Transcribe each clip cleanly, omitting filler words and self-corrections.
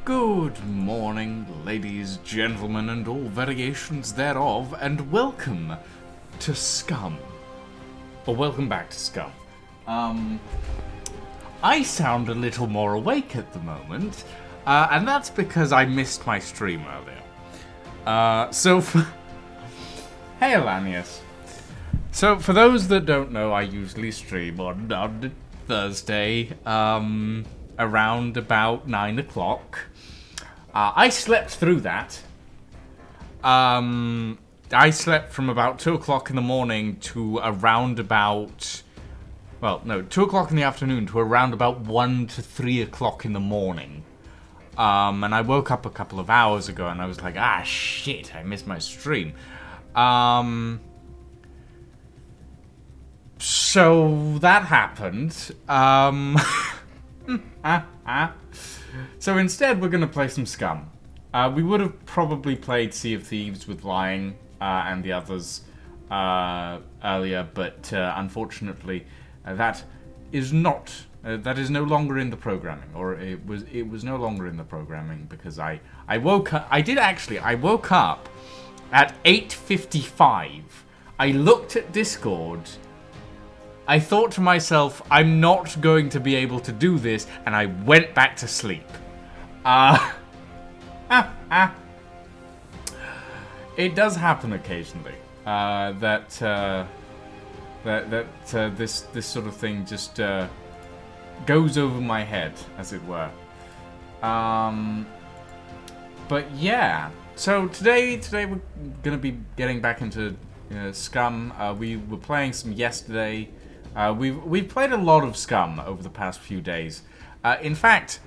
Good morning, ladies, gentlemen, and all variations thereof, and welcome to SCUM. Or welcome back to SCUM. I sound a little more awake at the moment, and that's because I missed my stream earlier. Hey, Alanius. So, for those that don't know, I usually stream on Thursday, around about 9 o'clock. I slept through that. I slept from about 2 o'clock in the morning to around about... Well, no, 2 o'clock in the afternoon to around about 1 to 3 o'clock in the morning. And I woke up a couple of hours ago and I was like, ah, shit, I missed my stream. So that happened. So instead, we're going to play some SCUM. We would have probably played Sea of Thieves with Lying and the others earlier, but unfortunately, that is not. That is no longer in the programming, or it was no longer in the programming because I woke up. I woke up at 8:55. I looked at Discord. I thought to myself, I'm not going to be able to do this, and I went back to sleep. It does happen occasionally that this sort of thing just goes over my head, as it were. But yeah, so today we're gonna be getting back into SCUM. We were playing some yesterday. We've played a lot of SCUM over the past few days. In fact,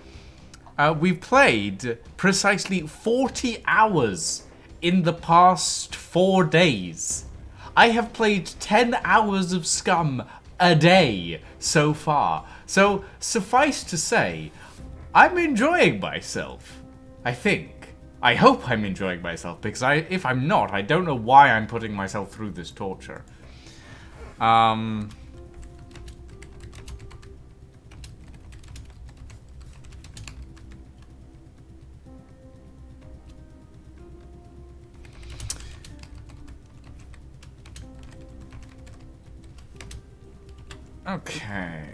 we've played precisely 40 hours in the past 4 days. I have played 10 hours of SCUM a day so far. So, suffice to say, I'm enjoying myself. I think. I hope I'm enjoying myself, because if I'm not, I don't know why I'm putting myself through this torture. Okay.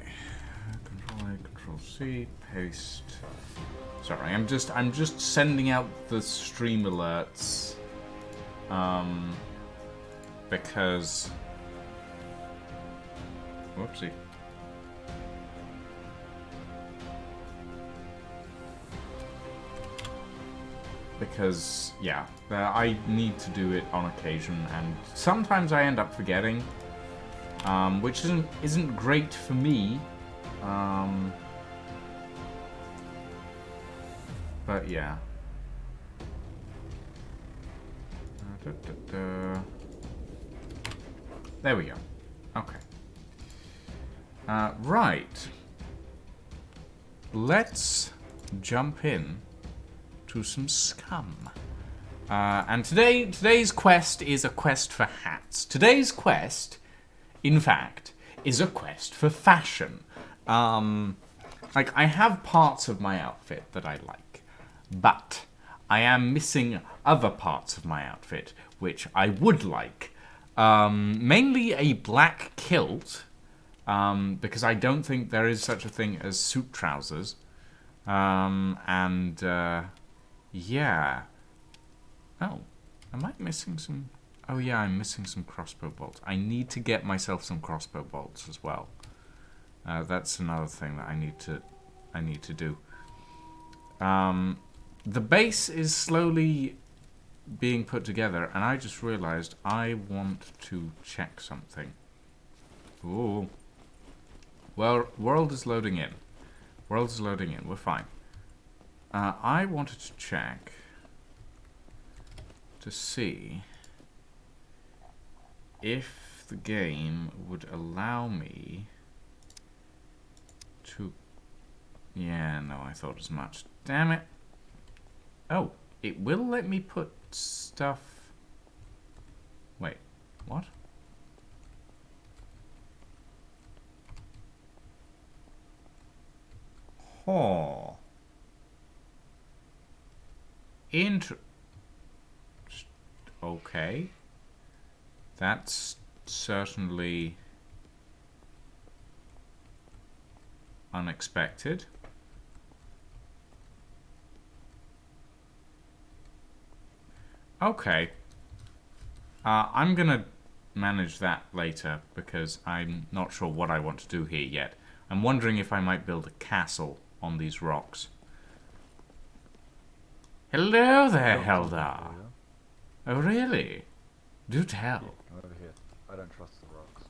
Control A, Control C, paste. Sorry, I'm just sending out the stream alerts. Because whoopsie. Because yeah, I need to do it on occasion, and sometimes I end up forgetting. Which isn't great for me. But yeah. There we go. Okay. Right. Let's jump in to some SCUM. And today's quest is a quest for hats. Today's quest, in fact, is a quest for fashion. Like, I have parts of my outfit that I like, but I am missing other parts of my outfit which I would like. Mainly a black kilt, because I don't think there is such a thing as suit trousers. Yeah. Oh, am I missing some... Oh yeah, I'm missing some crossbow bolts. I need to get myself some crossbow bolts as well. That's another thing that I need to do. The base is slowly being put together, and I just realized I want to check something. Ooh. Well, world is loading in. World is loading in. We're fine. I wanted to check to see if the game would allow me to... Yeah, no, I thought as much. Damn it. Oh, it will let me put stuff... Wait, what? Oh. Okay. That's certainly unexpected. Okay. I'm gonna manage that later because I'm not sure what I want to do here yet. I'm wondering if I might build a castle on these rocks. Hello there, Heldar. Oh, really? Do tell. Yeah, over here. I don't trust the rocks.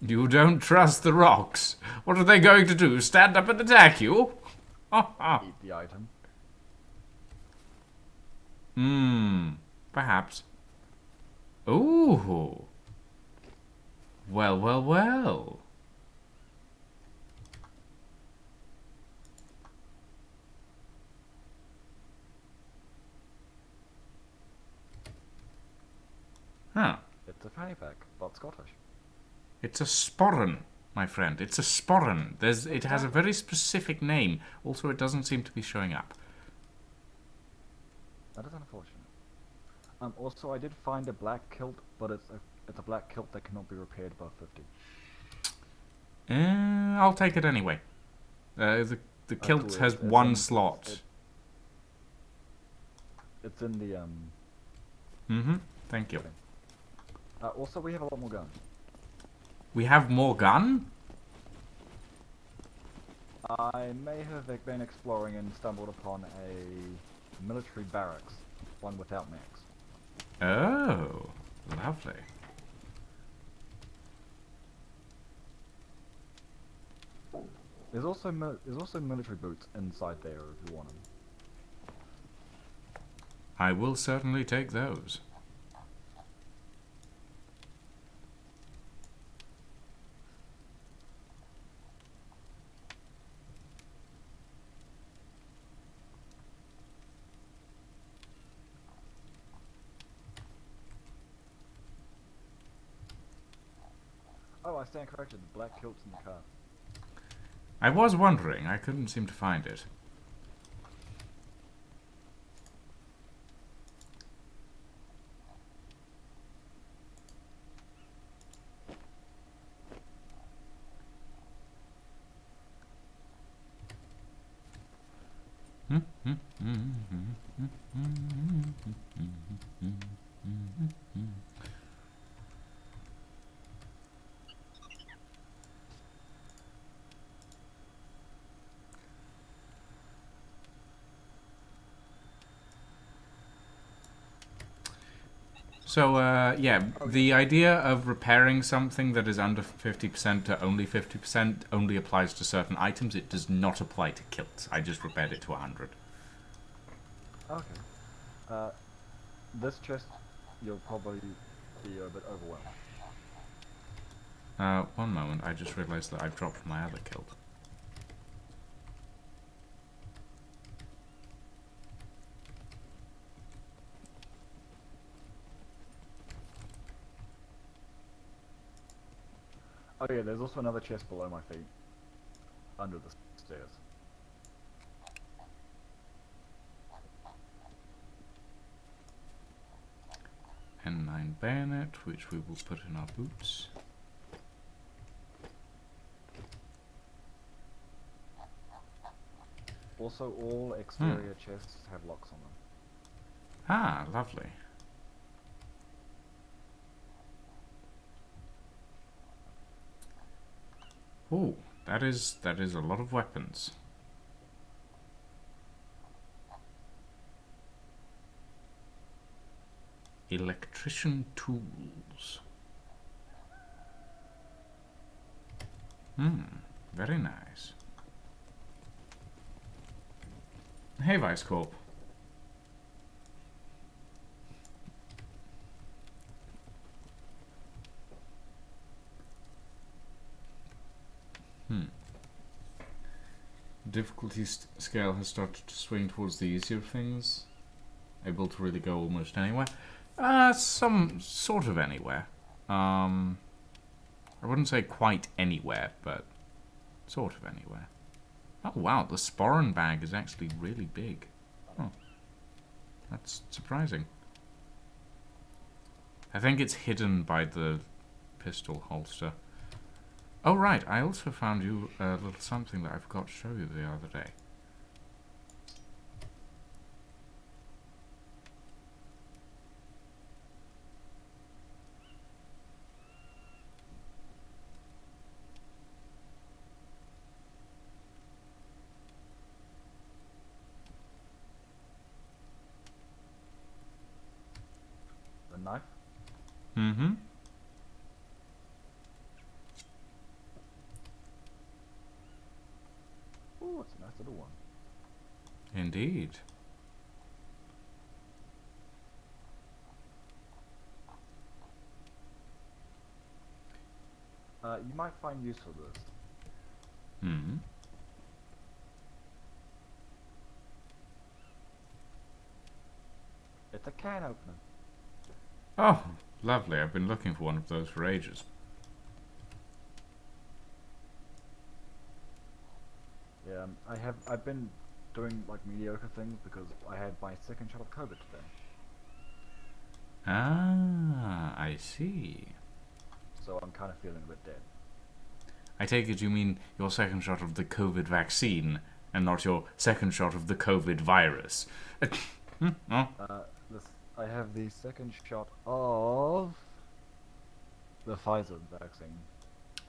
You don't trust the rocks? What are they going to do? Stand up and attack you? Eat the item. Perhaps. Ooh. Well, well, well. Huh. It's a fanny pack, but Scottish. It's a sporran, my friend. It's a sporran. It has a very specific name. Also, it doesn't seem to be showing up. That is unfortunate. Also, I did find a black kilt, but it's a black kilt that cannot be repaired above 50. I'll take it anyway. The kilt Cool. has one slot. It's in the Thank you. Also, we have a lot more guns. We have more gun? I may have been exploring and stumbled upon a military barracks, one without max. Oh, lovely. There's also military boots inside there if you want them. I will certainly take those. Oh, I stand corrected. The black kilt's in the car. I was wondering. I couldn't seem to find it. So, yeah, the idea of repairing something that is under 50% to only 50% only applies to certain items. It does not apply to kilts. I just repaired it to 100. Okay. This chest, you'll probably be a bit overwhelmed. One moment. I just realized that I've dropped my other kilt. Oh yeah, there's also another chest below my feet. Under the stairs. N9 bayonet, which we will put in our boots. Also, all exterior chests have locks on them. Ah, lovely. Oh, that is a lot of weapons. Electrician tools. Very nice. Hey, Vice Corp. Difficulty scale has started to swing towards the easier things. Able to really go almost anywhere. Some sort of anywhere. I wouldn't say quite anywhere, but sort of anywhere. Oh wow, the sporran bag is actually really big. Oh. That's surprising. I think it's hidden by the pistol holster. Oh, right. I also found you a little something that I forgot to show you the other day. The knife? Mm-hmm. Ooh, it's a nice little one. Indeed. You might find use for this. Hmm. It's a can opener. Oh, lovely. I've been looking for one of those for ages. Yeah, I've been doing like mediocre things because I had my second shot of COVID today. Ah, I see. So I'm kind of feeling a bit dead. I take it you mean your second shot of the COVID vaccine and not your second shot of the COVID virus. Oh. I have the second shot of the Pfizer vaccine.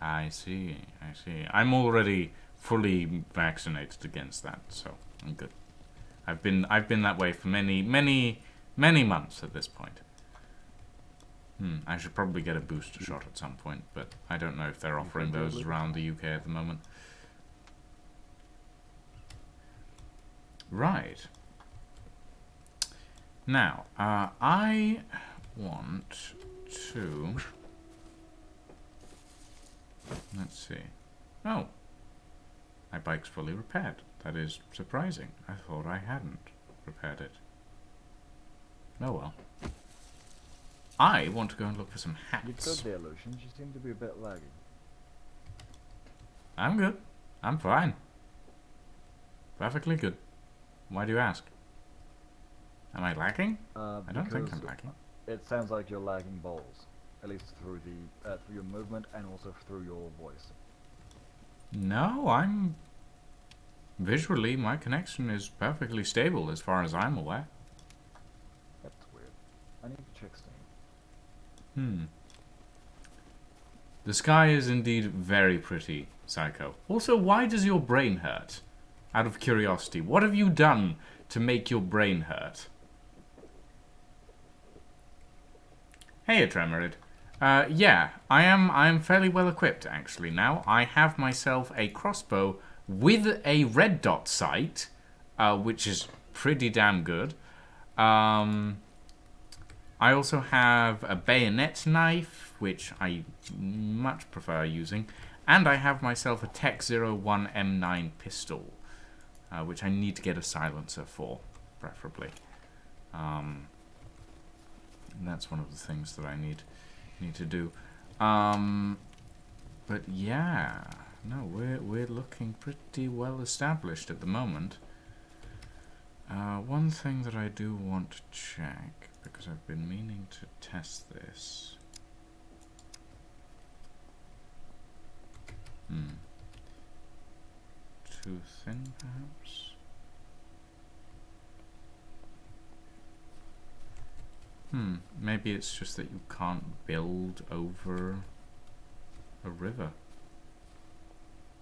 I see, I see. I'm already fully vaccinated against that, so I'm good. I've been that way for many months at this point. I should probably get a booster shot at some point, but I don't know if they're offering those around the UK at the moment. Right. Now, I want to... Let's see. Oh. My bike's fully repaired. That is surprising. I thought I hadn't repaired it. Oh well. I want to go and look for some hats. You're good there, Lucian. You seem to be a bit laggy. I'm good. I'm fine. Perfectly good. Why do you ask? Am I lagging? I don't think I'm lagging. It sounds like you're lagging balls. At least through the through your movement and also through your voice. No, I'm... Visually, my connection is perfectly stable as far as I'm aware. That's weird. I need to check Steam. The sky is indeed very pretty, Psycho. Also, why does your brain hurt? Out of curiosity, what have you done to make your brain hurt? Hey, Tremorid. Yeah, I am fairly well equipped actually now. I have myself a crossbow with a red dot sight, which is pretty damn good. I also have a bayonet knife, which I much prefer using, and I have myself a Tech 01 M9 pistol, which I need to get a silencer for, preferably. And that's one of the things that I need to do. But yeah, no, we're looking pretty well established at the moment. One thing that I do want to check, because I've been meaning to test this. Too thin, perhaps? Maybe it's just that you can't build over a river.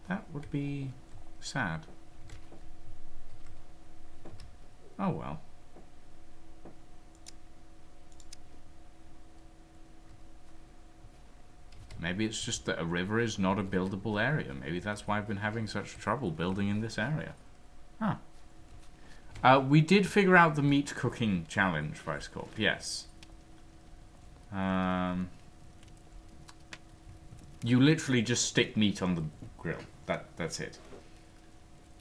That would be sad. Oh well. Maybe it's just that a river is not a buildable area. Maybe that's why I've been having such trouble building in this area. Huh. We did figure out the meat cooking challenge, Vice Corp. Yes. You literally just stick meat on the grill. That's it.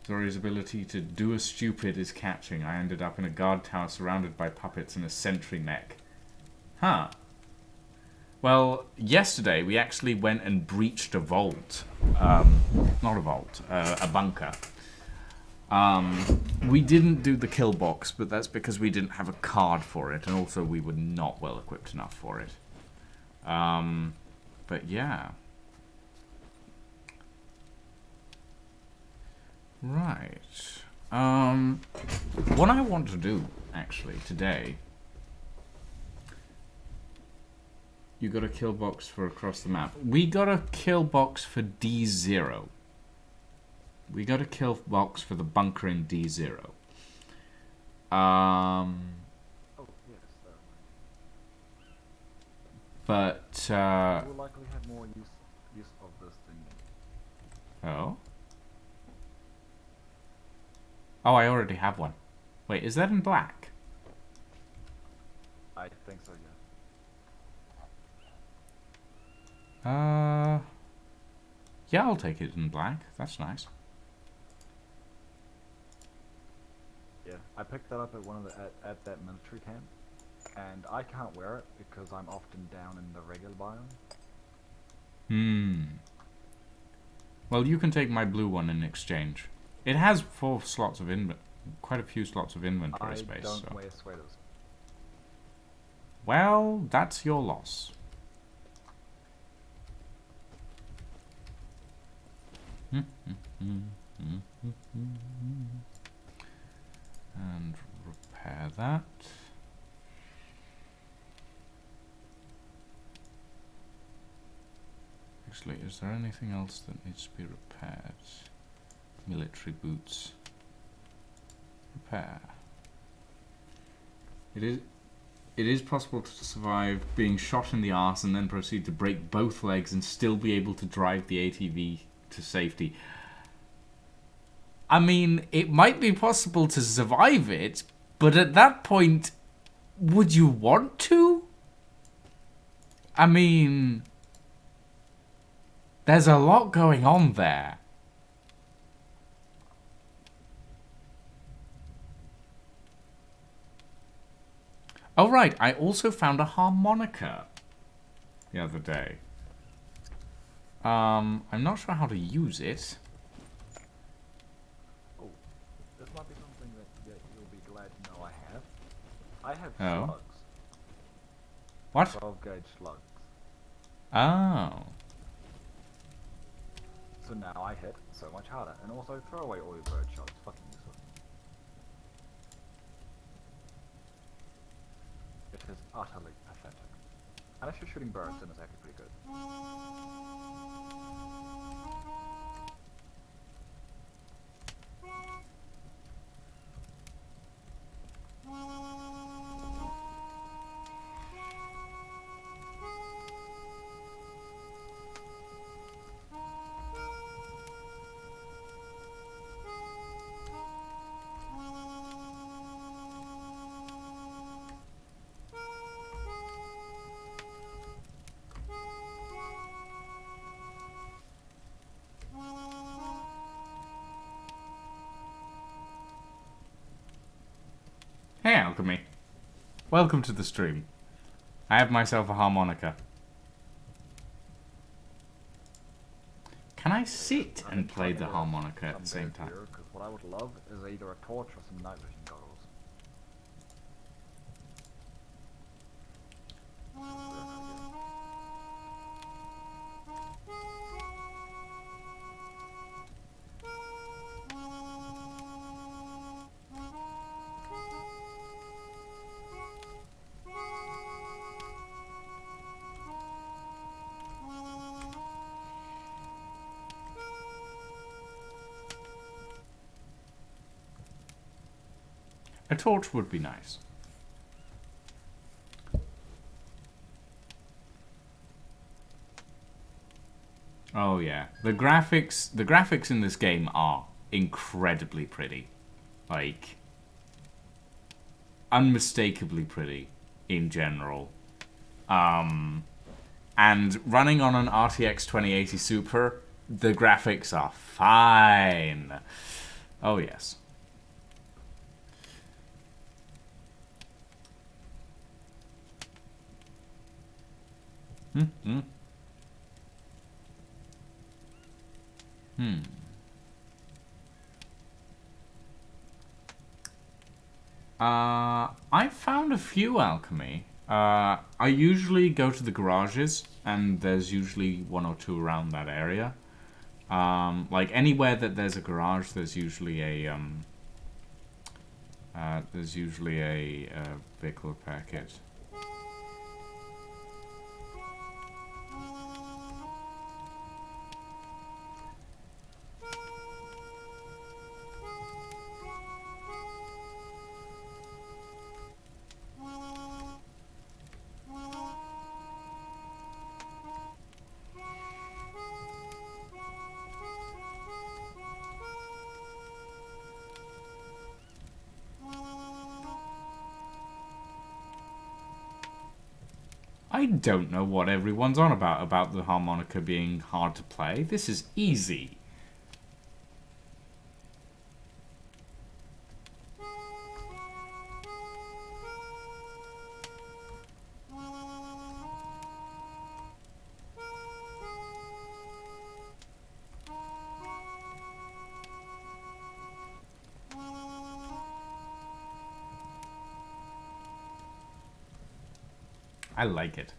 Zori's ability to do a stupid is catching. I ended up in a guard tower surrounded by puppets and a sentry mech. Huh. Well, yesterday we actually went and breached a vault. Not a vault, a bunker. We didn't do the kill box, but that's because we didn't have a card for it, and also we were not well equipped enough for it. But yeah. Right. What I want to do, actually, today... You got a kill box for across the map. We got a kill box for D0. We got a kill box for the bunker in D0. Oh, yes, But, we'll likely have more use of this than you. oh? Oh, I already have one. Wait, is that in black? I think so, yeah. Yeah, I'll take it in black. That's nice. Yeah, I picked that up at one of the at that military camp, and I can't wear it because I'm often down in the regular biome. Well, you can take my blue one in exchange. It has 4 slots of quite a few slots of inventory space. I don't So. wear sweaters. Well, that's your loss. And repair that. Actually, is there anything else that needs to be repaired? Military boots. Repair. It is possible to survive being shot in the arse and then proceed to break both legs and still be able to drive the ATV to safety. I mean, it might be possible to survive it, but at that point, would you want to? I mean, there's a lot going on there. Oh right, I also found a harmonica the other day. I'm not sure how to use it. Oh, this might be something that you'll be glad to know I have. I have Oh. slugs. What? 12-gauge slugs. Oh. So now I hit so much harder, and also throw away all your bird shots. Fucking useless. It is utterly pathetic. Unless you're shooting birds, then it's actually pretty good. Hey, Alchemy. Welcome to the stream. I have myself a harmonica. Can I sit and play the harmonica at the same time? Because what I would love is either a torch or some night vision goggles. A torch would be nice. Oh yeah, the graphics in this game are incredibly pretty, like unmistakably pretty in general. And running on an RTX 2080 Super, the graphics are fine. Oh yes. I found a few alchemy. I usually go to the garages, and there's usually one or two around that area. Like anywhere that there's a garage, there's usually a vehicle repair kit. I don't know what everyone's on about the harmonica being hard to play. This is easy. I like it.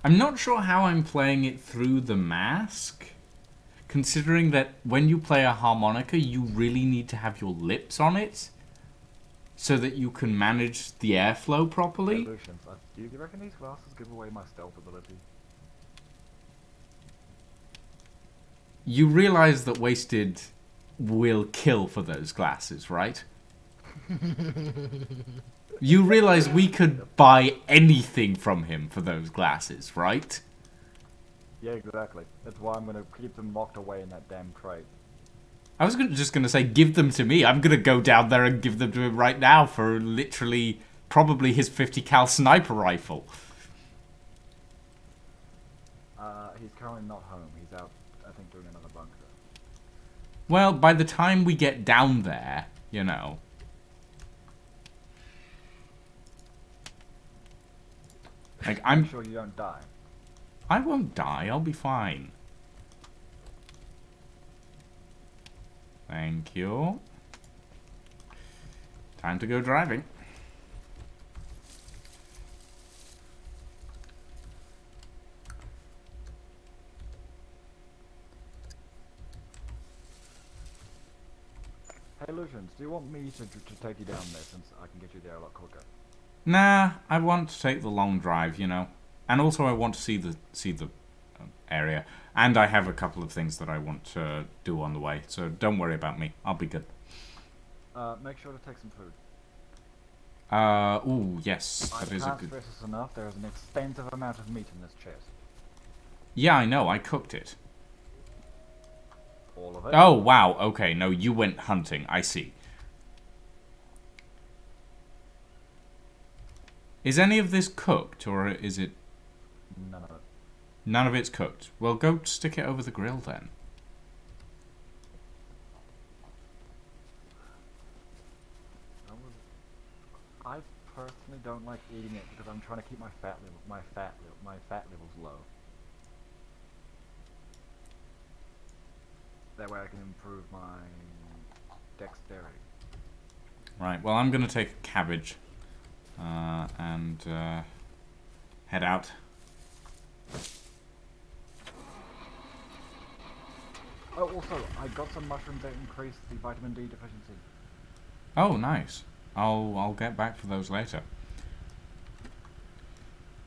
I'm not sure how I'm playing it through the mask, considering that when you play a harmonica, you really need to have your lips on it so that you can manage the airflow properly. Do you reckon these glasses give away my stealth ability? You realize that Wasted will kill for those glasses, right? You realize we could buy anything from him for those glasses, right? Yeah, exactly. That's why I'm gonna keep them locked away in that damn crate. I was just gonna say, give them to me. I'm gonna go down there and give them to him right now for literally, probably his 50 cal sniper rifle. He's currently not home. He's out, I think, doing another bunker. Well, by the time we get down there, you know. Like, I'm sure you don't die. I won't die. I'll be fine. Thank you. Time to go driving. Hey, Lucians, do you want me to take you down there since I can get you there a lot quicker? Nah, I want to take the long drive, you know. And also I want to see the area. And I have a couple of things that I want to do on the way. So don't worry about me. I'll be good. Make sure to take some food. Ooh, yes. That is a good... I can't stress this enough. There is an extensive amount of meat in this chest. Yeah, I know. I cooked it. All of it? Oh, wow. Okay, no, you went hunting. I see. Is any of this cooked, or is it... None of it. None of it's cooked. Well, go stick it over the grill, then. I personally don't like eating it because I'm trying to keep my fat levels low. That way I can improve my dexterity. Right, well, I'm going to take a cabbage and head out. Oh, also, I got some mushrooms that increase the vitamin D deficiency. Oh, nice. I'll get back for those later.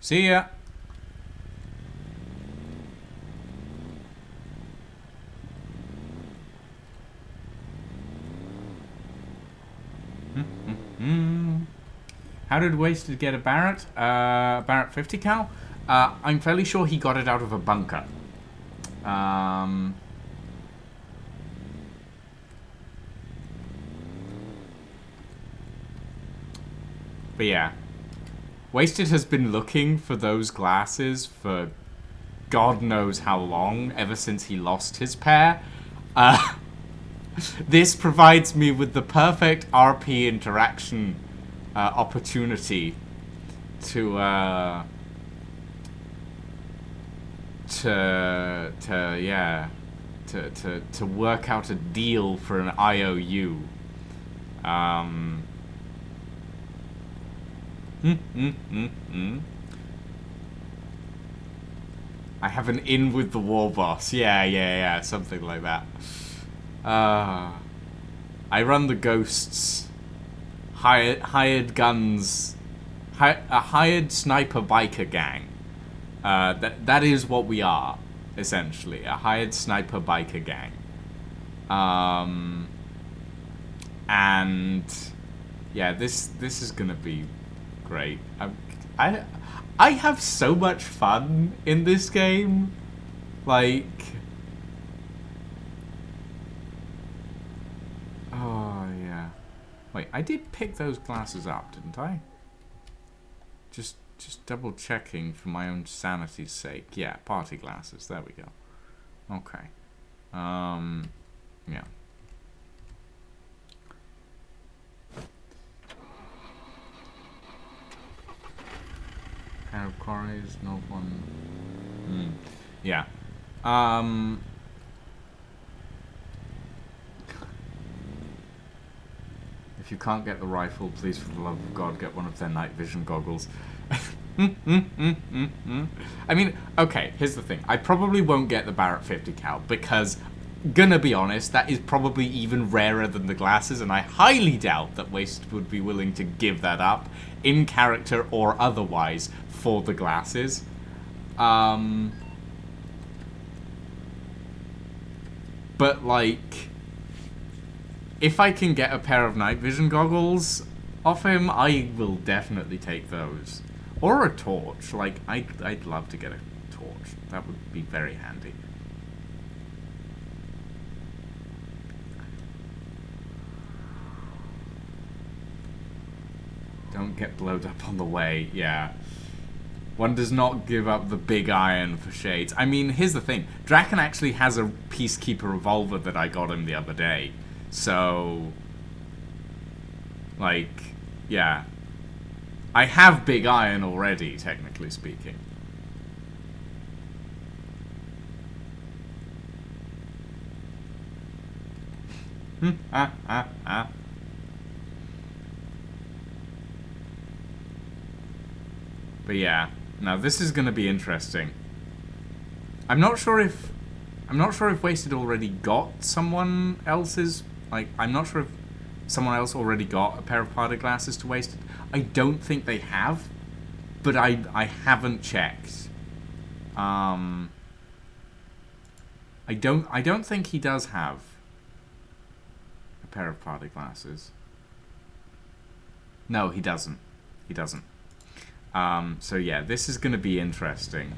See ya. How did Wasted get a Barrett? Barrett 50 cal? I'm fairly sure he got it out of a bunker. But yeah. Wasted has been looking for those glasses for God knows how long, ever since he lost his pair. This provides me with the perfect RP interaction opportunity to work out a deal for an IOU. I have an in with the war boss. Yeah, something like that. I run the ghosts. Hired guns. A hired sniper biker gang. That is what we are, essentially. A hired sniper biker gang. And yeah, this is gonna be great. I have so much fun in this game. Like, oh yeah. Wait, I did pick those glasses up, didn't I? Just double checking for my own sanity's sake. Yeah, party glasses. There we go. Okay. Yeah. Pair of quarries, no one. Yeah. If you can't get the rifle, please, for the love of God, get one of their night vision goggles. I mean, okay, here's the thing. I probably won't get the Barrett 50 cal because, gonna be honest, that is probably even rarer than the glasses, and I highly doubt that Waste would be willing to give that up, in character or otherwise, for the glasses. But, like, if I can get a pair of night vision goggles off him, I will definitely take those. Or a torch. Like, I'd love to get a torch. That would be very handy. Don't get blowed up on the way. Yeah. One does not give up the big iron for shades. I mean, here's the thing. Draken actually has a Peacekeeper revolver that I got him the other day. So, like, yeah. I have big iron already, technically speaking. But yeah, now this is going to be interesting. I'm not sure if Wasted already got someone else's. Like, I'm not sure if someone else already got a pair of party glasses to Wasted. I don't think they have, but I haven't checked. I don't think he does have a pair of party glasses. No, he doesn't. He doesn't. So yeah, this is going to be interesting.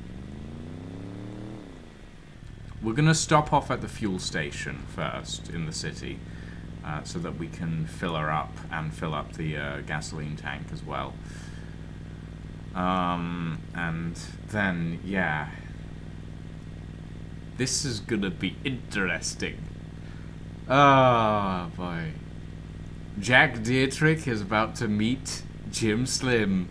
We're going to stop off at the fuel station first in the city, so that we can fill her up and fill up the gasoline tank as well. And then, yeah. This is going to be interesting. Oh, boy. Jack Dietrich is about to meet Jim Slim.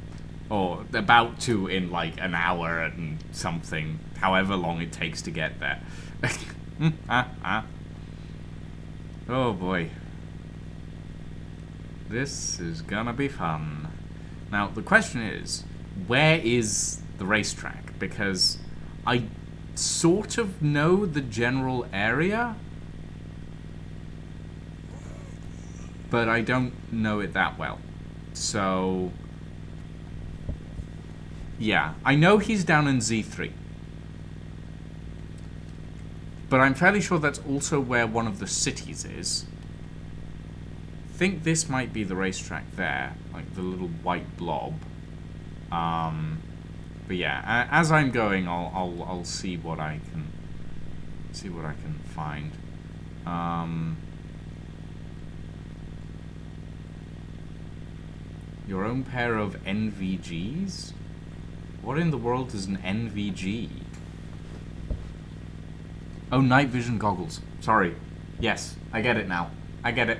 Or about to in like an hour and something. However long it takes to get there. Oh boy. This is gonna be fun. Now the question is, where is the racetrack? Because I sort of know the general area, but I don't know it that well. So yeah, I know he's down in Z3. But I'm fairly sure that's also where one of the cities is. I think this might be the racetrack there, like the little white blob. But yeah, as I'm going, I'll see what I can find. Your own pair of NVGs? What in the world is an NVG? Oh, night vision goggles. Sorry. Yes, I get it now. I get it.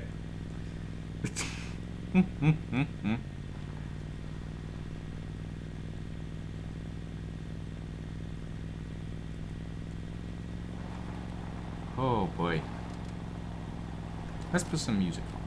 Oh boy. Let's put some music on.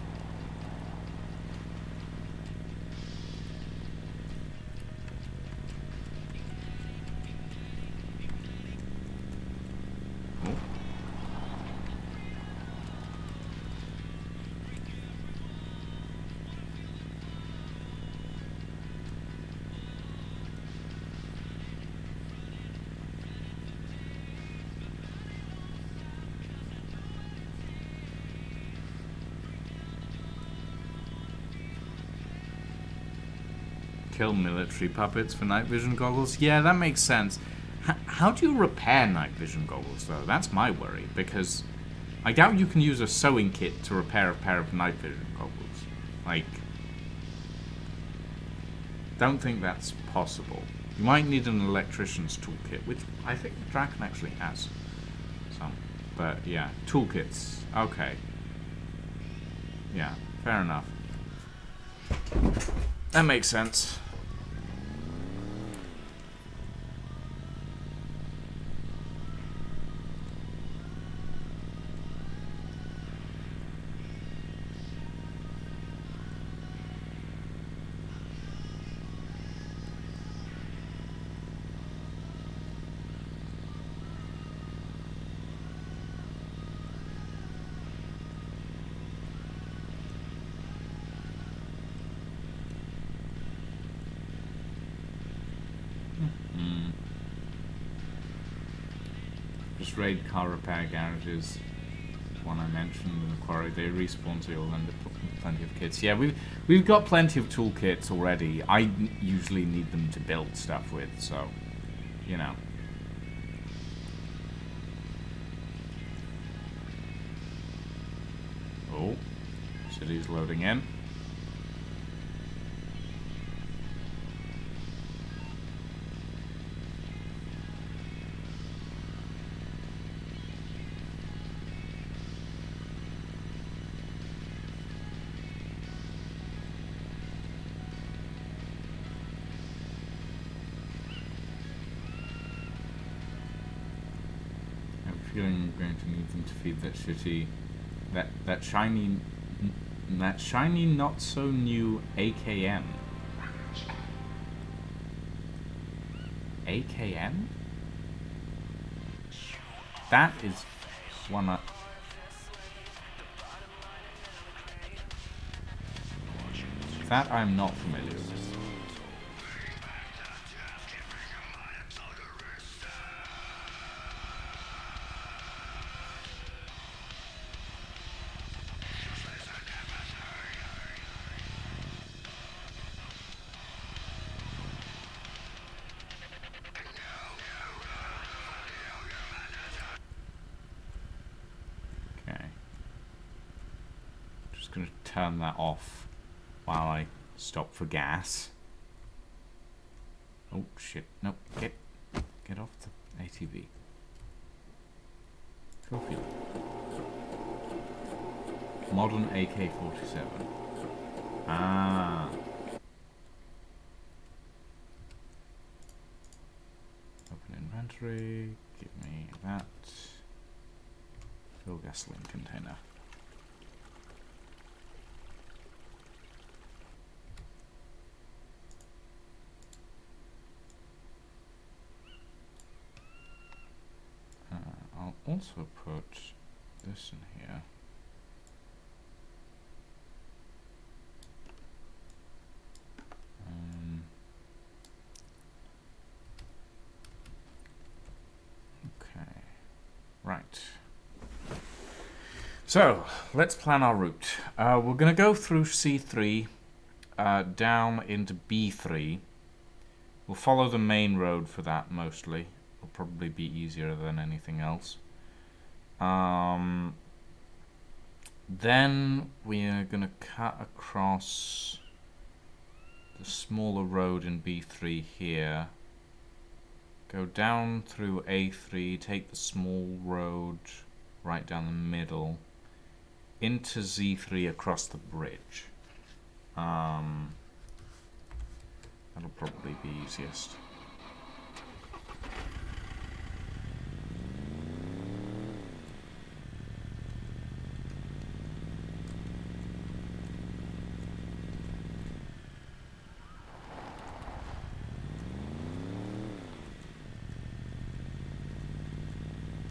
kill military puppets for night vision goggles. Yeah, that makes sense. How do you repair night vision goggles, though? That's my worry, because I doubt you can use a sewing kit to repair a pair of night vision goggles. Like, don't think that's possible. You might need an electrician's toolkit, which I think Draken actually has some. But yeah, toolkits. Okay. Yeah, fair enough. That makes sense. Just raid car repair garages. One I mentioned in the quarry. They respawn, so you'll end up with plenty of kits. Yeah, we've got plenty of toolkits already. I usually need them to build stuff with, so you know. Oh, city's loading in. I'm going to need them to feed that shitty, that shiny not so new AKM. AKM? That is one that I'm not familiar with. Going to turn that off while I stop for gas. Oh shit! No, get off the ATV. Fuel. Modern AK-47. Ah. Open inventory. Give me that. Fill gasoline container. I'll also put this in here. Okay, right. So, let's plan our route. We're going to go through C3 down into B3. We'll follow the main road for that mostly. Will probably be easier than anything else. Then we are going to cut across the smaller road in B3 here. Go down through A3, take the small road right down the middle, into Z3 across the bridge. That'll probably be easiest.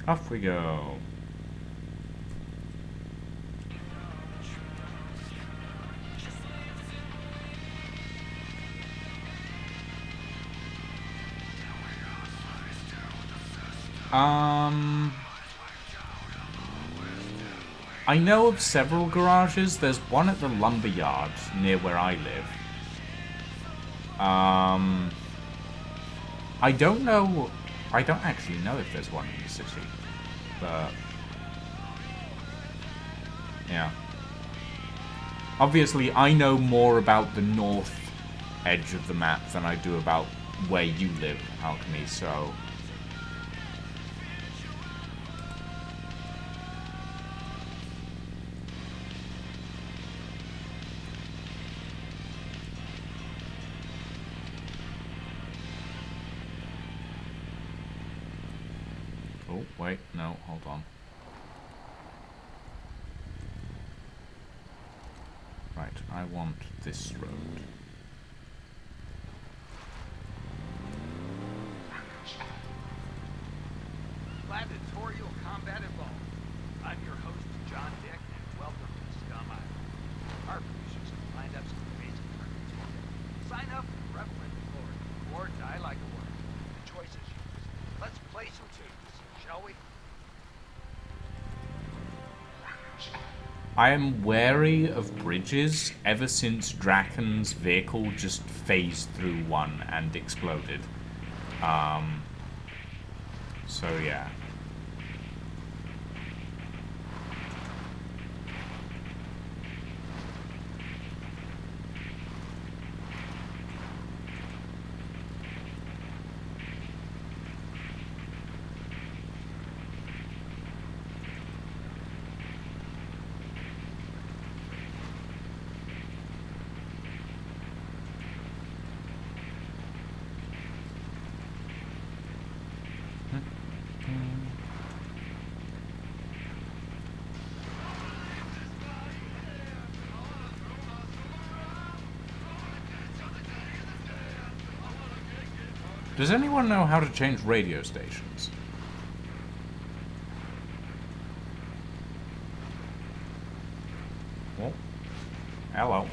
Off we go. I know of several garages. There's one at the lumber yard near where I live. I don't know. I don't actually know if there's one in the city, but yeah. Obviously, I know more about the north edge of the map than I do about where you live, Alchemy, so... Oh, wait, no, hold on. Right, I want this road. Gladiatorial combat involved. I'm your host, John Dick, and welcome to SCUM Island. Our producers have lined up some amazing tournaments for you. Sign up and revel in the glory, or die like a worm. The choice is yours. Let's play some tunes, shall we? I am wary of bridges ever since Draken's vehicle just phased through one and exploded. So yeah. Does anyone know how to change radio stations? Oh. Hello.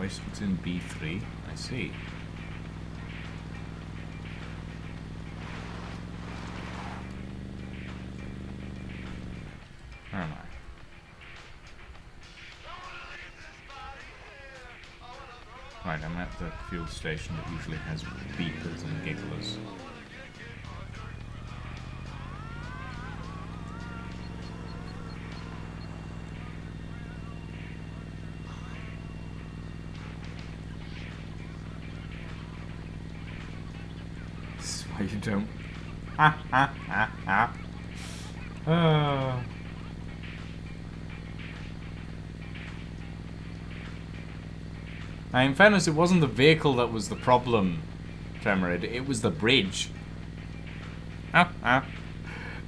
It's in B3. I see. Where am I? Right, I'm at the fuel station that usually has beepers and gigglers. This is why you don't... Ha ha ha ha. Now, in fairness, it wasn't the vehicle that was the problem, Tremorid. It was the bridge. The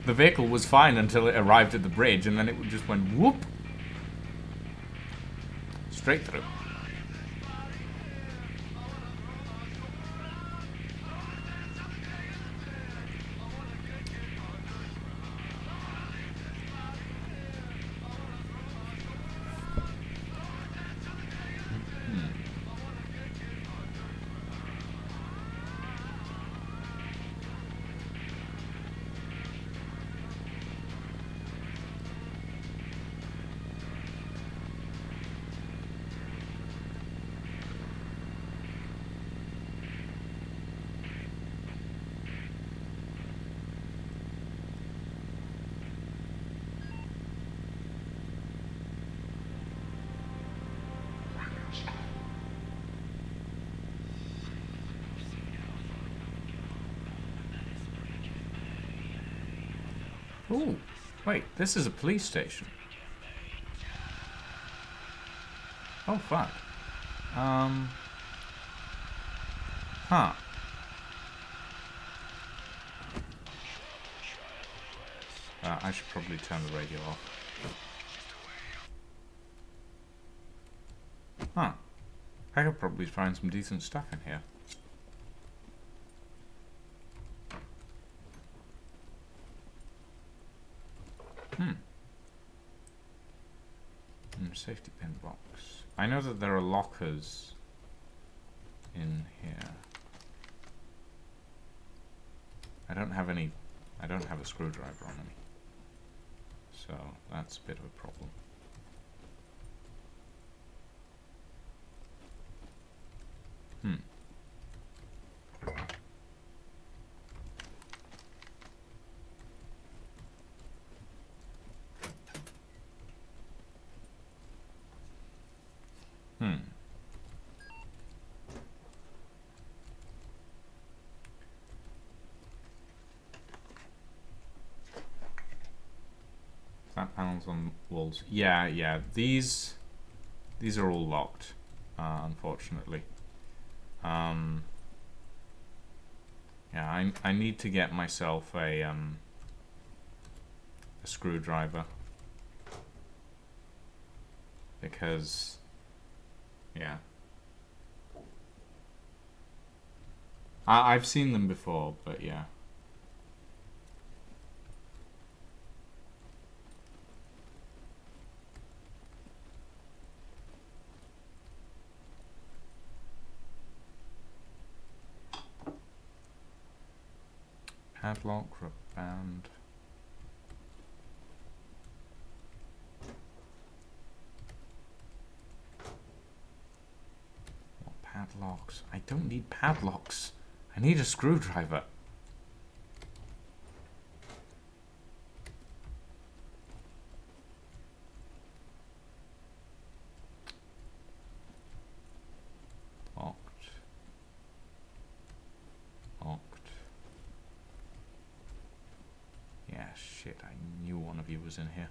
vehicle was fine until it arrived at the bridge, and then it just went whoop. Straight through. Ooh, wait, this is a police station. Oh, fuck. Huh. I should probably turn the radio off. Huh. I could probably find some decent stuff in here. Safety pin box. I know that there are lockers in here. I don't have a screwdriver on me. So that's a bit of a problem. Flat panels on walls. Yeah, yeah. These are all locked, unfortunately. Yeah, I need to get myself a screwdriver, because yeah, I've seen them before, but yeah. Padlock, rubber band. What padlocks? I don't need padlocks. I need a screwdriver. Locked. Locked. Yeah, shit, I knew one of you was in here.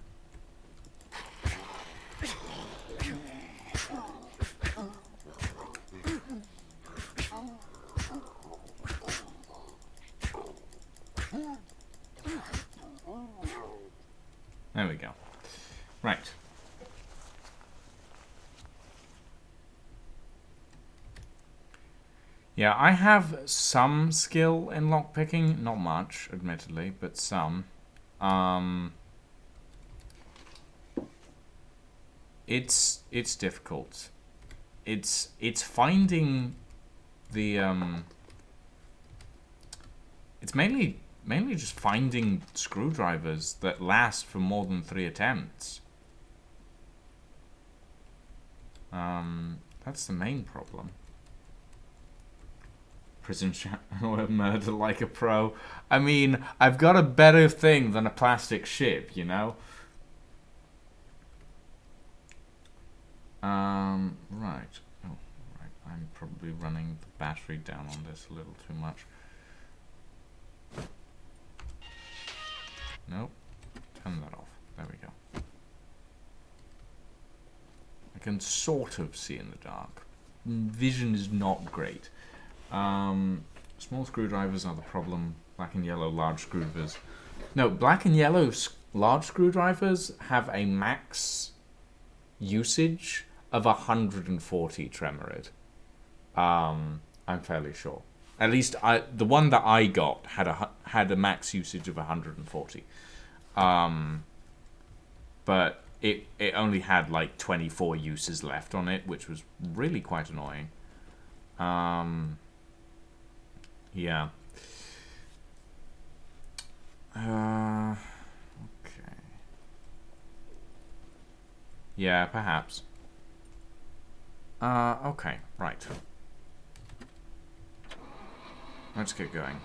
There we go. Right. Yeah, I have some skill in lockpicking. Not much, admittedly, but some. It's difficult. It's finding the it's mainly just finding screwdrivers that last for more than 3 attempts. That's the main problem. Prison shower murder like a pro. I mean, I've got a better thing than a plastic ship, you know? Right. Oh, right. I'm probably running the battery down on this a little too much. Nope. Turn that off. There we go. I can sort of see in the dark. Vision is not great. Small screwdrivers are the problem. Black and yellow large screwdrivers. No, black and yellow large screwdrivers have a max usage of 140 Tremorid. I'm fairly sure. At least the one that I got had a max usage of 140. But it only had like 24 uses left on it, which was really quite annoying. Yeah. Okay. Yeah, perhaps. Okay, right. Let's get going.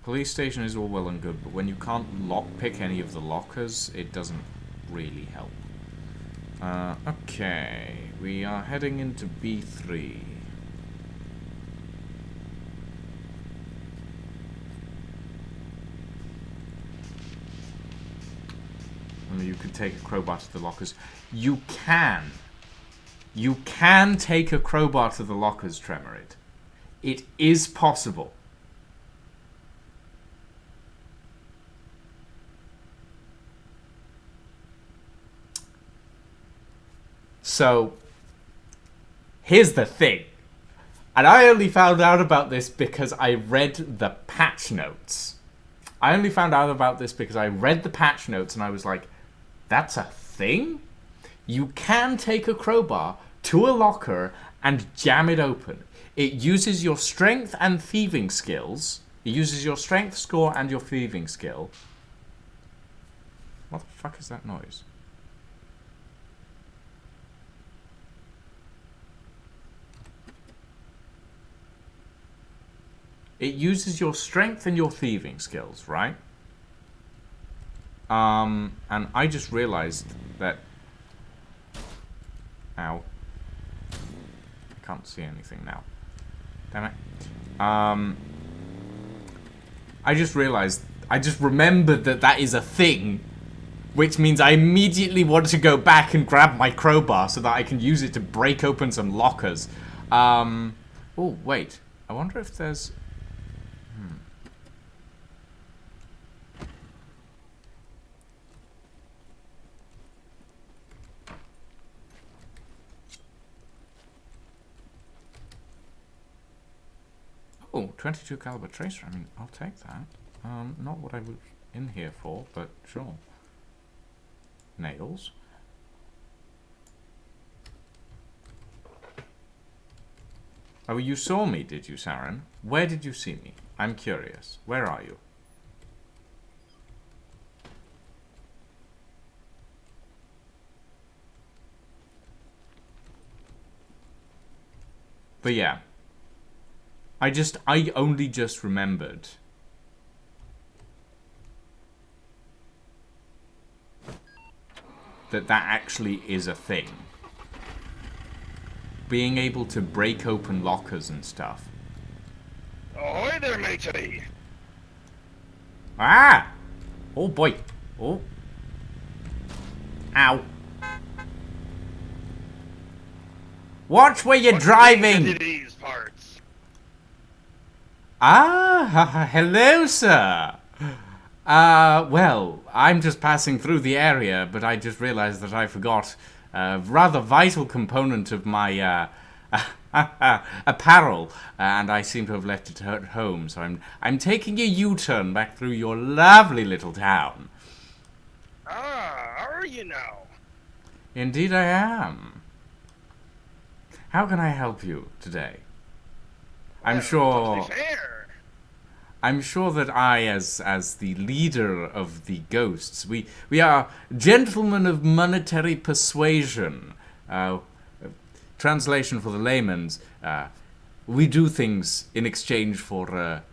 Police station is all well and good, but when you can't lockpick any of the lockers, it doesn't really help. Okay, we are heading into B3. You could take a crowbar to the lockers. You can. You can take a crowbar to the lockers, Tremorid. It is possible. So, here's the thing. And I only found out about this because I read the patch notes. I only found out about this because I read the patch notes and I was like, that's a thing? You can take a crowbar to a locker and jam it open. It uses your strength and thieving skills. It uses your strength score and your thieving skill. What the fuck is that noise? It uses your strength and your thieving skills, right? And I just realized that... Ow. I can't see anything now. Damn it. I just realized I just remembered that that is a thing, which means I immediately want to go back and grab my crowbar so that I can use it to break open some lockers. Oh, wait. I wonder if there's... Oh, 22 caliber tracer. I mean, I'll take that. Not what I was in here for, but sure. Nails. Oh, you saw me, did you, Saren? Where did you see me? I'm curious. Where are you? But yeah. I only just remembered that that actually is a thing. Being able to break open lockers and stuff. Ahoy there, matey! Ah! Oh boy. Oh. Ow. Watch where you're What driving! brings you to these parts? Ah, hello, sir. Well, I'm just passing through the area, but I just realized that I forgot a rather vital component of my, apparel, and I seem to have left it at home, so I'm taking a U-turn back through your lovely little town. Ah, are you now? Indeed I am. How can I help you today? I'm Well, sure... to be fair, I'm sure that I, as the leader of the ghosts, we are gentlemen of monetary persuasion. Translation for the layman's, we do things in exchange for a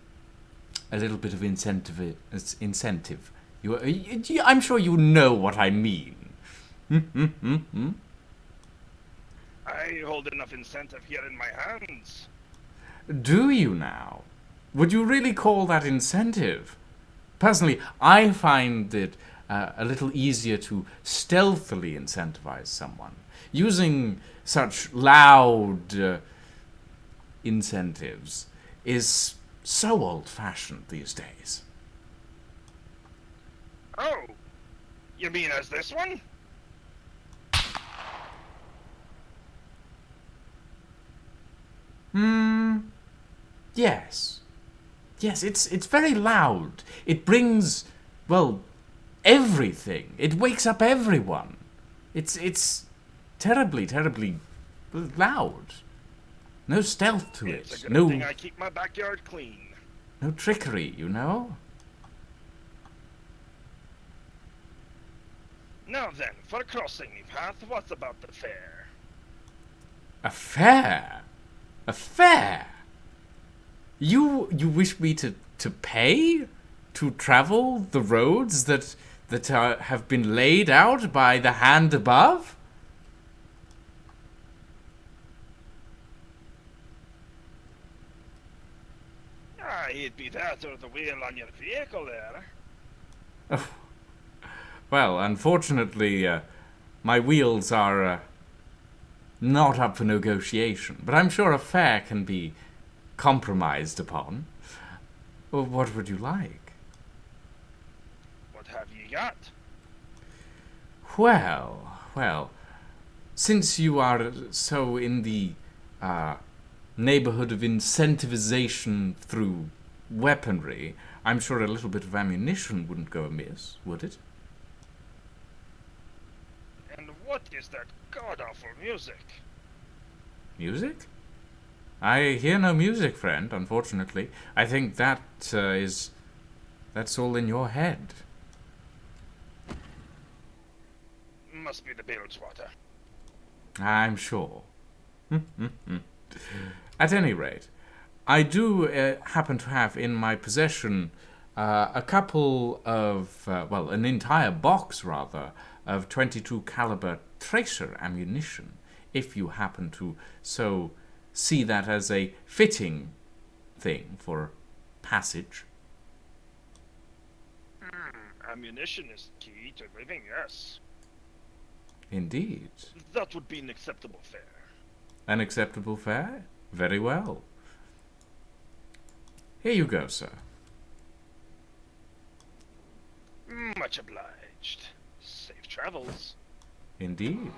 little bit of incentive. I'm sure you know what I mean. I hold enough incentive here in my hands. Do you now? Would you really call that incentive? Personally, I find it a little easier to stealthily incentivize someone. Using such loud incentives is so old-fashioned these days. Oh, you mean as this one? Yes. Yes, it's very loud. It brings, well, everything. It wakes up everyone. It's terribly, terribly loud. No stealth to It's a it. good No, thing I keep my backyard clean. no trickery, you know? Now then, for crossing me path, what's about the fare? A fare? A fare? You wish me to pay to travel the roads that have been laid out by the hand above? Ah, it'd be that or the wheel on your vehicle there. Well, unfortunately, my wheels are not up for negotiation, but I'm sure a fare can be compromised upon. Well, what would you like? What have you got? Well, since you are so in the neighborhood of incentivization through weaponry, I'm sure a little bit of ammunition wouldn't go amiss, would it? And what is that god-awful music? Music? I hear no music, friend, unfortunately. I think that's all in your head. Must be the bilge water. I'm sure. At any rate, I do happen to have in my possession a couple of, well, an entire box, rather, of 22 caliber tracer ammunition, if you happen to so see that as a fitting thing for passage. Ammunition is key to living, yes. Indeed. That would be an acceptable fare. An acceptable fare? Very well. Here you go, sir. Much obliged. Safe travels. Indeed.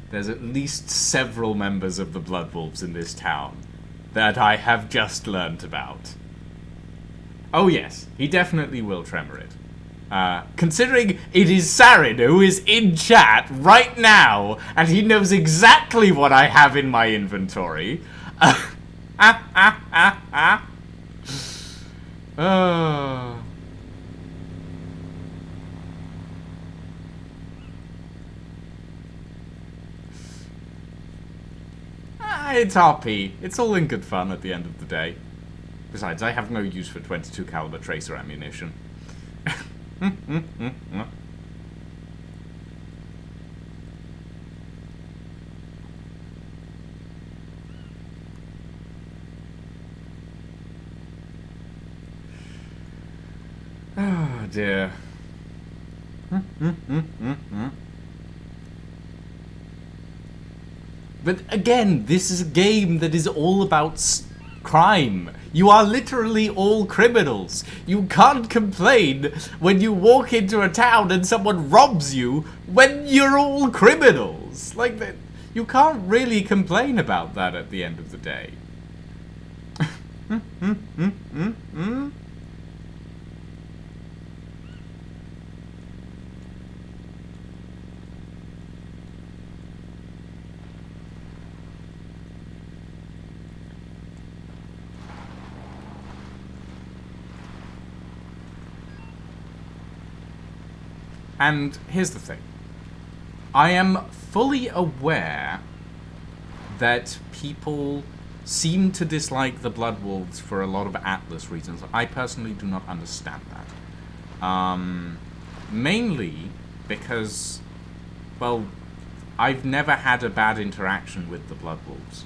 There's at least several members of the Blood Wolves in this town that I have just learnt about. Oh yes, he definitely will tremor it. Considering it is Sarin who is in chat right now, and he knows exactly what I have in my inventory. It's RP. It's all in good fun at the end of the day. Besides, I have no use for 22 caliber tracer ammunition. Oh dear. But again, this is a game that is all about crime. You are literally all criminals. You can't complain when you walk into a town and someone robs you when you're all criminals. Like that, you can't really complain about that at the end of the day. And here's the thing. I am fully aware that people seem to dislike the Blood Wolves for a lot of Atlas reasons. I personally do not understand that. Mainly because, well, I've never had a bad interaction with the Blood Wolves.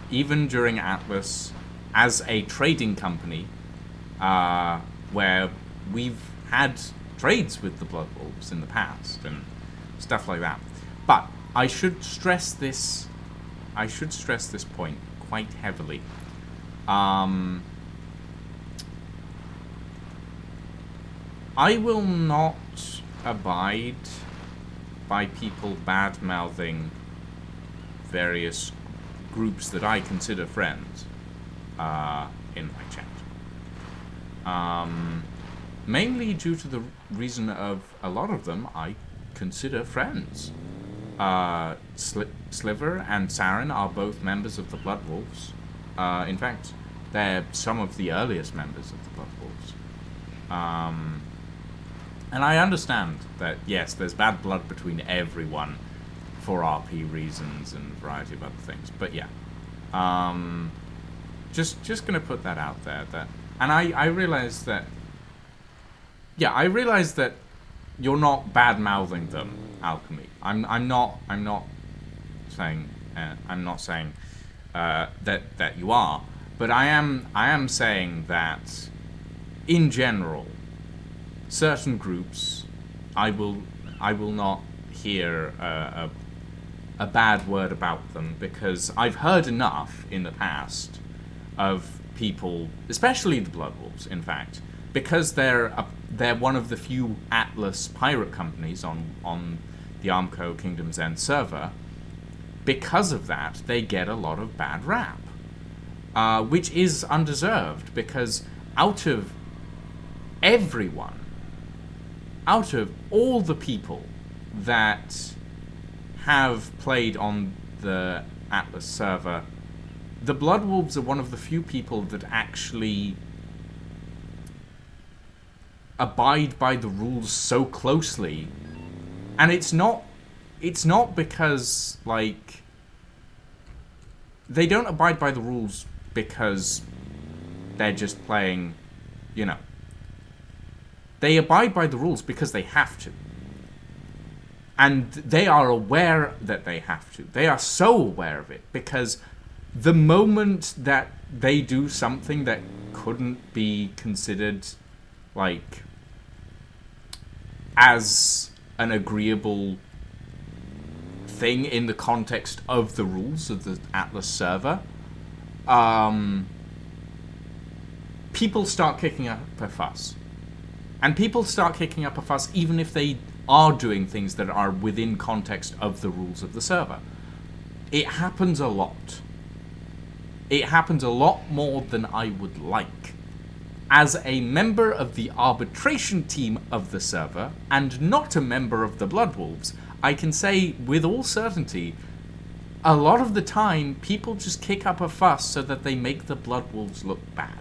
Even during Atlas, as a trading company, where we've had trades with the Blood Wolves in the past and stuff like that. But I should stress this point quite heavily. I will not abide by people bad-mouthing various groups that I consider friends in my chat. Mainly due to the reason of a lot of them I consider friends. Sliver and Sarin are both members of the Blood Wolves. In fact, they're some of the earliest members of the Blood Wolves. And I understand that, yes, there's bad blood between everyone for RP reasons and a variety of other things. But yeah, just gonna put that out there. And I realize that, yeah, I realize that you're not bad-mouthing them, Alchemy. I'm not saying that you are, but I am saying that in general, certain groups, I will not hear a bad word about them, because I've heard enough in the past of people, especially the Blood Wolves, in fact, because they're one of the few Atlas pirate companies on the ARMCO Kingdom's End server. Because of that, they get a lot of bad rap, which is undeserved, because out of everyone, out of all the people that have played on the Atlas server, the Blood Wolves are one of the few people that actually abide by the rules so closely. And it's not because, like, they don't abide by the rules because they're just playing, you know. They abide by the rules because they have to. And they are aware that they have to. They are so aware of it, because the moment that they do something that couldn't be considered, like, as an agreeable thing in the context of the rules of the Atlas server, people start kicking up a fuss. And people start kicking up a fuss even if they are doing things that are within context of the rules of the server. It happens a lot. It happens a lot more than I would like. As a member of the arbitration team of the server, and not a member of the Bloodwolves, I can say with all certainty, a lot of the time, people just kick up a fuss so that they make the Bloodwolves look bad.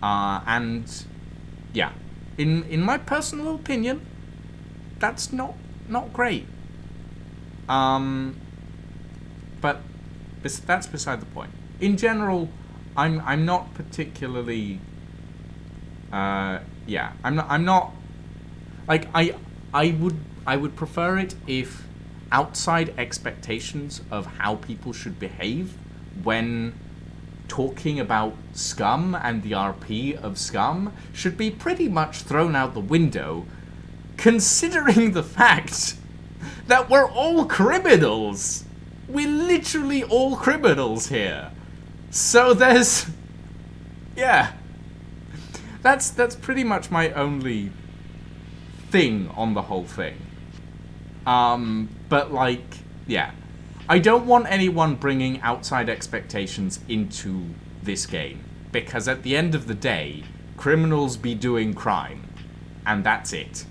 And, yeah. In my personal opinion, that's not great. But that's beside the point. In general, I'm not particularly. Yeah, I'm not. Like I would prefer it if outside expectations of how people should behave when talking about SCUM and the RP of SCUM should be pretty much thrown out the window, considering the fact that we're all criminals. We're literally all criminals here. So there's... yeah. That's pretty much my only thing on the whole thing. But like, yeah. I don't want anyone bringing outside expectations into this game, because at the end of the day, criminals be doing crime, and that's it.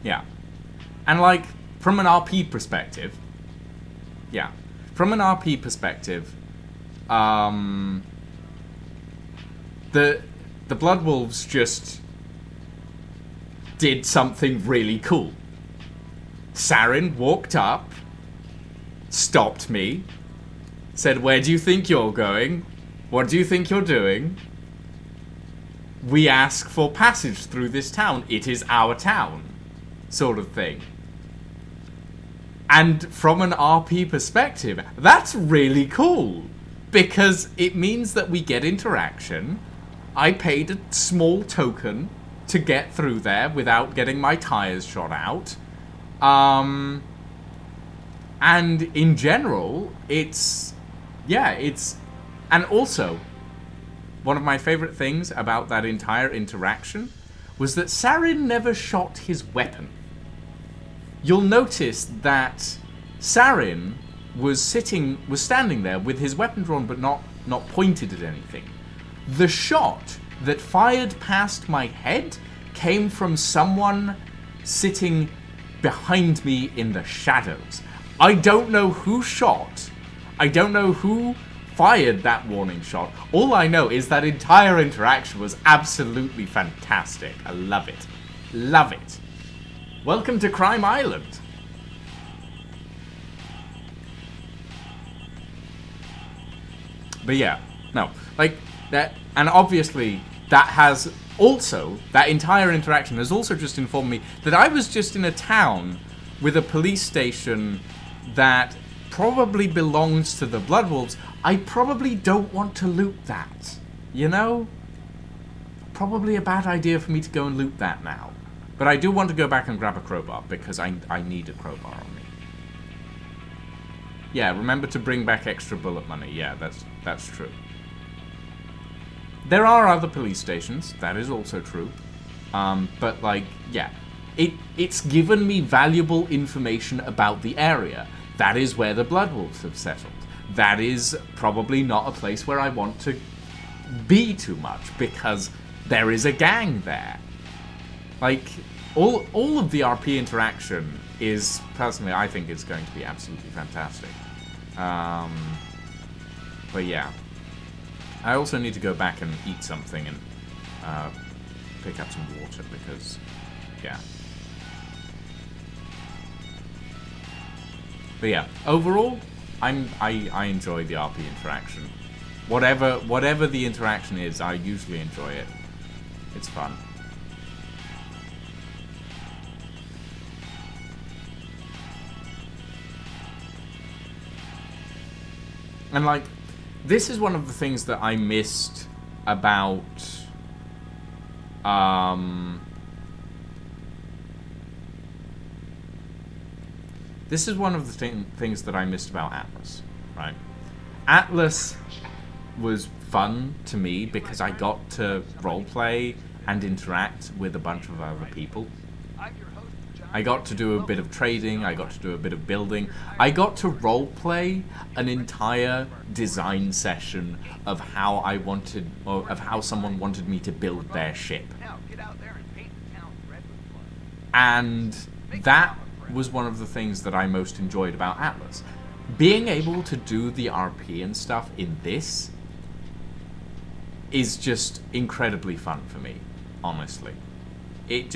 Yeah. And like, from an RP perspective, yeah. From an RP perspective, the Bloodwolves just did something really cool. Sarin walked up, stopped me, said, "Where do you think you're going? What do you think you're doing? We ask for passage through this town. It is our town," sort of thing. And from an RP perspective, that's really cool, because it means that we get interaction. I paid a small token to get through there without getting my tires shot out. And in general, it's... yeah, it's... and also, one of my favorite things about that entire interaction was that Sarin never shot his weapon. You'll notice that Sarin was standing there with his weapon drawn but not pointed at anything. The shot that fired past my head came from someone sitting behind me in the shadows. I don't know who shot. I don't know who fired that warning shot. All I know is that entire interaction was absolutely fantastic. I love it. Love it. Welcome to Crime Island. But yeah, no, like that, and obviously that has also, that entire interaction has also just informed me that I was just in a town with a police station that probably belongs to the Bloodwolves. I probably don't want to loot that, you know? Probably a bad idea for me to go and loot that now. But I do want to go back and grab a crowbar, because I need a crowbar on me. Yeah, remember to bring back extra bullet money. Yeah, that's true. There are other police stations, that is also true. But like, yeah. It's given me valuable information about the area. That is where the Bloodwolves have settled. That is probably not a place where I want to be too much, because there is a gang there. Like, all of the RP interaction is, personally, I think it's going to be absolutely fantastic. But yeah. I also need to go back and eat something and pick up some water, because, yeah. But yeah, overall, I enjoy the RP interaction. Whatever the interaction is, I usually enjoy it. It's fun. And like, this is one of the things that I missed about this is one of the things that I missed about Atlas, right? Atlas was fun to me because I got to roleplay and interact with a bunch of other people. I'm your host, John. I got to do a bit of trading, I got to do a bit of building. I got to roleplay an entire design session of how I wanted, or of how someone wanted me to build their ship. Now get out there and paint the town red with blood. And that was one of the things that I most enjoyed about Atlas. Being able to do the RP and stuff in this is just incredibly fun for me, honestly. It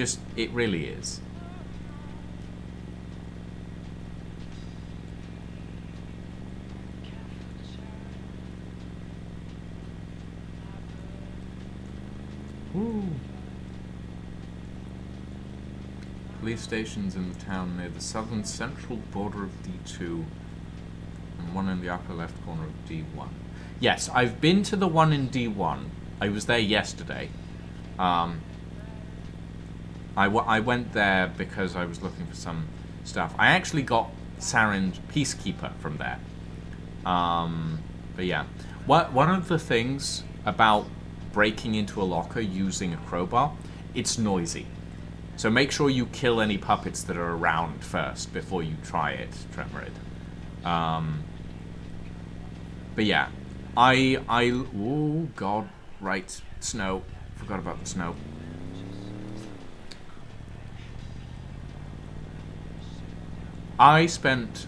really is. Ooh. Police stations in the town near the southern central border of D2 and one in the upper left corner of D1. Yes, I've been to the one in D1. I was there yesterday. I went there because I was looking for some stuff. I actually got Saren's Peacekeeper from there. But yeah. One of the things about breaking into a locker using a crowbar, it's noisy. So make sure you kill any puppets that are around first before you try it, Tremorid. But yeah, oh god, right, snow. Forgot about the snow. I spent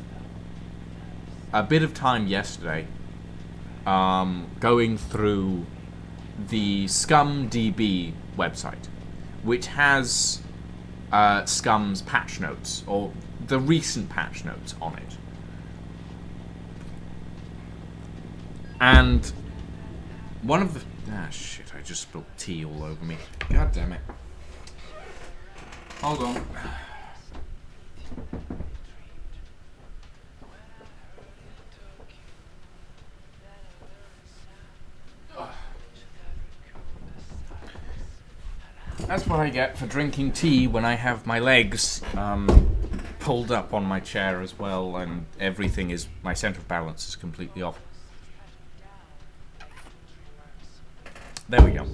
a bit of time yesterday going through the SCUM DB website, which has SCUM's patch notes, or the recent patch notes on it. And one of the... Ah, shit, I just spilled tea all over me. God damn it. Hold on. That's what I get for drinking tea when I have my legs pulled up on my chair as well, and everything is... my center of balance is completely off. There we go.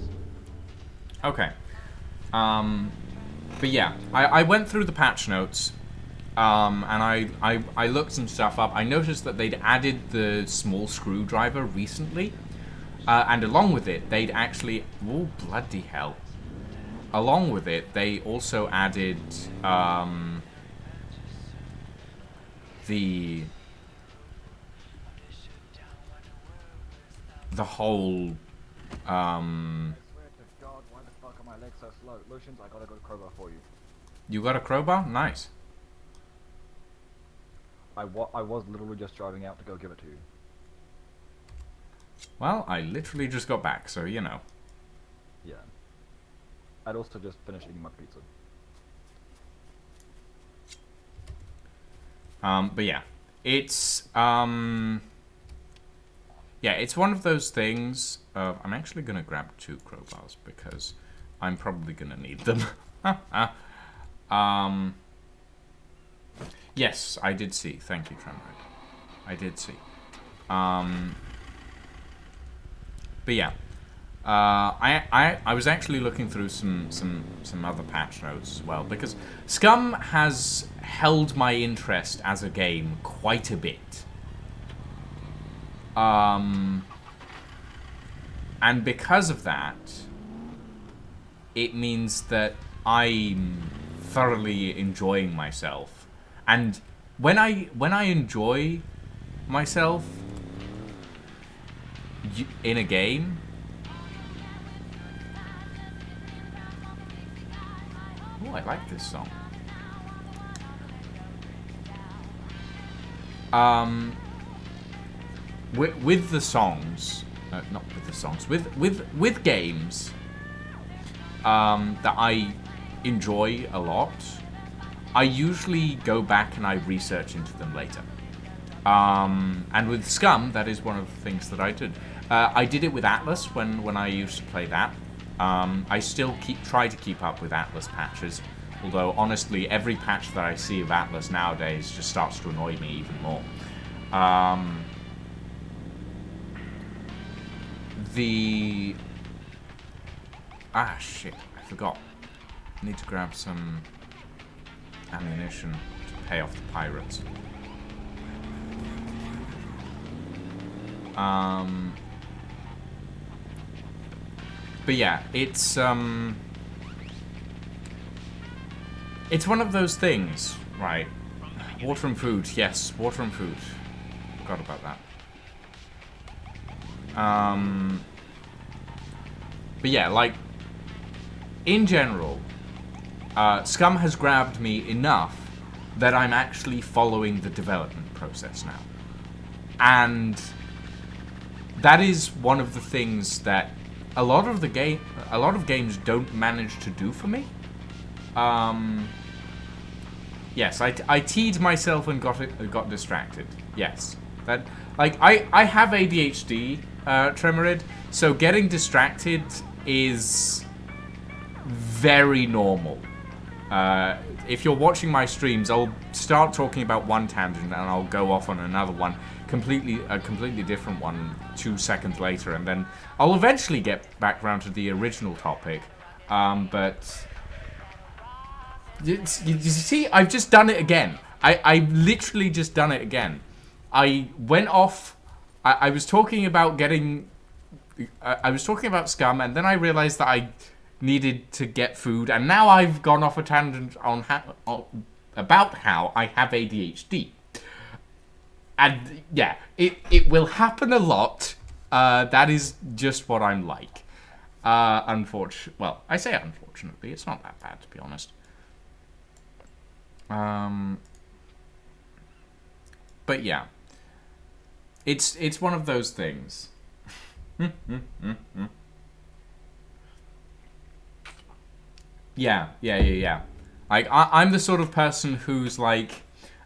Okay. But yeah, I went through the patch notes, and I looked some stuff up. I noticed that they'd added the small screwdriver recently, and along with it, they'd actually... oh, bloody hell. Along with it, they also added the whole I swear to God, why the fuck are my legs so slow? Lucians, I gotta go to crowbar for you. You got a crowbar? Nice. I was literally just driving out to go give it to you. Well, I literally just got back, so you know. Yeah. I'd also just finished eating my pizza. But yeah, it's yeah, it's one of those things. I'm actually gonna grab 2 crowbars because I'm probably gonna need them. Yes, I did see. Thank you, Tremor. I did see. But yeah, I was actually looking through some other patch notes as well, because SCUM has held my interest as a game quite a bit. And because of that, it means that I'm thoroughly enjoying myself. And when I enjoy myself in a game, oh, I like this song. With the songs, not with the songs, with games, that I enjoy a lot, I usually go back and I research into them later. And with SCUM, that is one of the things that I did. I did it with Atlas when I used to play that. I still try to keep up with Atlas patches, although honestly, every patch that I see of Atlas nowadays just starts to annoy me even more. Shit, I forgot. I need to grab some ammunition to pay off the pirates. But yeah, it's one of those things, right? Water and food, yes, water and food. Forgot about that. But yeah, like, in general, SCUM has grabbed me enough that I'm actually following the development process now. And that is one of the things that a lot of games don't manage to do for me. Yes, I teed myself and got distracted. Yes, that, like, I have ADHD, Tremorid, so getting distracted is very normal. If you're watching my streams, I'll start talking about one tangent and I'll go off on another one, a completely different one 2 seconds later, and then I'll eventually get back around to the original topic. But you see, I've just done it again. I've literally just done it again. I went off. I was talking about getting. I was talking about SCUM, and then I realized that I needed to get food, and now I've gone off a tangent on about how I have ADHD. And yeah, it will happen a lot. That is just what I'm like. Well, I say unfortunately, it's not that bad, to be honest. But yeah, it's one of those things. Yeah. Like, I'm the sort of person who's like,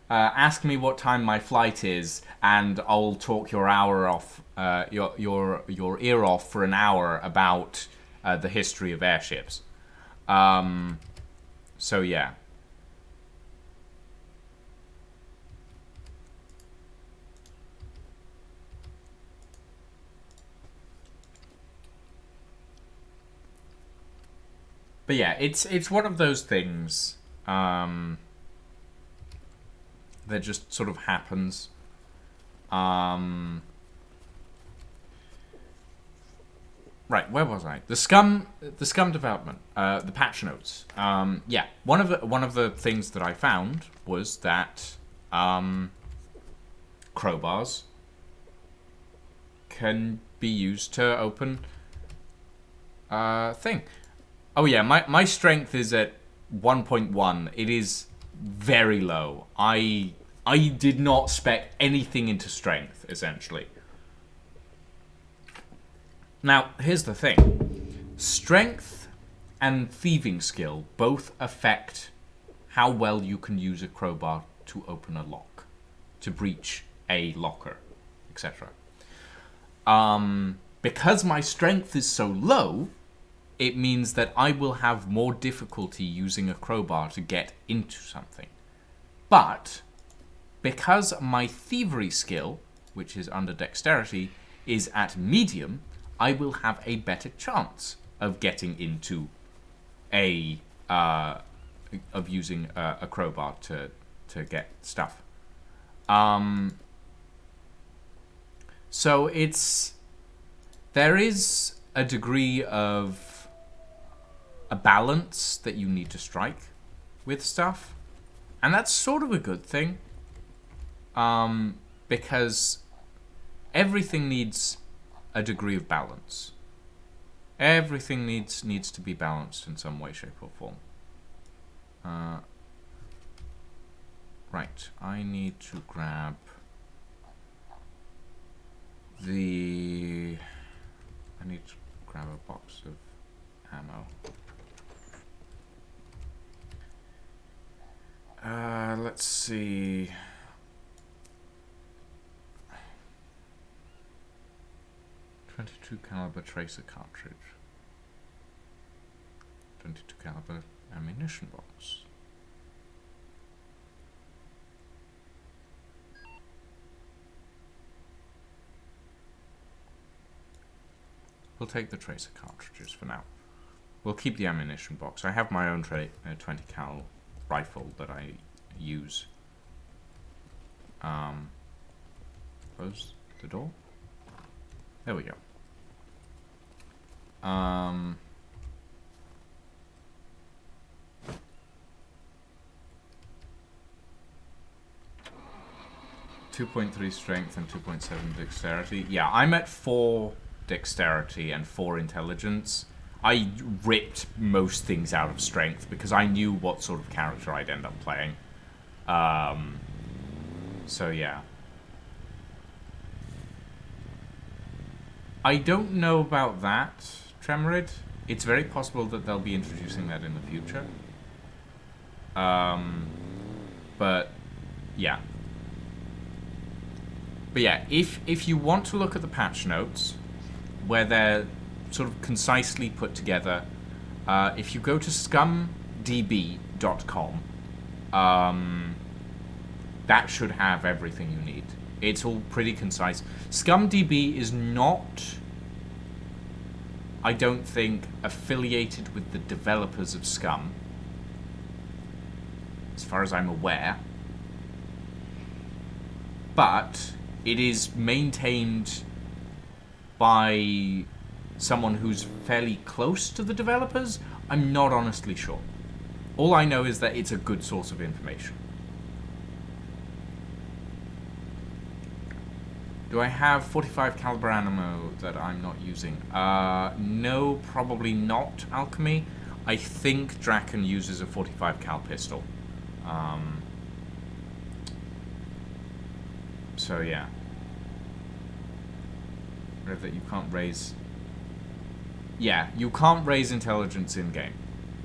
ask me what time my flight is, and I'll talk your hour off, your ear off for an hour about the history of airships. So yeah. But yeah, it's one of those things that just sort of happens. Right, where was I? The SCUM development, the patch notes. Yeah, one of the things that I found was that crowbars can be used to open thing. Oh yeah, my strength is at 1.1. It is very low. I did not spec anything into strength, essentially. Now, here's the thing. Strength and thieving skill both affect how well you can use a crowbar to open a lock, to breach a locker, etc. Because my strength is so low, it means that I will have more difficulty using a crowbar to get into something. But because my thievery skill, which is under dexterity, is at medium, I will have a better chance of getting into of using a crowbar to get stuff. So there is a degree of a balance that you need to strike with stuff, and that's sort of a good thing, because everything needs a degree of balance. Everything needs to be balanced in some way, shape, or form. Right, I need to grab I need to grab a box of ammo. see. .22 caliber tracer cartridge. 22 caliber ammunition box. We'll take the tracer cartridges for now. We'll keep the ammunition box. I have my own 20 cal rifle that I use. Close the door. There we go. 2.3 strength and 2.7 dexterity. Yeah, I'm at 4 dexterity and 4 intelligence. I ripped most things out of strength because I knew what sort of character I'd end up playing. So yeah. I don't know about that, Tremorid. It's very possible that they'll be introducing that in the future. But yeah. But yeah, if you want to look at the patch notes, where they're sort of concisely put together, if you go to scumdb.com, that should have everything you need. It's all pretty concise. ScumDB is not, I don't think, affiliated with the developers of Scum, as far as I'm aware. But it is maintained by someone who's fairly close to the developers. I'm not honestly sure. All I know is that it's a good source of information. Do I have 45 caliber ammo that I'm not using? No, probably not, Alchemy. I think Draken uses a 45 cal pistol. So yeah. That you can't raise. Yeah, you can't raise intelligence in game.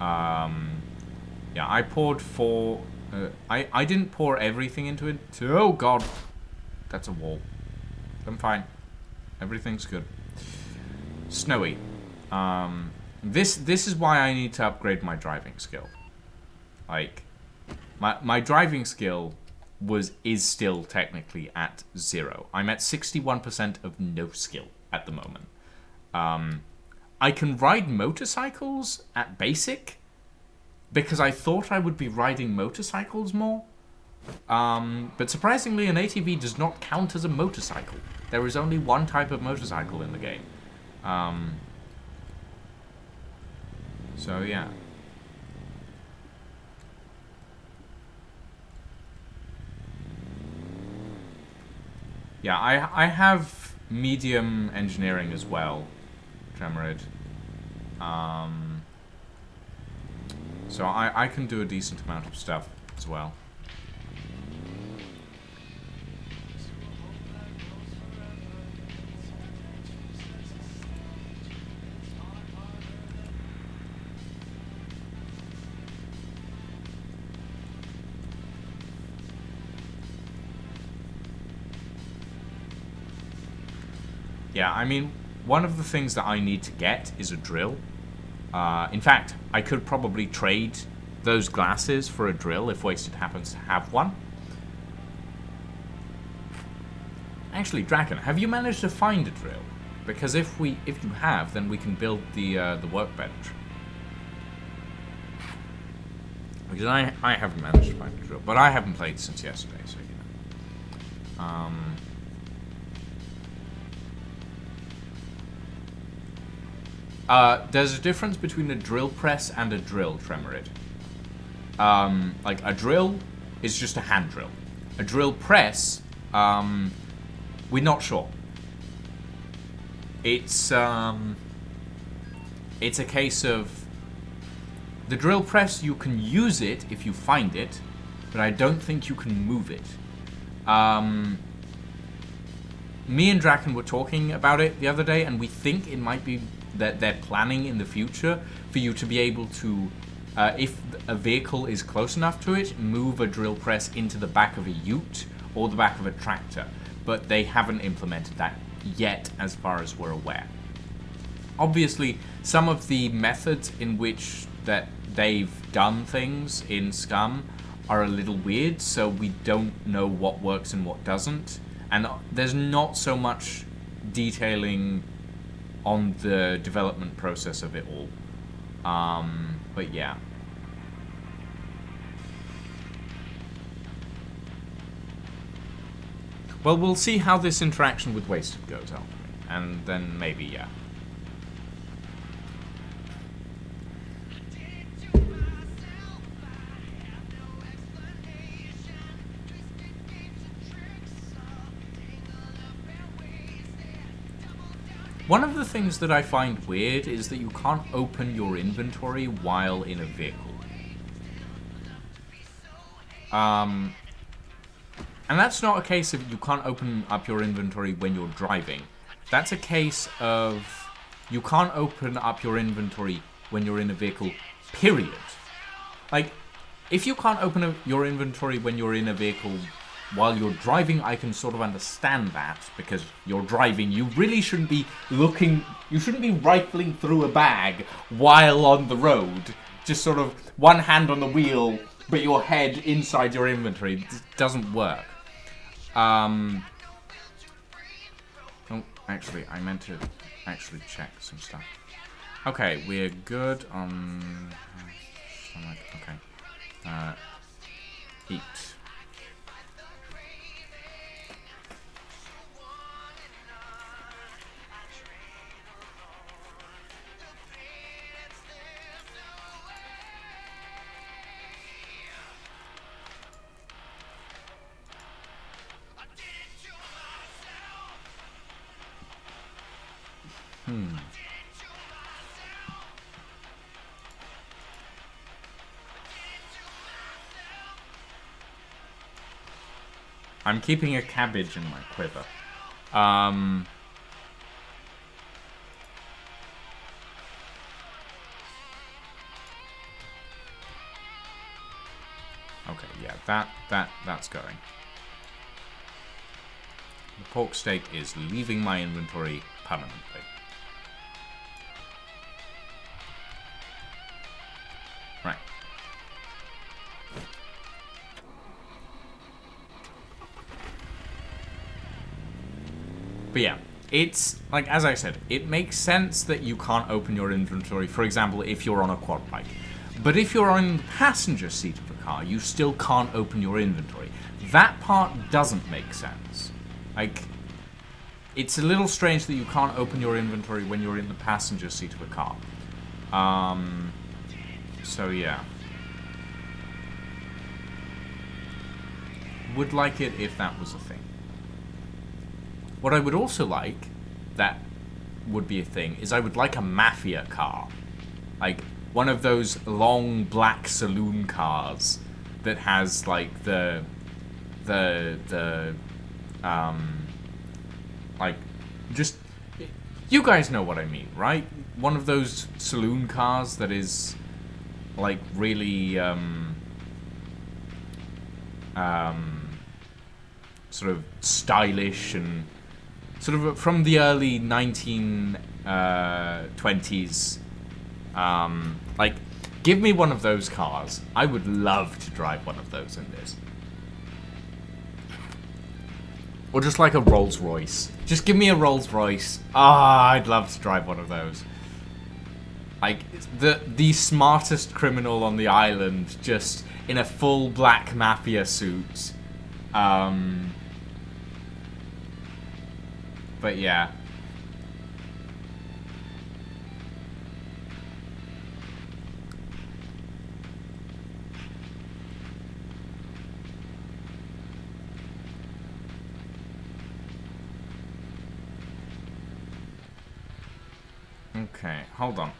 Yeah, I poured 4. I didn't pour everything into it. Oh god, that's a wall. I'm fine. Everything's good. Snowy. This is why I need to upgrade my driving skill. Like, my driving skill is still technically at 0. I'm at 61% of no skill at the moment. I can ride motorcycles at basic because I thought I would be riding motorcycles more. But surprisingly, an ATV does not count as a motorcycle. There is only one type of motorcycle in the game. So yeah. Yeah, I have medium engineering as well, Tremorid. So I can do a decent amount of stuff as well. Yeah, I mean, one of the things that I need to get is a drill. In fact, I could probably trade those glasses for a drill if Wasted happens to have one. Actually, Draken, have you managed to find a drill? Because if you have, then we can build the workbench. Because I haven't managed to find a drill, but I haven't played since yesterday, so you know. There's a difference between a drill press and a drill, Tremorid. Like, a drill is just a hand drill. A drill press, we're not sure. It's a case of the drill press, you can use it if you find it, but I don't think you can move it. Me and Draken were talking about it the other day, and we think it might be that they're planning in the future for you to be able to if a vehicle is close enough to it, move a drill press into the back of a ute or the back of a tractor. But they haven't implemented that yet, as far as we're aware. Obviously, some of the methods in which that they've done things in SCUM are a little weird, so we don't know what works and what doesn't. And there's not so much detailing on the development process of it all. But yeah. Well, we'll see how this interaction with Wasted goes out. And then maybe, yeah. One of the things that I find weird is that you can't open your inventory while in a vehicle. And that's not a case of you can't open up your inventory when you're driving. That's a case of you can't open up your inventory when you're in a vehicle, period. Like, if you can't open up your inventory when you're in a vehicle while you're driving, I can sort of understand that, because you're driving. You really shouldn't be looking, you shouldn't be rifling through a bag while on the road. Just sort of one hand on the wheel, but your head inside your inventory. It doesn't work. Oh, actually, I meant to actually check some stuff. Okay, we're good on... Okay. Eat. I'm keeping a cabbage in my quiver. Okay, yeah, that's going. The pork steak is leaving my inventory permanently. Right. But yeah, it's, like, as I said, it makes sense that you can't open your inventory, for example, if you're on a quad bike. But if you're on the passenger seat of a car, you still can't open your inventory. That part doesn't make sense. Like, it's a little strange that you can't open your inventory when you're in the passenger seat of a car. So yeah. Would like it if that was a thing. What I would also like, that would be a thing, is I would like a mafia car. Like, one of those long black saloon cars that has, like, like, just, you guys know what I mean, right? One of those saloon cars that is, like, really, sort of stylish and sort of from the early 1920s. Like, give me one of those cars. I would love to drive one of those in this. Or just like a Rolls Royce. Just give me a Rolls Royce. Ah, I'd love to drive one of those. Like, the smartest criminal on the island, just in a full black mafia suit. But yeah. Okay, hold on.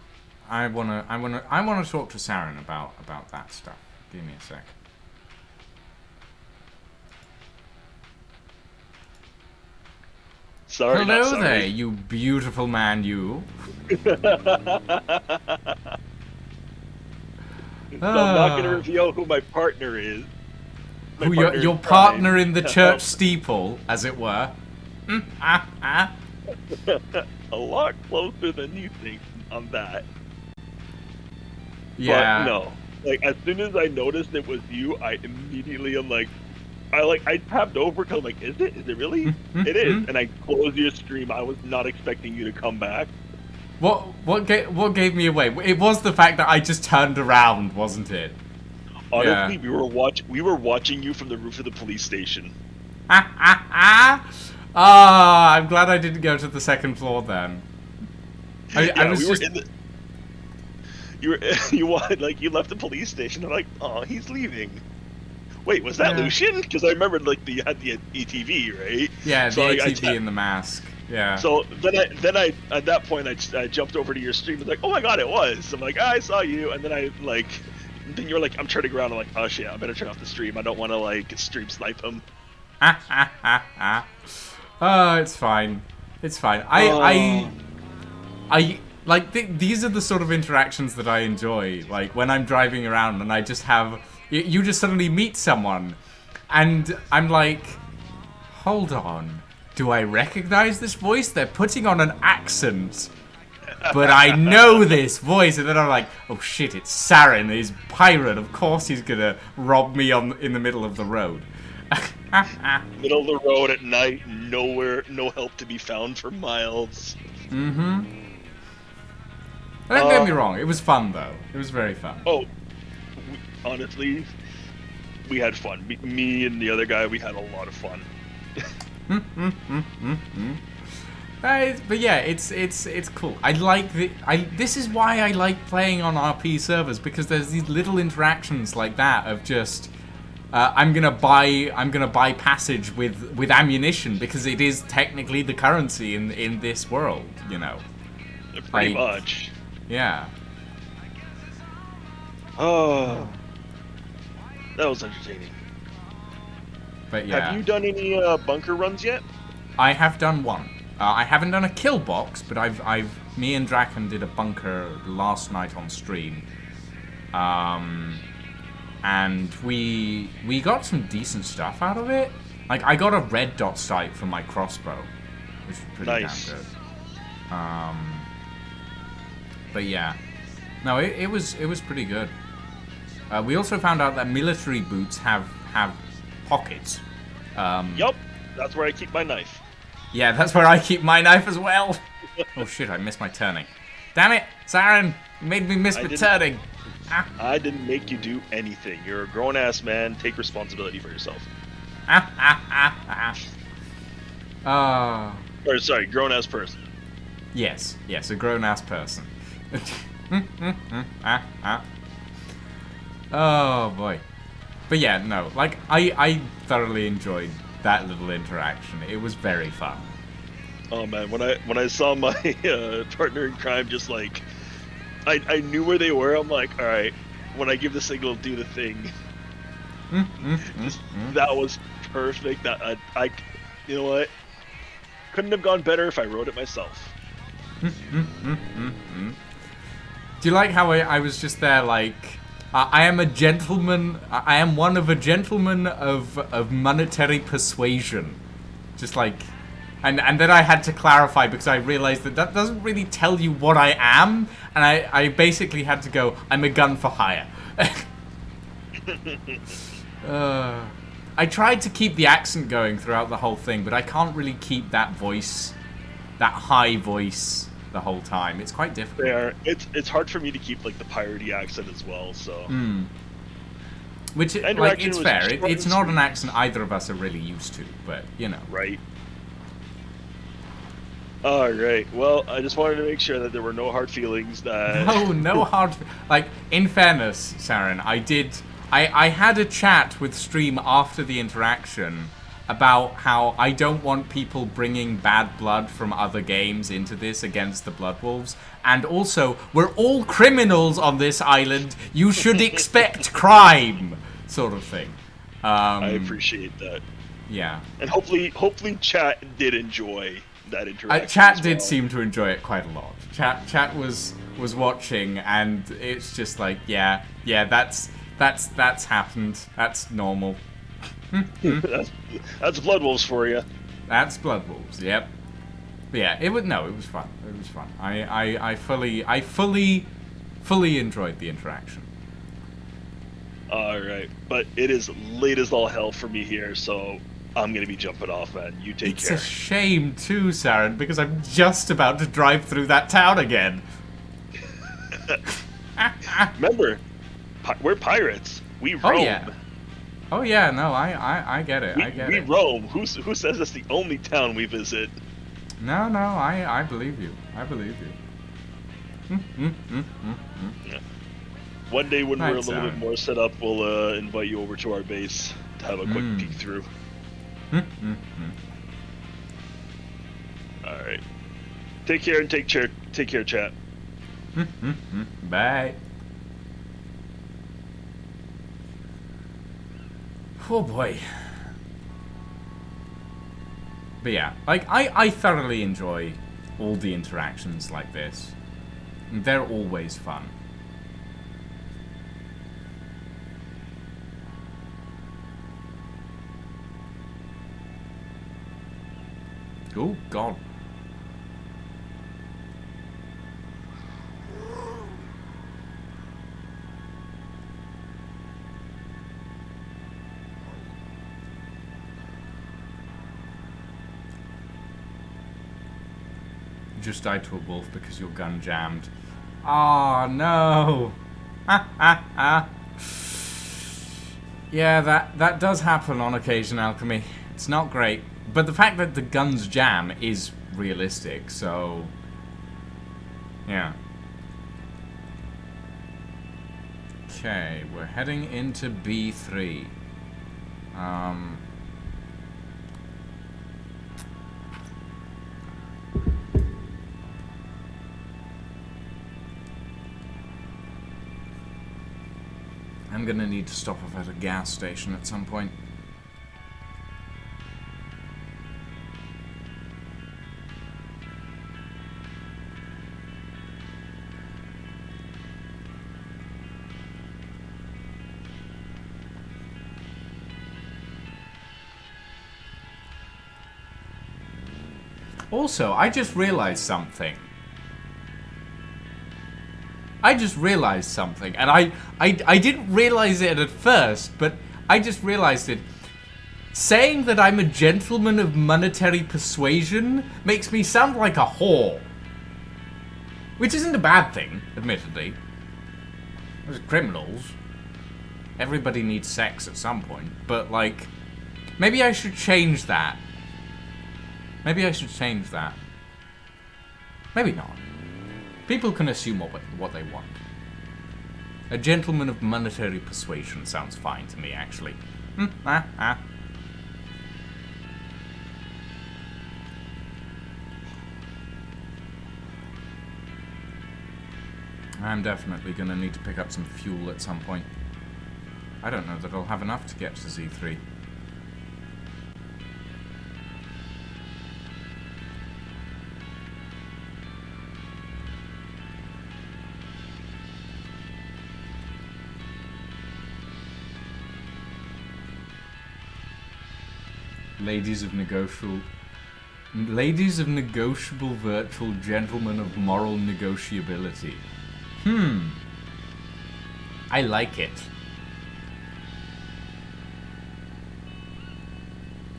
I wanna talk to Saren about that stuff. Give me a sec. Sorry, Hello not sorry. there, you beautiful man, you. So I'm not going to Ah. reveal who my partner is. My Who partner your in partner crime. in the church steeple, as it were. A lot closer than you think on that. Yeah. But no. Like, as soon as I noticed it was you, I immediately am like, I tapped over because I'm like, is it? Is it really? It is. And I closed your stream. I was not expecting you to come back. What gave me away? It was the fact that I just turned around, wasn't it? Honestly, Yeah. we were watching you from the roof of the police station. Ah, I'm glad I didn't go to the second floor then. I was we just... were in the. You left the police station. I'm like, oh, he's leaving. Wait, was that Yeah. Lucian? Because I remembered like you had the ETV, right? Yeah, the So ATV and the mask. Yeah. So then I at that point I jumped over to your stream and like, oh my god, it was. I'm like, I saw you, and then then you're like, I'm turning around. I'm like, oh shit, I better turn off the stream. I don't want to like stream snipe him. Oh, it's fine. It's fine. I like these are the sort of interactions that I enjoy. Like when I'm driving around and I just have you just suddenly meet someone, and I'm like, hold on, do I recognize this voice? They're putting on an accent, but I know this voice, and then I'm like, oh shit, it's Saren, he's pirate. Of course he's gonna rob me in the middle of the road. Middle of the road at night, nowhere, no help to be found for miles. Mm-hmm. Don't get me wrong, it was fun though. It was very fun. Oh, honestly, we had fun. Me and the other guy, we had a lot of fun. But yeah, it's cool. This is why I like playing on RP servers, because there's these little interactions like that of just I'm gonna buy passage with ammunition because it is technically the currency in this world, you know. Pretty Like, much. Yeah. Oh, that was entertaining. But yeah. Have you done any bunker runs yet? I have done one. I haven't done a kill box, but me and Draken did a bunker last night on stream. And we got some decent stuff out of it. Like, I got a red dot sight from my crossbow, which was pretty Nice. damn good. But yeah, no, it was pretty good. We also found out that military boots have pockets. Yup, that's where I keep my knife. Yeah, that's where I keep my knife as well. Oh shit, I missed my turning. Damn it, Saren, you made me miss my turning. I didn't make you do anything. You're a grown-ass man. Take responsibility for yourself. Or sorry, grown-ass person. Yes, a grown-ass person. Oh boy. But yeah, no, like, I thoroughly enjoyed that little interaction. It was very fun. Oh man, when I saw my partner in crime, just like I knew where they were. I'm like, all right, when I give the signal, do the thing. That was perfect. That I you know what? Couldn't have gone better if I wrote it myself. Do you like how I was just there like, I am a gentleman, I am one of a gentleman of monetary persuasion. Just like, and then I had to clarify because I realized that doesn't really tell you what I am, and I basically had to go, I'm a gun for hire. I tried to keep the accent going throughout the whole thing, but I can't really keep that voice, that high voice, the whole time. It's quite difficult. It's hard for me to keep like the piratey accent as well. So. Which, like, it's fair. It's not an accent either of us are really used to, but you know. Right. All right. Well, I just wanted to make sure that there were no hard feelings. That No hard. Like, in fairness, Saren, I had a chat with Stream after the interaction about how I don't want people bringing bad blood from other games into this against the Blood Wolves, and also we're all criminals on this island. You should expect crime, sort of thing. I appreciate that. Yeah. And hopefully, chat did enjoy that interaction. Chat did seem to enjoy it quite a lot. Chat was was watching, and it's just like, yeah, that's happened. That's normal. That's Blood Wolves for you. That's Blood Wolves. Yep. But yeah, it was fun. It was fun. I fully enjoyed the interaction. All right, but it is late as all hell for me here, so I'm gonna be jumping off, man. You take It's care. a shame too, Saren, because I'm just about to drive through that town again. Remember, we're pirates. We roam. Oh yeah. Oh yeah. No, I get it. I get we it. roam. Who says that's the only town we visit? No, I believe you. I believe you. Yeah. One day when we're a Nice, little bit Saren. more set up, we'll invite you over to our base to have a quick peek through. All right. Take care and take care, chat. Bye. Oh boy. But yeah, like I thoroughly enjoy all the interactions like this. They're always fun. Oh god. You just died to a wolf because your gun jammed. Oh no. Yeah, that does happen on occasion, Alchemy. It's not great. But the fact that the guns jam is realistic, so yeah. Okay, we're heading into B3. I'm gonna need to stop off at a gas station at some point. Also, I just realized something. And I didn't realize it at first, but I just realized it. Saying that I'm a gentleman of monetary persuasion makes me sound like a whore. Which isn't a bad thing, admittedly. As criminals, everybody needs sex at some point, but like, maybe I should change that. Maybe not. People can assume what they want. A gentleman of monetary persuasion sounds fine to me, actually. I'm definitely gonna need to pick up some fuel at some point. I don't know that I'll have enough to get to Z3. Ladies of negotiable virtual gentlemen of moral negotiability. I like it.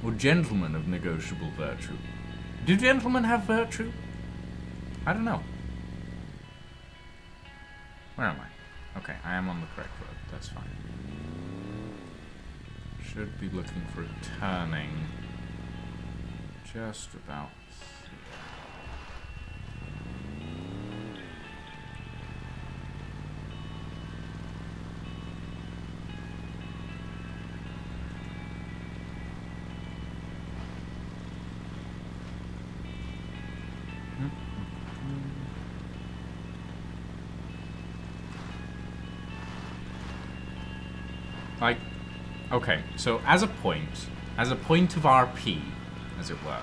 Or gentlemen of negotiable virtue. Do gentlemen have virtue? I don't know. Where am I? Okay, I am on the correct road. That's fine. Should be looking for a turning. Just about. Like, okay, so as a point of RP, as it were,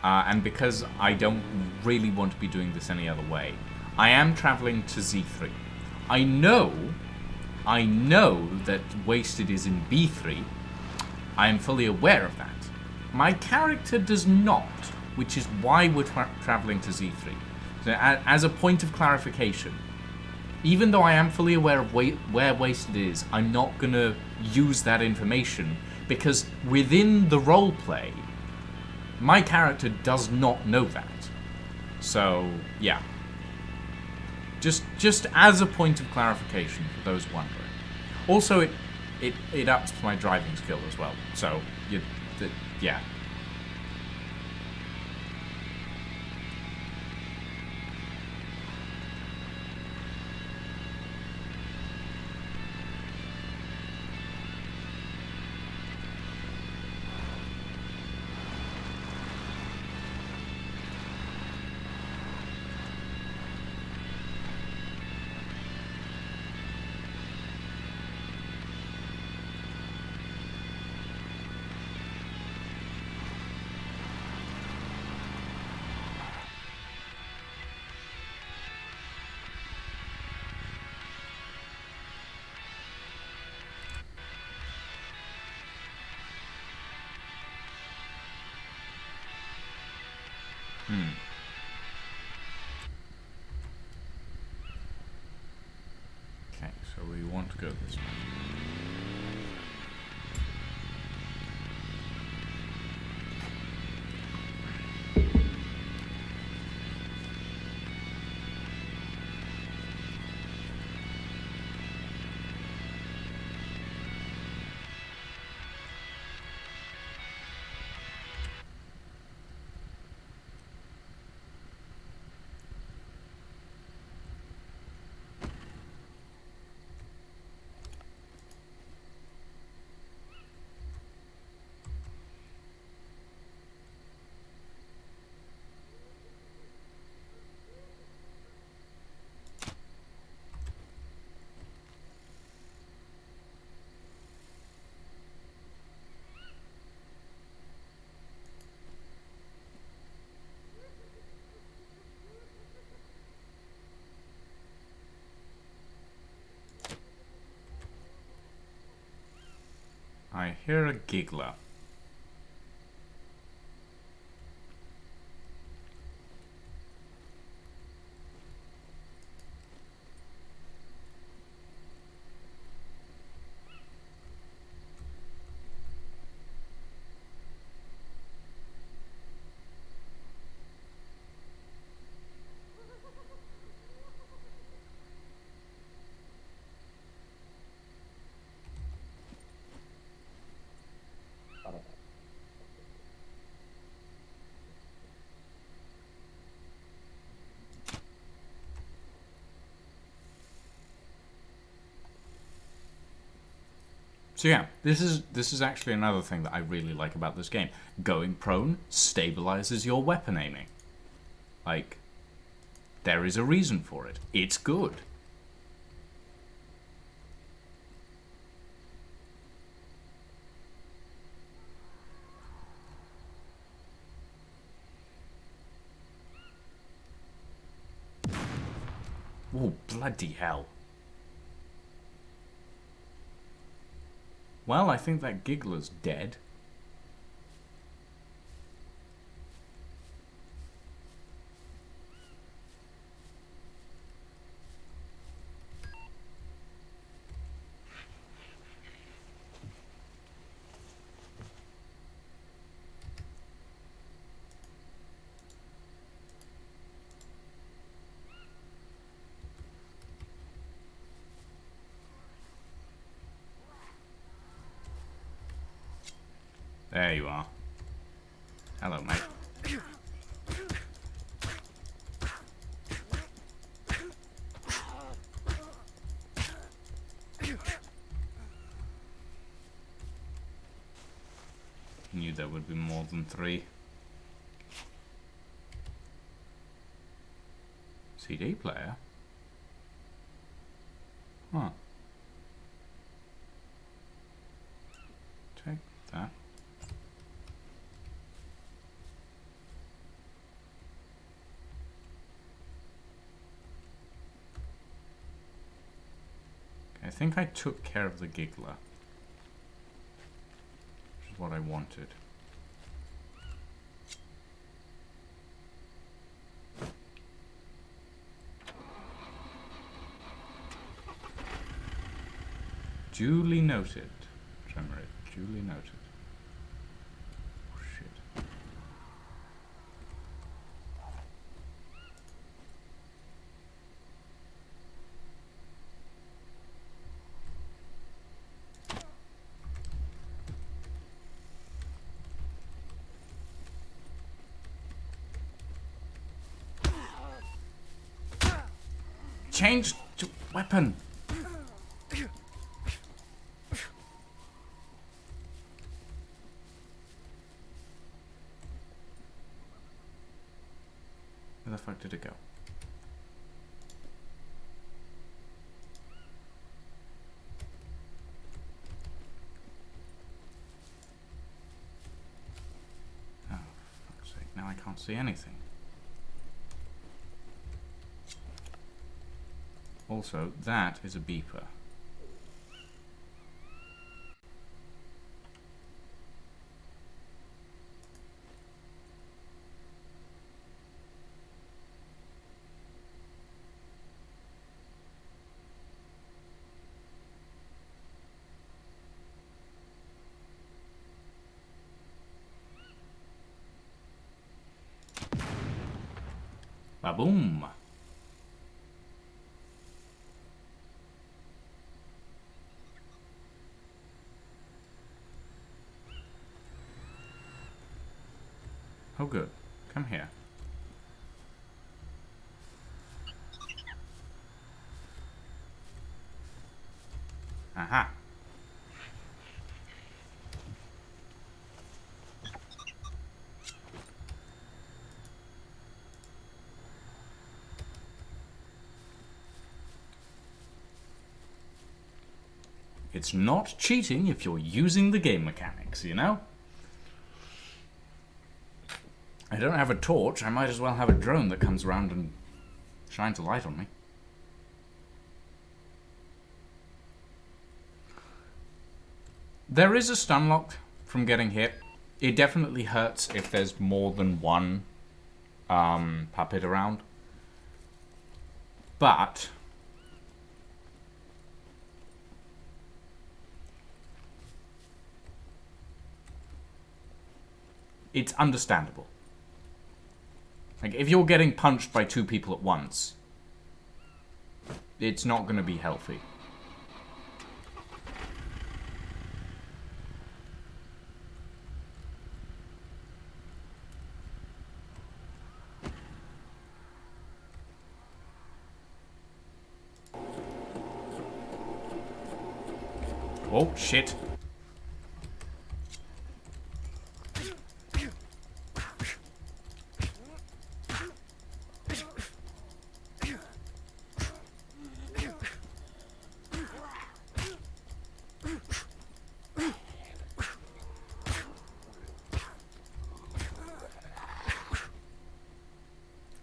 and because I don't really want to be doing this any other way, I am traveling to Z3. I know that Wasted is in B3. I am fully aware of that. My character does not, which is why we're traveling to Z3. So as a point of clarification, even though I am fully aware of where Wasted is, I'm not going to use that information because within the roleplay, my character does not know that. So, yeah. Just as a point of clarification for those wondering. Also, it ups my driving skill as well. So, yeah. Okay, so we want to go this way. I hear a giggler. So yeah, this is actually another thing that I really like about this game. Going prone stabilizes your weapon aiming. Like, there is a reason for it. It's good. Oh, bloody hell. Well, I think that giggler's dead. There you are. Hello, mate. Knew there would be more than 3. CD player? Huh. Take that. I think I took care of the giggler. Which is what I wanted. Duly noted. Tremor, duly noted. Oh, shit. Change to weapon. Where the fuck did it go? Oh, for fuck's sake. Now I can't see anything. Also, that is a beeper. Ba-boom! Oh good. Come here. Aha! It's not cheating if you're using the game mechanics, you know? I don't have a torch, I might as well have a drone that comes around and shines a light on me. There is a stun lock from getting hit. It definitely hurts if there's more than one puppet around. But it's understandable. Like, if you're getting punched by two people at once, it's not going to be healthy. Oh, shit.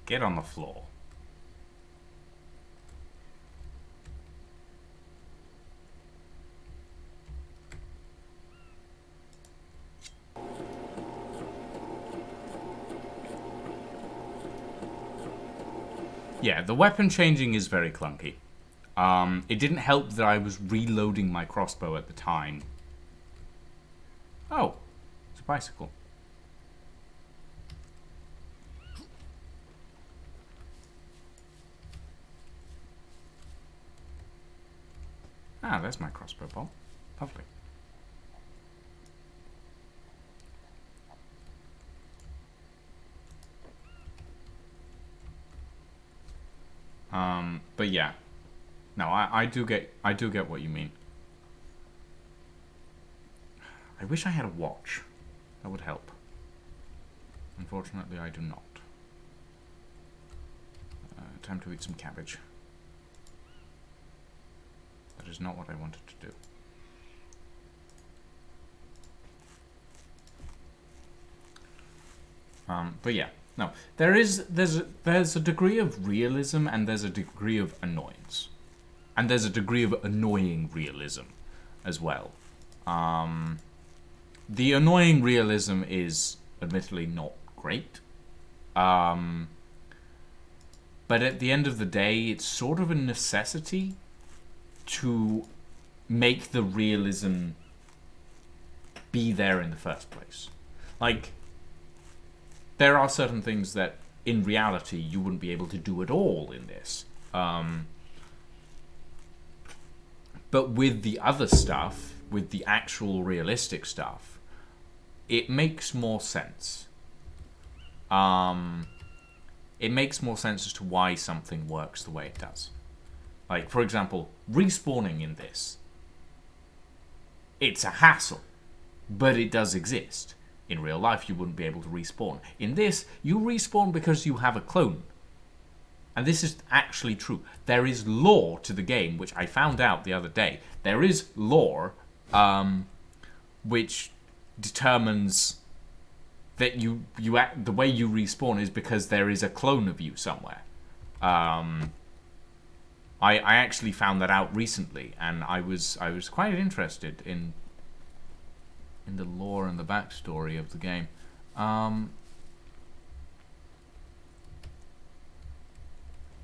Get on the floor. Yeah, the weapon changing is very clunky. It didn't help that I was reloading my crossbow at the time. Oh, it's a bicycle. Ah, there's my crossbow bolt. Lovely. But yeah. No, I do get what you mean. I wish I had a watch. That would help. Unfortunately, I do not. Time to eat some cabbage. That is not what I wanted to do. But yeah, no. There's a degree of realism and there's a degree of annoyance. and there's a degree of annoying realism as well. The annoying realism is admittedly not great. But at the end of the day, it's sort of a necessity to make the realism be there in the first place. Like, there are certain things that in reality you wouldn't be able to do at all in this. But with the other stuff, with the actual realistic stuff, it makes more sense. It makes more sense as to why something works the way it does. Like, for example, respawning in this. It's a hassle, but it does exist. In real life, you wouldn't be able to respawn. In this, you respawn because you have a clone. And this is actually true. There is lore to the game, which I found out the other day. There is lore which determines that the way you respawn is because there is a clone of you somewhere. I actually found that out recently, and I was quite interested in the lore and the backstory of the game.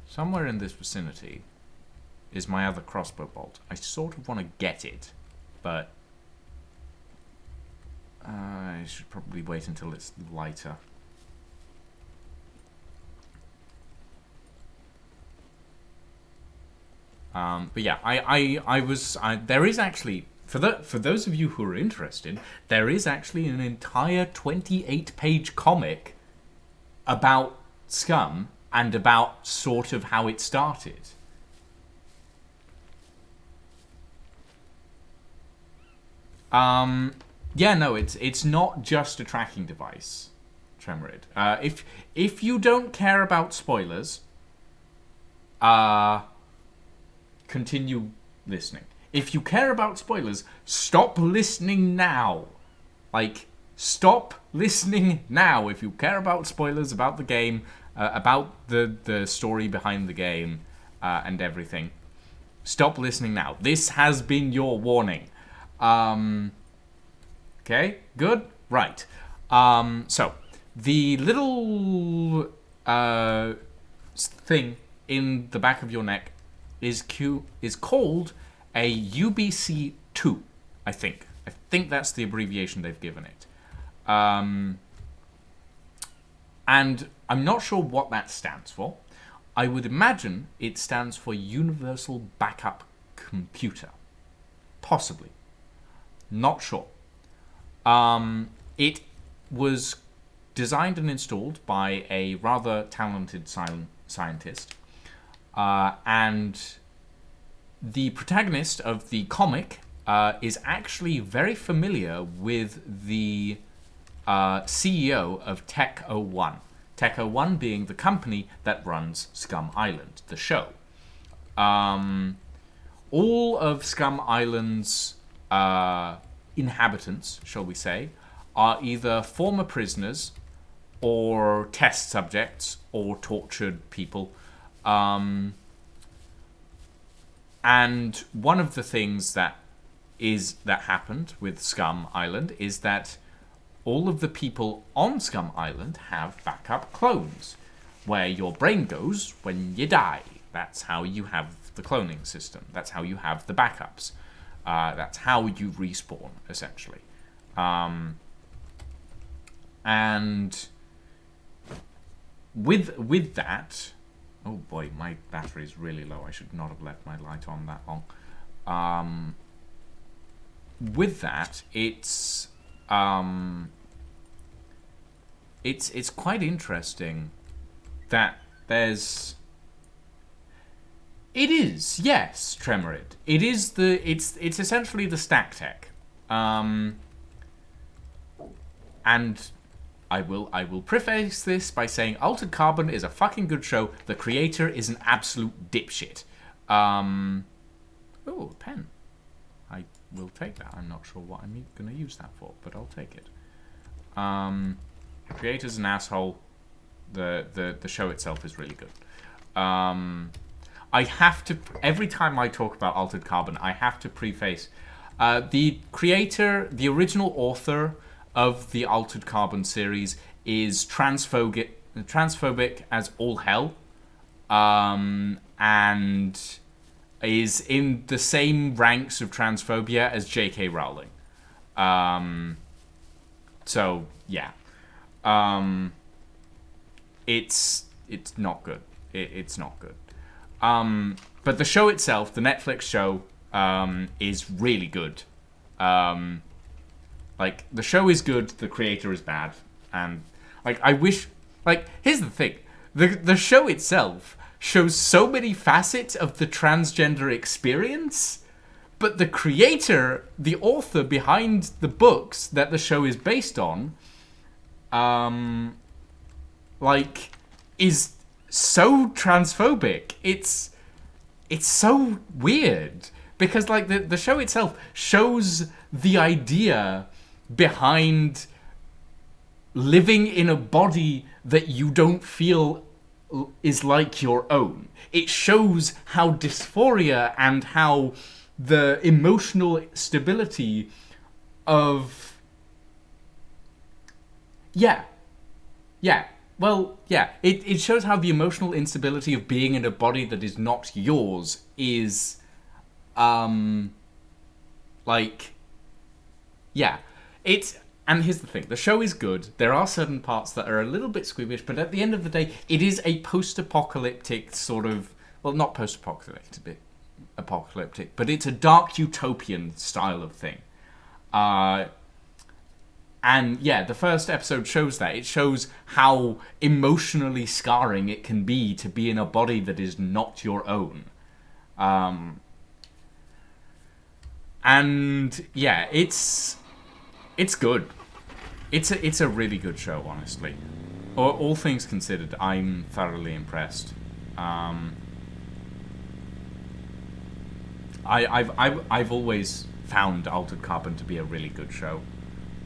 Somewhere in this vicinity is my other crossbow bolt. I sort of want to get it, but I should probably wait until it's lighter. But yeah, there is actually, for those of you who are interested, there is actually an entire 28-page comic about SCUM and about sort of how it started. Yeah, no, it's not just a tracking device, Tremorid. If you don't care about spoilers, continue listening. If you care about spoilers, stop listening now. Like, stop listening now if you care about spoilers about the game, about the story behind the game, and everything. Stop listening now. This has been your warning. Okay, good? Right. So, the little thing in the back of your neck is called a UBC2, I think. I think that's the abbreviation they've given it. And I'm not sure what that stands for. I would imagine it stands for Universal Backup Computer. Possibly. Not sure. It was designed and installed by a rather talented scientist. And the protagonist of the comic is actually very familiar with the CEO of Tech01. Tech01 being the company that runs SCUM Island, the show. All of SCUM Island's inhabitants, shall we say, are either former prisoners or test subjects or tortured people. And one of the things that happened with SCUM Island is that all of the people on SCUM Island have backup clones, where your brain goes when you die. That's how you have the cloning system. That's how you have the backups. That's how you respawn, essentially. And with that, oh boy, my battery is really low. I should not have left my light on that long. With that, it's quite interesting that there's. It is, yes, Tremorid. It is it's essentially the stack tech. And I will preface this by saying Altered Carbon is a fucking good show. The creator is an absolute dipshit. Oh, a pen. I will take that. I'm not sure what I'm going to use that for, but I'll take it. The creator's an asshole. The show itself is really good. I have to, every time I talk about Altered Carbon, I have to preface the creator, the original author of the Altered Carbon series is transphobic as all hell, and is in the same ranks of transphobia as J.K. Rowling. So yeah, it's not good. It's not good. But the show itself, the Netflix show, is really good. Like, the show is good, the creator is bad, and like I wish. Like, here's the thing: the show itself shows so many facets of the transgender experience, but the creator, the author behind the books that the show is based on, like, is so transphobic. It's so weird because, like, the show itself shows the idea behind living in a body that you don't feel is like your own. It shows how dysphoria and how the emotional stability of... Yeah. It shows how the emotional instability of being in a body that is not yours is, and here's the thing, the show is good. There are certain parts that are a little bit squeamish, but at the end of the day, it is a post-apocalyptic sort of, well, not post-apocalyptic, but it's a dark utopian style of thing. And yeah, the first episode shows that. It shows how emotionally scarring it can be to be in a body that is not your own. And yeah, it's good. It's a really good show, honestly. All things considered, I'm thoroughly impressed. I've always found Altered Carbon to be a really good show.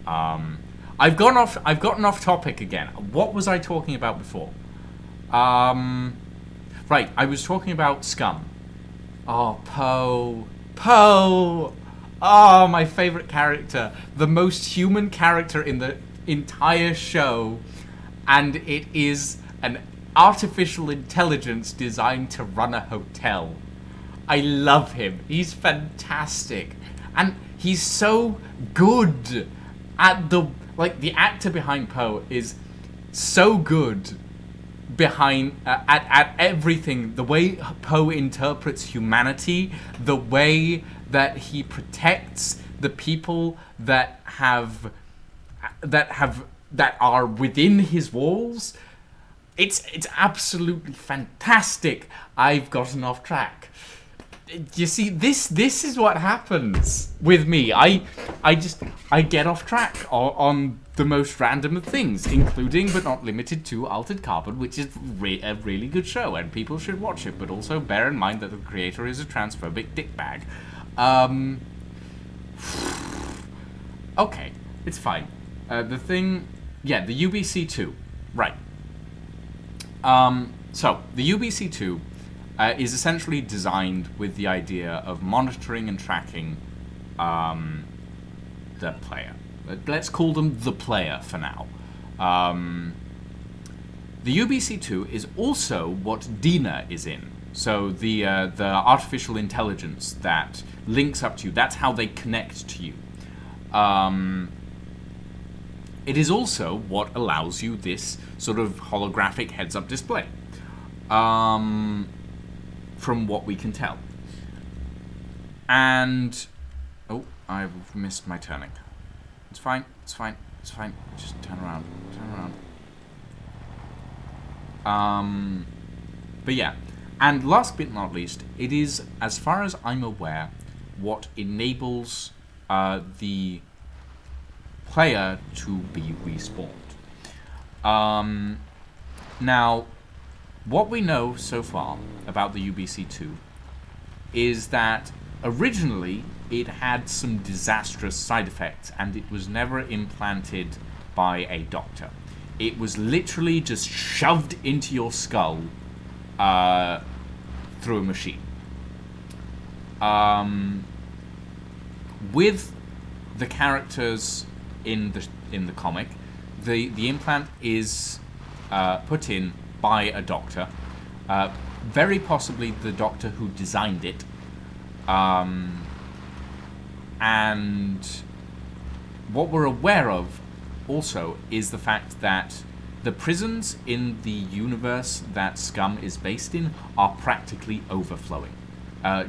I've gotten off topic again. What was I talking about before? Right, I was talking about SCUM. Oh, Poe. Oh, my favorite character. The most human character in the entire show. And it is an artificial intelligence designed to run a hotel. I love him. He's fantastic. And he's so good at the actor behind Poe is so good behind at everything. The way Poe interprets humanity, the way that he protects the people that are within his walls. It's absolutely fantastic. I've gotten off track. You see, this is what happens with me. I get off track on the most random of things, including but not limited to Altered Carbon, which is a really good show, and people should watch it. But also bear in mind that the creator is a transphobic dickbag. Okay, it's fine. The UBC2, right? So the UBC2. Is essentially designed with the idea of monitoring and tracking the player. Let's call them the player for now. The UBC2 is also what Dina is in. So the artificial intelligence that links up to you. That's how they connect to you. It is also what allows you this sort of holographic heads-up display. From what we can tell. And... oh, I've missed my turning. It's fine. Just turn around. But yeah. And last but not least, it is, as far as I'm aware, what enables the player to be respawned. Now... what we know so far about the UBC2 is that originally it had some disastrous side effects and it was never implanted by a doctor. It was literally just shoved into your skull through a machine. With the characters in the comic, the implant is put in by a doctor, very possibly the doctor who designed it, and what we're aware of also is the fact that the prisons in the universe that SCUM is based in are practically overflowing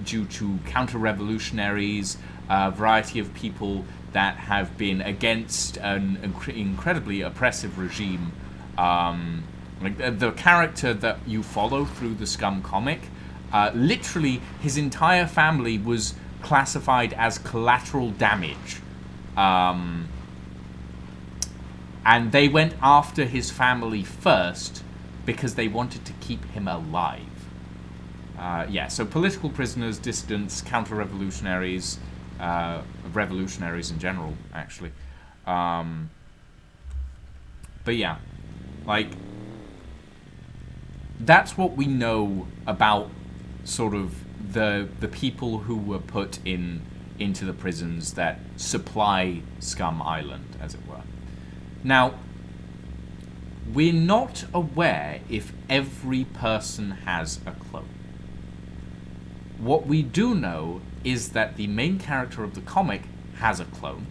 due to counter-revolutionaries, a variety of people that have been against an incredibly oppressive regime. Like the character that you follow through the SCUM comic, literally his entire family was classified as collateral damage. And they went after his family first because they wanted to keep him alive. Yeah, so political prisoners, dissidents, counter-revolutionaries, revolutionaries in general, actually. But yeah, like, that's what we know about sort of the people who were put into the prisons that supply Scum Island, as it were. Now, we're not aware if every person has a clone. What we do know is that the main character of the comic has a clone.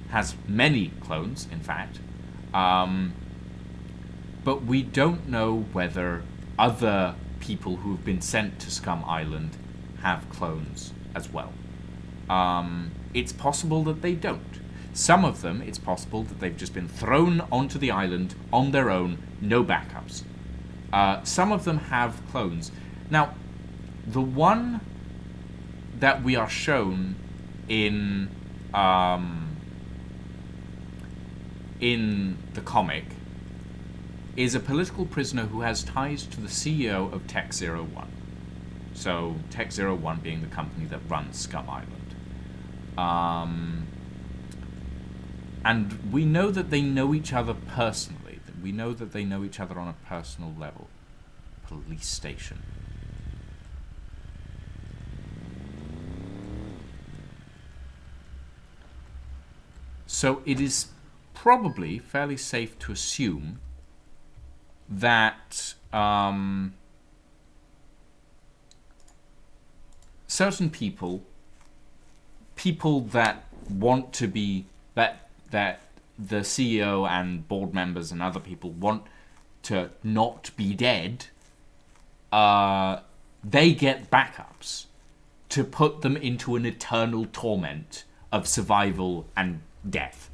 Has many clones, in fact. But we don't know whether other people who have been sent to Scum Island have clones as well. It's possible that they don't. Some of them, it's possible that they've just been thrown onto the island on their own, no backups. Some of them have clones. Now, the one that we are shown in the comic is a political prisoner who has ties to the CEO of Tech 01. So, Tech 01 being the company that runs Scum Island. And we know that they know each other personally. We know that they know each other on a personal level. Police station. So it is probably fairly safe to assume that certain people that want to be, that the CEO and board members and other people want to not be dead, they get backups to put them into an eternal torment of survival and death.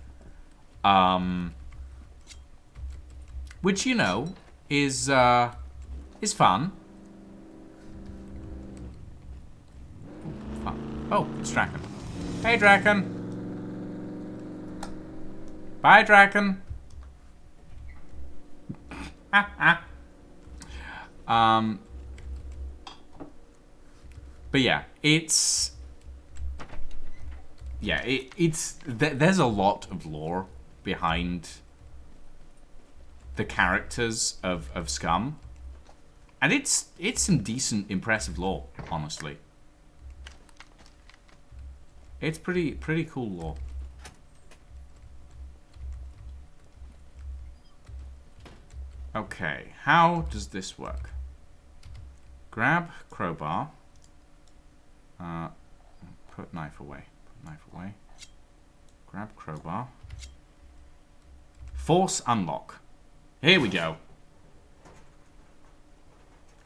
Which, you know, is fun. Oh, it's Draken. Hey, Draken. Bye, Draken. But yeah, it's there's a lot of lore behind the characters of Scum, and it's some decent, impressive lore, honestly. It's pretty cool lore. Okay, how does this work? Grab crowbar. Put knife away. Put knife away. Grab crowbar. Force unlock. Here we go.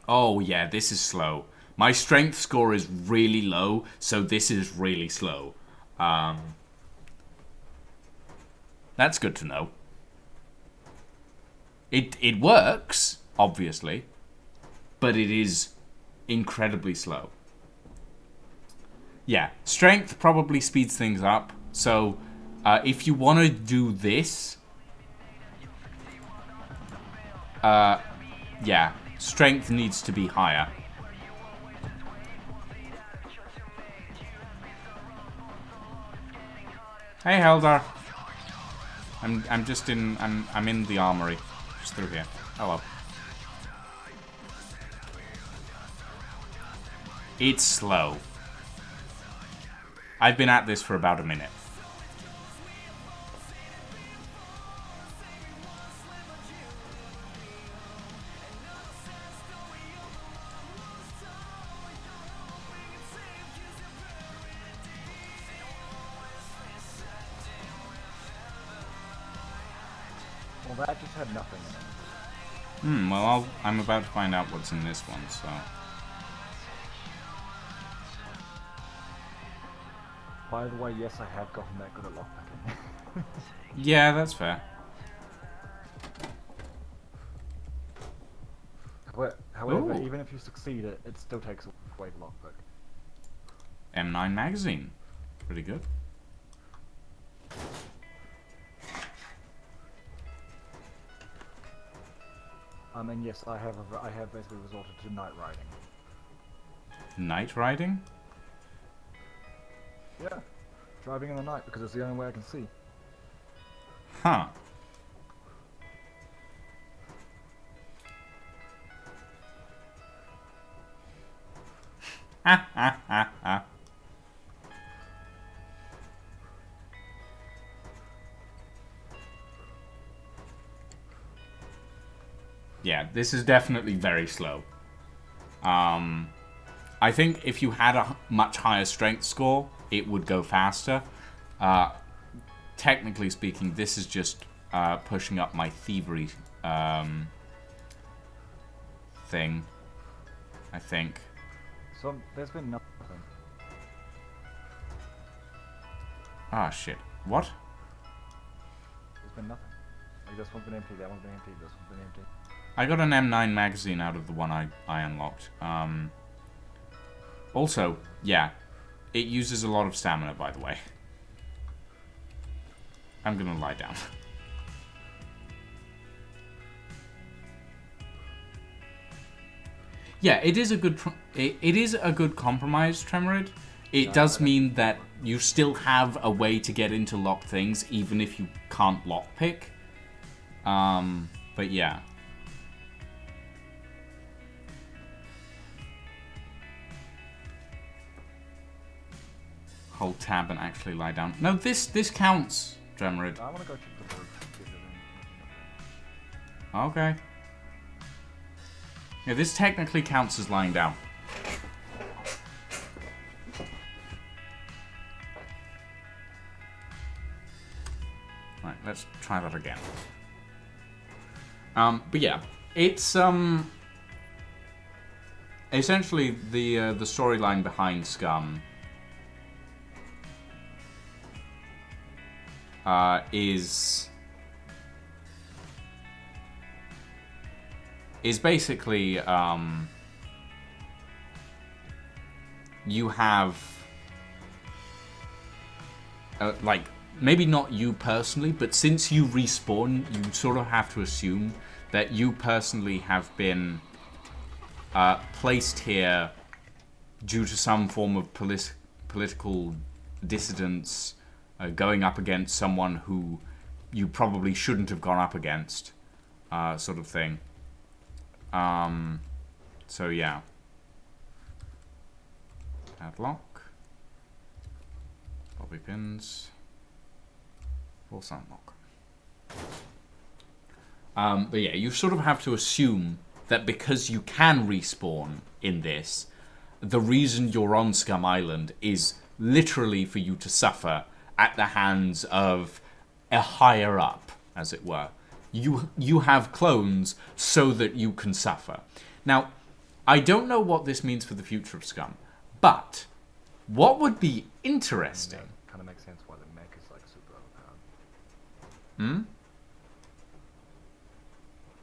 Oh yeah, this is slow. My strength score is really low, so this is really slow. That's good to know. It works, obviously, but it is incredibly slow. Yeah, strength probably speeds things up. So if you want to do this, yeah, strength needs to be higher. Hey, Heldar. I'm just in. I'm in the armory. Just through here. Hello. It's slow. I've been at this for about a minute. Well, that just had nothing in it. Well, I'm about to find out what's in this one, so... By the way, yes, I have gotten that good at lockpicking. Yeah, that's fair. However, Ooh. even if you succeed, it still takes away the lockpick. M9 magazine. Pretty good. And yes, I have basically resorted to night riding. Night riding? Yeah, driving in the night because it's the only way I can see. Huh. Ha ha ha ha. Yeah, this is definitely very slow. I think if you had a much higher strength score, it would go faster. Technically speaking, this is just pushing up my thievery thing, I think. So there's been nothing. Ah, shit. What? There's been nothing. Like this one's been empty, that one's been empty, this one's been empty. I got an M9 magazine out of the one I unlocked. Also, yeah, it uses a lot of stamina, by the way. I'm gonna lie down. Yeah, it is a good it is a good compromise, Tremorid. It does mean that you still have a way to get into locked things, even if you can't lockpick. But yeah. Hold tab and actually lie down. No, this counts, Tremorid. I want to go check the board. See if there's anything. Okay. Yeah, this technically counts as lying down. Right, let's try that again. But yeah, it's essentially the storyline behind SCUM is basically you have like maybe not you personally, but since you respawn, you sort of have to assume that you personally have been placed here due to some form of political dissidence, going up against someone who you probably shouldn't have gone up against, sort of thing. So yeah. Padlock. Bobby pins. Force unlock. But yeah, you sort of have to assume that because you can respawn in this, the reason you're on Scum Island is literally for you to suffer at the hands of a higher up, as it were. You have clones so that you can suffer. Now, I don't know what this means for the future of Scum, but what would be interesting... Kind of makes sense why the mech is like super overpowered.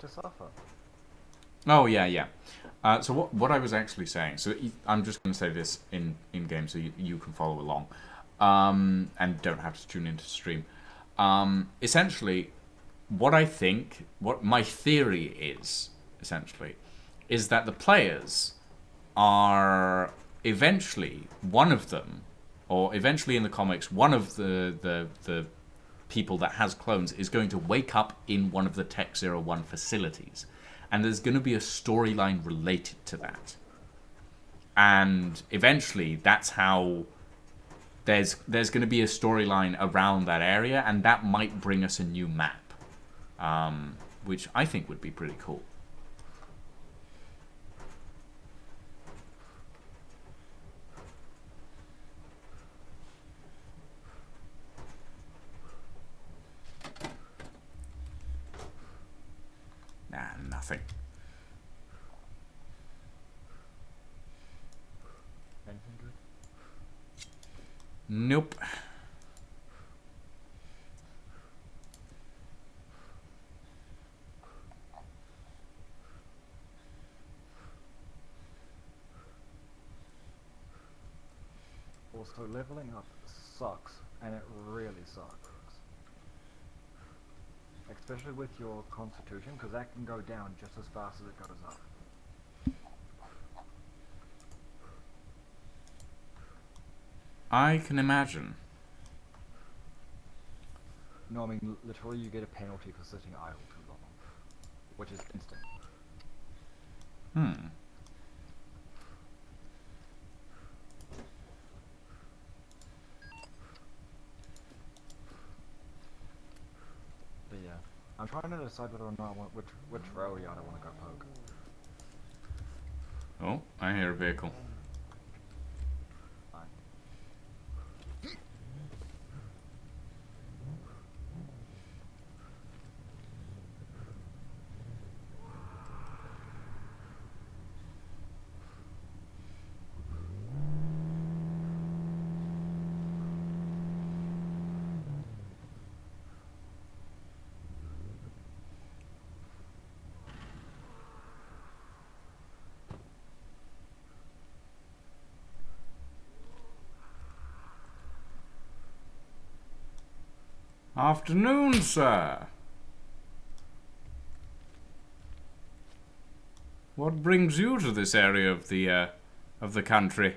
To suffer. Oh, yeah, yeah. So what I was actually saying, so I'm just going to say this in game so you can follow along, and don't have to tune into stream. Essentially, what my theory is, essentially, is that the players are eventually, one of them, or eventually in the comics, one of the people that has clones is going to wake up in one of the Tech 01 facilities. And there's going to be a storyline related to that. and eventually that's how there's going to be a storyline around that area, and that might bring us a new map, which I think would be pretty cool. Nah, nothing. Anything good? Nope. Also, leveling up sucks, and it really sucks. Especially with your constitution, because that can go down just as fast as it goes up. I can imagine. No, I mean, literally you get a penalty for sitting idle too long, which is instant. Hmm. But yeah, I'm trying to decide whether or not I want which rail yard I want to go poke. Oh, I hear a vehicle. Fine. Afternoon, sir. What brings you to this area of the country?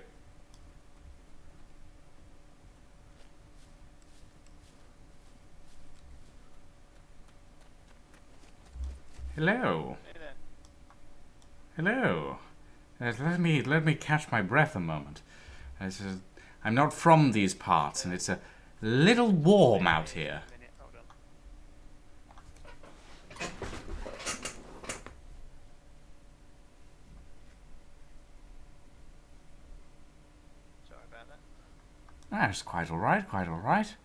Hello. Hey there. Hello. Let me catch my breath a moment. I'm not from these parts, and it's a little warm out here. A minute, hold on. Sorry about that. That's quite all right. Quite all right.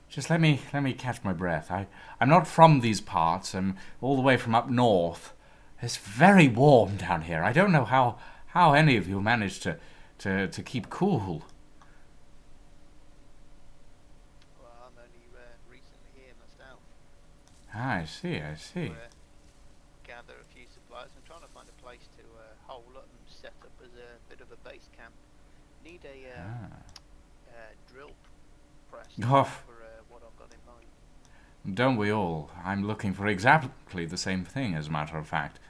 Just let me catch my breath. I'm not from these parts. I'm all the way from up north. It's very warm down here. I don't know how any of you manage to keep cool. Well, I'm only recently here myself. Ah, I see. Gather a few supplies. I'm trying to find a place to hole up and set up as a bit of a base camp. Need a drill press Oh. for what I've got in mind. Don't we all? I'm looking for exactly the same thing, as a matter of fact.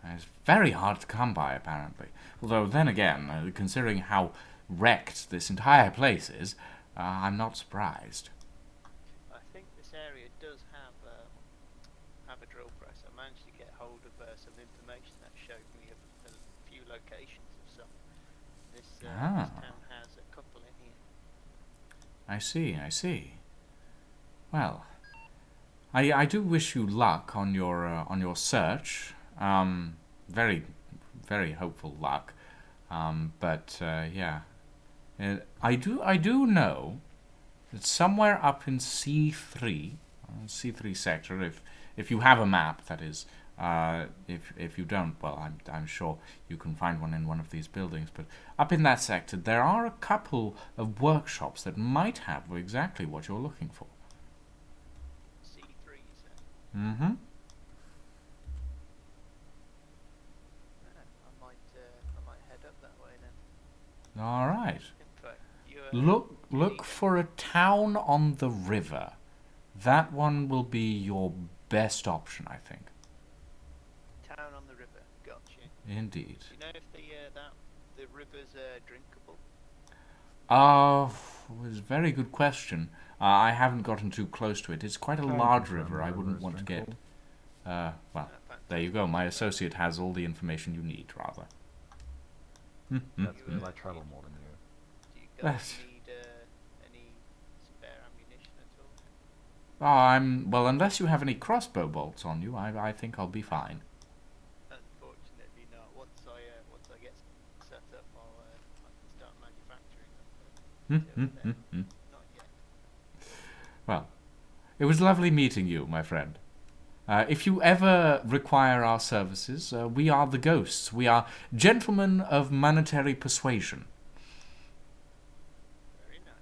It's very hard to come by, apparently. Although, then again, considering how wrecked this entire place is, I'm not surprised. I think this area does have a drill press. I managed to get hold of some information that showed me a few locations of some. This town has a couple in here. I see. Well, I do wish you luck on your search. Very, very hopeful luck. But yeah, I do know that somewhere up in C3 sector, if you have a map, that is. If you don't, well, I'm sure you can find one in one of these buildings. But up in that sector, there are a couple of workshops that might have exactly what you're looking for. C3, you said? Mm-hmm. I might head up that way then. All right. In fact, you Look for a town on the river. That one will be your best option, I think. Town on the river, gotcha. Indeed. Do you know if the river's drinkable? Was a very good question. I haven't gotten too close to it. It's quite a large river. I wouldn't want to get. Well, there you go. My associate has all the information you need, rather. That's You, because I do travel you- more than you. Do you guys need any spare ammunition at all? Well, unless you have any crossbow bolts on you, I think I'll be fine. Unfortunately not. Once I get set up, I can start manufacturing them. But until then, not yet. Well, it was lovely meeting you, my friend. If you ever require our services, we are the ghosts. We are gentlemen of monetary persuasion. Very nice.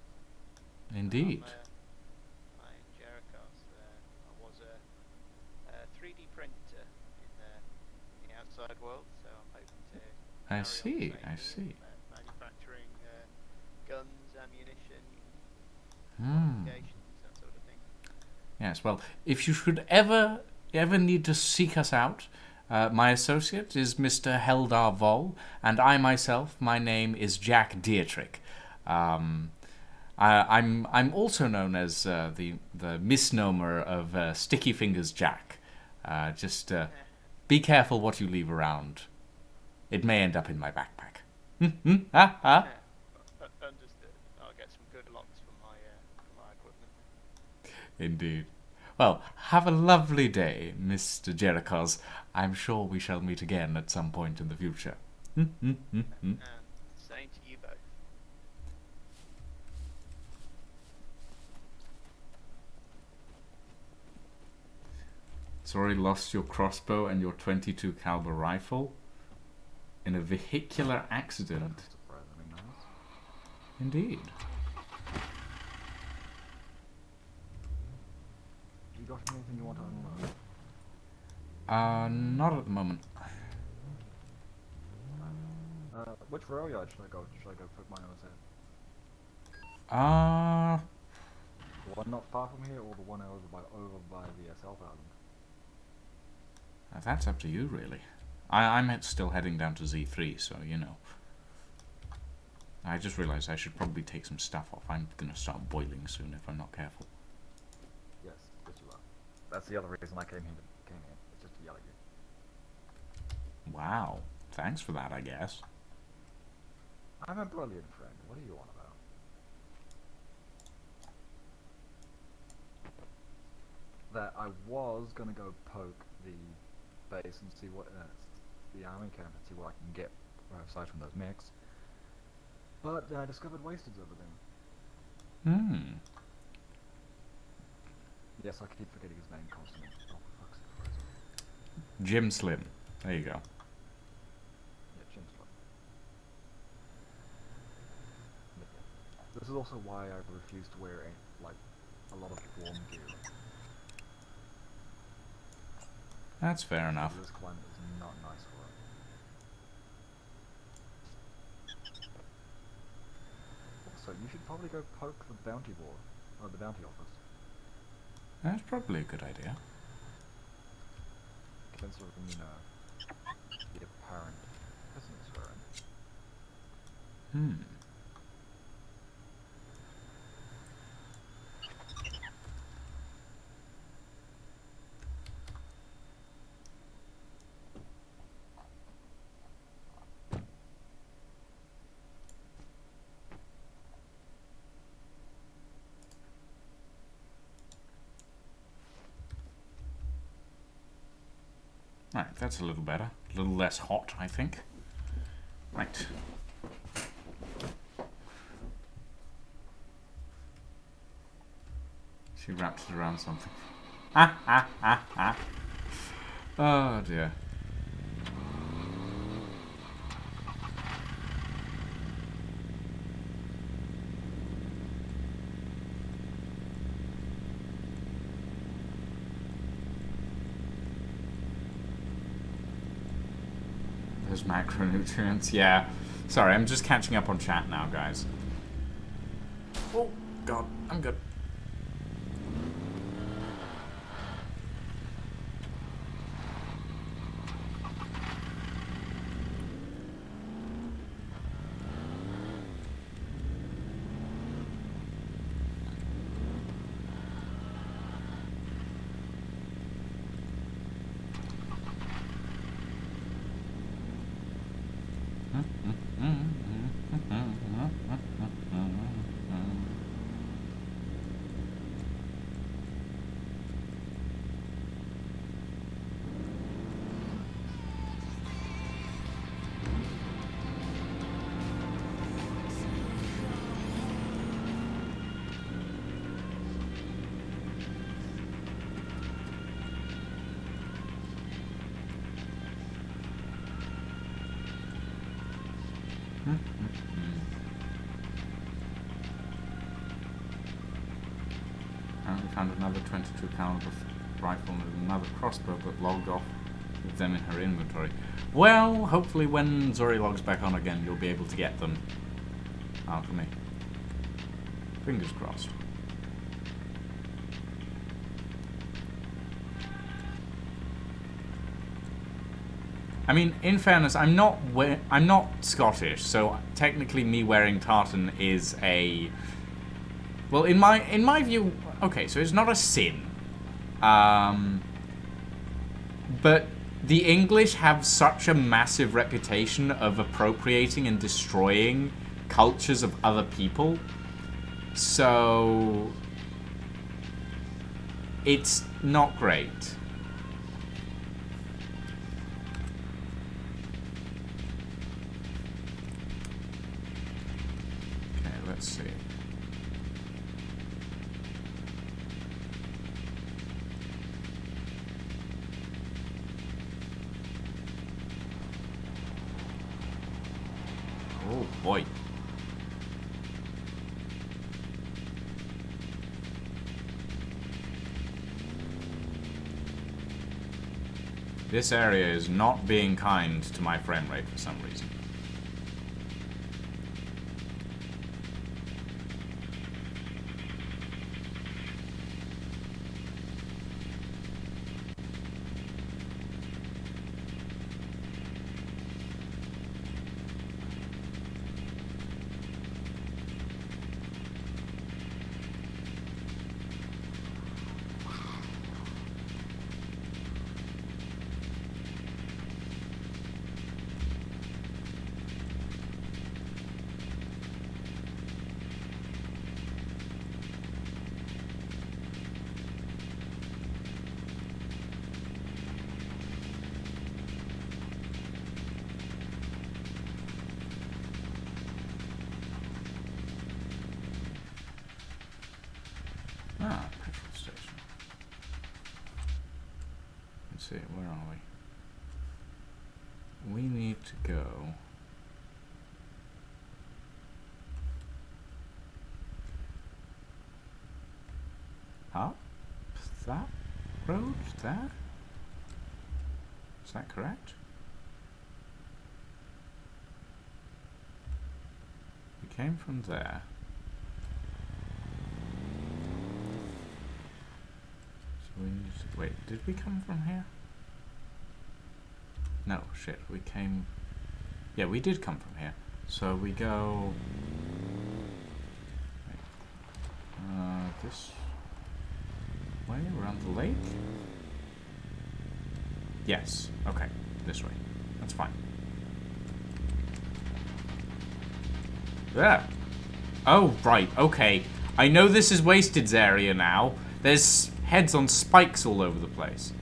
Indeed. I'm Jerichos. I was a 3D printer in the outside world, so I'm hoping to carry on the same I here, see. manufacturing guns, ammunition, Hmm. modifications, that sort of thing. Yes, well, if you should ever need to seek us out, my associate is Mr. Heldar Vol, and I myself, my name is Jack Dietrich. I'm also known as the misnomer of Sticky Fingers Jack. Just be careful what you leave around. It may end up in my backpack. Understood. I'll get some good locks for my equipment. Indeed. Well, have a lovely day, Mr. Jerichos. I'm sure we shall meet again at some point in the future. And same to you both. Sorry, lost your crossbow and your 22 caliber rifle in a vehicular accident. That's surprisingly nice. Indeed. You got anything you want to unload? Not at the moment. Which rail yard should I go? Should I go put my nose at? Uh, The one not far from here, or the one over by the South Island? that's up to you, really. I'm still heading down to Z3, so you know. I just realized I should probably take some stuff off. I'm gonna start boiling soon if I'm not careful. Yes, you are. That's the other reason I came here. It's just to yell at you. Wow. Thanks for that, I guess. I'm a brilliant friend. What are you on about? That I was gonna go poke the base and see what the army camp and see what I can get aside from those mechs. But I discovered Wasted's over there. Hmm. Yes, I keep forgetting his name constantly. Oh, for fuck's sake. Jim Slim. There you go. Yeah, Jim's fun. But yeah. This is also why I refuse to wear a lot of warm gear. That's fair enough. This climate is not nice for it. Also, you should probably go poke the bounty board, or the bounty office. That's probably a good idea. Considering, the apparent business we're in. Hmm. Right, that's a little better. A little less hot, I think. Right. She wrapped it around something. Oh dear. Those macronutrients, yeah. Sorry, I'm just catching up on chat now, guys. Oh, God, I'm good. Mm-hmm. Apparently found another 22 caliber rifle and another crossbow, but logged off with them in her inventory. Well, hopefully when Zori logs back on again, you'll be able to get them. Alchemy. Fingers crossed. I mean, in fairness, I'm not Scottish, so technically me wearing tartan is a, well, in my view, okay, so it's not a sin. But the English have such a massive reputation of appropriating and destroying cultures of other people. So it's not great. Okay, let's see. Oh boy. This area is not being kind to my frame rate for some reason. Ah, petrol station. Let's see, where are we? We need to go. Up that road there? Is that correct? We came from there. So we need to, wait, did we come from here? No, shit, we came, yeah, we did come from here. So we go, this way, around the lake? Yes, okay, this way, that's fine. There. Oh, right, okay. I know this is Wasted's area now. There's heads on spikes all over the place.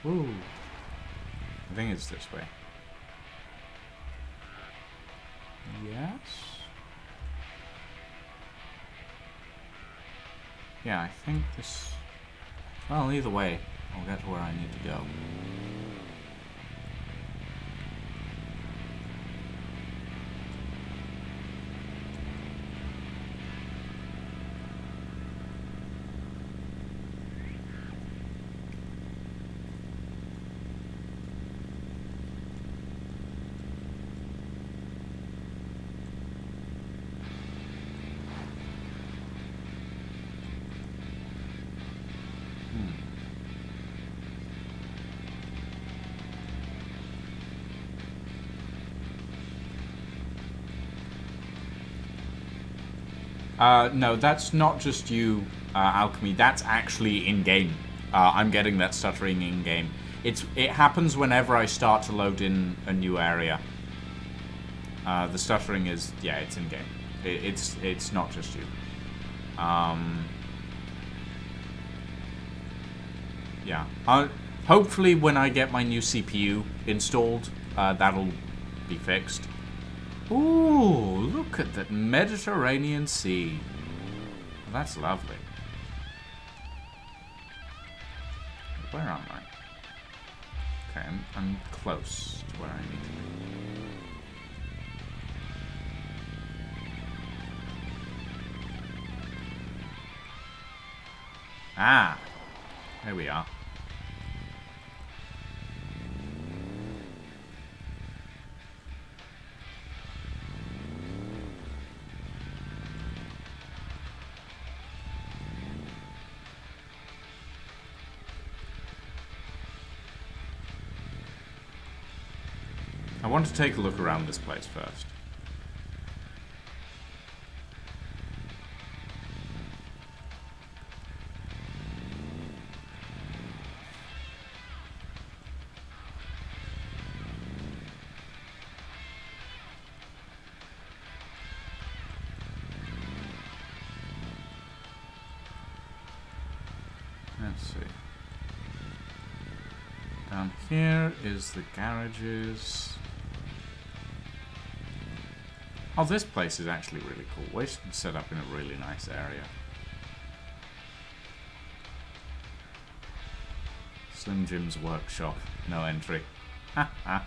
Ooh. I think it's this way. Yes? Yeah, I think this... Well, either way, I'll get to where I need to go. No, that's not just you, Alchemy. That's actually in-game. I'm getting that stuttering in-game. It happens whenever I start to load in a new area. The stuttering is, yeah, it's in-game. It's not just you. Yeah. Hopefully when I get my new CPU installed, that'll be fixed. Ooh, look at that Mediterranean Sea. That's lovely. Where am I? Okay, I'm close to where I need to be. Ah, there we are. I want to take a look around this place first. Let's see. Down here is the garages. Oh, this place is actually really cool. We're set up in a really nice area. Slim Jim's workshop. No entry. Ha ha.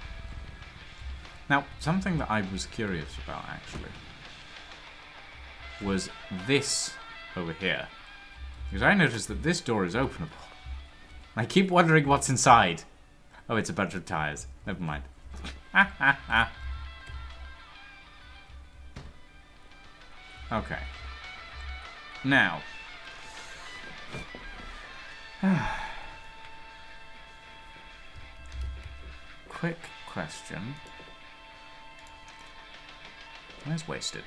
Now, something that I was curious about, actually, was this over here. Because I noticed that this door is openable. I keep wondering what's inside. Oh, it's a bunch of tires. Never mind. Ha ha ha. Okay. Now. Quick question. Where's Wasted?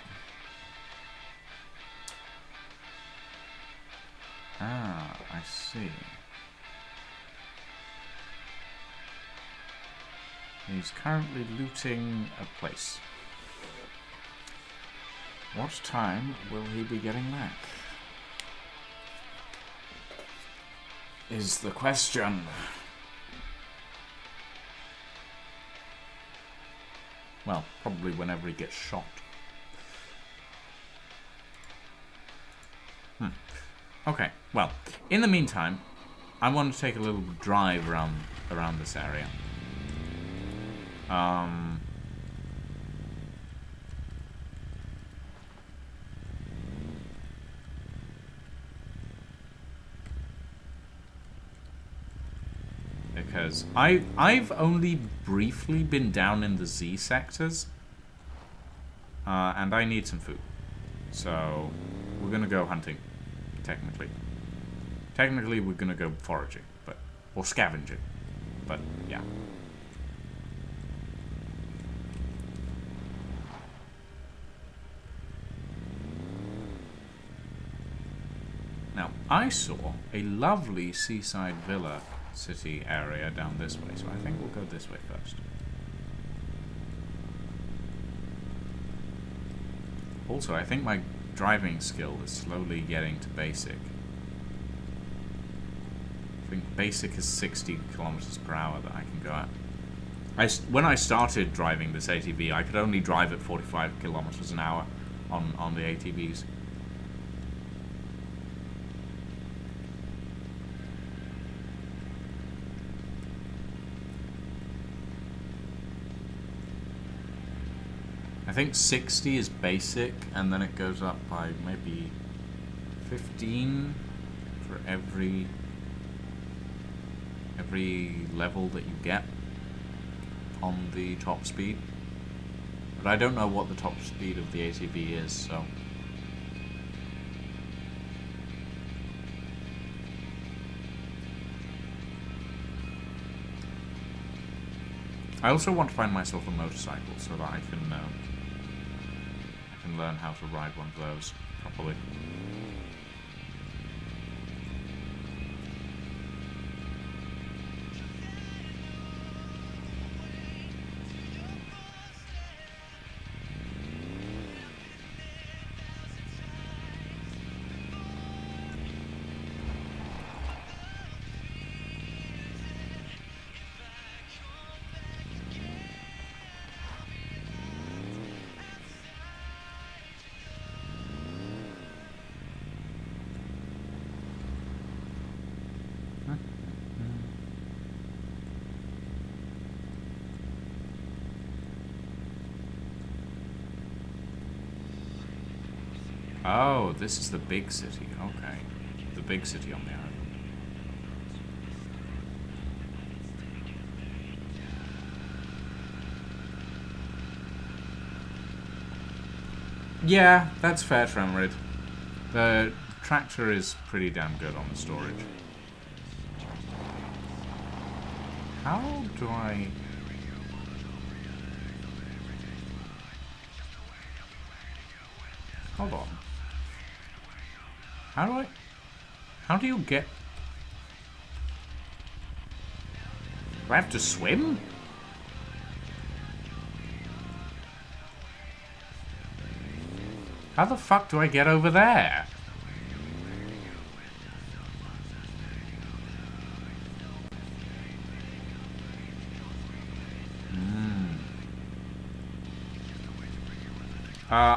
Ah, I see. He's currently looting a place. What time will he be getting back? Is the question. Well, probably whenever he gets shot. Okay, well, in the meantime, I want to take a little drive around this area. Because I've only briefly been down in the Z sectors, and I need some food. So we're gonna go hunting. Technically, we're gonna go foraging, or scavenging. But yeah. Now, I saw a lovely seaside villa city area down this way, so I think we'll go this way first. Also, I think my driving skill is slowly getting to basic. I think basic is 60 kilometers per hour that I can go at. When I started driving this ATV, I could only drive at 45 kilometers an hour on the ATVs. I think 60 is basic, and then it goes up by maybe 15 for every level that you get on the top speed. But I don't know what the top speed of the ATV is, so... I also want to find myself a motorcycle so that I can learn how to ride one of those. properly. Oh, this is the big city. Okay. The big city on the island. Yeah, that's fair, Tremrid. The tractor is pretty damn good on the storage. How do I... Hold on. How do I... How do you get... Do I have to swim? How the fuck do I get over there?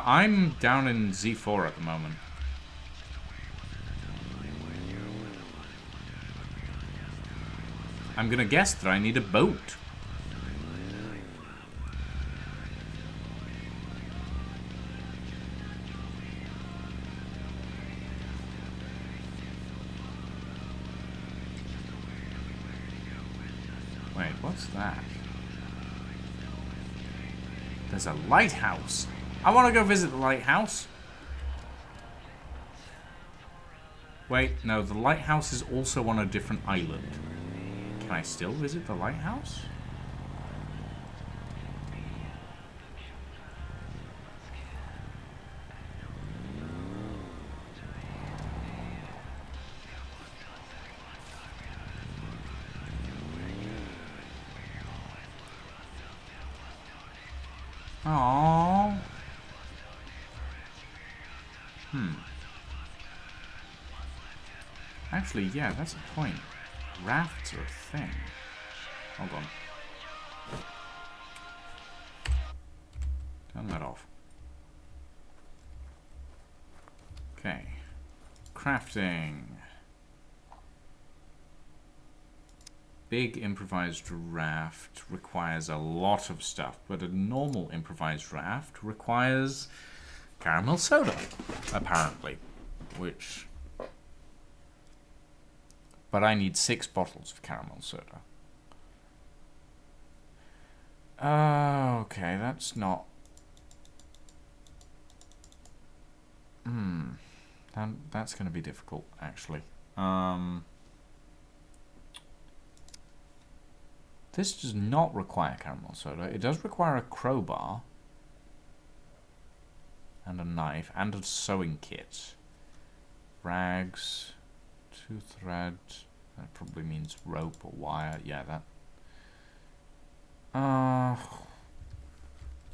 I'm down in Z4 at the moment. I'm gonna guess that I need a boat. Wait, what's that? There's a lighthouse. I want to go visit the lighthouse. Wait, no, the lighthouse is also on a different island. Can I still visit the lighthouse? Aww. Actually, yeah, that's a point. Rafts are a thing. Hold on. Turn that off. Okay. Crafting. Big improvised raft requires a lot of stuff, but a normal improvised raft requires caramel soda, apparently. Which... But I need 6 bottles of caramel soda. Okay, that's not... That's going to be difficult, actually. This does not require caramel soda. It does require a crowbar. And a knife. And a sewing kit. Rags. 2 threads. That probably means rope or wire. Yeah, that...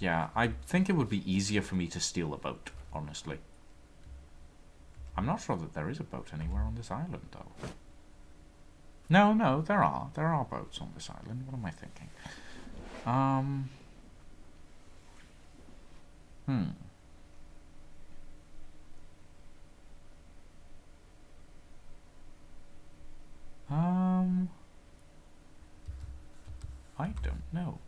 Yeah, I think it would be easier for me to steal a boat, honestly. I'm not sure that there is a boat anywhere on this island, though. No, there are. There are boats on this island. What am I thinking? I don't know.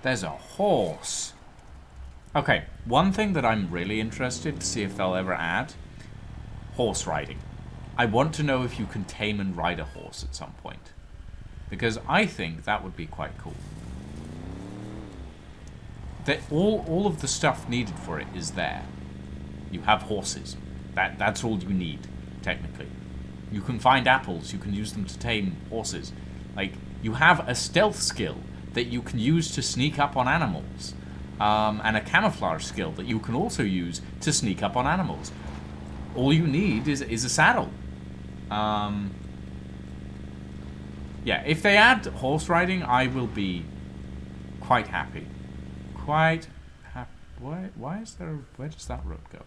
There's a horse. Okay, one thing that I'm really interested to see if they'll ever add, horse riding. I want to know if you can tame and ride a horse at some point. Because I think that would be quite cool. that all of the stuff needed for it is there. You have horses. That's all you need, technically. You can find apples. You can use them to tame horses. Like, you have a stealth skill that you can use to sneak up on animals. And a camouflage skill that you can also use to sneak up on animals. All you need is a saddle. Yeah, if they add horse riding, I will be quite happy. Quite happy. Why is there... Where does that road go?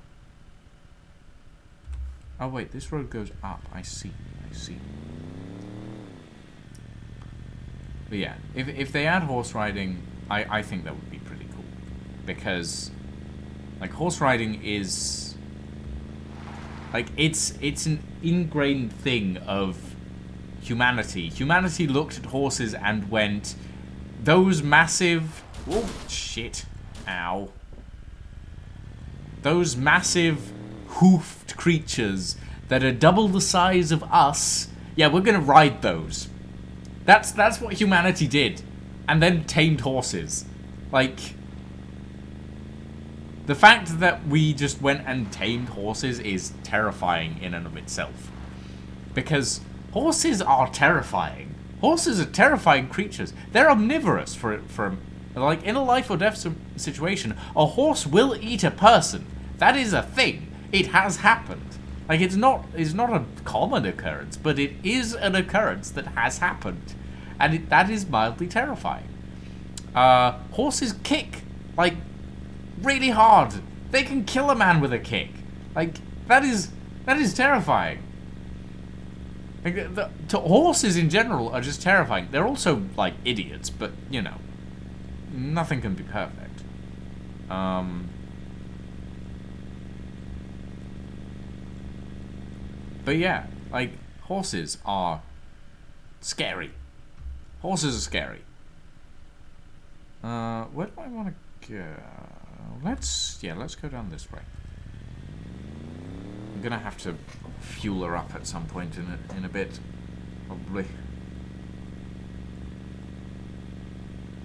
Oh, wait, this road goes up. I see. But yeah, if they add horse riding, I think that would be pretty cool. Because, like, horse riding is... Like, it's an ingrained thing of humanity. Humanity looked at horses and went, those massive... Oh, shit. Ow. Those massive hoofed creatures that are double the size of us, yeah, we're gonna ride those. That's what humanity did. And then tamed horses. Like, the fact that we just went and tamed horses is terrifying in and of itself. Because horses are terrifying. Horses are terrifying creatures. They're omnivorous for like, in a life or death situation, a horse will eat a person. That is a thing. It has happened. Like, it's not a common occurrence, but it is an occurrence that has happened. And that is mildly terrifying. Horses kick, like, really hard. They can kill a man with a kick. Like, that is terrifying. Like, horses in general are just terrifying. They're also, like, idiots, but, you know, nothing can be perfect. But yeah, like, horses are scary. Horses are scary. Where do I want to go? Let's go down this way. I'm gonna have to fuel her up at some point in a bit, probably.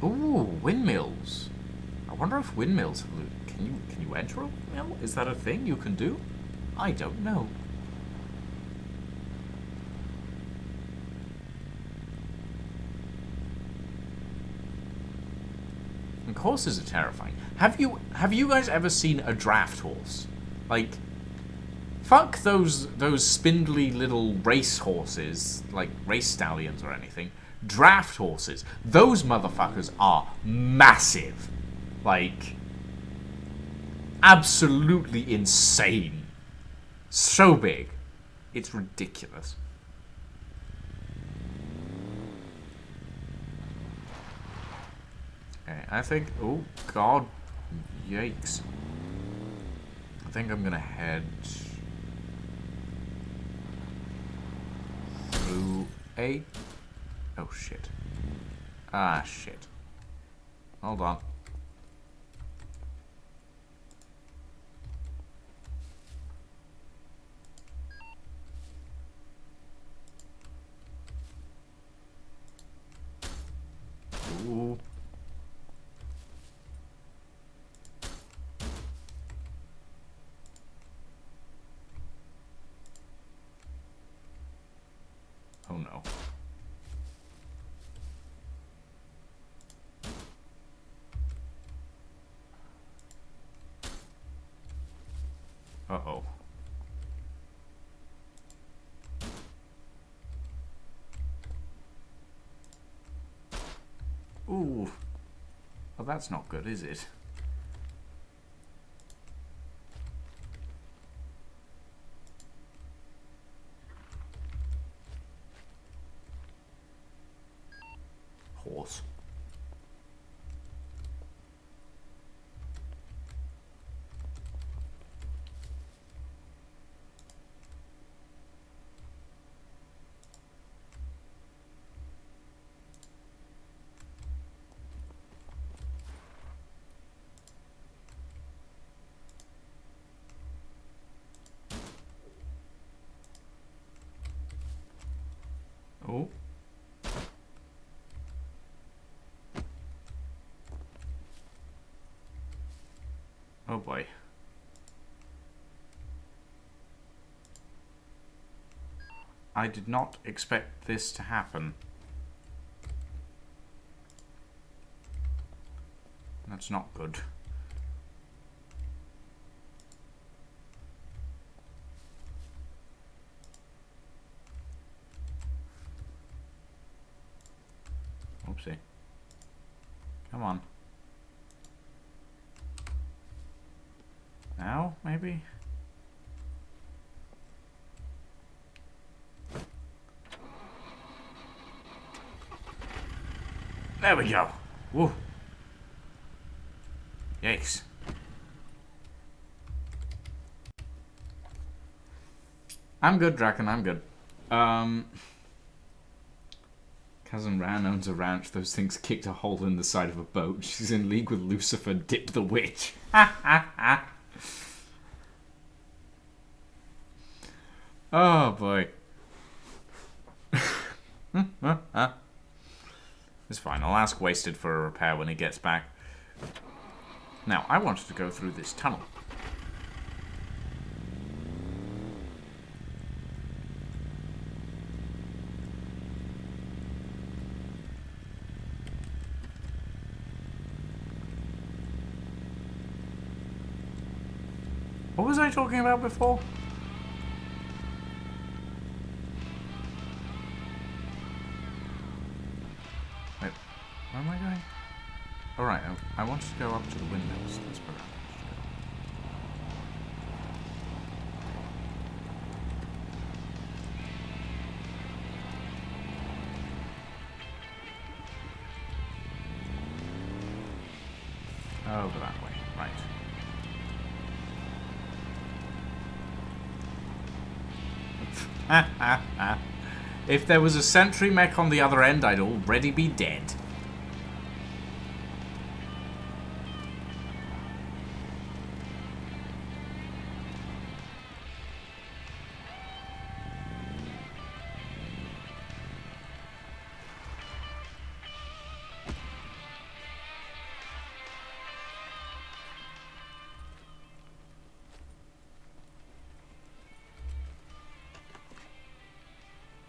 Ooh, windmills. I wonder if windmills have loot. Can you enter a windmill? Is that a thing you can do? I don't know. And horses are terrifying. Have you guys ever seen a draft horse? Like, fuck those spindly little race horses, like race stallions or anything. Draft horses. Those motherfuckers are massive. Like, absolutely insane. So big. It's ridiculous. Okay, I think... Oh, God. Yikes. I think I'm gonna head... through a... Oh, shit. Ah, shit. Hold on. Ooh. Oh no. Uh-oh. Ooh. Well, that's not good, is it? Horse. Oh boy. I did not expect this to happen. That's not good. Oopsie. Come on. Now, maybe? There we go. Woo. Yikes. I'm good, Draken, I'm good. Cousin Ran owns a ranch. Those things kicked a hole in the side of a boat. She's in league with Lucifer, Dip the Witch. Ha ha ha. Oh boy. It's fine. I'll ask Wasted for a repair when he gets back. Now, I wanted to go through this tunnel. What was I talking about before? Wait, where am I going? Alright, I wanted to go up to the windows. That's where I wanted to go. Over that way, right. If there was a sentry mech on the other end, I'd already be dead.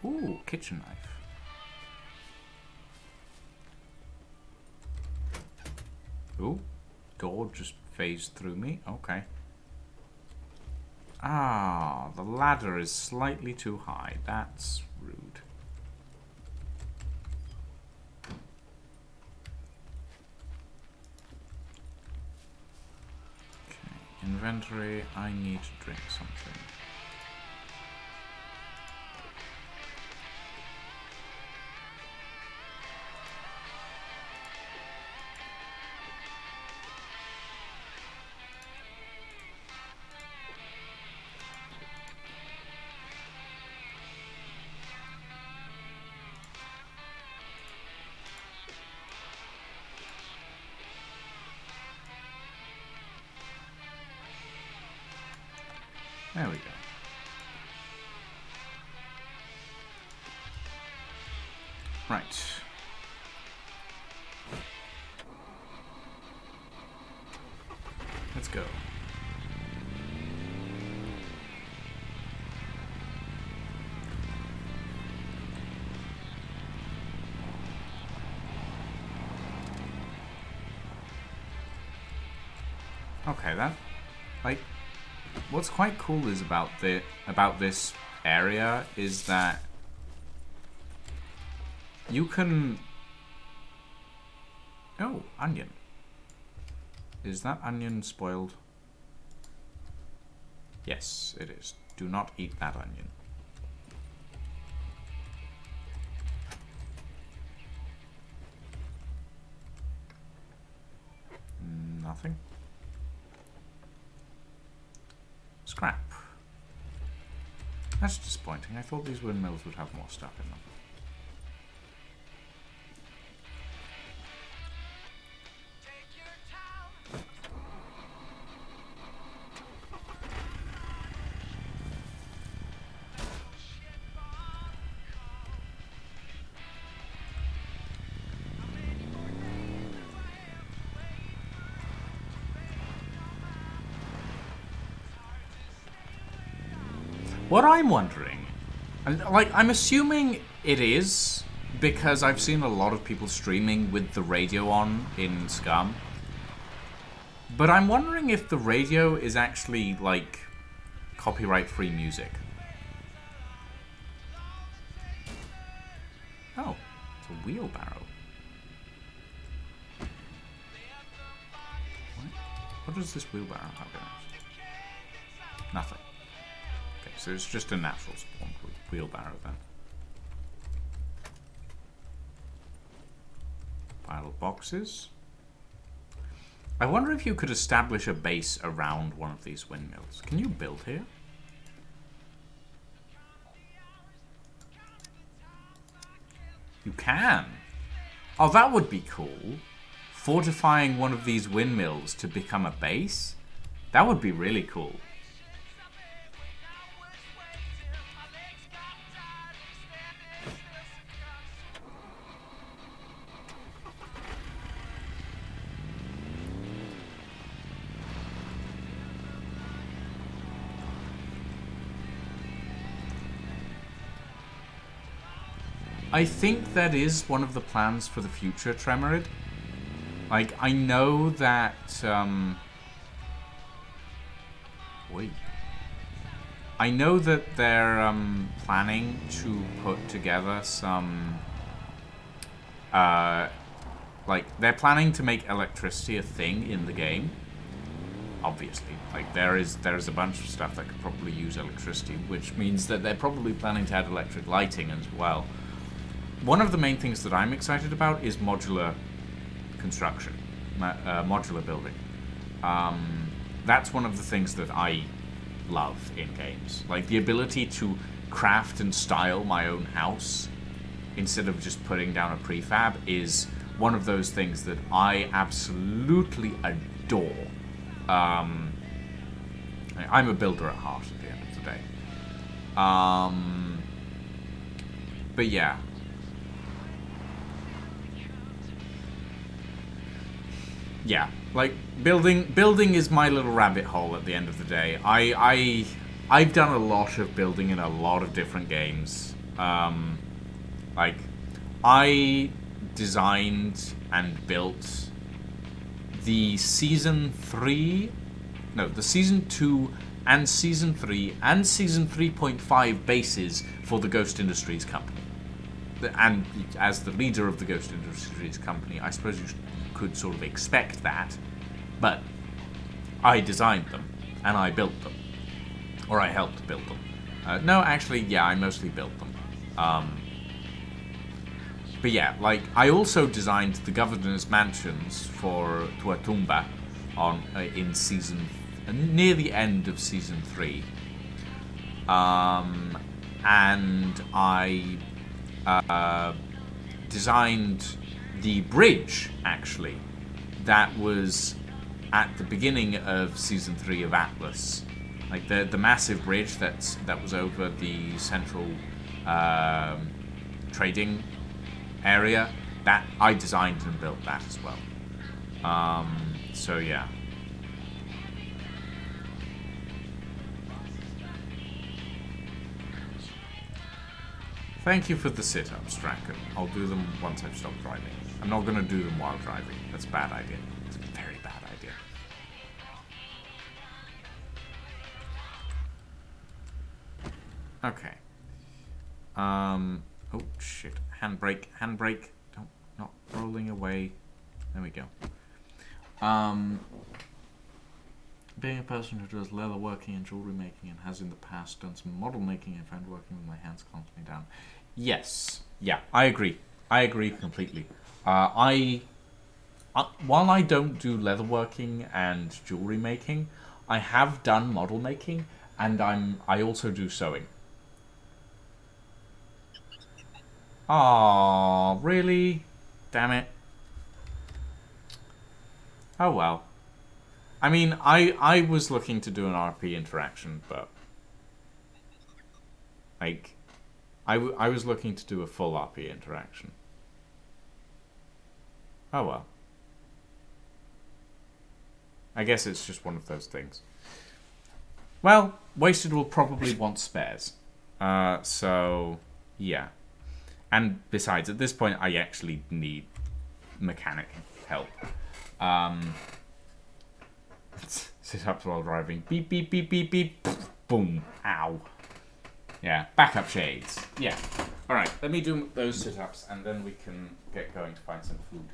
Ooh, kitchen knife. Ooh, door just phased through me. Okay. Ah, the ladder is slightly too high. That's rude. Okay, inventory. I need to drink something. There we go. Right. Let's go. Okay, that, like, what's quite cool is about this area is that you can. Oh, onion. Is that onion spoiled? Yes, it is. Do not eat that onion. Nothing. Scrap. That's disappointing. I thought these windmills would have more stuff in them. What I'm wondering, like, I'm assuming it is, because I've seen a lot of people streaming with the radio on in SCUM. But I'm wondering if the radio is actually, like, copyright-free music. Oh, it's a wheelbarrow. What does this wheelbarrow have in it? Nothing. Okay, so it's just a natural spawn wheelbarrow then. Pile of boxes. I wonder if you could establish a base around one of these windmills. Can you build here? You can. Oh, that would be cool. Fortifying one of these windmills to become a base? That would be really cool. I think that is one of the plans for the future, Tremorid. Like, I know that, wait. I know that they're, planning to put together some, like, they're planning to make electricity a thing in the game. Obviously. Like, there's a bunch of stuff that could probably use electricity, which means that they're probably planning to add electric lighting as well. One of the main things that I'm excited about is modular construction, modular building. That's one of the things that I love in games. Like, the ability to craft and style my own house instead of just putting down a prefab is one of those things that I absolutely adore. I'm a builder at heart at the end of the day. But yeah. Yeah, like, building is my little rabbit hole at the end of the day. I've done a lot of building in a lot of different games. Like, I designed and built the Season 2 and Season 3 and Season 3.5 bases for the Ghost Industries company. And as the leader of the Ghost Industries company, I suppose you could sort of expect that, but I designed them and I built them, or I helped build them. No, actually, yeah, I mostly built them. But yeah, like, I also designed the governor's mansions for Tuatumba in near the end of Season 3, and I designed the bridge, actually, that was at the beginning of Season 3 of Atlas. Like, the massive bridge that was over the central trading area, that I designed and built that as well. So yeah. Thank you for the sit-ups, Draken. I'll do them once I've stopped driving. I'm not going to do them while driving. That's a bad idea. It's a very bad idea. Okay. Oh, shit. Handbrake. Handbrake. Don't, not rolling away. There we go. Being a person who does leather working and jewelry making and has in the past done some model making and found working with my hands calms me down. Yes. Yeah, I agree. I agree completely. While I don't do leatherworking and jewelry making, I have done model making, and I also do sewing. Aww, really? Damn it. Oh well. I mean, I was looking to do an RP interaction, but like, I was looking to do a full RP interaction. Oh well. I guess it's just one of those things. Well, Wasted will probably want spares. So, yeah. And besides, at this point, I actually need mechanic help. Sit up while driving. Beep, beep, beep, beep, beep. Boom. Ow. Yeah, backup shades. Yeah. Alright, let me do those sit-ups, and then we can get going to find some food.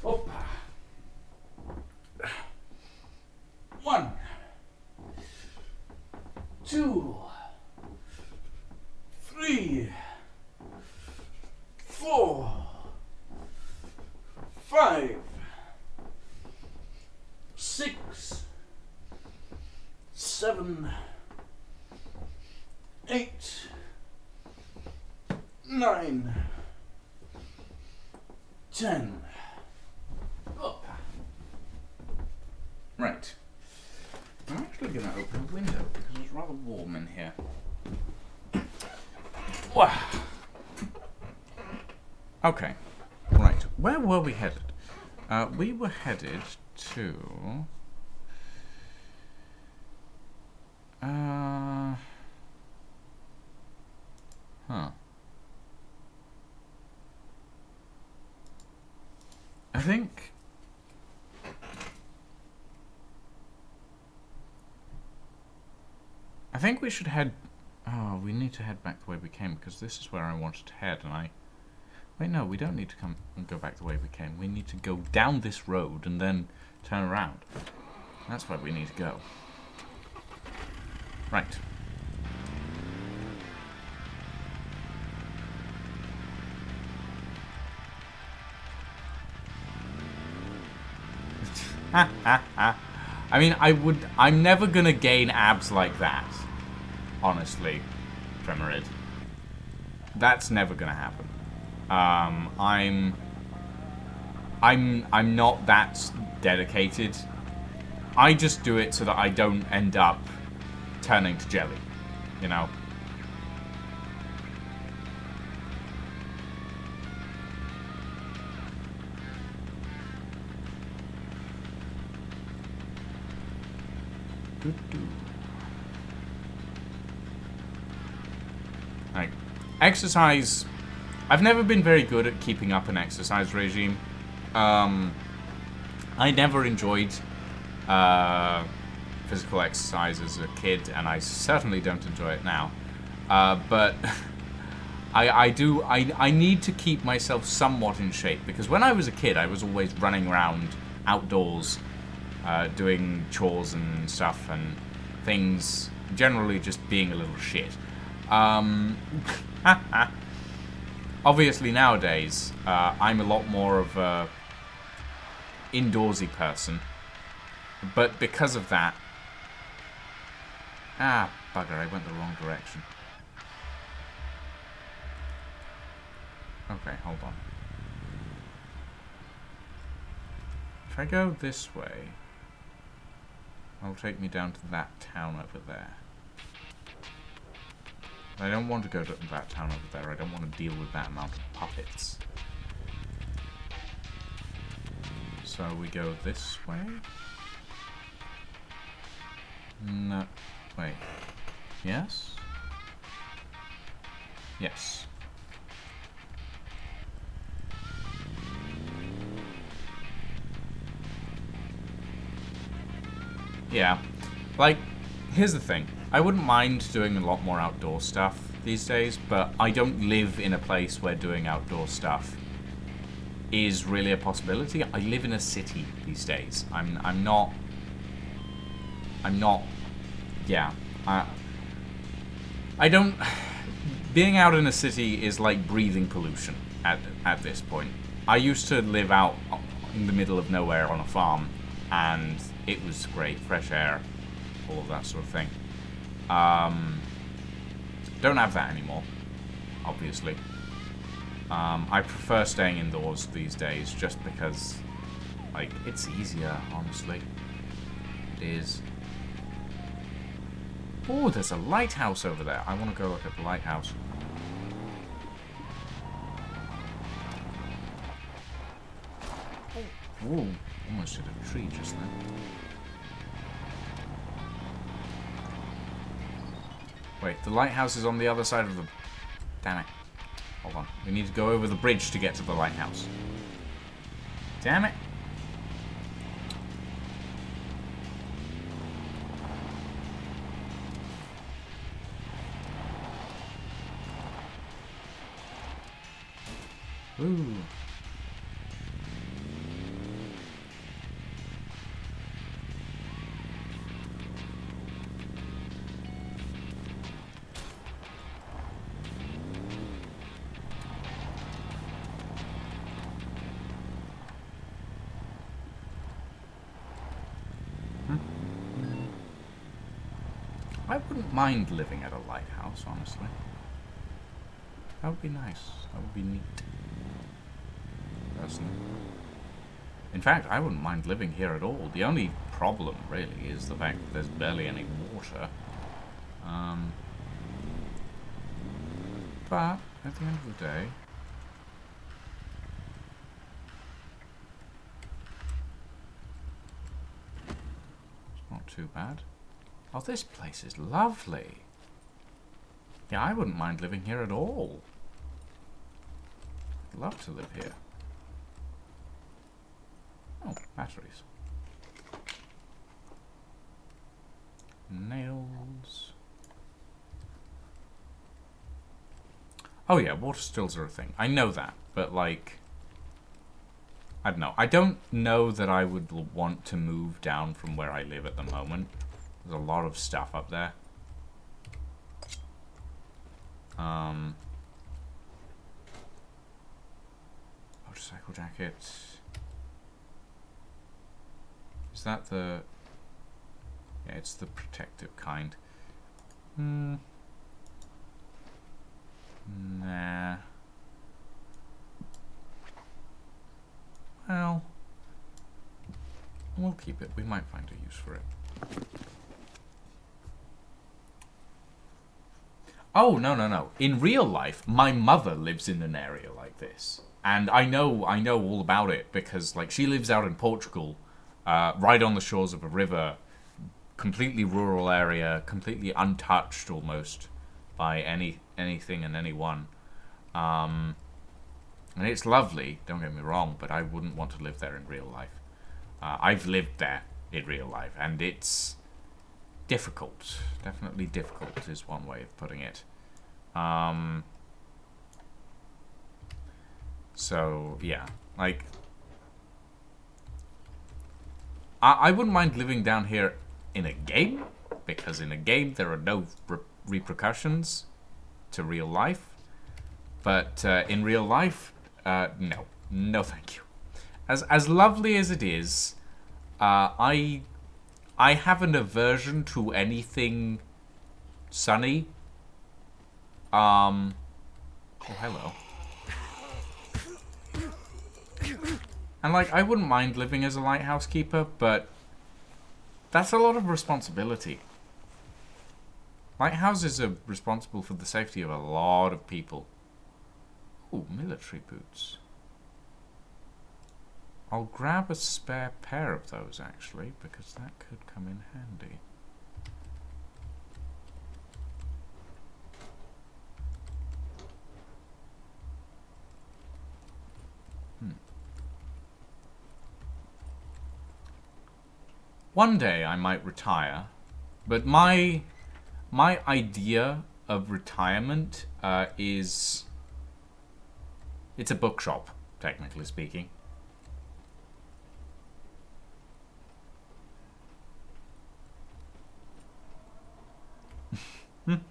Opa. 1, 2, 3, 4, 5, 6, 7, 8, 9, 10. Up. Right. I'm actually going to open a window because it's rather warm in here. Wow. Okay. Right. Where were we headed? We were headed to... Huh. I think we should head... Oh, we need to head back the way we came, because this is where I wanted to head, and I... Wait, no, we don't need to come and go back the way we came. We need to go down this road and then turn around. That's where we need to go. Right. I mean, I'm never gonna gain abs like that. Honestly, Tremorid. That's never gonna happen. I'm not that dedicated. I just do it so that I don't end up turning to jelly, you know? Like, exercise... I've never been very good at keeping up an exercise regime. I never enjoyed physical exercise as a kid, and I certainly don't enjoy it now. But I need to keep myself somewhat in shape, because when I was a kid, I was always running around outdoors, doing chores and stuff and things, generally just being a little shit. Obviously nowadays, I'm a lot more of a indoorsy person, but because of that... Ah, bugger, I went the wrong direction. Okay, hold on. If I go this way, it'll take me down to that town over there. I don't want to go to that town over there. I don't want to deal with that amount of puppets. So we go this way? No. Wait. Yes? Yes. Yeah. Like, here's the thing. I wouldn't mind doing a lot more outdoor stuff these days, but I don't live in a place where doing outdoor stuff is really a possibility. I live in a city these days. I'm not... Yeah. I don't... Being out in a city is like breathing pollution at this point. I used to live out in the middle of nowhere on a farm, and it was great. Fresh air, all of that sort of thing. Don't have that anymore, obviously. I prefer staying indoors these days just because, like, it's easier, honestly. It is. Oh, there's a lighthouse over there. I want to go look at the lighthouse. Oh, almost hit a tree just then. Wait, the lighthouse is on the other side of the... Damn it. Hold on. We need to go over the bridge to get to the lighthouse. Damn it. Ooh. I wouldn't mind living at a lighthouse, honestly. That would be nice. That would be neat. Personally. In fact, I wouldn't mind living here at all. The only problem, really, is the fact that there's barely any water. But, at the end of the day... it's not too bad. Oh, this place is lovely. Yeah, I wouldn't mind living here at all. I'd love to live here. Oh, batteries. Nails. Oh yeah, water stills are a thing. I know that, but like... I don't know. I don't know that I would want to move down from where I live at the moment. There's a lot of stuff up there. Motorcycle jacket. Is that the... yeah, it's the protective kind. Nah. Well, we'll keep it. We might find a use for it. Oh, no. In real life, my mother lives in an area like this. And I know all about it because, like, she lives out in Portugal, right on the shores of a river, completely rural area, completely untouched almost by anything and anyone. And it's lovely, don't get me wrong, but I wouldn't want to live there in real life. I've lived there in real life, and it's difficult. Definitely difficult is one way of putting it. So, yeah. Like, I wouldn't mind living down here in a game, because in a game there are no repercussions to real life. But in real life, no. No thank you. As lovely as it is, I have an aversion to anything sunny. Oh, hello. And, like, I wouldn't mind living as a lighthouse keeper, but that's a lot of responsibility. Lighthouses are responsible for the safety of a lot of people. Ooh, military boots. I'll grab a spare pair of those, actually, because that could come in handy. One day I might retire, but my idea of retirement is... it's a bookshop, technically speaking. But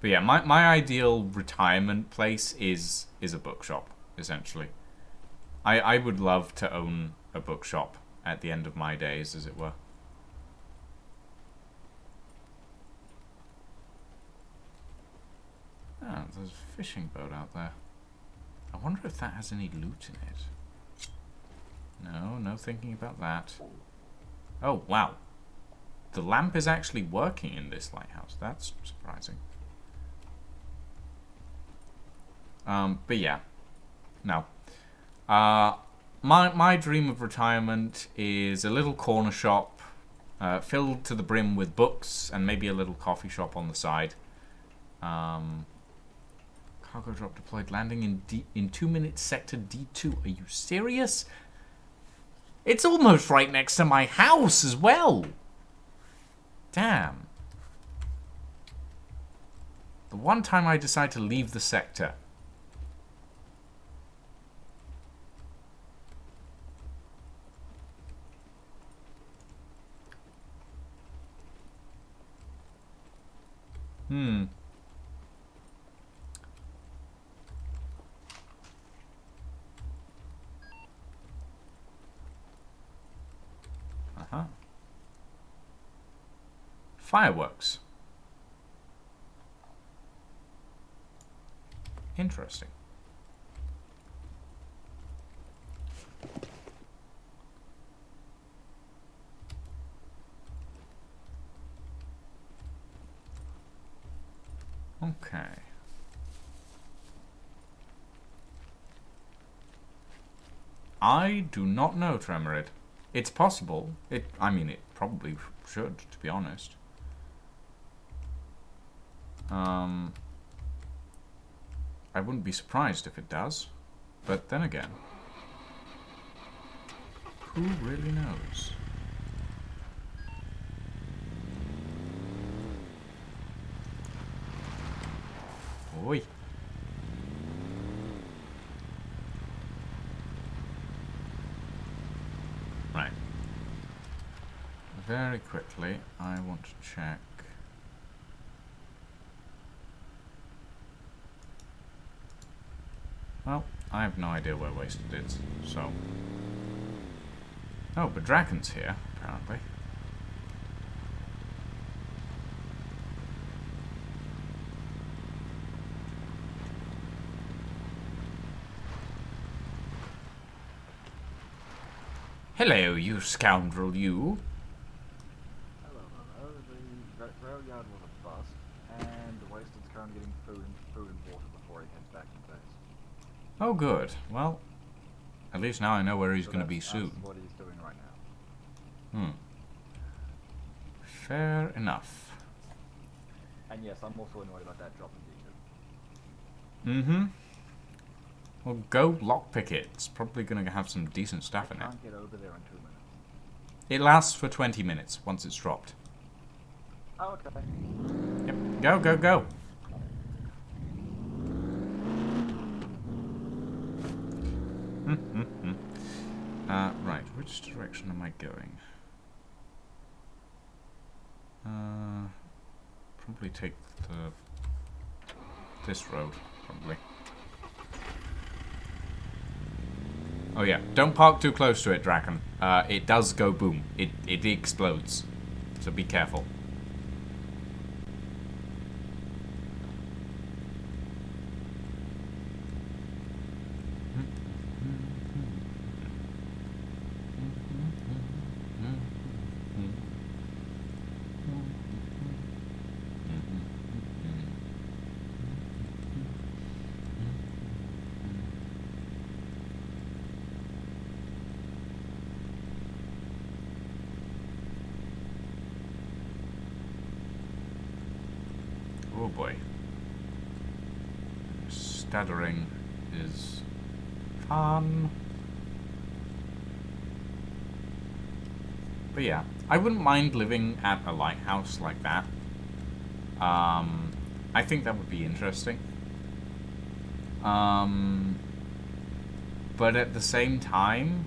yeah, my ideal retirement place is a bookshop, essentially. I would love to own a bookshop at the end of my days, as it were. Ah, there's a fishing boat out there. I wonder if that has any loot in it. No thinking about that. Oh, wow. The lamp is actually working in this lighthouse. That's surprising. But yeah. No. My dream of retirement is a little corner shop Filled to the brim with books and maybe a little coffee shop on the side. Cargo drop deployed, landing in 2 minutes, sector D2. Are you serious? It's almost right next to my house as well. Damn. The one time I decide to leave the sector. Fireworks. Interesting. Okay. I do not know, Tremorid. It's possible. I mean, it probably should, to be honest. I wouldn't be surprised if it does. But then again, who really knows? Oi. Right. Very quickly, I want to check. Well, I have no idea where Wasted is, so... Oh, but Draken's here, apparently. Hello, you scoundrel, you. Hello. The rail yard was a bust, and the Wasted's currently getting food and water before he heads back to base. Oh, good. Well, at least now I know where he's So going to be that's soon. what he's doing right now. Fair enough. And yes, I'm also annoyed about that drop in D2. Mm-hmm. Well, go lockpick it. It's probably going to have some decent stuff in it. Can't get over there in 2 minutes. It lasts for 20 minutes once it's dropped. Oh, okay. Yep. Go, go, go. Right. Which direction am I going? Probably take this road, probably. Oh yeah, don't park too close to it, Draken. It does go boom. It explodes. So be careful. Oh boy. Stuttering is fun. But yeah, I wouldn't mind living at a lighthouse like that. I think that would be interesting. But at the same time,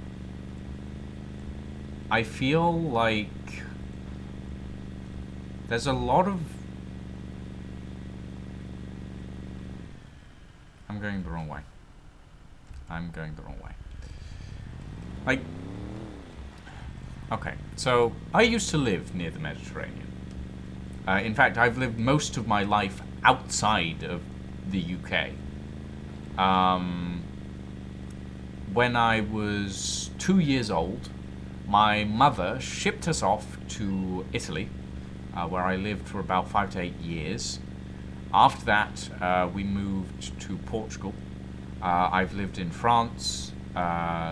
I feel like there's a lot of... I'm going the wrong way. I'm going the wrong way. Like... Okay, so I used to live near the Mediterranean. In fact, I've lived most of my life outside of the UK. When I was 2 years old, my mother shipped us off to Italy, where I lived for about 5 to 8 years. After that, we moved to Portugal. I've lived in France,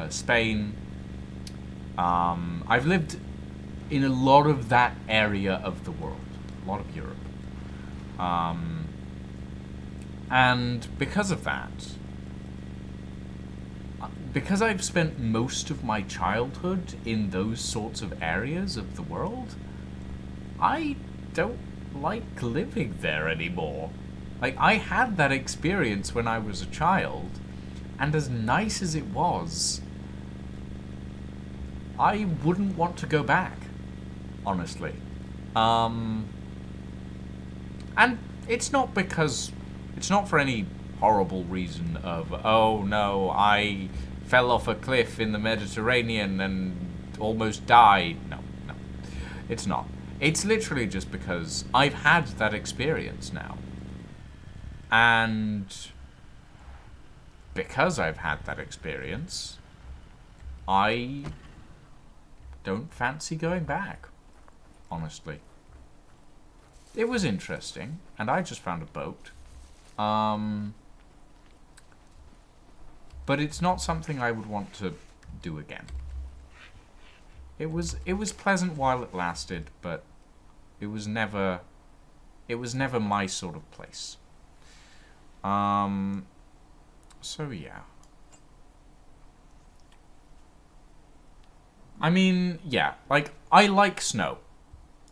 Spain. I've lived in a lot of that area of the world, a lot of Europe. And because of that, because I've spent most of my childhood in those sorts of areas of the world, I don't like living there anymore. Like, I had that experience when I was a child, and as nice as it was, I wouldn't want to go back, honestly. And it's not for any horrible reason of, oh no, I fell off a cliff in the Mediterranean and almost died. No, it's not. It's literally just because I've had that experience now. And because I've had that experience, I don't fancy going back, honestly. It was interesting, and I just found a boat. But it's not something I would want to do again. It was pleasant while it lasted, but it was never my sort of place. So yeah. I mean, yeah, like, I like snow.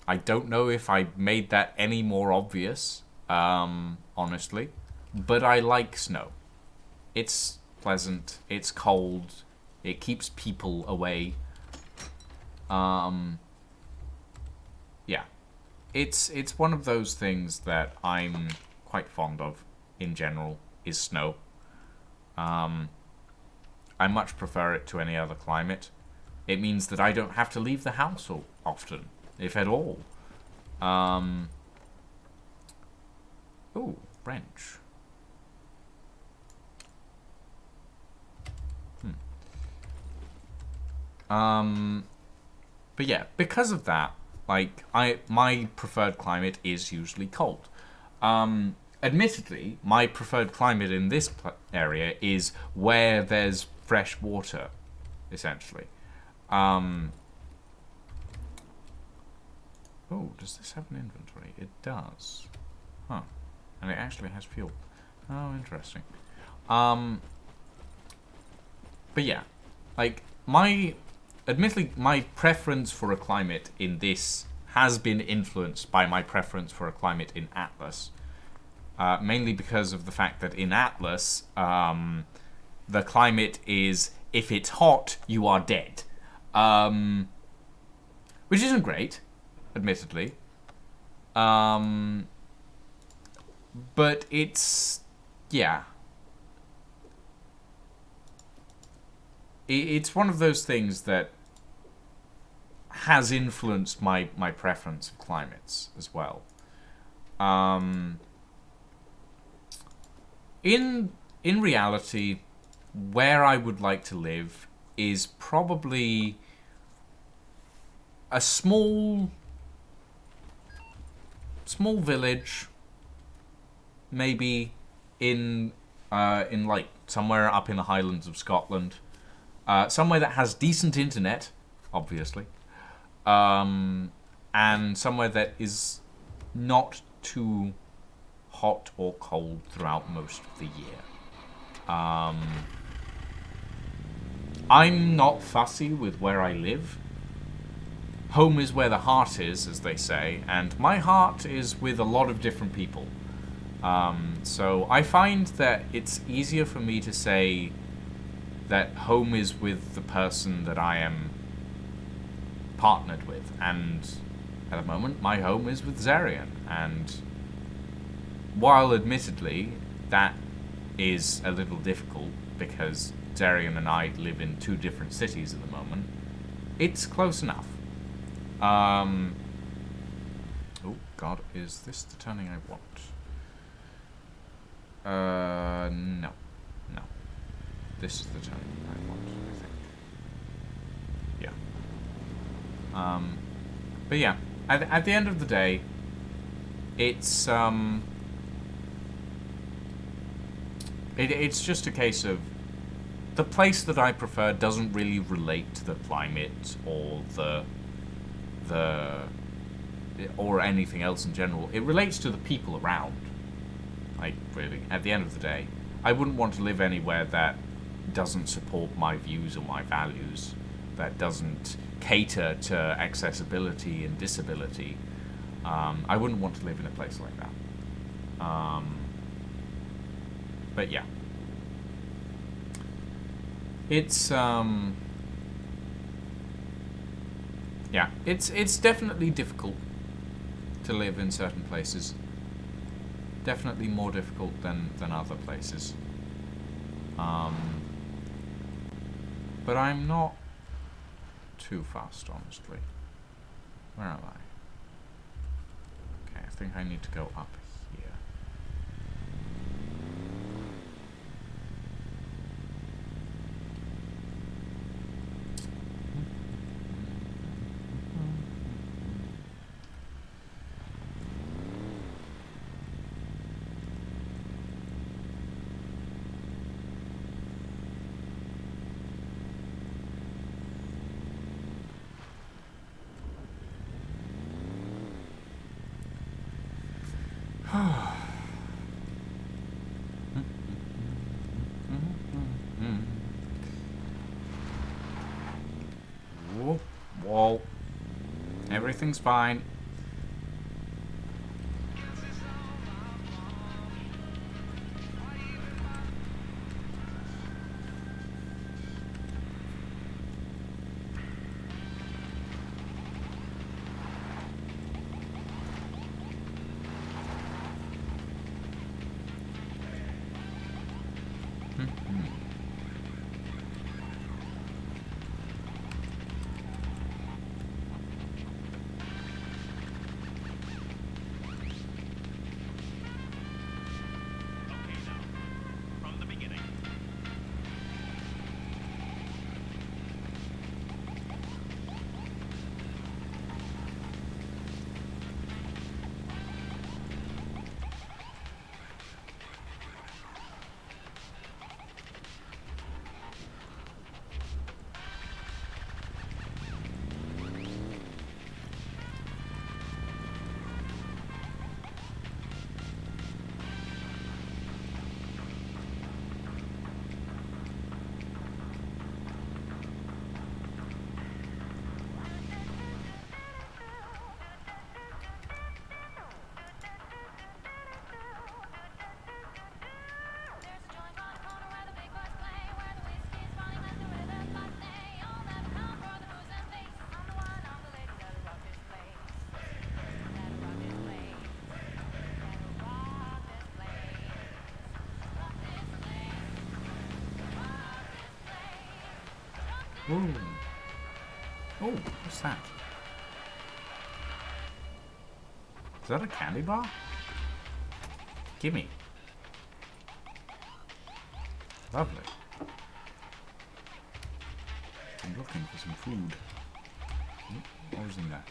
I don't know if I made that any more obvious, honestly, but I like snow. It's pleasant, it's cold, it keeps people away. Yeah. It's one of those things that I'm quite fond of, in general, is snow. I much prefer it to any other climate. It means that I don't have to leave the house often, if at all. Ooh, wrench. But yeah, because of that, like, my preferred climate is usually cold. Admittedly, my preferred climate in this area is where there's fresh water, essentially. Oh, does this have an inventory? It does. Huh. And it actually has fuel. Oh, interesting. But yeah, like, admittedly, my preference for a climate in this has been influenced by my preference for a climate in Atlas. Mainly because of the fact that in Atlas, the climate is, if it's hot, you are dead. Which isn't great, admittedly. But it's, yeah. It's one of those things that has influenced my preference of climates as well. In reality, where I would like to live is probably a small village, maybe in like somewhere up in the Highlands of Scotland, somewhere that has decent internet, obviously, and somewhere that is not too hot or cold throughout most of the year. I'm not fussy with where I live. Home is where the heart is, as they say, and my heart is with a lot of different people. So I find that it's easier for me to say that home is with the person that I am partnered with, and at the moment my home is with Zarian, and while admittedly that is a little difficult because Zarian and I live in two different cities at the moment, it's close enough. Oh god, is this the turning I want? No. This is the turning I want, I think. Yeah. But yeah, at the end of the day, it's it's just a case of the place that I prefer doesn't really relate to the climate or the or anything else in general. It relates to the people around. Like, really, at the end of the day, I wouldn't want to live anywhere that doesn't support my views or my values, that doesn't cater to accessibility and disability. I wouldn't want to live in a place like that. But yeah. It's, yeah, it's definitely difficult to live in certain places. Definitely more difficult than other places. But I'm not too fast, honestly. Where am I? Okay, I think I need to go up here. Whoa, whoa. Everything's fine. Ooh. Oh, what's that? Is that a candy bar? Gimme. Lovely. I'm looking for some food. What was in there?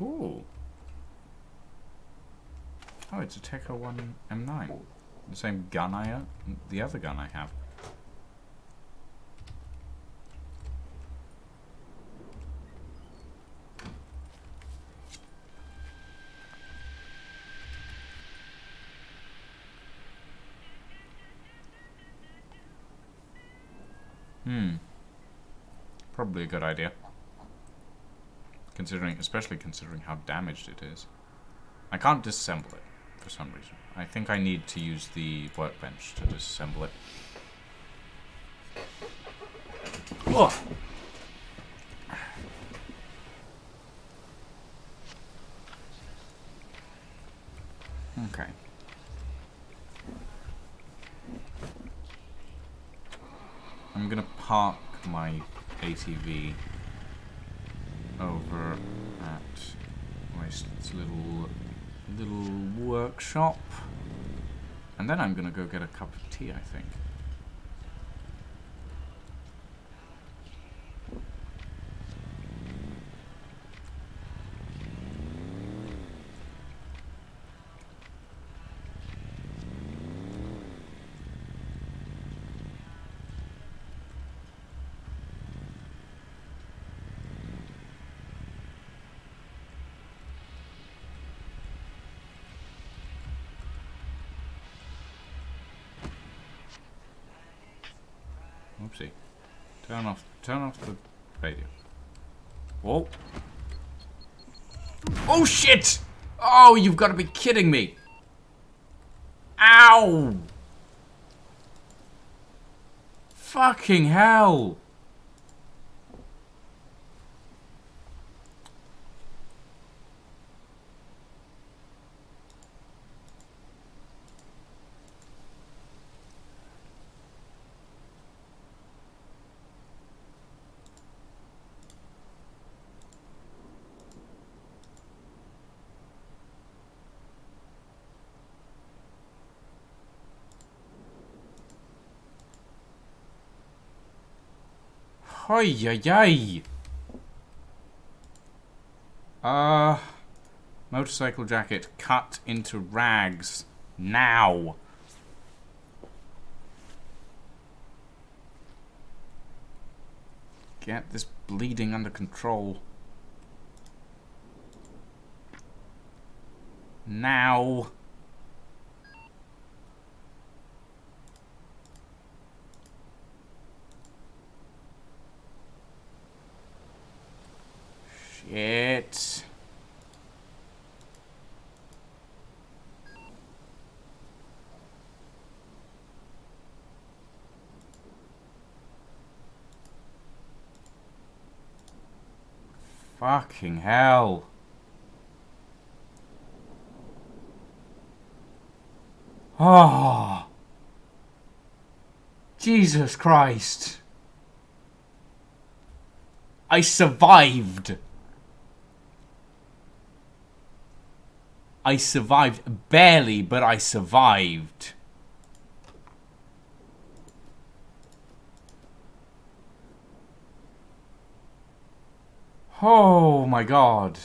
Ooh. Oh, it's a Teco 1 M9. The same gun the other gun I have. Probably a good idea. Especially considering how damaged it is. I can't disassemble it for some reason. I think I need to use the workbench to disassemble it. Ugh. Okay. I'm gonna park my ATV over at Wasteland's little workshop. And then I'm gonna go get a cup of tea, I think. Oopsie. Turn off the radio. Whoa. Oh shit! Oh, you've got to be kidding me. Ow! Fucking hell. Hoi yay. Motorcycle jacket cut into rags now. Get this bleeding under control. Now. Shit. Fucking hell. Oh. Jesus Christ. I survived. I survived. Barely, but I survived. Oh my god.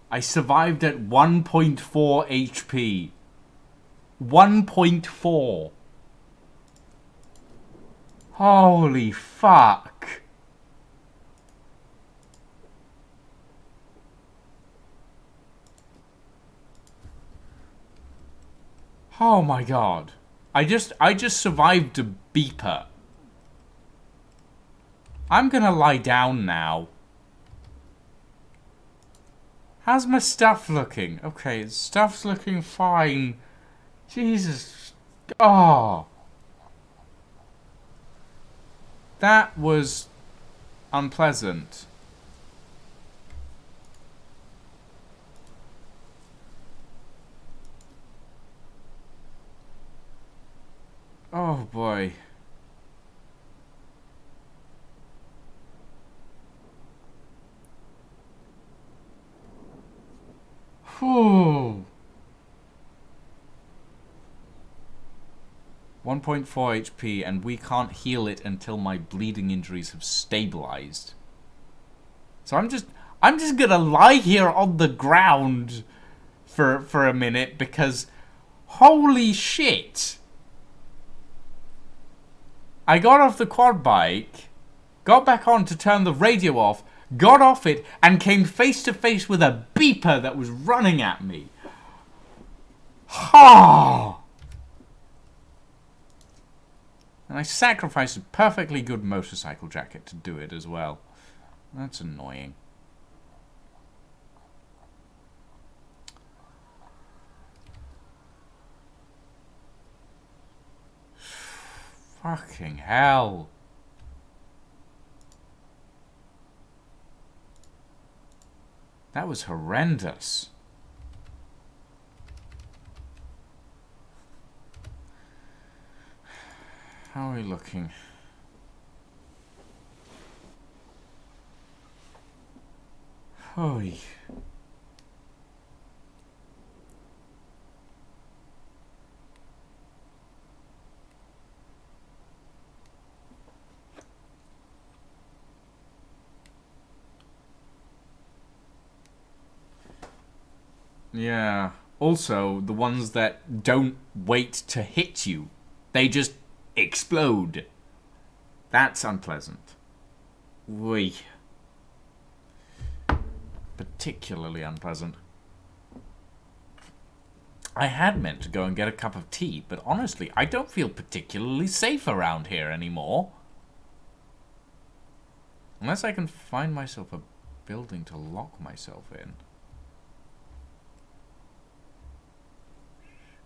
I survived at 1.4 HP. 1.4. Holy fuck. Oh my god. I just survived a beeper. I'm gonna lie down now. How's my stuff looking? Okay, stuff's looking fine. Jesus. Oh. That was unpleasant. Oh boy. Whew. 1.4 HP, and we can't heal it until my bleeding injuries have stabilized. So I'm just gonna lie here on the ground for a minute because holy shit. I got off the quad bike, got back on to turn the radio off, got off it, and came face to face with a beeper that was running at me. Ha! And I sacrificed a perfectly good motorcycle jacket to do it as well. That's annoying. Fucking hell. That was horrendous. How are we looking? Holy. Yeah. Also, the ones that don't wait to hit you. They just explode. That's unpleasant. Wee. Particularly unpleasant. I had meant to go and get a cup of tea, but honestly, I don't feel particularly safe around here anymore. Unless I can find myself a building to lock myself in.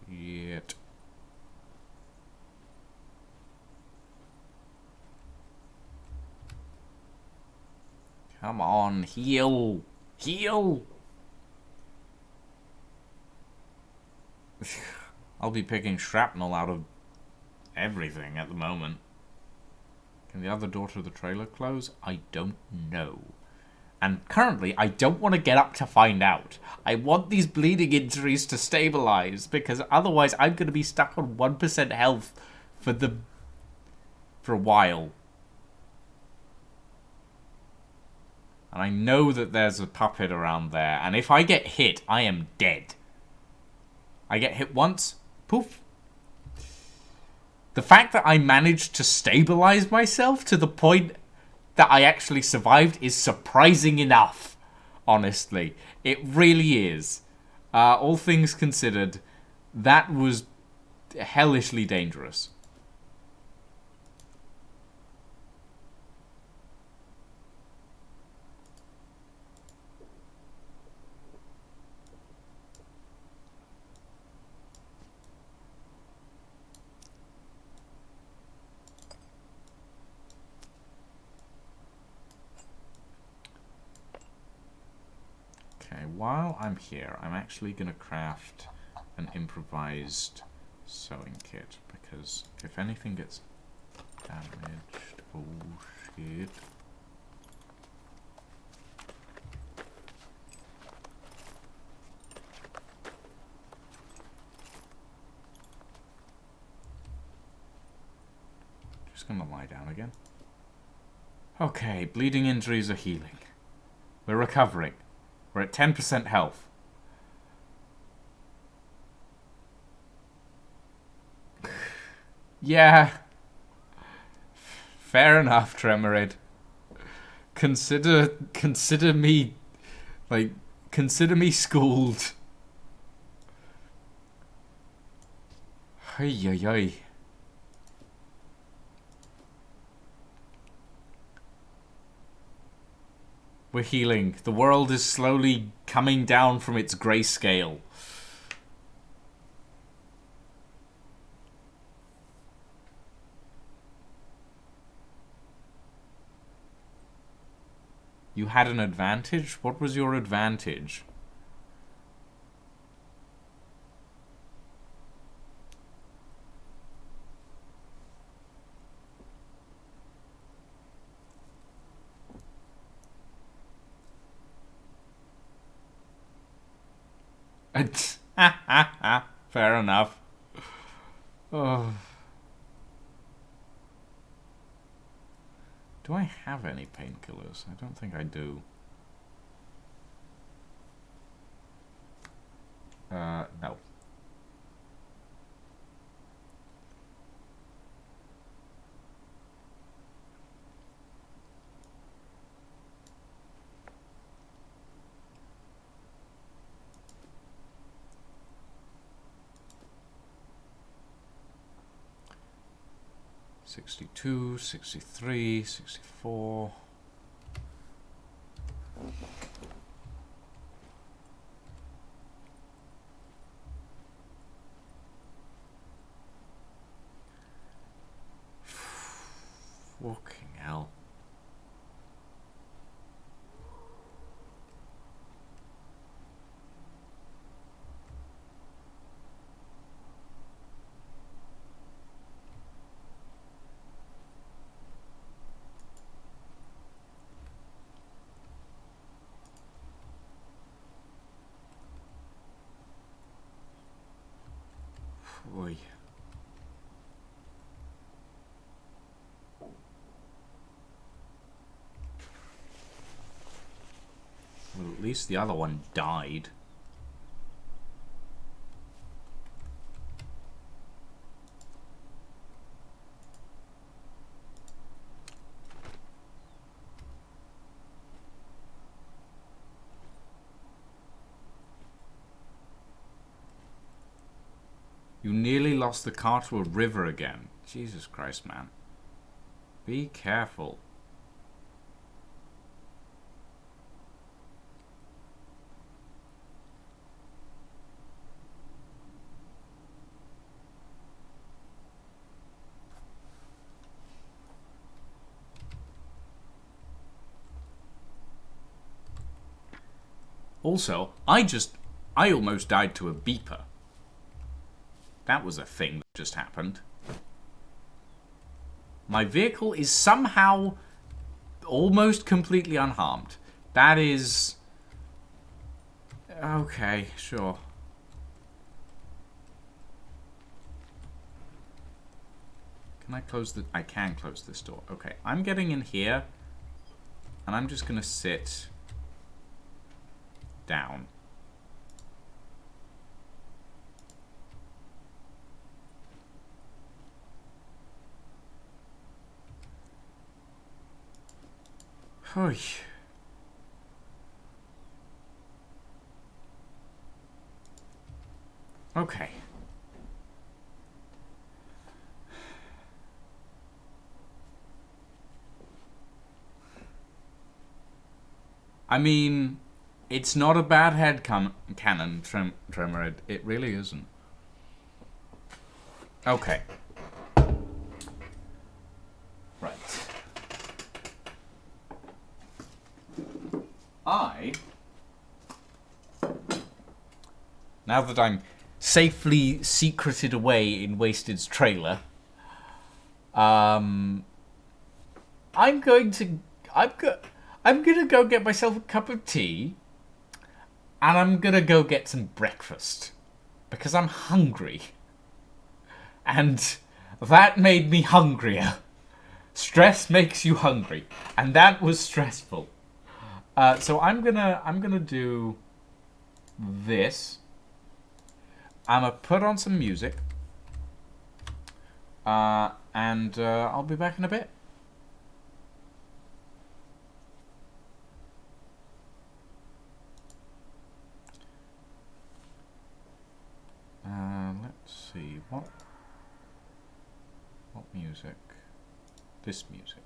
Shit. Come on, heal! Heal! I'll be picking shrapnel out of everything at the moment. Can the other door to the trailer close? I don't know. And currently, I don't want to get up to find out. I want these bleeding injuries to stabilize, because otherwise I'm going to be stuck on 1% health for a while. And I know that there's a puppet around there, and if I get hit, I am dead. I get hit once, poof. The fact that I managed to stabilize myself to the point that I actually survived is surprising enough, honestly. It really is. All things considered, that was hellishly dangerous. Okay, while I'm here, I'm actually going to craft an improvised sewing kit, because if anything gets damaged... Oh, shit. Just going to lie down again. Okay, bleeding injuries are healing. We're recovering. We're at 10% health. Yeah. Fair enough, Tremorid. Consider me, like, consider me schooled. Ay, ay, ay. We're healing. The world is slowly coming down from its grayscale. You had an advantage? What was your advantage? Fair enough. Oh. Do I have any painkillers? I don't think I do. No. $62, $63, $64. Fucking hell. Oy. Well, at least the other one died. You nearly lost the car to a river again. Jesus Christ, man. Be careful. Also, I almost died to a beeper. That was a thing that just happened. My vehicle is somehow almost completely unharmed. That is... okay, sure. Can I close the... I can close this door. Okay, I'm getting in here. And I'm just going to sit down. Oy. Okay. I mean, it's not a bad head cannon, Tremor. It really isn't. Okay. Right. Now that I'm safely secreted away in Wasted's trailer, I'm gonna go get myself a cup of tea, and I'm gonna go get some breakfast because I'm hungry, and that made me hungrier. Stress makes you hungry, and that was stressful. So I'm gonna do this. I'm gonna put on some music, and I'll be back in a bit. Let's see what music. This music.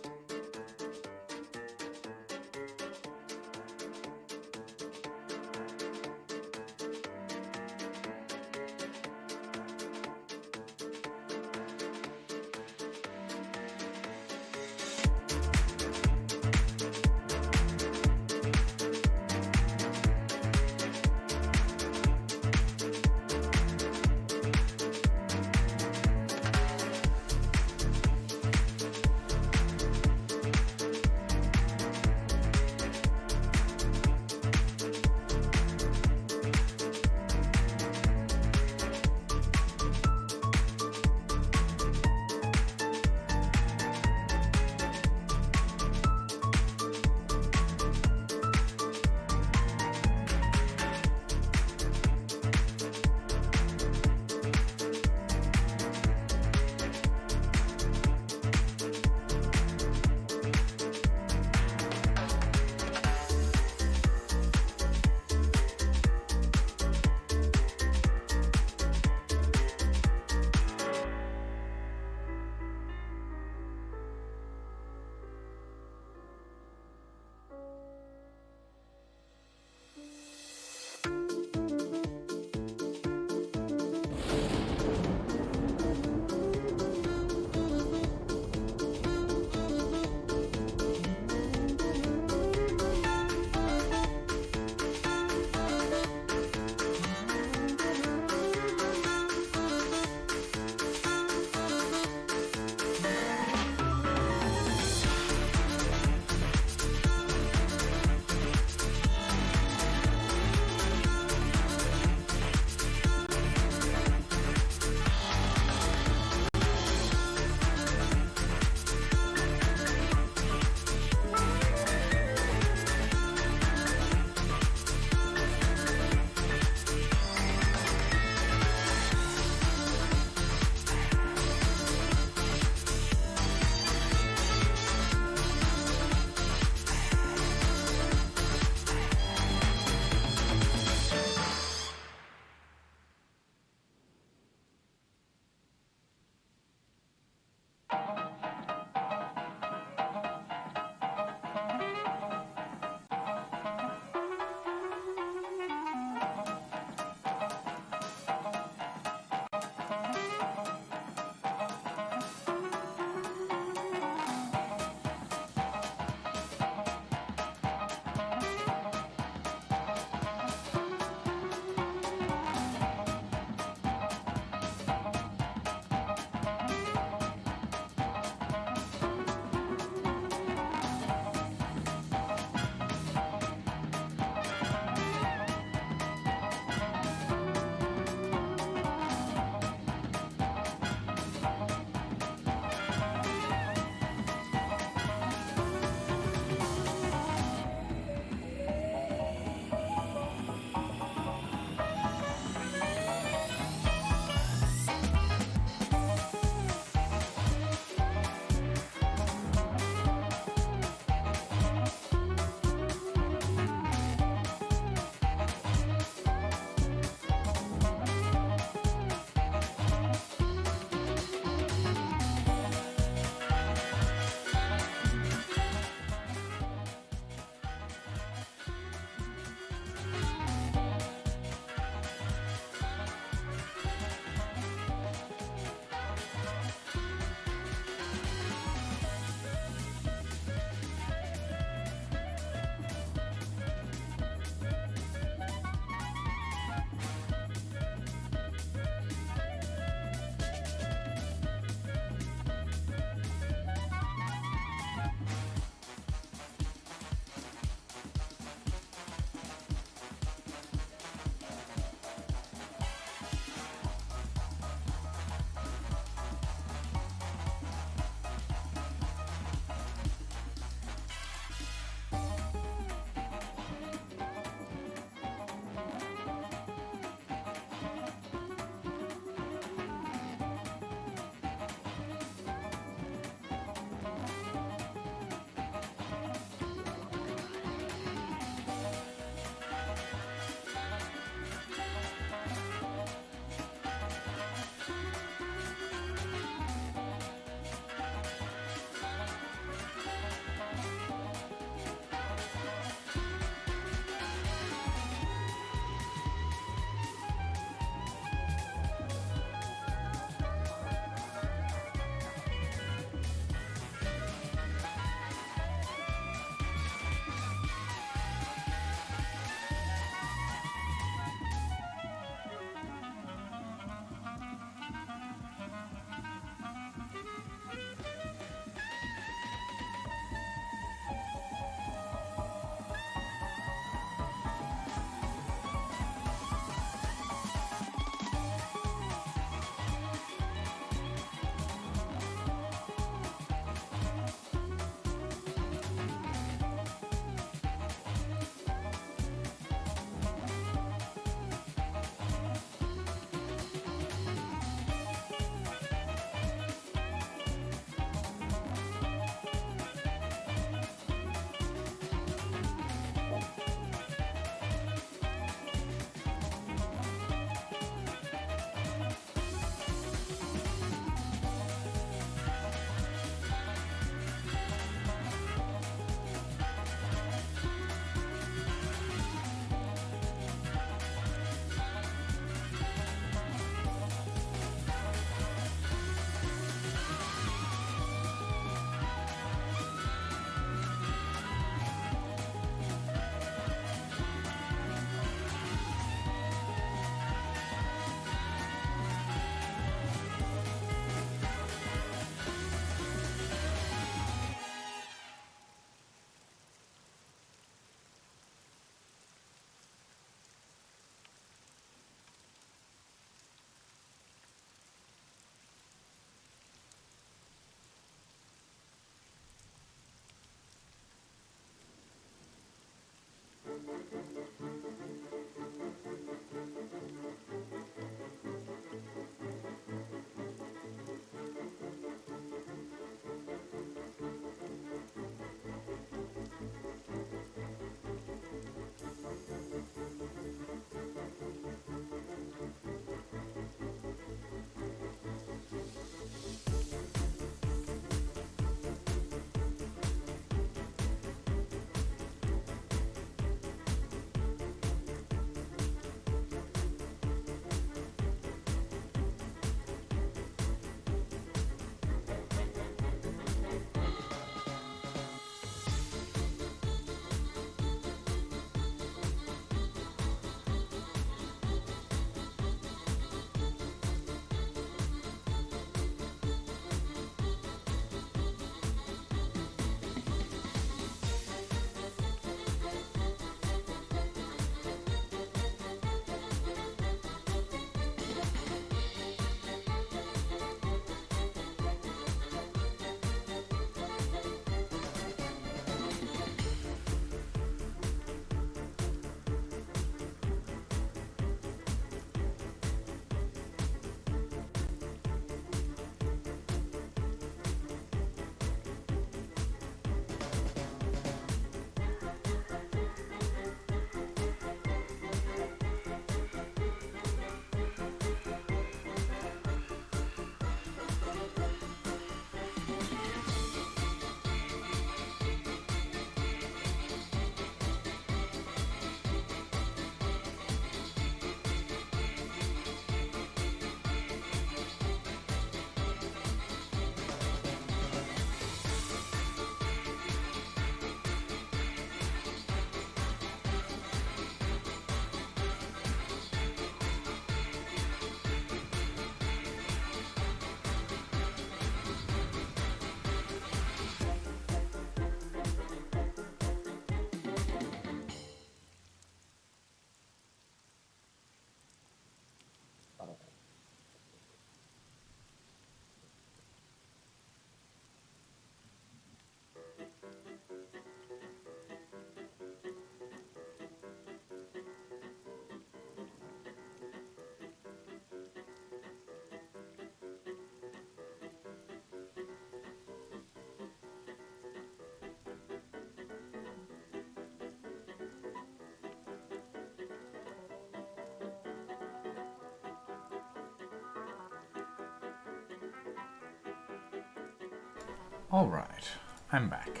Alright, I'm back.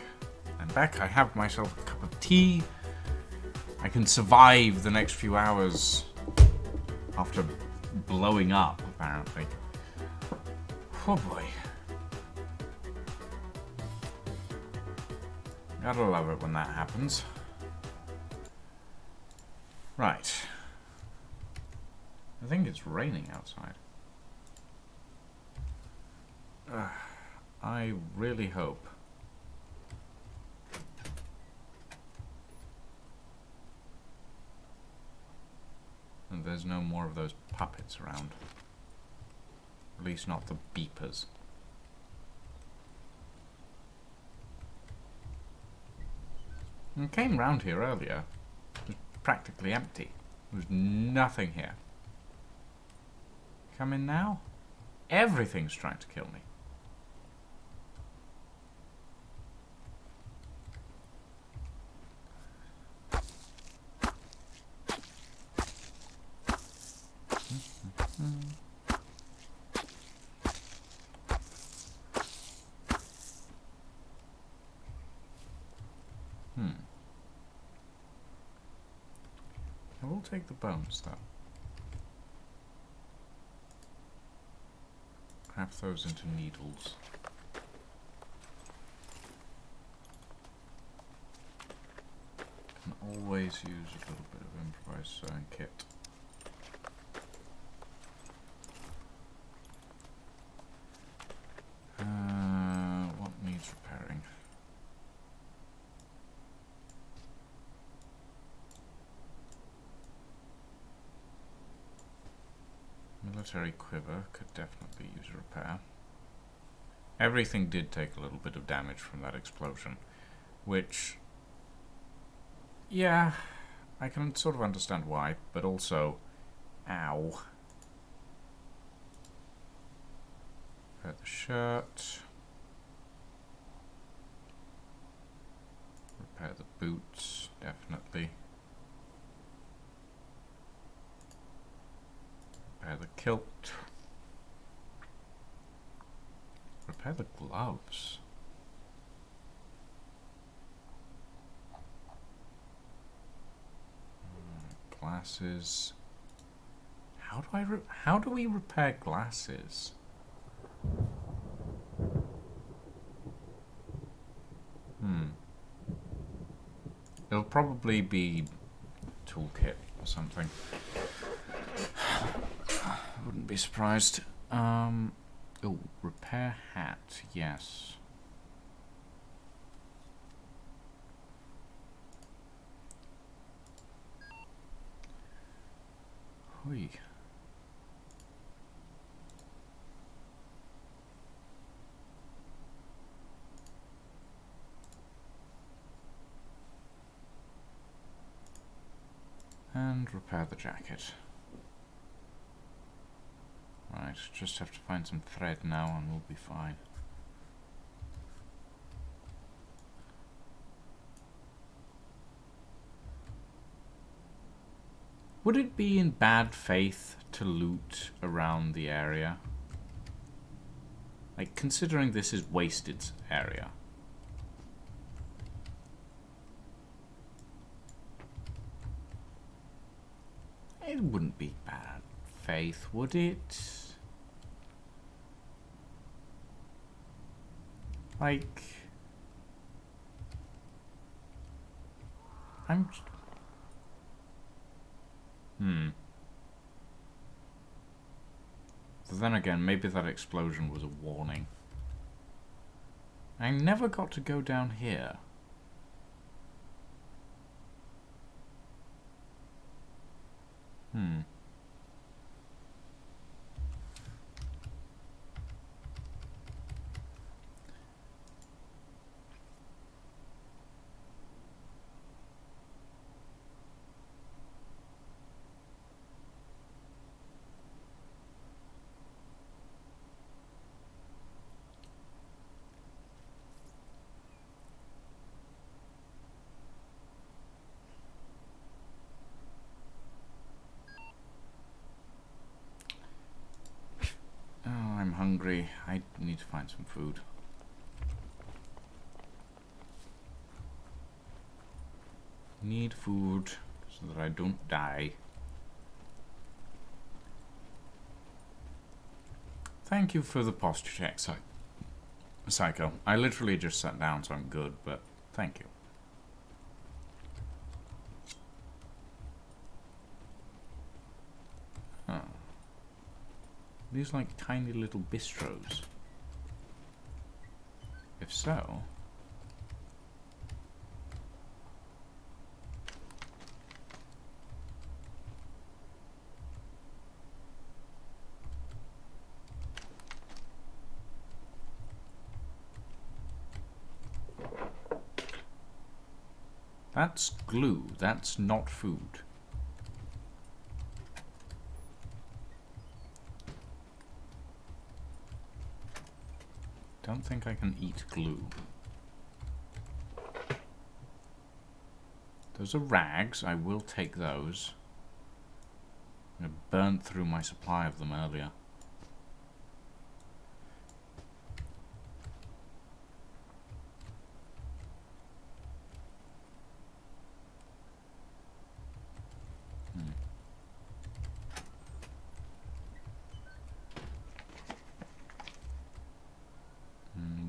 I'm back, I have myself a cup of tea. I can survive the next few hours after blowing up, apparently. Oh boy. Gotta love it when that happens. Right. I think it's raining outside. I really hope and there's no more of those puppets around. At least not the beepers. I came round here earlier. It was practically empty. There was nothing here. Come in now? Everything's trying to kill me. I will take the bones, though. Craft those into needles. Can always use a little bit of improvised sewing kit. What needs repairing? Military quiver could definitely use a repair. Everything did take a little bit of damage from that explosion, which, yeah, I can sort of understand why, but also, ow. Repair the shirt. Repair the boots, definitely. Repair the kilt. Repair the gloves. Glasses. How do we repair glasses? It'll probably be toolkit or something. Wouldn't be surprised. Oh, repair hat, yes. Hui. And repair the jacket. Right, just have to find some thread now and we'll be fine. Would it be in bad faith to loot around the area? Like, considering this is Wasted's area. It wouldn't be bad faith, would it? Like, So then again, maybe that explosion was a warning. I never got to go down here. Oh, I'm hungry. I need to find some food. need food so that I don't die. Thank you for the posture check, Psycho. I literally just sat down, so I'm good, but thank you. Huh. These like tiny little bistros. If so... That's glue, that's not food. Don't think I can eat glue. Those are rags, I will take those. I burnt through my supply of them earlier.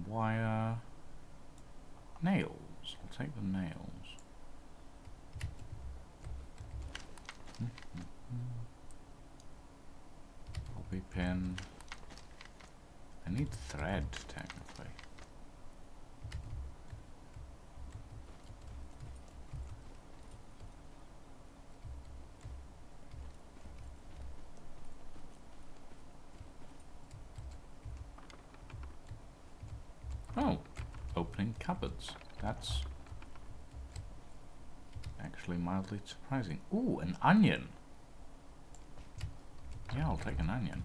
Wire... Nails. I'll take the nails. Bobby pin. I need thread, technically. Oh, opening cupboards. That's actually mildly surprising. Ooh, an onion. Yeah, I'll take an onion.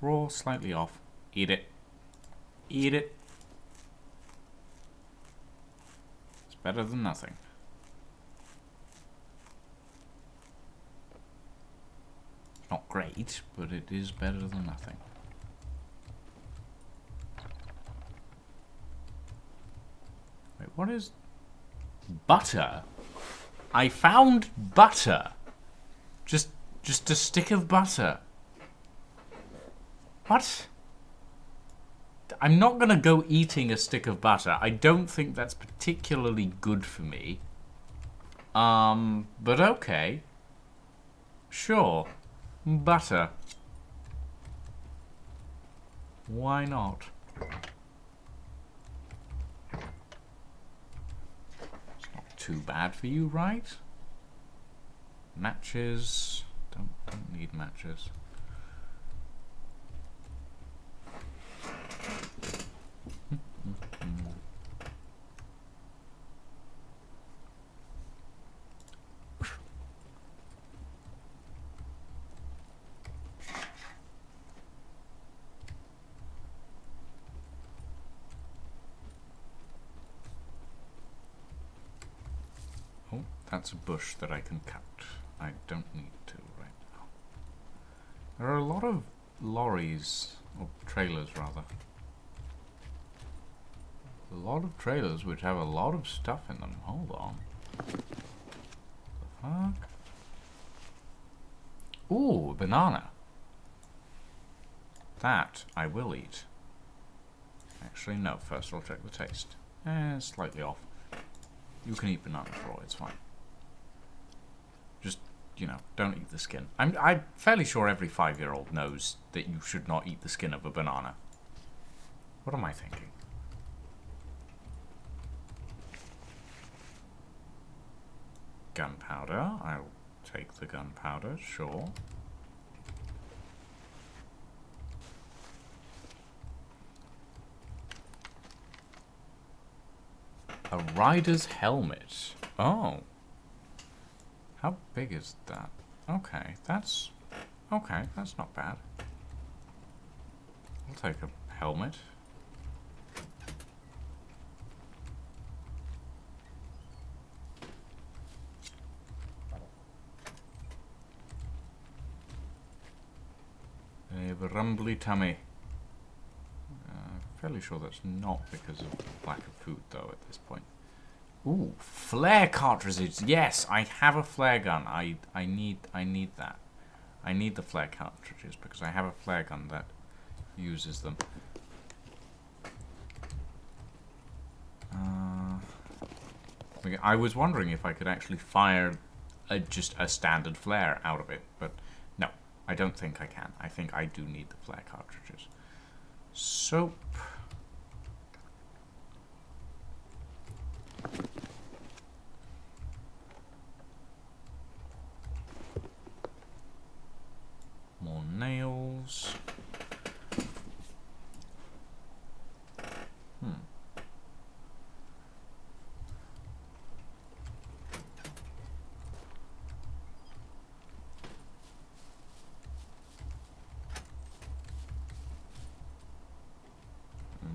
Raw, slightly off. Eat it. Eat it. It's better than nothing. Not great, but it is better than nothing. Wait, what is... Butter? I found butter! Just a stick of butter. What? I'm not gonna go eating a stick of butter. I don't think that's particularly good for me. But okay. Sure. Butter. Why not? It's not too bad for you, right? Matches. Don't need matches. Oh, that's a bush that I can cut. I don't need to right now. There are a lot of lorries, or trailers rather. A lot of trailers which have a lot of stuff in them. Hold on. The fuck? Ooh, banana. That I will eat. Actually, no. First I'll check the taste. Slightly off. You can eat bananas raw, it's fine. Just, you know, don't eat the skin. I'm fairly sure every 5-year-old knows that you should not eat the skin of a banana. What am I thinking? Gunpowder. I'll take the gunpowder, sure. A rider's helmet. Oh. How big is that? Okay, that's not bad. I'll take a helmet. A rumbly tummy. fairly sure that's not because of lack of food, though, at this point. Ooh, flare cartridges. Yes, I have a flare gun. I need that. I need the flare cartridges because I have a flare gun that uses them. I was wondering if I could actually fire just a standard flare out of it, but no, I don't think I can. I think I do need the flare cartridges. Soap. More nails.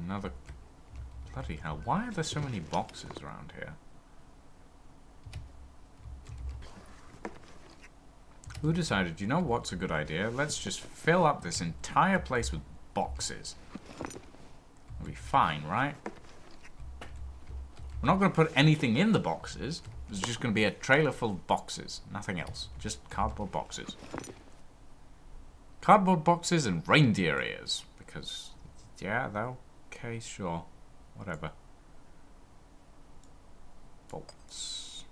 Another... Bloody hell, why are there so many boxes around here? Who decided, you know what's a good idea? Let's just fill up this entire place with boxes. It'll be fine, right? We're not going to put anything in the boxes. It's just going to be a trailer full of boxes. Nothing else. Just cardboard boxes. Cardboard boxes and reindeer ears. Because, yeah, okay, sure. Whatever. Bolts.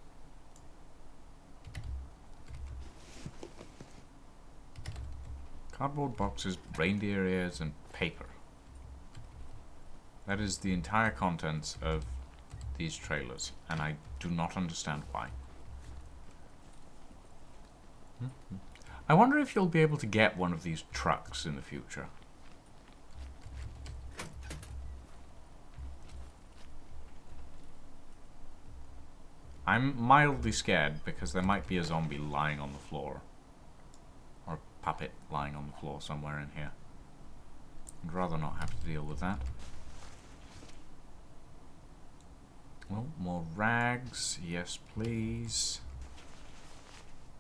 Cardboard boxes, reindeer ears, and paper. That is the entire contents of these trailers, and I do not understand why. I wonder if you'll be able to get one of these trucks in the future. I'm mildly scared because there might be a zombie lying on the floor. Or a puppet lying on the floor somewhere in here. I'd rather not have to deal with that. Well, more rags. Yes, please.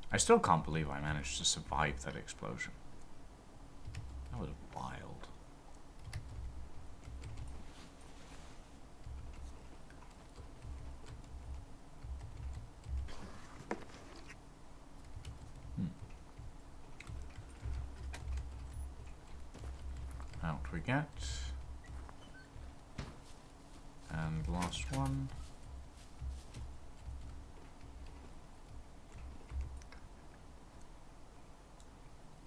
I still can't believe I managed to survive that explosion. That was wild. Out we get. And last one.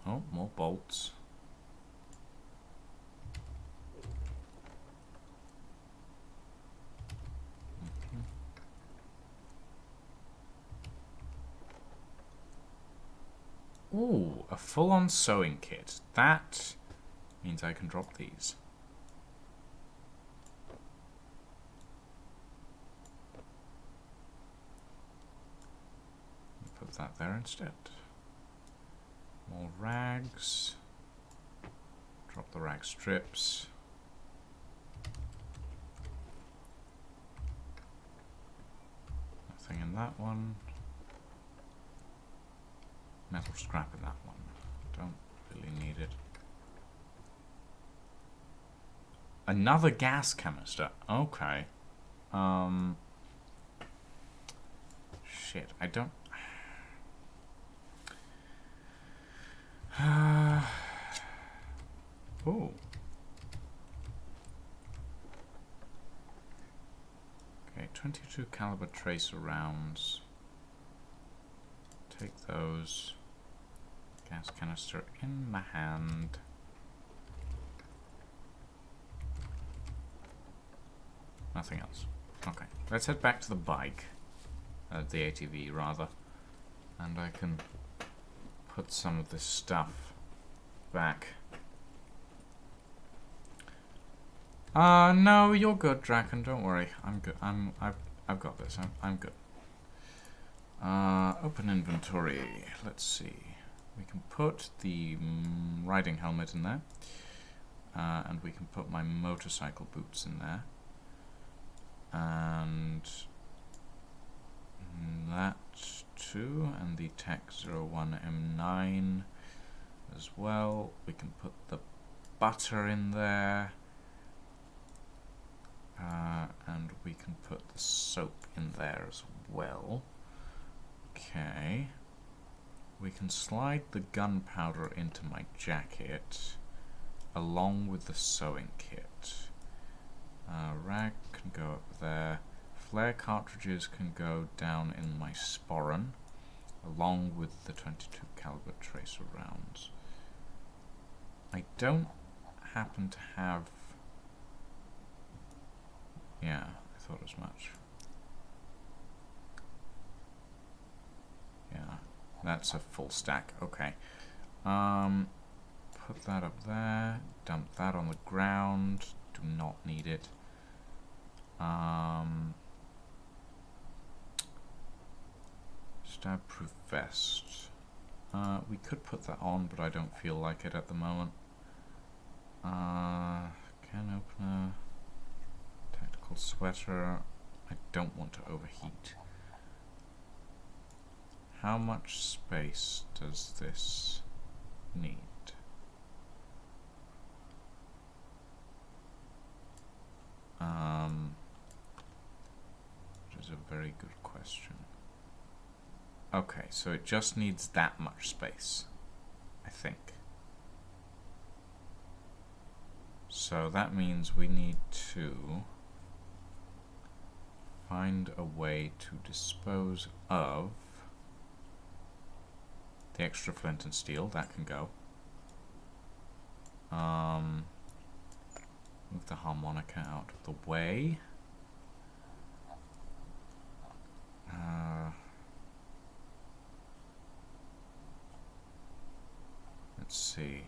Oh, more bolts. Ooh, a full-on sewing kit. That means I can drop these. Put that there instead. More rags. Drop the rag strips. Nothing in that one. Metal scrap in that one. Don't really need it. Another gas canister. Okay. Shit, I don't... Oh. Okay, 22 caliber tracer rounds. Take those. Gas canister in my hand. Nothing else. Okay, let's head back to the bike. The ATV, rather. And I can put some of this stuff back. No, you're good, Draken. Don't worry. I'm good. I've got this. I'm good. Open inventory. Let's see. We can put the riding helmet in there. And we can put my motorcycle boots in there. And that too. And the Tech 01 M9 as well. We can put the butter in there. And we can put the soap in there as well. Okay. We can slide the gunpowder into my jacket along with the sewing kit. Rag can go up there. Flare cartridges can go down in my sporran along with the 22 caliber tracer rounds. I don't happen to have... Yeah, I thought as much. Yeah, that's a full stack. Okay. Put that up there. Dump that on the ground. Do not need it. Stab-proof vest. We could put that on, but I don't feel like it at the moment. Can opener. Tactical sweater. I don't want to overheat. How much space does this need? Which is a very good question. Okay, so it just needs that much space, I think. So that means we need to find a way to dispose of the extra flint and steel. That can go. Move the harmonica out of the way. Let's see.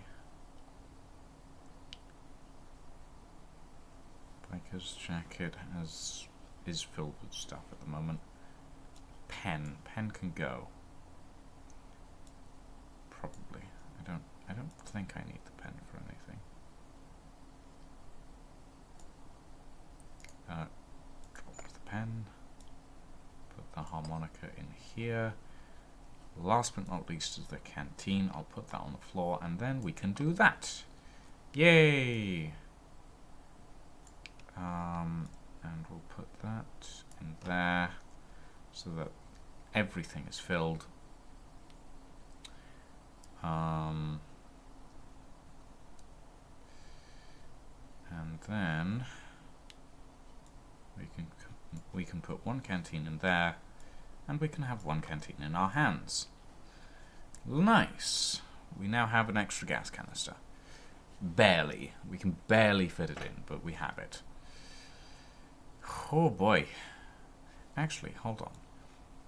Biker's jacket is filled with stuff at the moment. Pen can go. Probably. I don't think I need the pen for anything. Drop the pen. Put the harmonica in here. Last but not least is the canteen. I'll put that on the floor and then we can do that. Yay! And we'll put that in there so that everything is filled. And then we can put one canteen in there, and we can have one canteen in our hands. Nice. We now have an extra gas canister. Barely. We can barely fit it in, but we have it. Oh boy. Actually, hold on.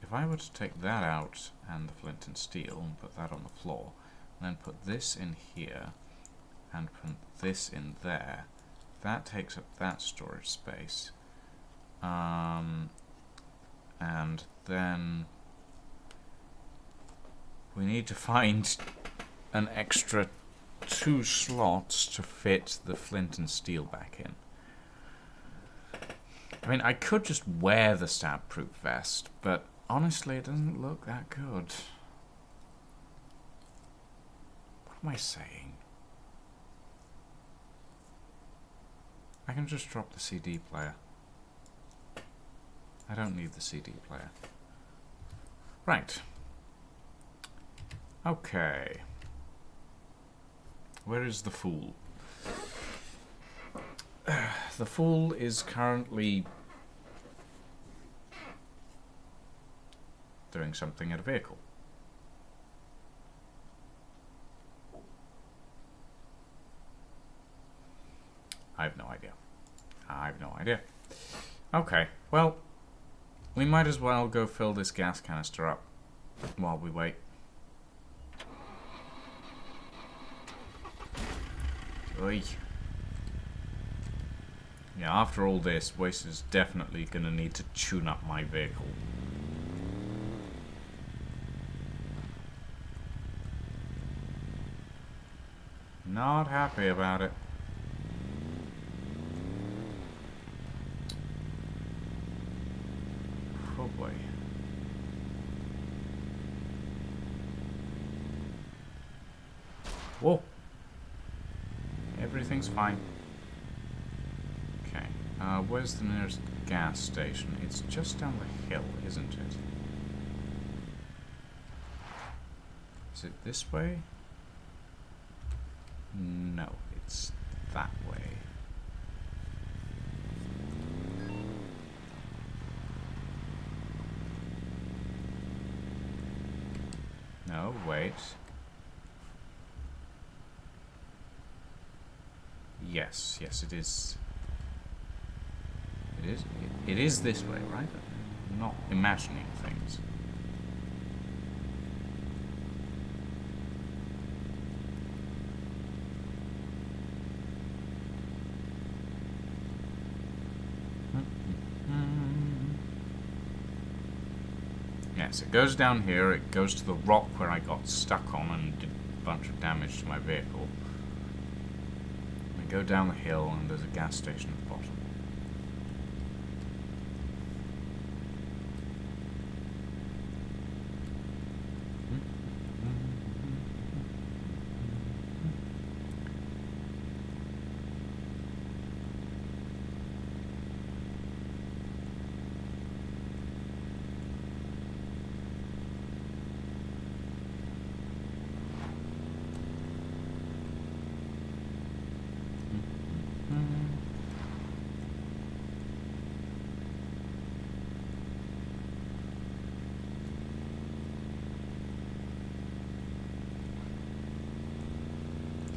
If I were to take that out and the flint and steel and put that on the floor, and then put this in here and put this in there, that takes up that storage space. And then we need to find an extra 2 slots to fit the flint and steel back in. I mean, I could just wear the stab-proof vest, but honestly, it doesn't look that good. What am I saying? I can just drop the CD player. I don't need the CD player. Right. Okay. Where is the fool? The fool is currently doing something at a vehicle. I have no idea. I have no idea. Okay, well, we might as well go fill this gas canister up while we wait. Oy. Yeah, after all this, Waste is definitely going to need to tune up my vehicle. Not happy about it. Oh boy. Whoa. Everything's fine. Okay. Where's the nearest gas station? It's just down the hill, isn't it? Is it this way? No, it's that way. No, wait. Yes, yes, it is. It is this way, right? I'm not imagining things. Yes, it goes down here, it goes to the rock where I got stuck on and did a bunch of damage to my vehicle. I go down the hill and there's a gas station at the bottom.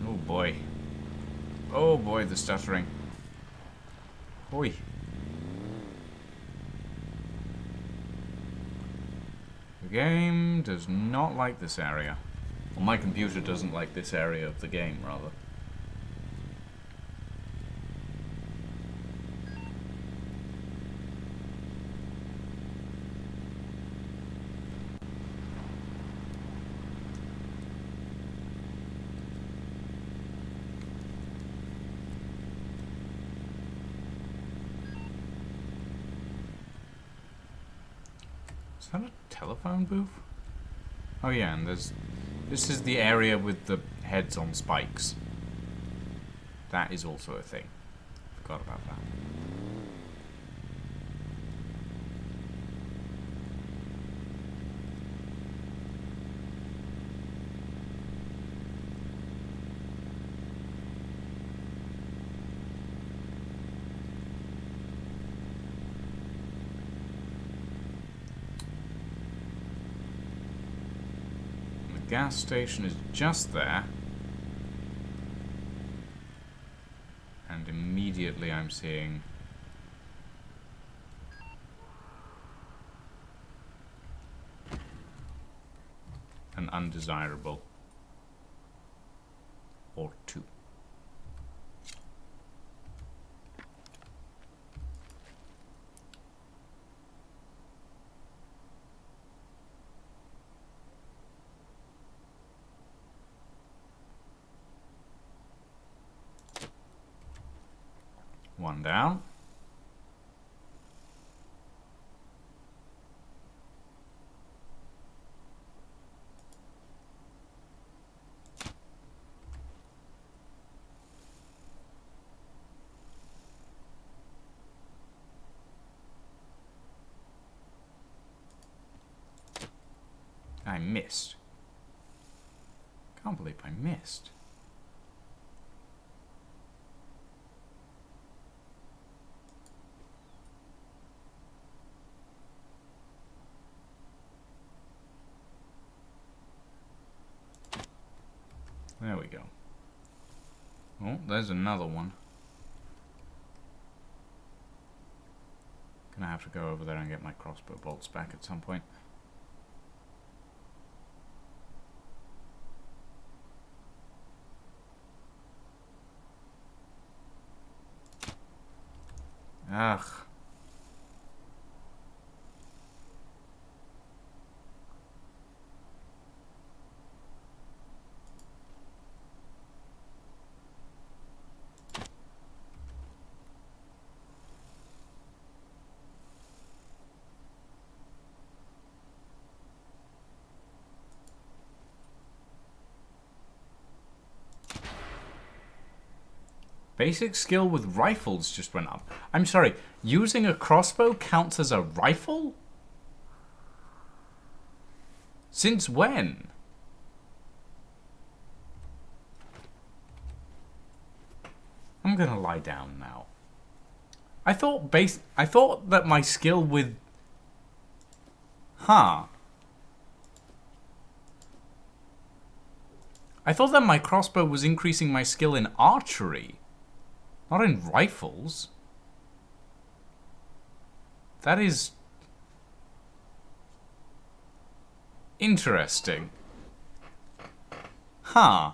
Oh boy. Oh boy, the stuttering. Oi. The game does not like this area. Well, my computer doesn't like this area of the game, rather. Is that a telephone booth? Oh yeah, and this is the area with the heads on spikes. That is also a thing. Forgot about that. The gas station is just there. And immediately I'm seeing an undesirable or two. One down. I missed. Can't believe I missed. There we go. Oh, there's another one. Gonna have to go over there and get my crossbow bolts back at some point. Ugh. Basic skill with rifles just went up. I'm sorry, using a crossbow counts as a rifle? Since when? I'm gonna lie down now. I thought that my skill with... Huh. I thought that my crossbow was increasing my skill in archery. Not in rifles. That is... interesting. Huh.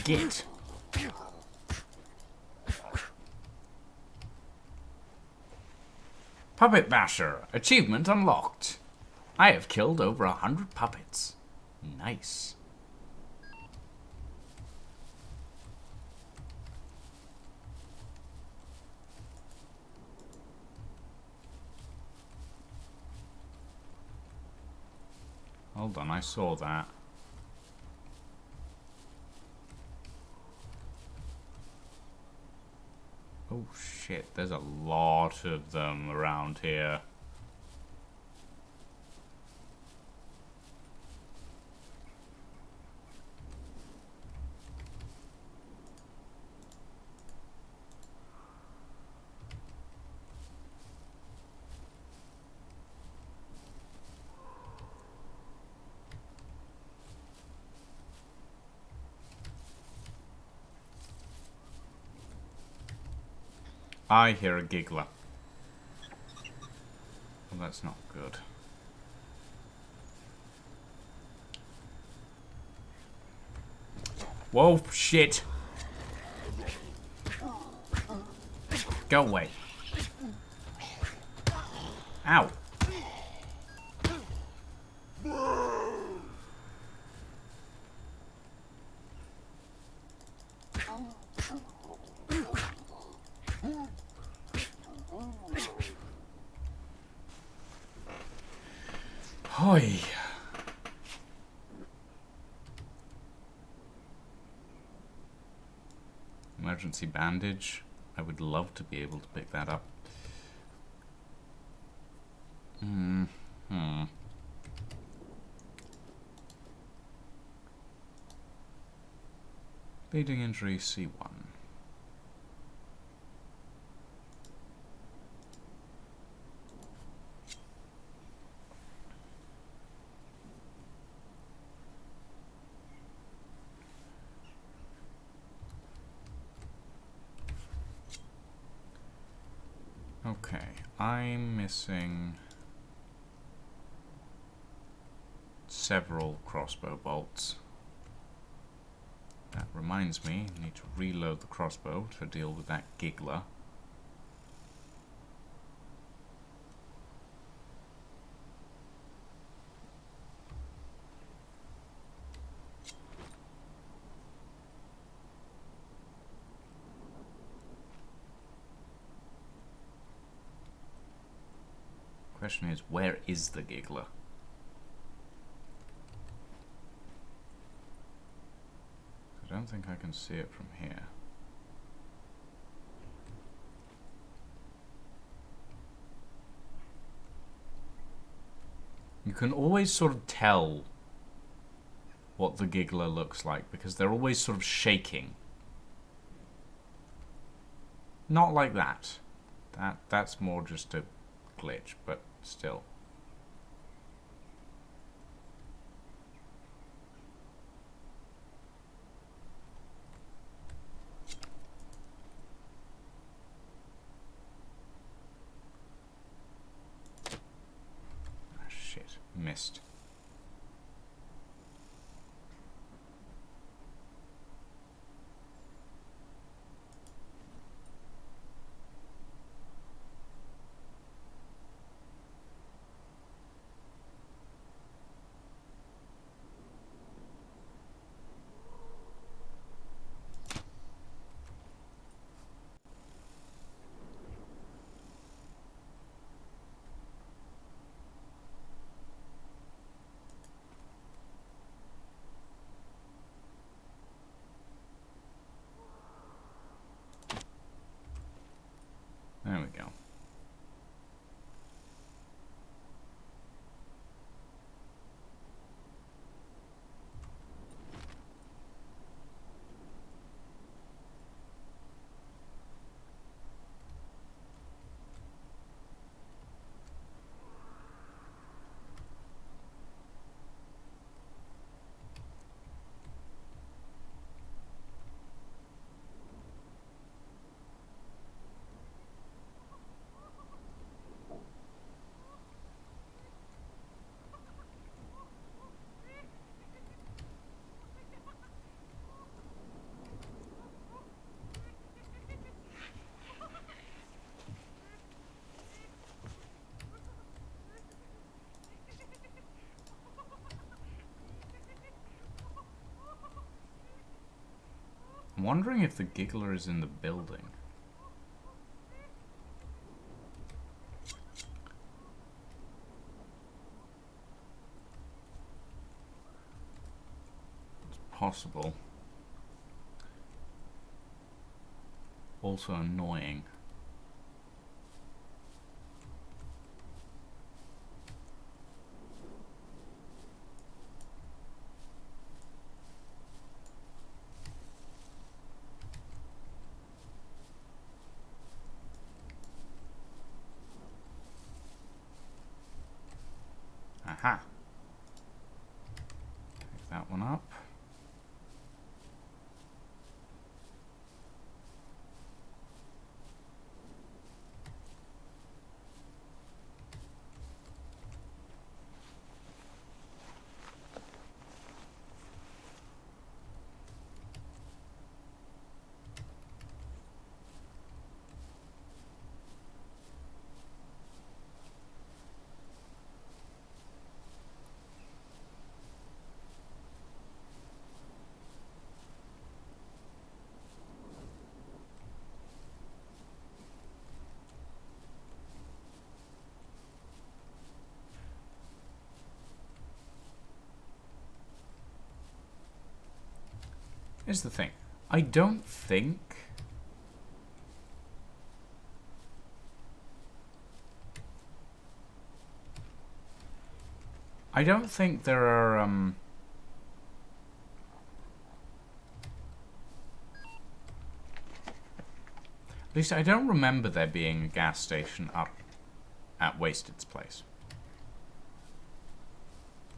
Get. Puppet Basher. Achievement unlocked. I have killed over 100 puppets. Nice. Hold on, I saw that. Oh shit, there's a lot of them around here. I hear a giggler. Well, that's not good. Whoa, shit. Go away. Ow. Hoi. Emergency bandage. I would love to be able to pick that up. Bleeding injury C1. Okay, I'm missing several crossbow bolts. That reminds me, I need to reload the crossbow to deal with that giggler. Question is, where is the giggler? I don't think I can see it from here. You can always sort of tell what the giggler looks like because they're always sort of shaking. Not like that. That's more just a glitch, but still. Ah, shit. Missed. There we go. I'm wondering if the giggler is in the building. It's possible. Also annoying. Aha. Pick that one up. Here's the thing. I don't think... there are, at least I don't remember there being a gas station up at Wasted's place.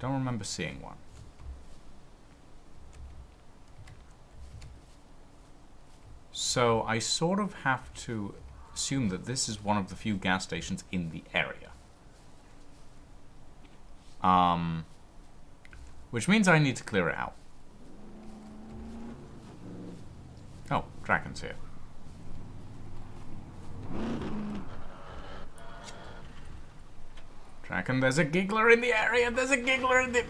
Don't remember seeing one. So I sort of have to assume that this is one of the few gas stations in the area. Which means I need to clear it out. Oh, Dragon's here. Dragon, there's a giggler in the area! There's a giggler in the...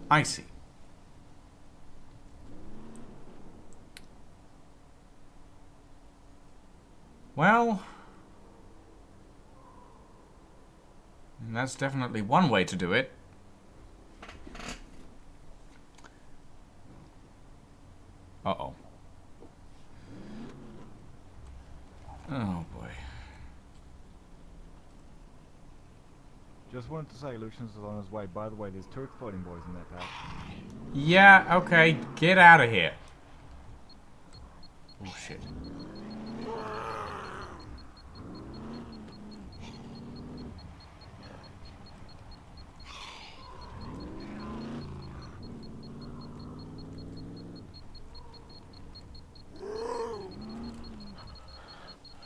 I see. Well... that's definitely one way to do it. Uh-oh. Oh, boy. Just wanted to say Lucian's is on his way. By the way, there's two exploding boys in that pack. Yeah, okay. Get out of here. Oh shit.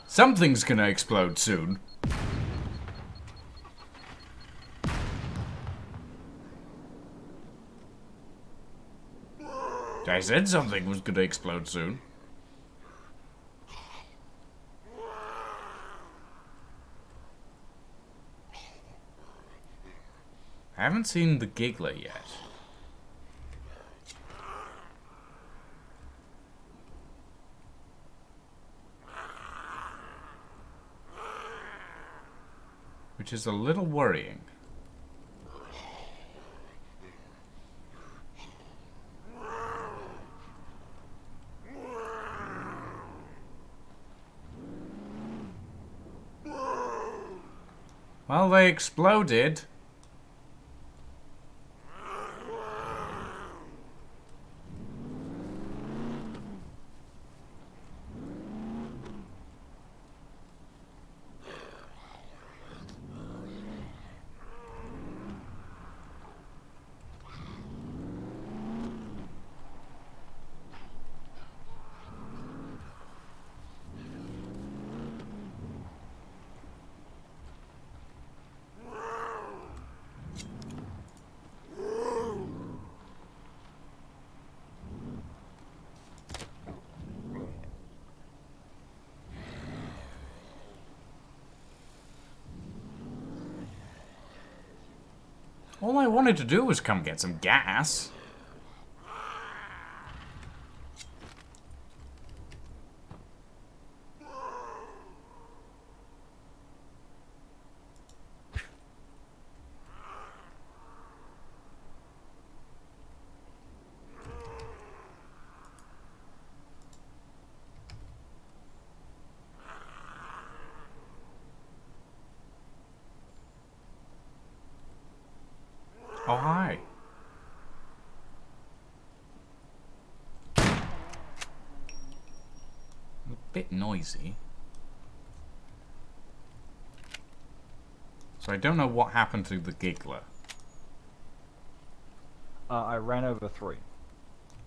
Something's gonna explode soon. I said something was gonna explode soon. I haven't seen the giggler yet. Which is a little worrying. Well, they exploded. All I wanted to do was come get some gas. Oh, hi. A bit noisy. So I don't know what happened to the giggler. I ran over 3.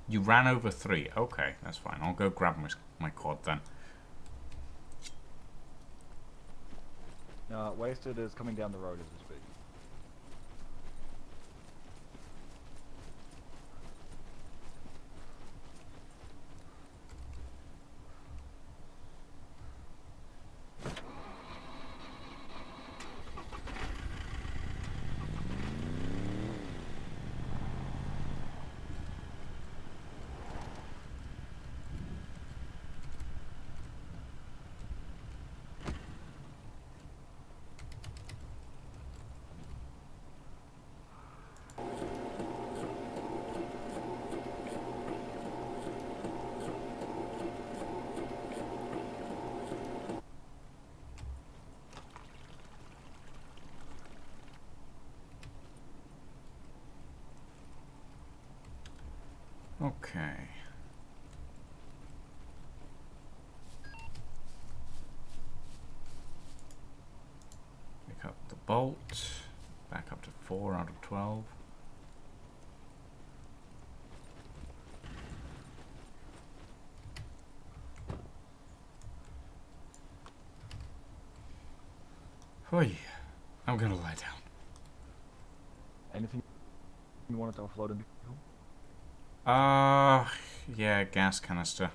You ran over 3. Okay, that's fine. I'll go grab my quad then. Wasted is coming down the road as we speak. Okay. Pick up the bolt. Back up to 4 out of 12. Oy. I'm gonna lie down. Anything you wanted to offload into? Yeah, gas canister.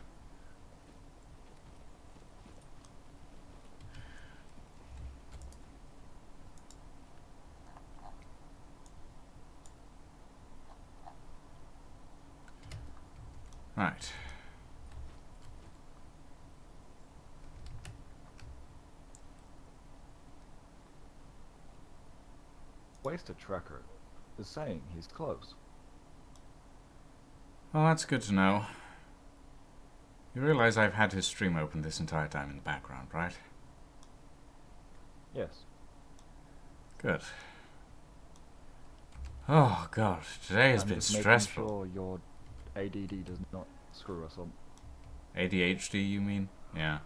Right. Wasted tracker is saying he's close. Well, that's good to know. You realize I've had his stream open this entire time in the background, right? Yes. Good. Oh god, today has I'm been just making stressful. sure your ADD does not screw us up. ADHD, you mean? Yeah.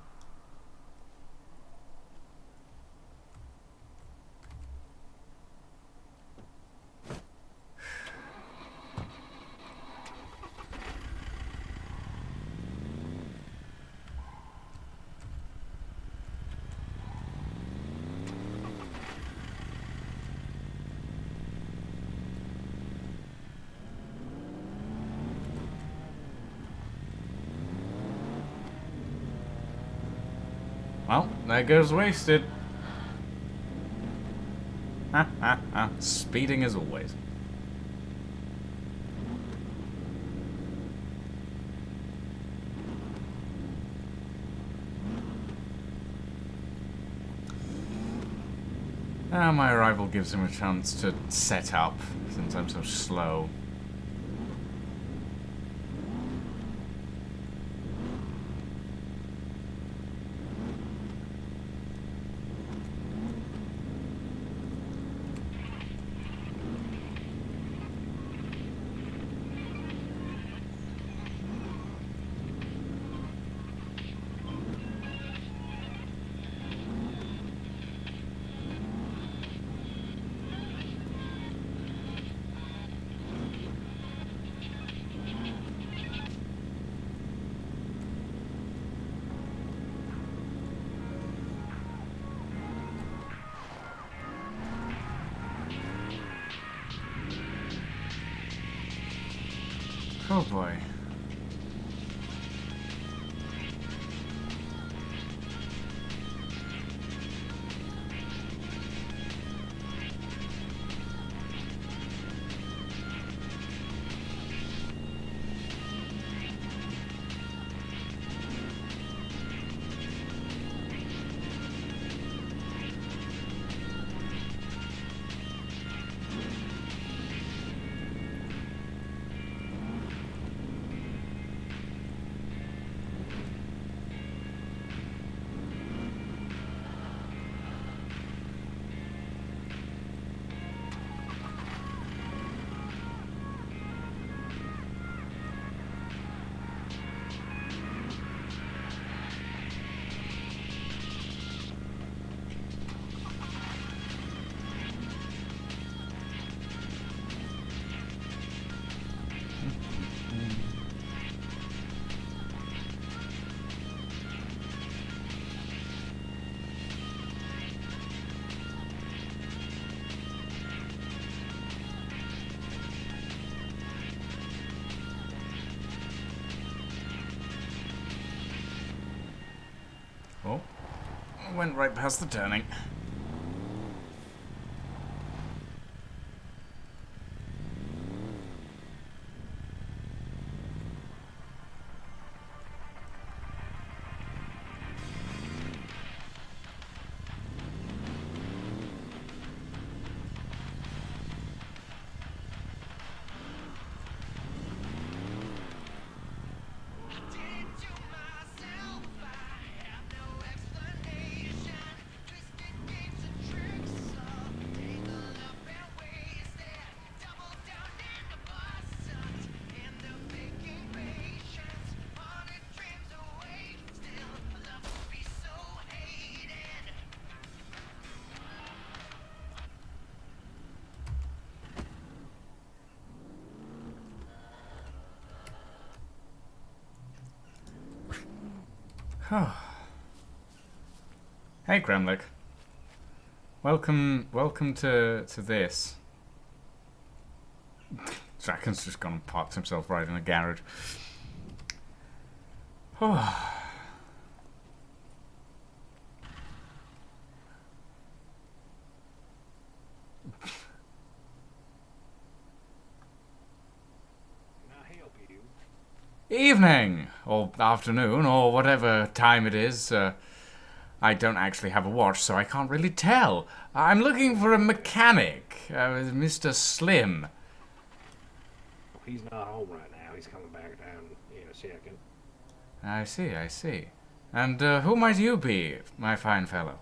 Well, there goes wasted. Ha ha ha. Speeding as always. My arrival gives him a chance to set up, since I'm so slow. Oh boy. Oh, I went right past the turning. Hey, Kremlik. Welcome to this. Draken's just gone and parked himself right in a garage. Oh. Evening, or afternoon, or whatever time it is. I don't actually have a watch, so I can't really tell. I'm looking for a mechanic, Mr. Slim. He's not home right now. He's coming back down in a second. I see. And who might you be, my fine fellow?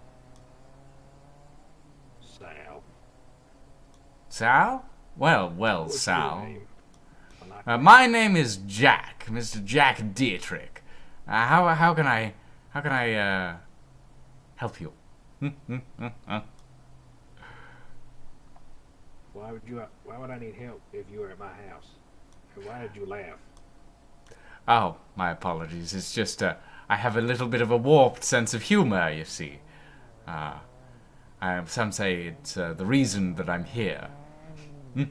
Sal. Sal? Well, What's Sal. your name? My name is Jack, Mr. Jack Dietrich. How can I help you? Why would I need help if you were at my house? And why did you laugh? Oh, my apologies. It's just I have a little bit of a warped sense of humor, you see. Some say it's the reason that I'm here. I see.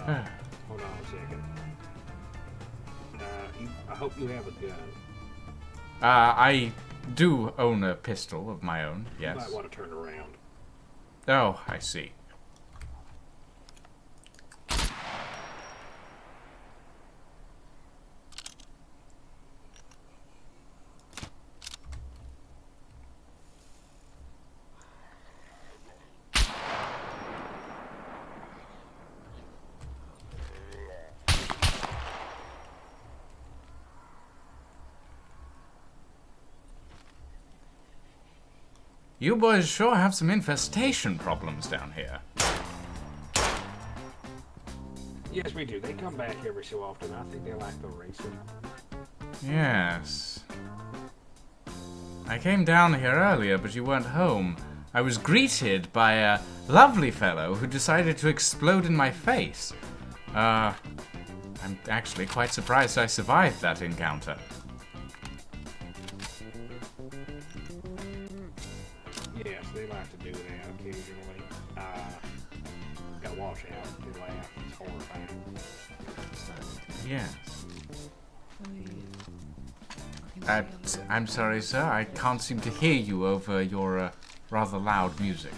Well, hold on a second. I hope you have a gun. I do own a pistol of my own, You yes. might want to turn around. Oh, I see. You boys sure have some infestation problems down here. Yes, we do. They come back every so often. I think they like the racing. Yes. I came down here earlier, but you weren't home. I was greeted by a lovely fellow who decided to explode in my face. I'm actually quite surprised I survived that encounter. Yes, they like to do that occasionally. Gotta watch out. They laugh. It's horrifying. Yes. I'm sorry, sir. I can't seem to hear you over your rather loud music.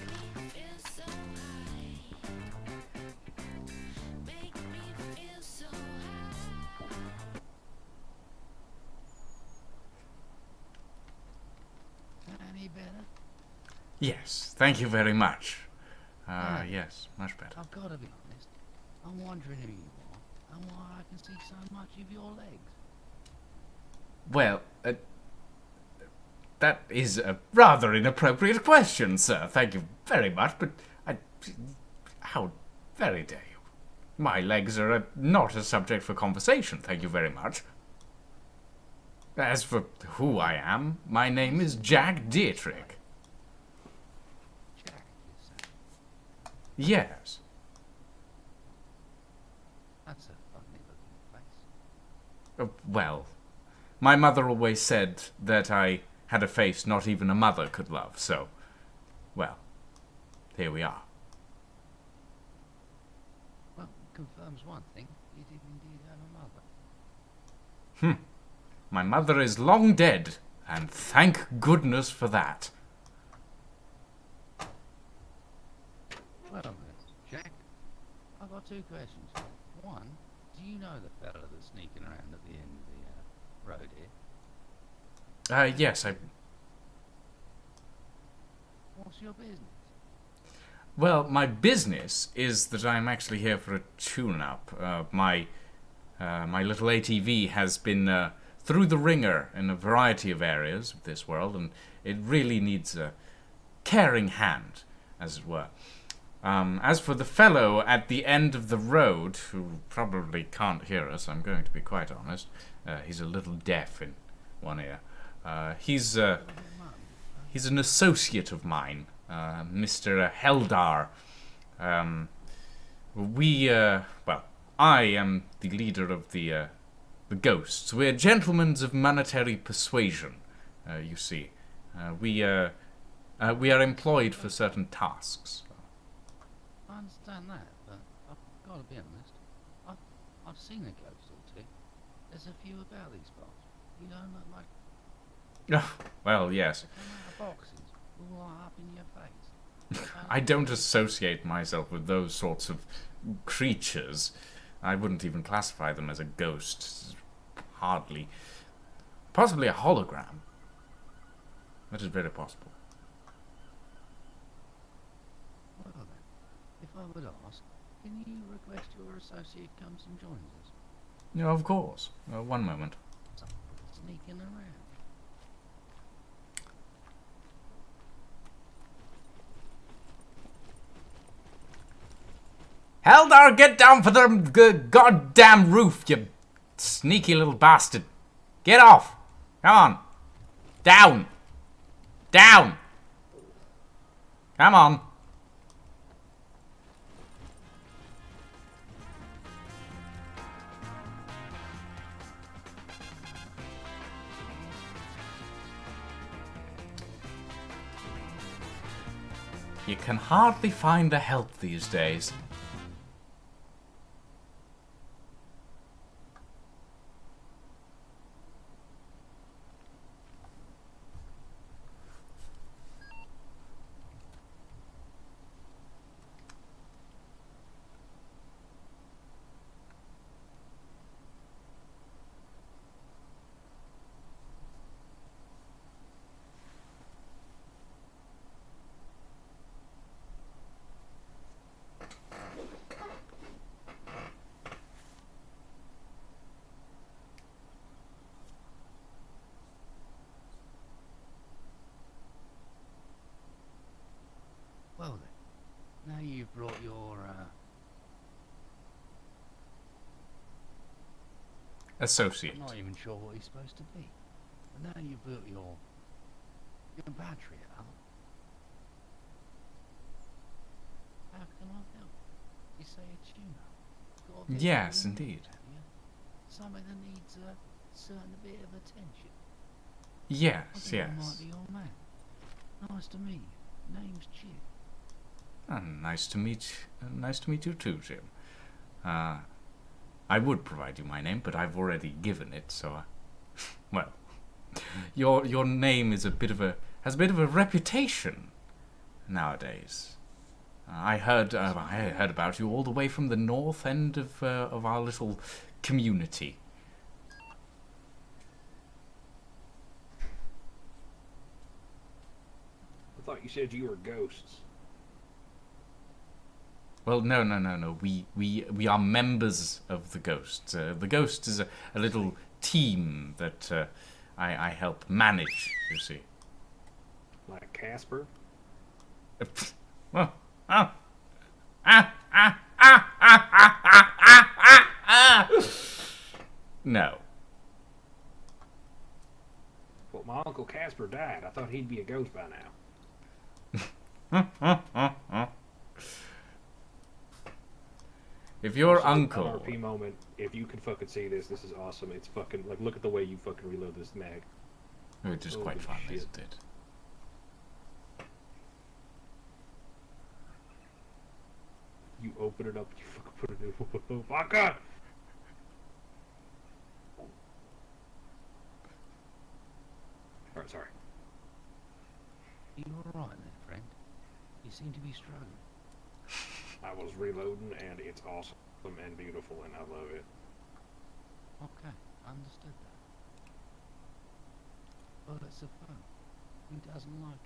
Any better? Yes, thank you very much. Yes, much better. I've got to be honest. I'm wondering who you are and why I can see so much of your legs. Well, that is a rather inappropriate question, sir. Thank you very much, but how very dare you? My legs are not a subject for conversation, thank you very much. As for who I am, my name is Jack Dietrich. Jack, you say? Yes. That's a funny looking place. Well, my mother always said that I had a face not even a mother could love, so, well, here we are. Well, confirms one thing. You did indeed have a mother. My mother is long dead, and thank goodness for that. Well, Jack, I've got two questions. One, do you know the fella that's sneaking around at the end of the road here? Yes, What's your business? Well, my business is that I'm actually here for a tune-up. My little ATV has been through the ringer in a variety of areas of this world, and it really needs a caring hand, as it were. As for the fellow at the end of the road, who probably can't hear us, I'm going to be quite honest. He's a little deaf in one ear. He's an associate of mine, Mr. Heldar. I am the leader of the ghosts. We're gentlemen of monetary persuasion, you see. We are employed for certain tasks. I understand that, but I've got to be honest. I've seen a ghost or two. There's a few about these parts. You don't look like Well, yes. they come out of boxes, all up in your face. I don't associate myself with those sorts of creatures. I wouldn't even classify them as a ghost. Hardly. Possibly a hologram. That is very possible. Well then, if I would ask, can you request your associate comes and joins us? Yeah, of course. One moment. Sneaking around. Heldar, get down for the goddamn roof, you sneaky little bastard. Get off. Come on. Down. Down. Come on. You can hardly find the help these days. Well then, now you've brought your, Associate. I'm not even sure what he's supposed to be. But now you've built your compatriot up. How can I help? You say it's you now. Got a bit Yes, of indeed. yeah? Something that needs a certain bit of attention. I Yes, think I might yes. be your man. Nice to meet you. Name's Jim. Nice to meet you too, Jim. I would provide you my name, but I've already given it, so well, your name is has a bit of a reputation nowadays. I heard about you all the way from the north end of our little community. I thought you said you were ghosts. Well, no. We are members of the Ghosts. The Ghost is a little team that I help manage, you see. Like Casper? Well, oh. No. Well, my Uncle Casper died. I thought he'd be a ghost by now. If your Also, uncle... RP moment, if you can fucking see this, this is awesome. It's fucking, like, look at the way you fucking reload this mag. It is quite fun, shit. isn't it? You open it up, you fucking put it in. Fuck up! Alright, sorry. You alright then, friend? You seem to be struggling. I was reloading, and it's awesome and beautiful, and I love it. Okay, understood that. Well, it's a fun. Who doesn't like it?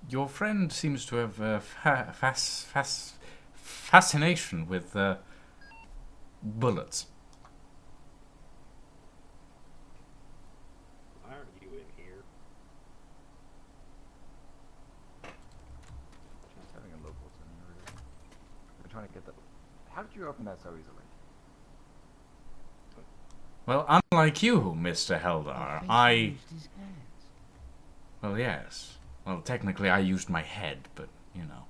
Your friend seems to have a fascination with bullets. Why aren't you in here? Just having a look what's in here. Really. I'm trying to get that. How did you open that so easily? Well, unlike you, Mr. Heldar, think I... he used his hands. Well, yes. Well, technically I used my head, but, you know.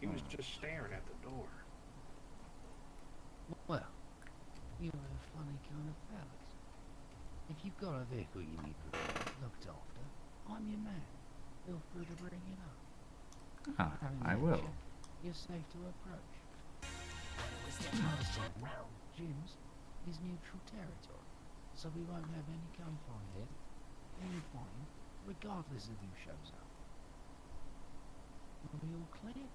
He was just staring at the door. Well, you're a funny kind of fellas. If you've got a vehicle you need looked after, I'm your man. Feel free to bring it up. Ah, Having I met will. you, you're safe to approach. Jim's is neutral territory, so we won't have any gunfire here, any fighting, regardless of who shows up. Are we all clear?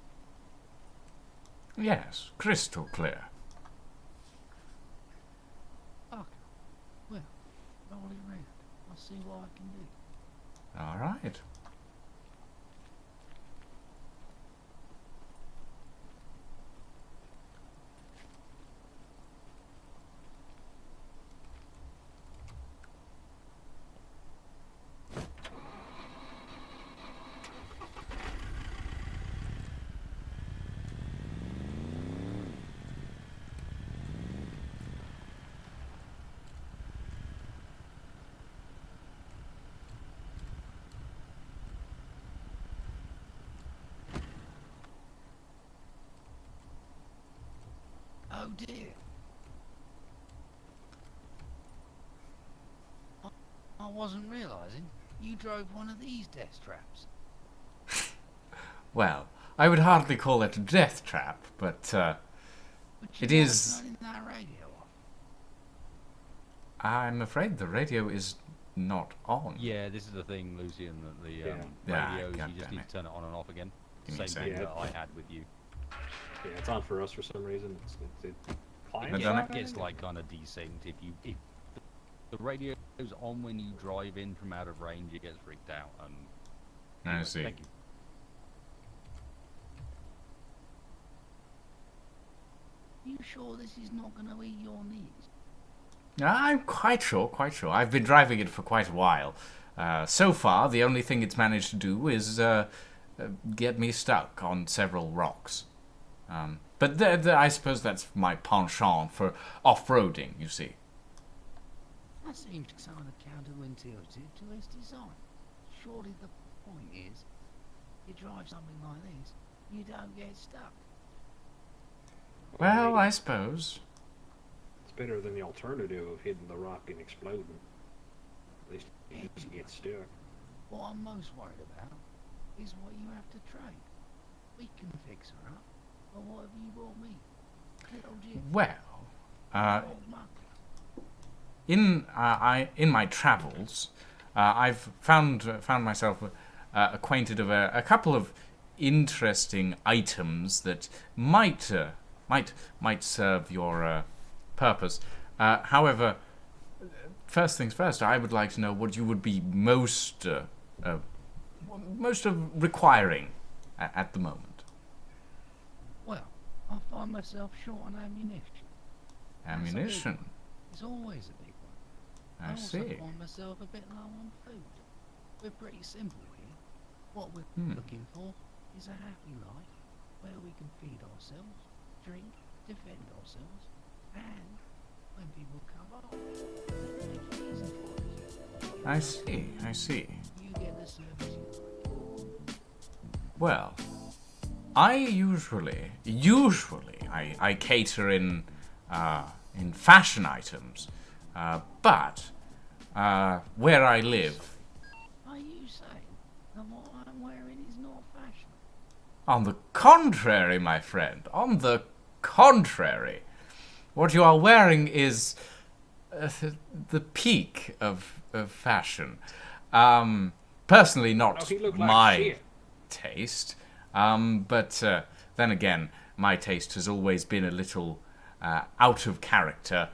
Yes, crystal clear. Okay. Well, roll it round. I'll see what I can do. All right. Oh dear. I wasn't realising you drove one of these death traps. Well, I would hardly call it a death trap, but But it you is. turning that radio off. I'm afraid the radio is not on. Yeah, this is the thing, Lucian, that the Yeah, radios, God you just damn need it. to turn it on and off again. Give me a Same thing second. that I had with you. Yeah, it's on for us for some reason. It climbs I've Yeah, done it it. gets like kind of desynced if the radio's on when you drive in from out of range, it gets freaked out. And I anyway, see. Thank you. You sure this is not going to eat your knees? I'm quite sure, I've been driving it for quite a while. So far, the only thing it's managed to do is get me stuck on several rocks. But I suppose that's my penchant for off-roading, you see. That seems kind of counterintuitive to its design. Surely the point is, you drive something like this, you don't get stuck. Well, I suppose. It's better than the alternative of hitting the rock and exploding. At least you just get stuck. What I'm most worried about is what you have to trade. We can fix her up, but what have you brought me? Little Jim, Well, old muck. in my travels, I've found myself acquainted of a couple of interesting items that might serve your purpose. However, first things first, I would like to know what you would be most requiring at the moment. Well, I find myself short on ammunition. Ammunition. It's always a big one. I also see. find myself a bit low on food. We're pretty simple here. What we're Hmm. looking for is a happy life where we can feed ourselves, drink, defend ourselves, and when people come up, make it easy for us. I see. You get the service you like. Well, I usually I cater in fashion items, but where I live, Are you saying that what I'm wearing is not fashion? on the contrary, my friend, on the contrary, what you are wearing is the peak of fashion. Personally, not Oh, he looked like my shit. taste, but then again, my taste has always been a little out of character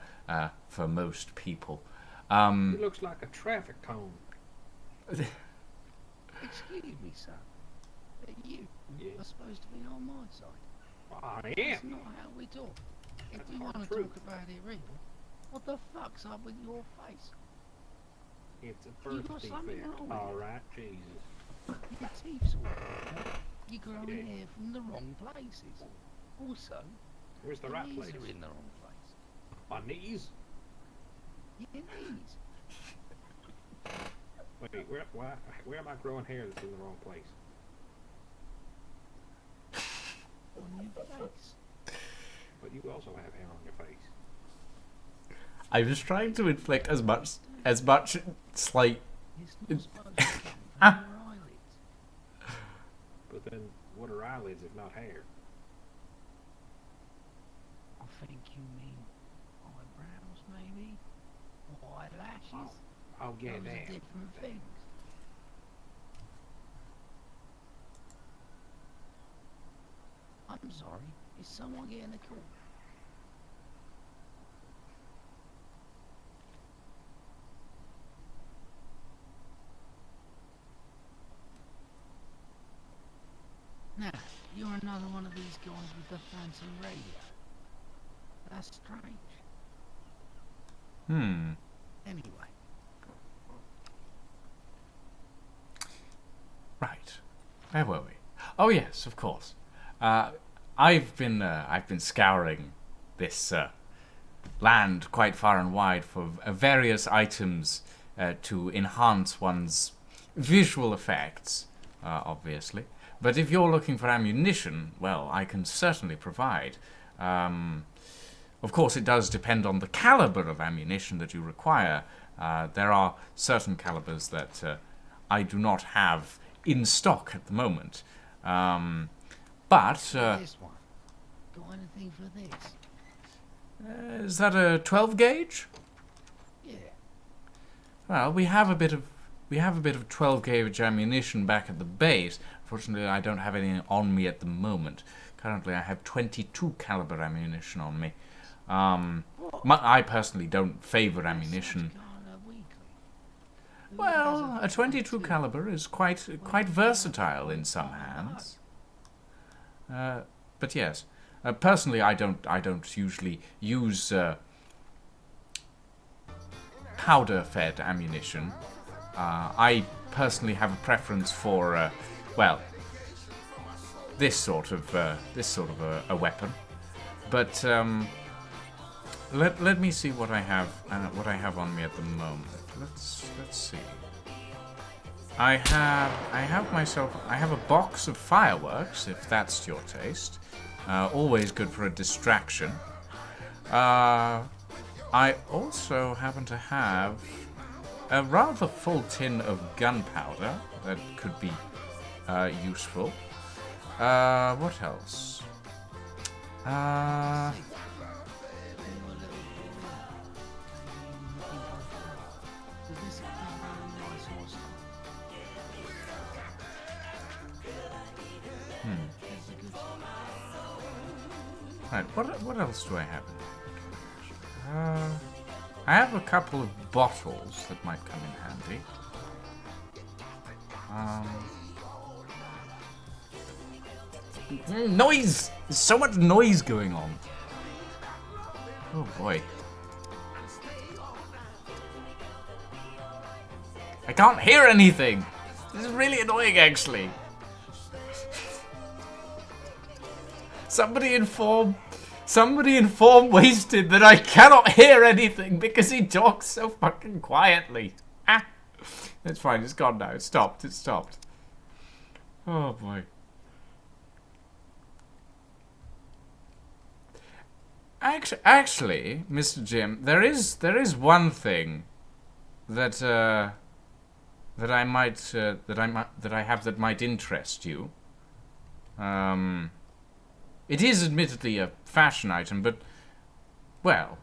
for most people. He looks like a traffic cone. Excuse me, sir, but you Yeah. are supposed to be on my side. I That's am. not how we talk. If That's we our want to truth. talk about it real, what the fuck's up with your face? It's a You got birth something defect. wrong with All you. right, Jesus. Your teeth's all wrong. You're growing Yeah. hair from the wrong places. Also, Where's the your right knees place? are in the wrong place. My knees. Your knees. Wait, where am I growing hair that's in the wrong place? On your face. But you also have hair on your face. I was trying to inflict as much slight. It's not supposed to come from Ah. your eyelids. But then, what are eyelids if not hair? I think you mean eyebrows, maybe? Or eyelashes? I'll get Those are that. different things. I'm sorry. Is someone getting a call? Now, you're another one of these guys with the fancy radio. That's strange. Anyway, Right. Where were we? Oh yes, of course. I've been scouring this land quite far and wide for various items to enhance one's visual effects, obviously. But if you're looking for ammunition, well, I can certainly provide. Of course, it does depend on the caliber of ammunition that you require. There are certain calibers that I do not have in stock at the moment. But This one. Got anything for this? is that a 12 gauge? Yeah. Well, we have a bit of 12 gauge ammunition back at the base. Fortunately, I don't have any on me at the moment. Currently, I have 22 caliber ammunition on me. I personally don't favor ammunition. Well, a 22 caliber is quite versatile in some hands. But yes, personally, I don't usually use powder-fed ammunition. I personally have a preference for well, this sort of a weapon. But let me see what I have on me at the moment. Let's see. I have a box of fireworks, if that's your taste. Always good for a distraction. I also happen to have a rather full tin of gunpowder that could be useful. What else? Right, what else do I have? I have a couple of bottles that might come in handy. Noise! There's so much noise going on. Oh boy. I can't hear anything! This is really annoying, actually. Somebody inform Wasted that I cannot hear anything because he talks so fucking quietly. Ah! It's fine, it's gone now. It stopped. Oh boy. Actually, Mr. Jim, there is one thing that I have that might interest you. It is admittedly a fashion item, but well,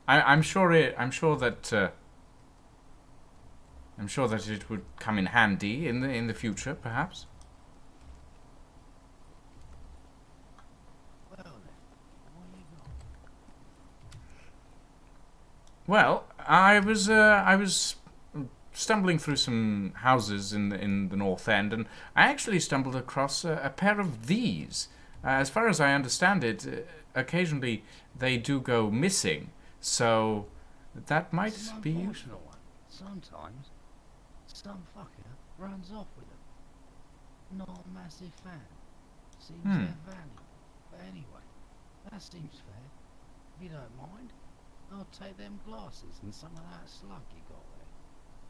I'm sure that it would come in handy in the future, perhaps. Well, I was stumbling through some houses in the North End, and I actually stumbled across a pair of these. As far as I understand it, occasionally they do go missing, so that might be useful. Sometimes some fucker runs off with them. Not a massive fan. Seems their value. But anyway, that seems fair. If you don't mind, I'll take them glasses and some of that slug you got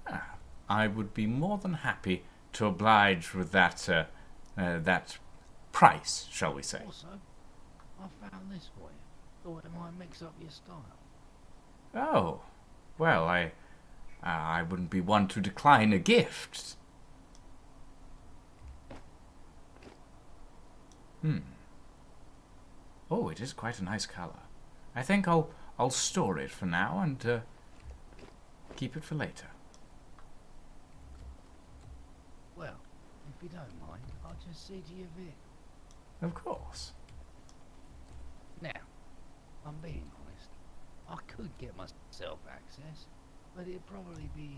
there. I would be more than happy to oblige with that price, shall we say. Also, I found this for you. Thought it might mix up your style. Oh, well, I wouldn't be one to decline a gift. Oh, it is quite a nice color. I think I'll store it for now and keep it for later. Well, if you don't mind, I'll just see to your vehicle. Of course. Now, I'm being honest. I could get myself access, but it'd probably be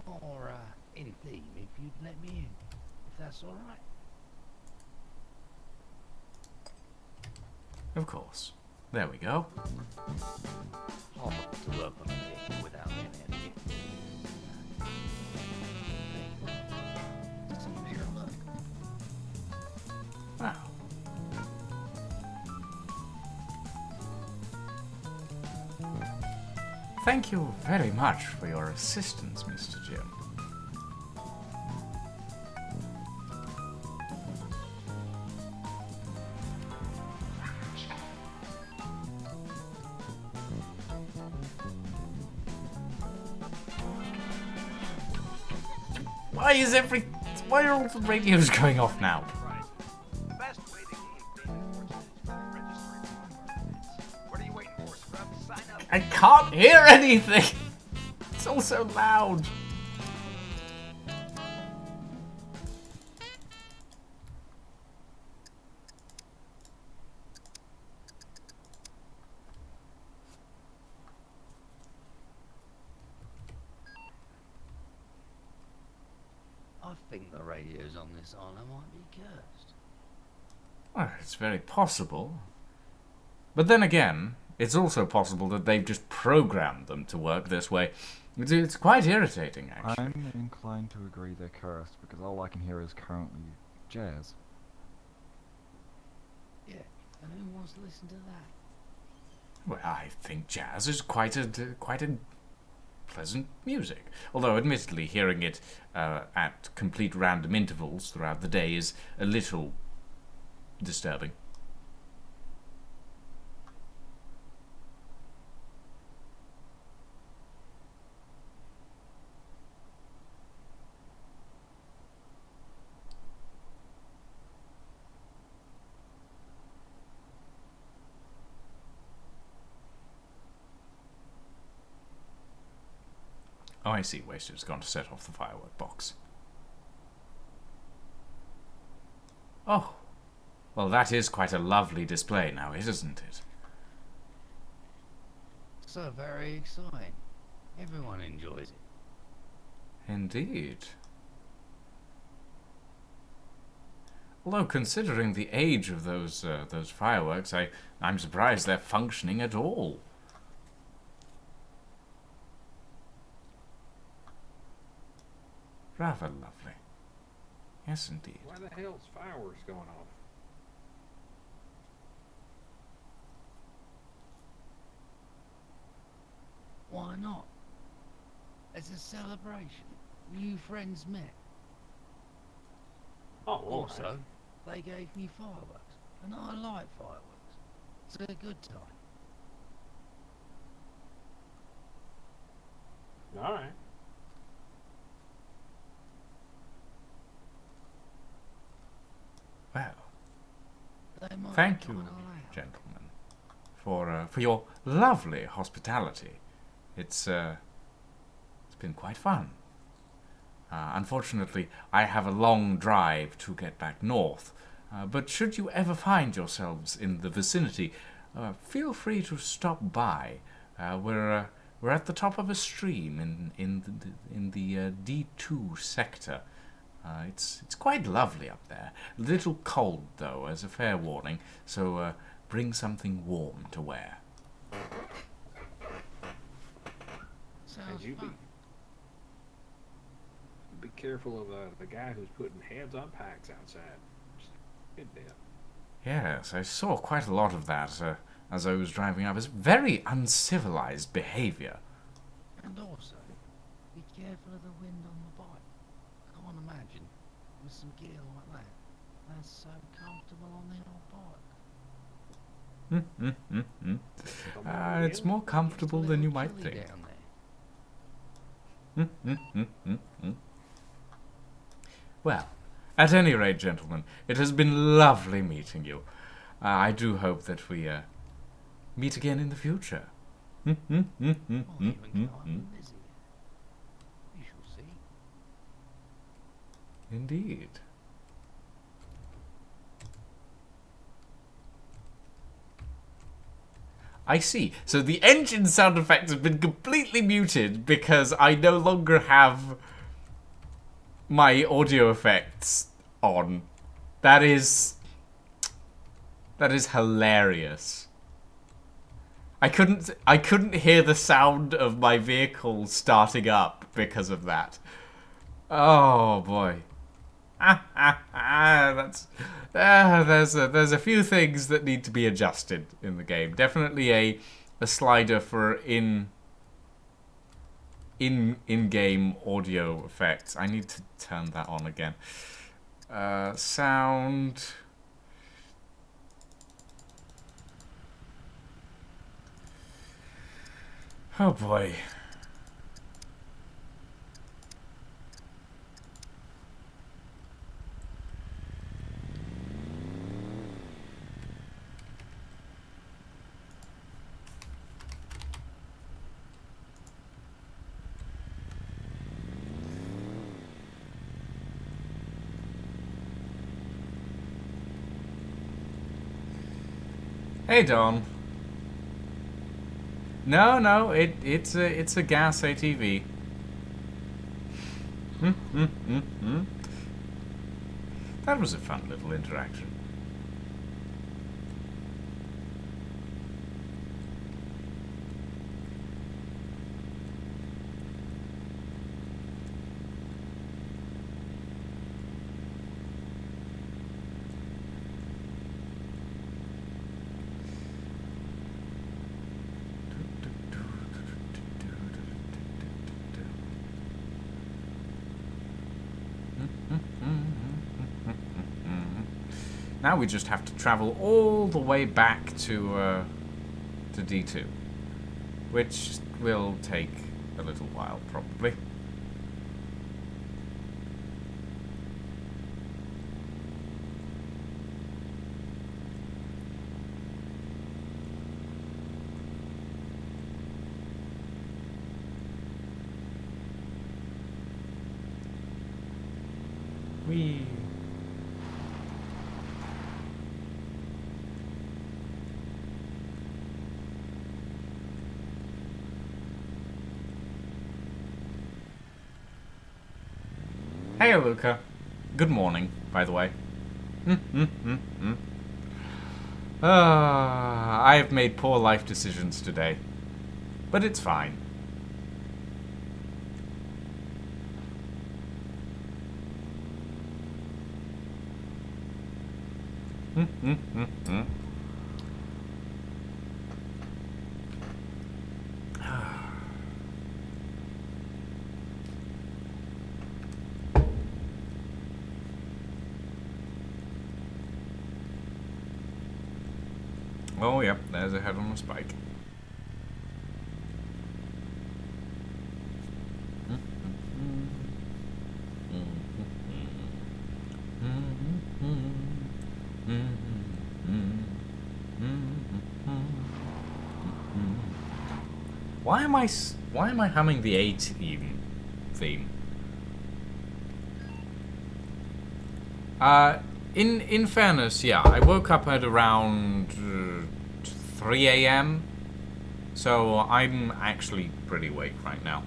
more in theme if you'd let me in, if that's all right. Of course. There we go. Hard to work on a vehicle without getting any. Wow. Thank you very much for your assistance, Mr. Jim. Why are all the radios going off now? Right. The best way to gain beta fortune is by registering for permits. What are you waiting for, Scrub? Sign up. I can't hear anything! It's all so loud. I think the radios on this island might be cursed. Well, it's very possible. But then again, it's also possible that they've just programmed them to work this way. It's quite irritating, actually. I'm inclined to agree they're cursed because all I can hear is currently jazz. Yeah, and who wants to listen to that? Well, I think jazz is quite a pleasant music. Although, admittedly, hearing it at complete random intervals throughout the day is a little disturbing. Oh, I see. Wasted has gone to set off the firework box. Oh. Well, that is quite a lovely display now, isn't it? So very exciting. Everyone enjoys it. Indeed. Although, considering the age of those fireworks, I'm surprised they're functioning at all. Rather lovely. Yes, indeed. Why the hell's fireworks going off? Why not? It's a celebration. New friends met. Oh, Also, alright. they gave me fireworks, and I like fireworks. It's a good time. Alright. Well, They might thank be you, kinda loud. gentlemen, for your lovely hospitality. It's been quite fun. Unfortunately, I have a long drive to get back north. But should you ever find yourselves in the vicinity, feel free to stop by. We're at the top of a stream in the D2 sector. It's quite lovely up there. A little cold though, as a fair warning. So bring something warm to wear. Sounds And you fun. be careful of the guy who's putting heads on packs outside. Just good deal. Yes, I saw quite a lot of that as I was driving up. It's very uncivilized behavior. And also, be careful of the wind on the bike. I can't imagine, with some gear like that, that's so comfortable on the old bike. It's more comfortable It's a than you little might chilly think. down there. Well, at any rate, gentlemen, it has been lovely meeting you. I do hope that we meet again in the future. Might even go up and visit you. We shall see. Indeed. I see. So the engine sound effect has been completely muted because I no longer have my audio effects on. That is hilarious. I couldn't hear the sound of my vehicle starting up because of that. Oh boy. There's a few things that need to be adjusted in the game. Definitely a slider for in-game audio effects. I need to turn that on again. Sound. Oh boy. Hey, Don. No, it's a gas ATV. That was a fun little interaction. Now we just have to travel all the way back to D2, which will take a little while, probably. Whee! Hey, Luca. Good morning, by the way. I have made poor life decisions today, but it's fine. Oh, yep, there's a head on a spike. Why am I humming the A-theme? In fairness, yeah, I woke up at around 3 a.m. So I'm actually pretty awake right now.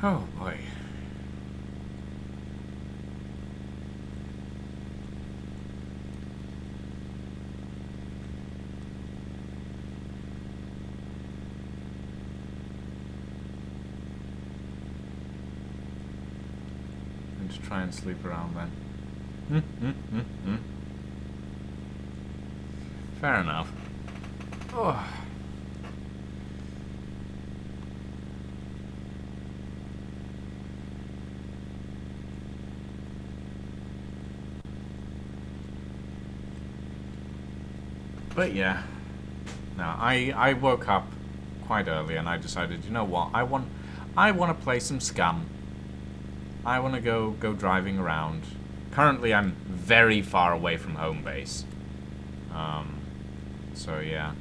Oh boy. I'm just try and sleep around then. Fair enough. Oh. But yeah, no, I woke up quite early and I decided, you know what, I want to play some SCUM. I want to go driving around. Currently, I'm very far away from home base. So yeah.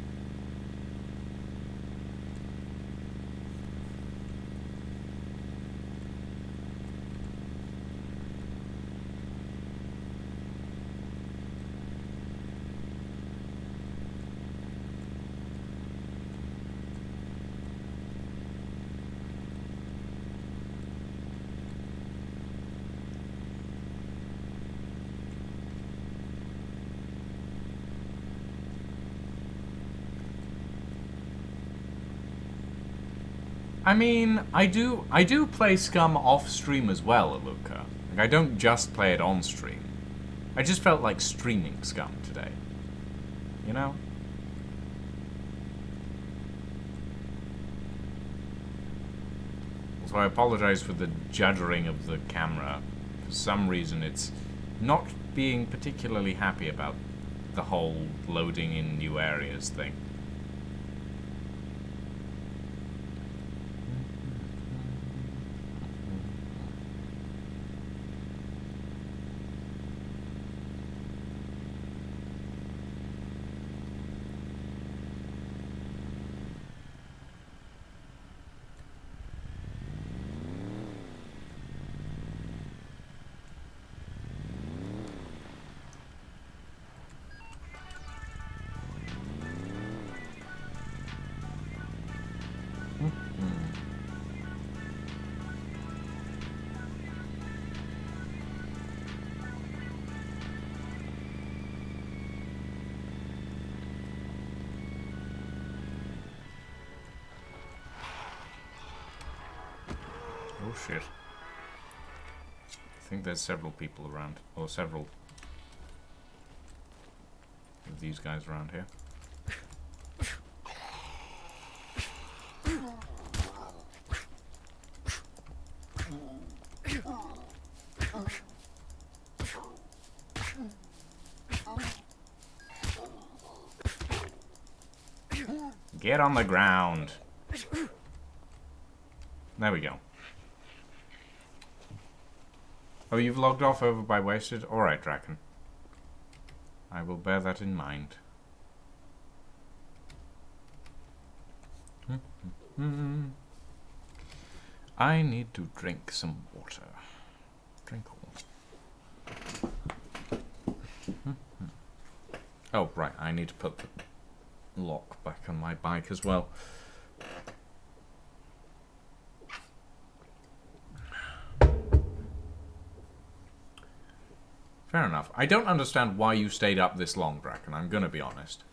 I mean, I do play SCUM off stream as well, Luca. Like, I don't just play it on stream. I just felt like streaming SCUM today. You know? So I apologize for the juddering of the camera. For some reason, it's not being particularly happy about the whole loading in new areas thing. Oh shit. I think there's several people around, or several of these guys around here. Get on the ground. There we go. Oh, you've logged off over by Wasted? Alright, Draken. I will bear that in mind. I need to drink some water. Drink water. Oh, right, I need to put the lock back on my bike as well. Fair enough. I don't understand why you stayed up this long, Bracken, I'm gonna be honest.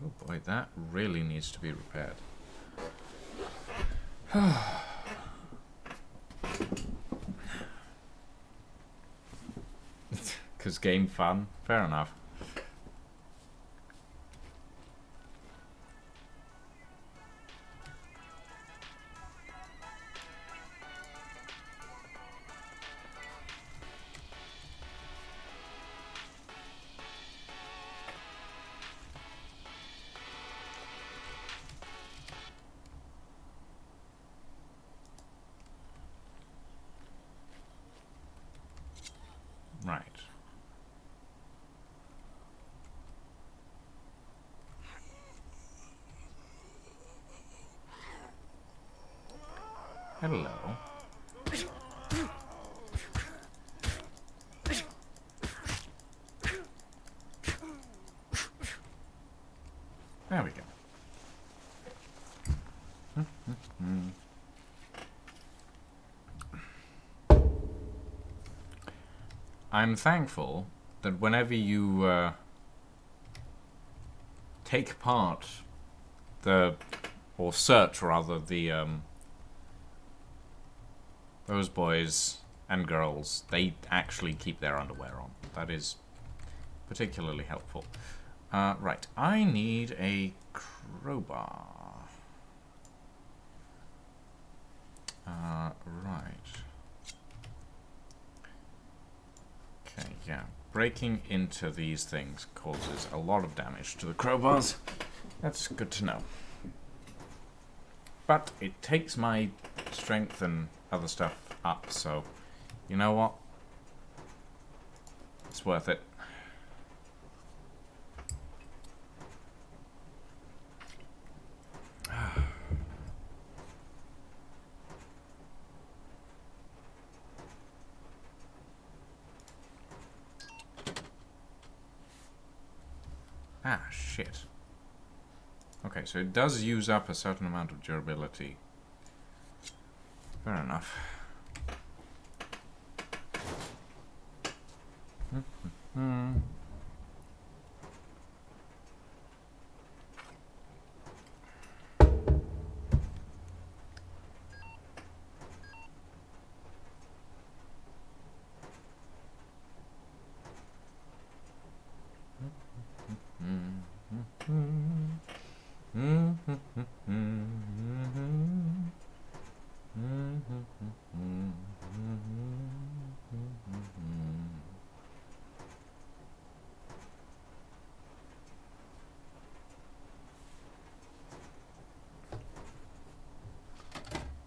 Oh boy, that really needs to be repaired. Because game fun. Fair enough. Right. Hello. There we go. I'm thankful that whenever you take part or search rather those boys and girls, they actually keep their underwear on. That is particularly helpful. Right, I need a crowbar. Right. Okay, yeah. Breaking into these things causes a lot of damage to the crowbars. That's good to know. But it takes my strength and other stuff up, so you know what? It's worth it. Ah, shit. Okay, so it does use up a certain amount of durability. Fair enough.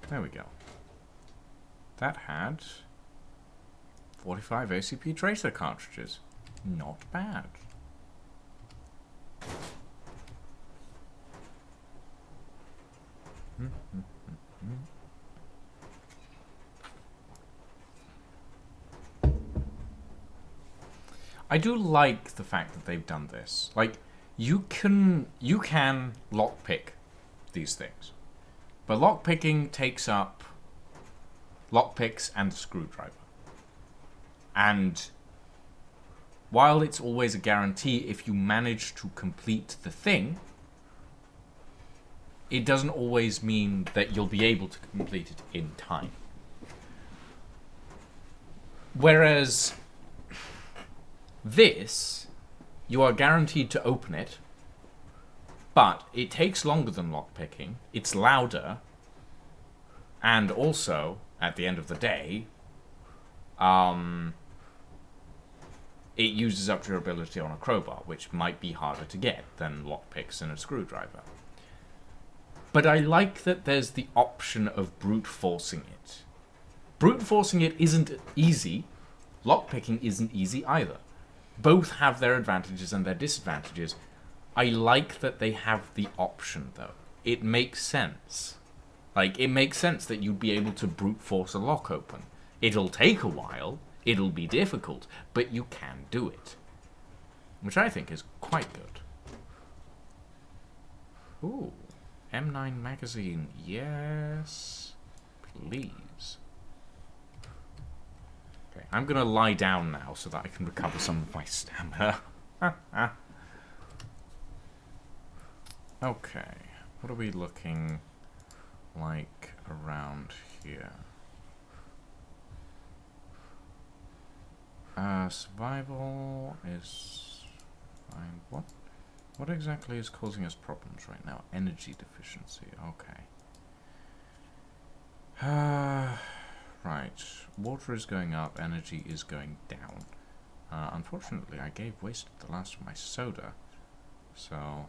There we go. That had 45 ACP tracer cartridges. Not bad. I do like the fact that they've done this. Like, you can lockpick these things. But lockpicking takes up lockpicks and a screwdriver. And while it's always a guarantee if you manage to complete the thing, it doesn't always mean that you'll be able to complete it in time. Whereas this, you are guaranteed to open it, but it takes longer than lockpicking, it's louder, and also, at the end of the day, it uses up your ability on a crowbar, which might be harder to get than lockpicks and a screwdriver. But I like that there's the option of brute forcing it. Brute forcing it isn't easy. Lockpicking isn't easy either. Both have their advantages and their disadvantages. I like that they have the option, though. It makes sense. Like, it makes sense that you'd be able to brute force a lock open. It'll take a while, it'll be difficult, but you can do it. Which I think is quite good. Ooh, M9 magazine, yes, please. Okay, I'm gonna lie down now so that I can recover some of my stamina. Okay, what are we looking like around here? Survival is fine. What exactly is causing us problems right now? Energy deficiency, okay. Right, water is going up, energy is going down. Unfortunately, I gave wasted the last of my soda, so...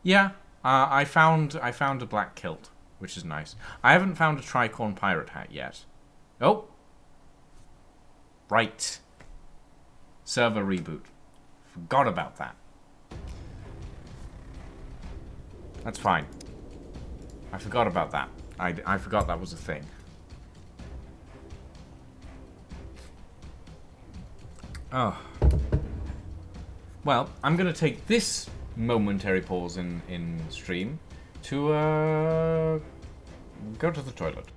Yeah, I found a black kilt, which is nice. I haven't found a tricorn pirate hat yet. Oh! Right. Server reboot. Forgot about that. That's fine. I forgot about that. I forgot that was a thing. Oh. Well, I'm gonna take this momentary pause in stream to go to the toilet.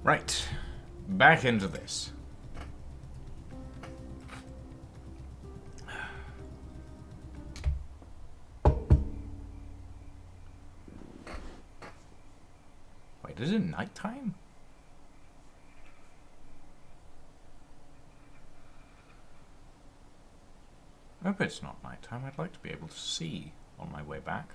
Right, back into this. Wait, is it nighttime? I hope it's not nighttime. I'd like to be able to see on my way back.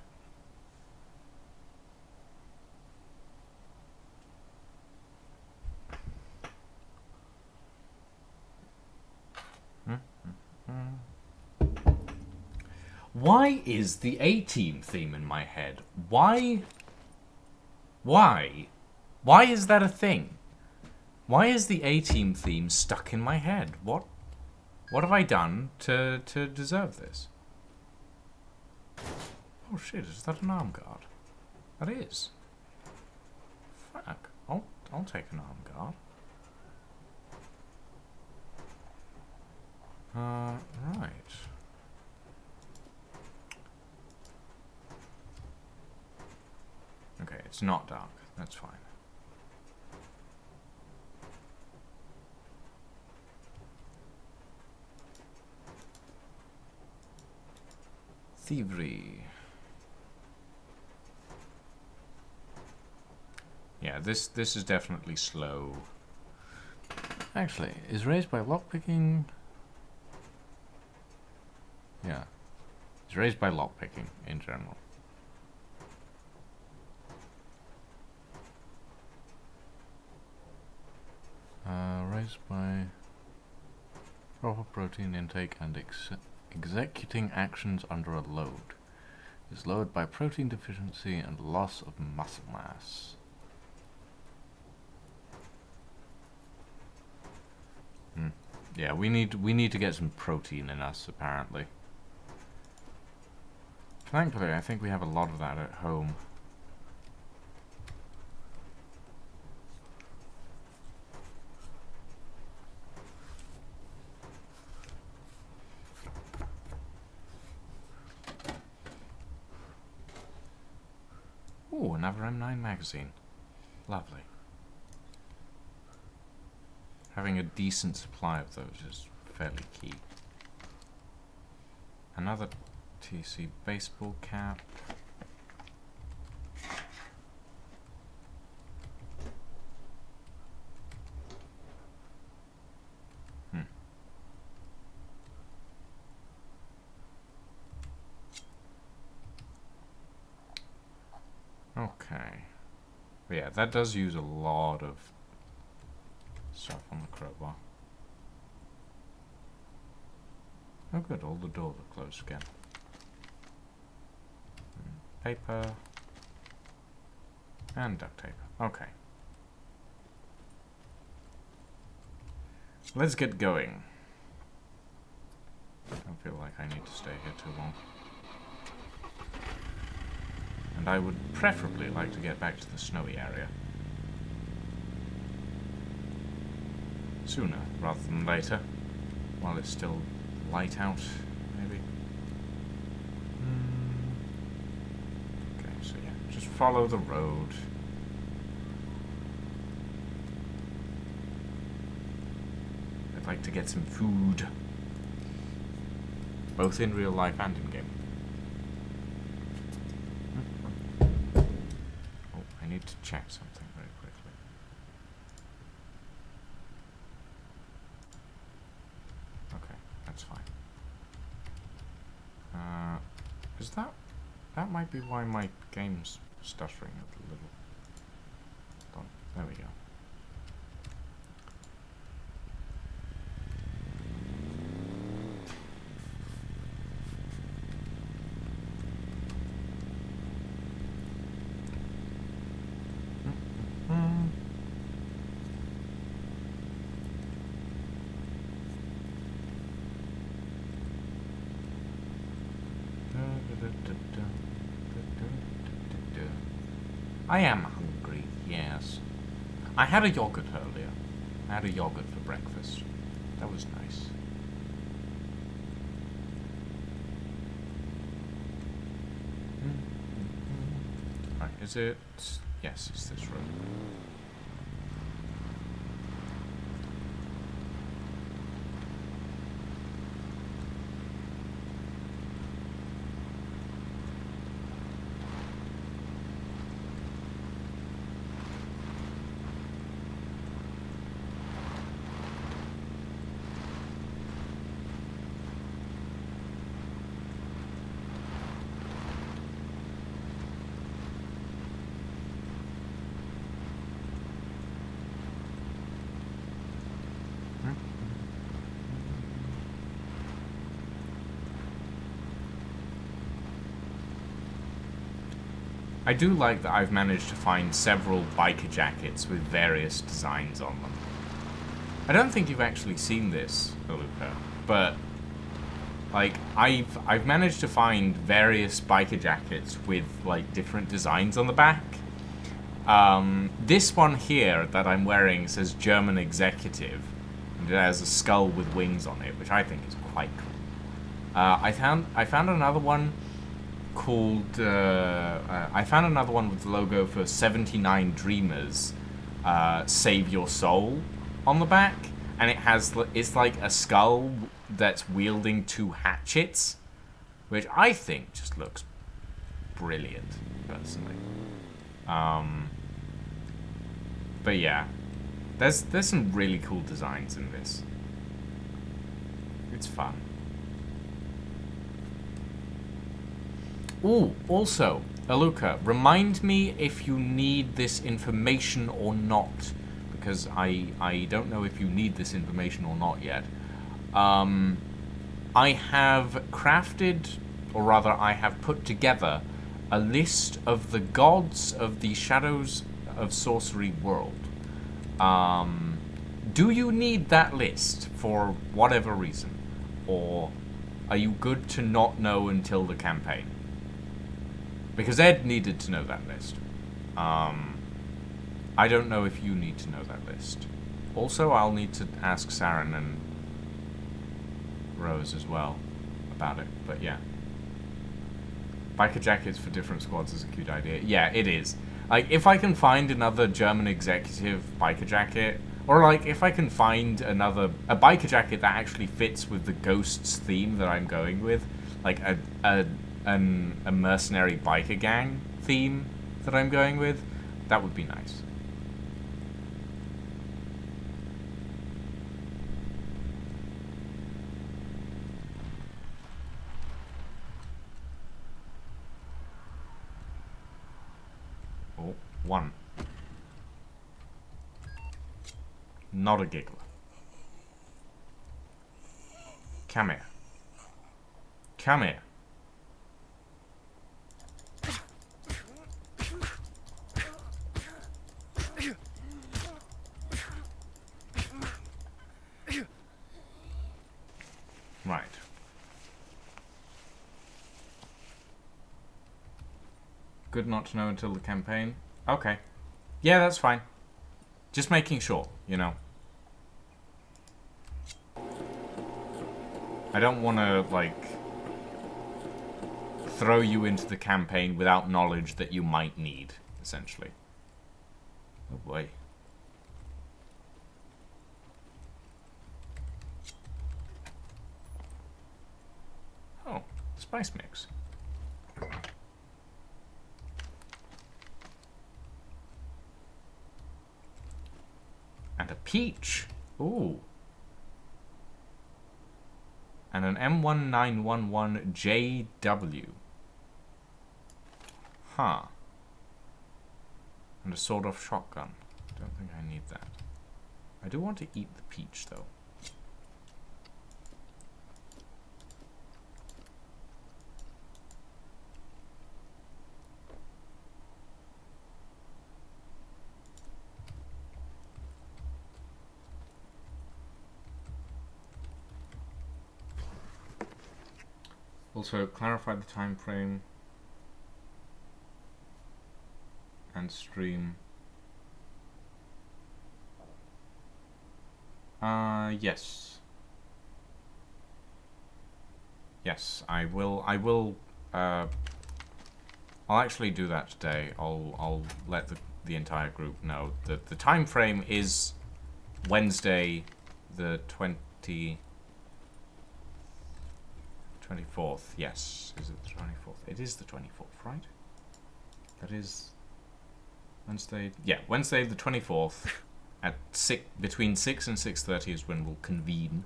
Why is the A-Team theme in my head? Why? Why? Why is that a thing? Why is the A-Team theme stuck in my head? What What have I done to deserve this? Oh shit, is that an arm guard? That is. Fuck. I'll take an arm guard. Right. Okay, it's not dark. That's fine. Thievery. Yeah, this is definitely slow. Actually, is raised by lockpicking. Yeah, it's raised by lockpicking in general. Raised by proper protein intake and executing actions under a load. Is lowered by protein deficiency and loss of muscle mass. Yeah, we need to get some protein in us, apparently. Thankfully, I think we have a lot of that at home. Ooh, another M9 magazine. Lovely. Having a decent supply of those is fairly key. Another TC baseball cap. Okay. But yeah, that does use a lot of stuff on the crowbar. Oh good, all the doors are closed again. Paper. And duct tape. Okay. Let's get going. I don't feel like I need to stay here too long. And I would preferably like to get back to the snowy area. Sooner rather than later. While it's still light out, maybe. Okay, so yeah, just follow the road. I'd like to get some food. Both in real life and in game. Oh, I need to check something very quickly. Okay, that's fine. Is that might be why my game's stuttering a little. Hold on, there we go. I am hungry, yes. I had a yogurt earlier. I had a yogurt for breakfast. That was nice. Right, is it? Yes, it's this road. I do like that I've managed to find several biker jackets with various designs on them. I don't think you've actually seen this, Aluka. but like I've managed to find various biker jackets with like different designs on the back. This one here that I'm wearing says German Executive, and it has a skull with wings on it, which I think is quite cool. I found another one called I found another one with the logo for 79 Dreamers, Save Your Soul on the back, and it's like a skull that's wielding 2 hatchets, which I think just looks brilliant, personally. But yeah, there's some really cool designs in this. It's fun. Ooh, also, Aluka, remind me if you need this information or not, because I don't know if you need this information or not yet. I have crafted, or rather I have put together, a list of the gods of the Shadows of Sorcery world. Do you need that list for whatever reason? Or are you good to not know until the campaign? Because Ed needed to know that list. I don't know if you need to know that list. Also, I'll need to ask Saren and Rose as well about it, but yeah. Biker jackets for different squads is a cute idea. Yeah, it is. Like, if I can find another German Executive biker jacket, or like, if I can find a biker jacket that actually fits with the Ghosts theme that I'm going with, like a mercenary biker gang theme that I'm going with, that would be nice. Oh, 1. Not a giggler. Come here. Come here. Right. Good not to know until the campaign. Okay. Yeah, that's fine. Just making sure, you know. I don't want to, like, throw you into the campaign without knowledge that you might need, essentially. Oh boy. Oh, spice mix. And a peach. Ooh. And an M1911JW. Huh. And a sawed-off shotgun. Don't think I need that. I do want to eat the peach, though. Also, clarify the time frame and stream. Yes. Yes, I will. I'll actually do that today. I'll let the entire group know that the time frame is Wednesday, the 24th, yes. Is it the 24th? It is the 24th, right? That is Wednesday. Yeah, Wednesday the 24th at between 6 and 6:30 is when we'll convene.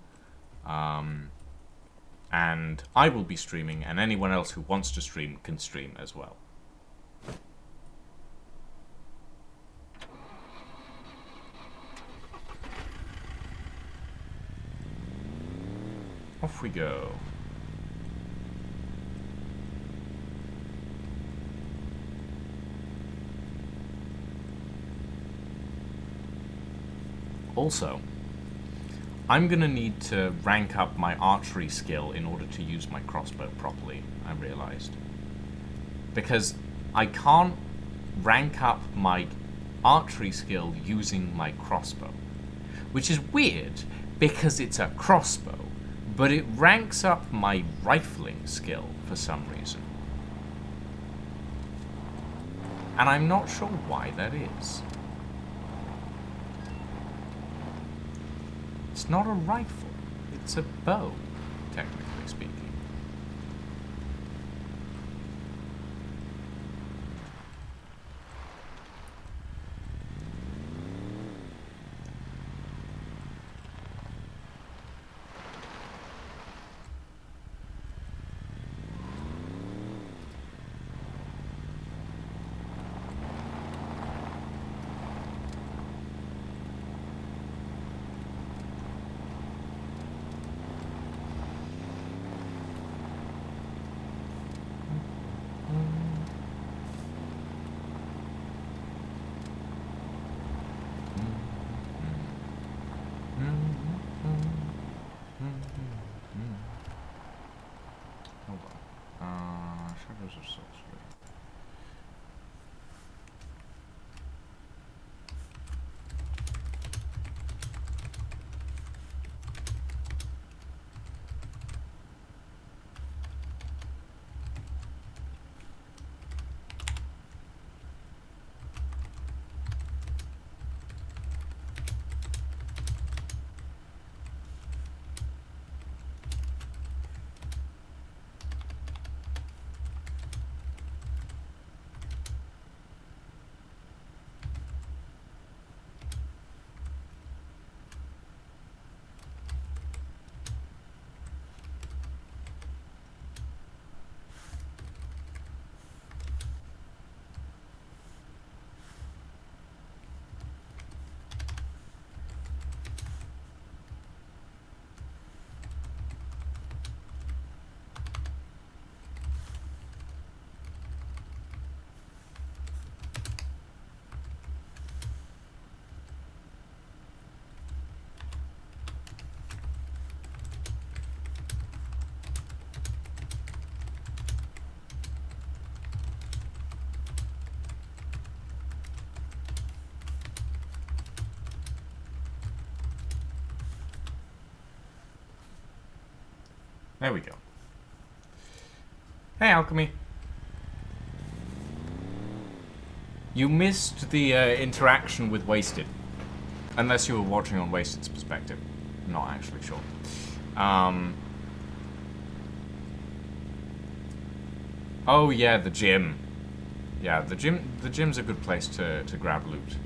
And I will be streaming, and anyone else who wants to stream can stream as well. Off we go. Also, I'm gonna need to rank up my archery skill in order to use my crossbow properly, I realized. Because I can't rank up my archery skill using my crossbow. Which is weird, because it's a crossbow, but it ranks up my rifling skill for some reason. And I'm not sure why that is. It's not a rifle, it's a bow, technically speaking. Hold on. Shadows of Sorcery. There we go. Hey, Alchemy. You missed the interaction with Wasted. Unless you were watching on Wasted's perspective. I'm not actually sure. Oh yeah, the gym. Yeah, the gym's a good place to grab loot.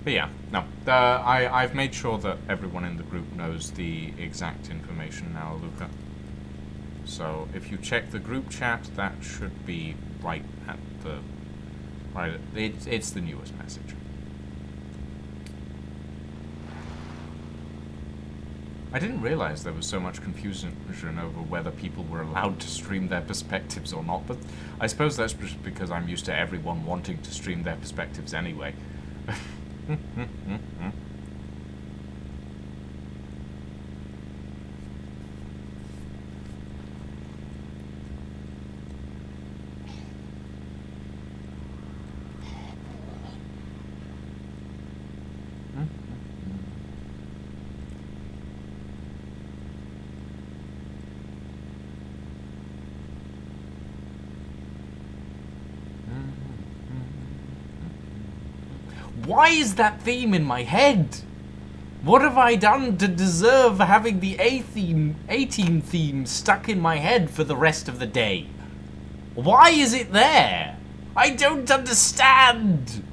But yeah, no. I've made sure that everyone in the group knows the exact information now, Luca. So if you check the group chat, that should be right at the... Right, it's the newest message. I didn't realize there was so much confusion over whether people were allowed to stream their perspectives or not, but I suppose that's just because I'm used to everyone wanting to stream their perspectives anyway. Why is that theme in my head? What have I done to deserve having the A-team theme stuck in my head for the rest of the day? Why is it there? I don't understand!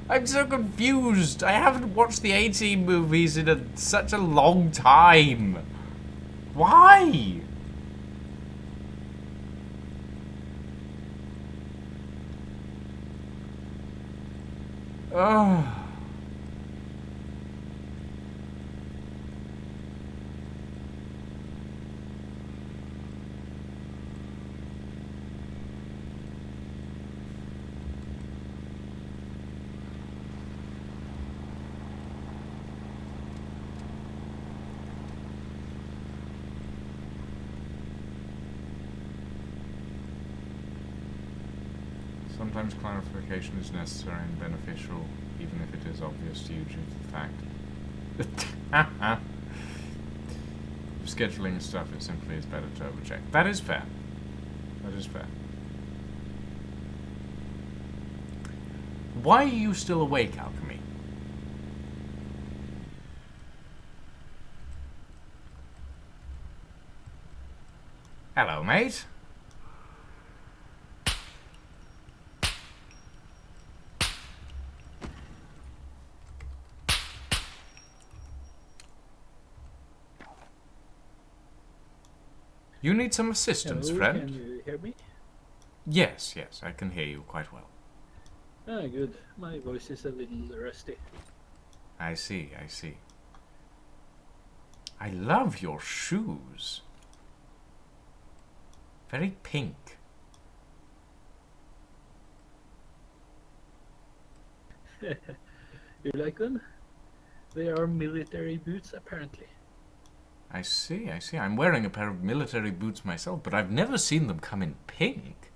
I'm so confused. I haven't watched the A-team movies in such a long time. Why? Ugh. Sometimes clarification is necessary and beneficial, even if it is obvious to you due to the fact. Scheduling stuff, it simply is better to overcheck. That is fair. That is fair. Why are you still awake, Alchemy? Hello, mate. You need some assistance, Hello, friend? can you hear me? Yes, yes, I can hear you quite well. Ah, good. My voice is a little rusty. I see, I see. I love your shoes. Very pink. You like them? They are military boots, apparently. I see, I see. I'm wearing a pair of military boots myself, but I've never seen them come in pink.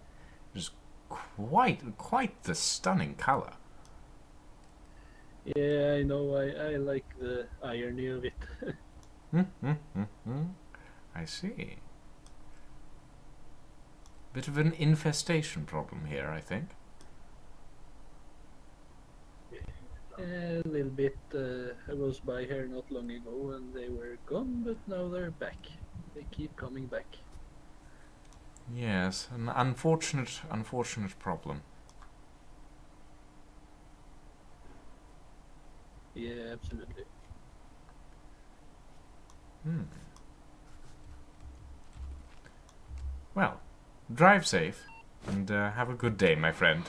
It's quite the stunning color. Yeah, I know. I like the irony of it. I see. Bit of an infestation problem here, I think. A little bit. I was by here not long ago and they were gone, but now they're back. They keep coming back. Yes, an unfortunate problem. Yeah, absolutely. Well, drive safe, and have a good day, my friend.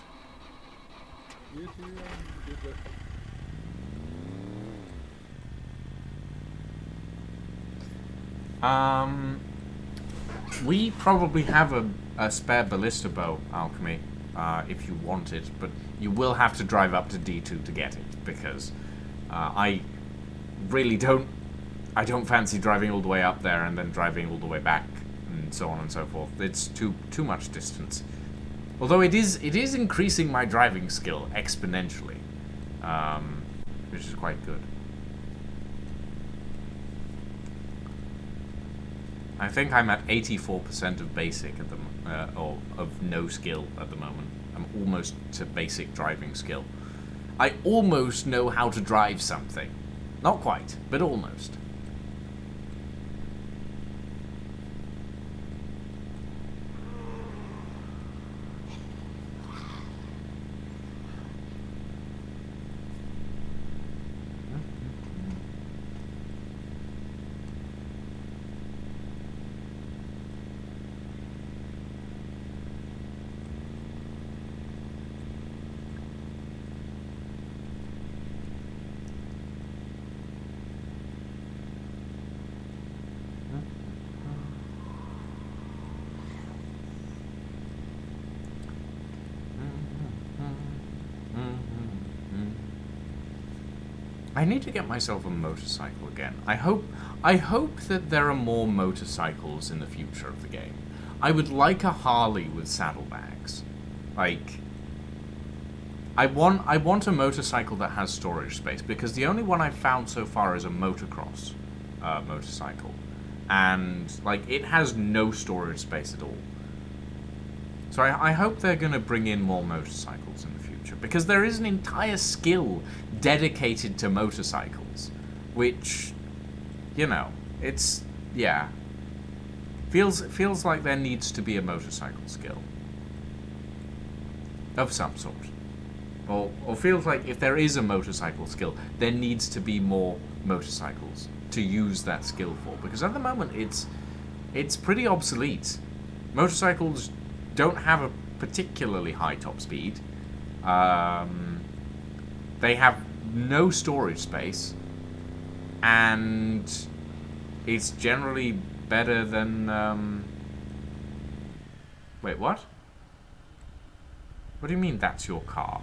You too, and good luck. We probably have a spare ballista bow, Alchemy, if you want it, but you will have to drive up to D2 to get it, because I really don't fancy driving all the way up there and then driving all the way back, and so on and so forth. It's too much distance. Although it is increasing my driving skill exponentially, which is quite good. I think I'm at 84% of basic at the or of no skill at the moment. I'm almost to basic driving skill. I almost know how to drive something. Not quite, but almost. I need to get myself a motorcycle again. I hope that there are more motorcycles in the future of the game. I would like a Harley with saddlebags. Like, I want a motorcycle that has storage space, because the only one I've found so far is a motocross motorcycle, and like it has no storage space at all. So I hope they're going to bring in more motorcycles in the future, because there is an entire skill dedicated to motorcycles, which, you know, it's, yeah, feels like there needs to be a motorcycle skill of some sort, or feels like if there is a motorcycle skill, there needs to be more motorcycles to use that skill for, because at the moment it's pretty obsolete. Motorcycles don't have a particularly high top speed. They have no storage space, and it's generally better than wait, what? What do you mean that's your car?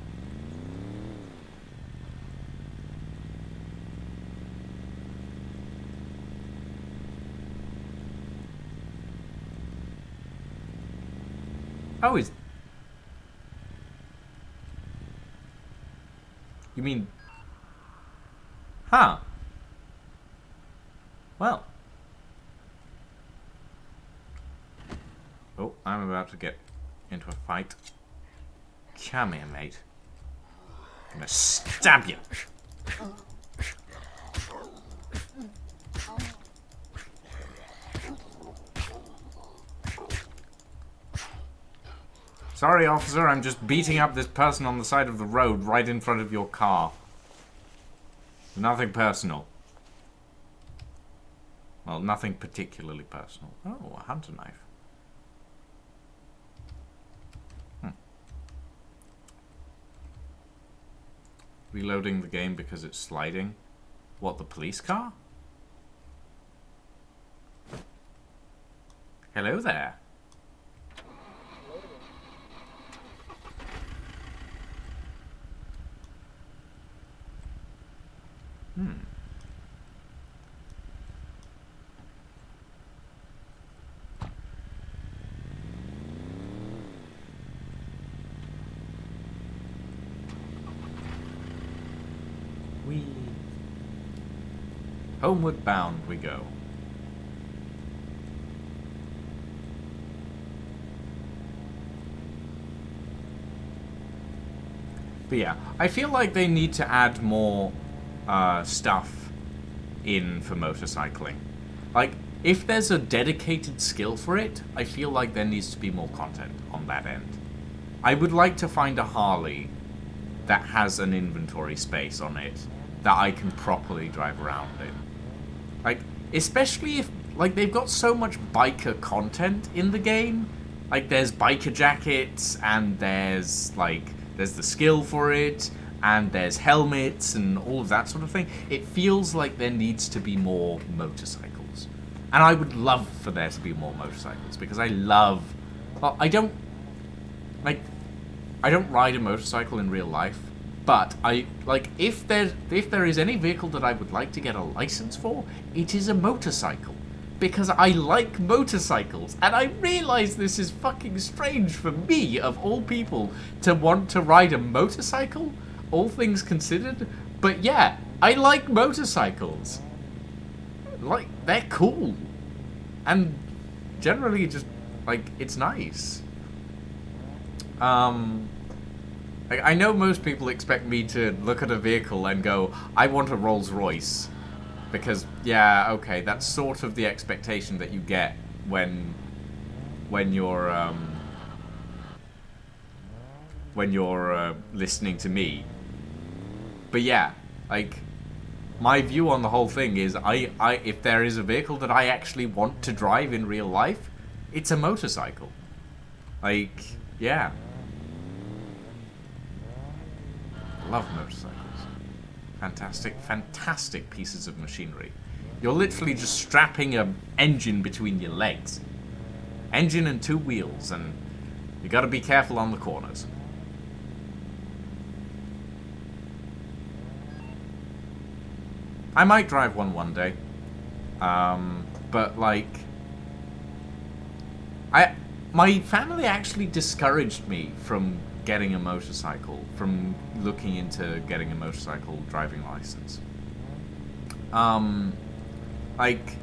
Oh, You mean... Huh. Well. Oh, I'm about to get into a fight. Come here, mate. I'm gonna stab you. Sorry, officer, I'm just beating up this person on the side of the road right in front of your car. Nothing personal. Well, nothing particularly personal. Oh, a hunter knife. Reloading the game because it's sliding. What, the police car? Hello there. Homeward bound we go. But yeah, I feel like they need to add more stuff in for motorcycling. Like, if there's a dedicated skill for it, I feel like there needs to be more content on that end. I would like to find a Harley that has an inventory space on it that I can properly drive around in. Like, especially if, like, they've got so much biker content in the game. Like, there's biker jackets, and there's the skill for it, and there's helmets, and all of that sort of thing. It feels like there needs to be more motorcycles. And I would love for there to be more motorcycles, because I love... Well, I don't ride a motorcycle in real life, but if there is any vehicle that I would like to get a license for, it is a motorcycle. Because I like motorcycles, and I realize this is fucking strange for me, of all people, to want to ride a motorcycle, all things considered. But yeah, I like motorcycles. Like, they're cool. And generally just, like, it's nice. I know most people expect me to look at a vehicle and go, I want a Rolls Royce. Because, yeah, okay, that's sort of the expectation that you get when you're listening to me. But yeah, like, my view on the whole thing is, if there is a vehicle that I actually want to drive in real life, it's a motorcycle. Like, yeah. Love motorcycles. Fantastic, fantastic pieces of machinery. You're literally just strapping an engine between your legs. Engine and two wheels, and you gotta be careful on the corners. I might drive one day. But like... My family actually discouraged me from getting a motorcycle, from looking into getting a motorcycle driving license. Like,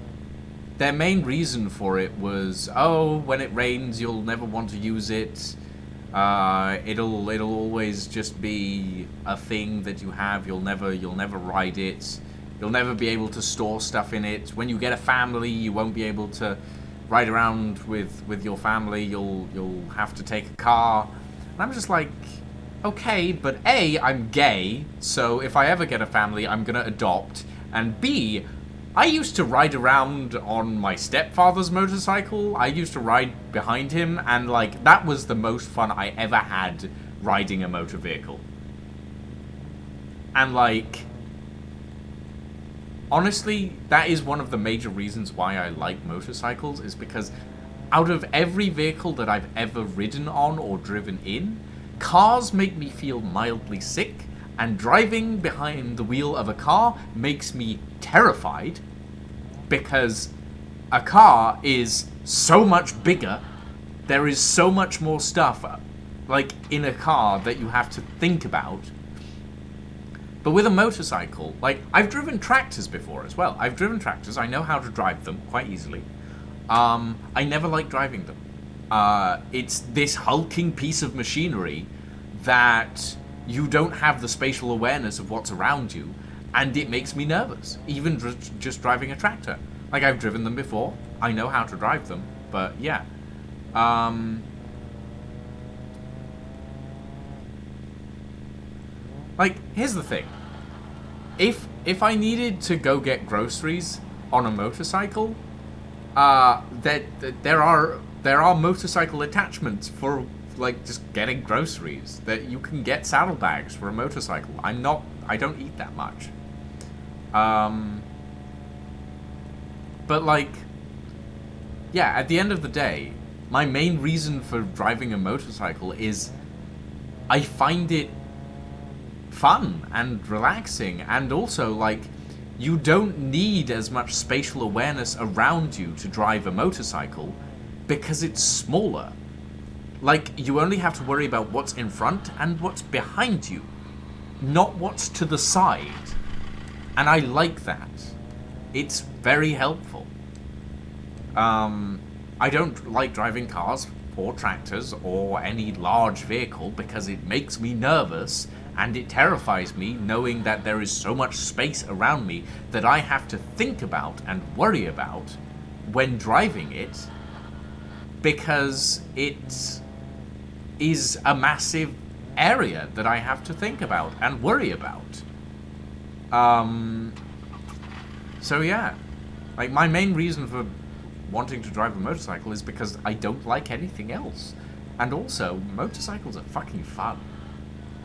their main reason for it was, oh, when it rains, you'll never want to use it. It'll always just be a thing that you have. You'll never ride it. You'll never be able to store stuff in it. When you get a family, you won't be able to ride around with your family. You'll have to take a car. And I'm just like, okay, but A, I'm gay, so if I ever get a family, I'm gonna adopt. And B, I used to ride around on my stepfather's motorcycle. I used to ride behind him, and like, that was the most fun I ever had riding a motor vehicle. And like, honestly, that is one of the major reasons why I like motorcycles, is because out of every vehicle that I've ever ridden on or driven in, cars make me feel mildly sick, and driving behind the wheel of a car makes me terrified, because a car is so much bigger, there is so much more stuff, like, in a car that you have to think about. But with a motorcycle, like, I've driven tractors before as well. I've driven tractors. I know how to drive them quite easily. I never like driving them. It's this hulking piece of machinery that you don't have the spatial awareness of what's around you, and it makes me nervous, even just driving a tractor. Like, I've driven them before. I know how to drive them, but yeah. Like, here's the thing. If I needed to go get groceries on a motorcycle, there are motorcycle attachments for, like, just getting groceries. That you can get saddlebags for a motorcycle. I don't eat that much. But, like, yeah, at the end of the day, my main reason for driving a motorcycle is I find it fun and relaxing, and also, like, you don't need as much spatial awareness around you to drive a motorcycle because it's smaller. Like, you only have to worry about what's in front and what's behind you, not what's to the side. And I like that. It's very helpful. I don't like driving cars or tractors or any large vehicle because it makes me nervous. And it terrifies me knowing that there is so much space around me that I have to think about and worry about when driving it, because it is a massive area that I have to think about and worry about. So yeah, like, my main reason for wanting to drive a motorcycle is because I don't like anything else. And also, motorcycles are fucking fun.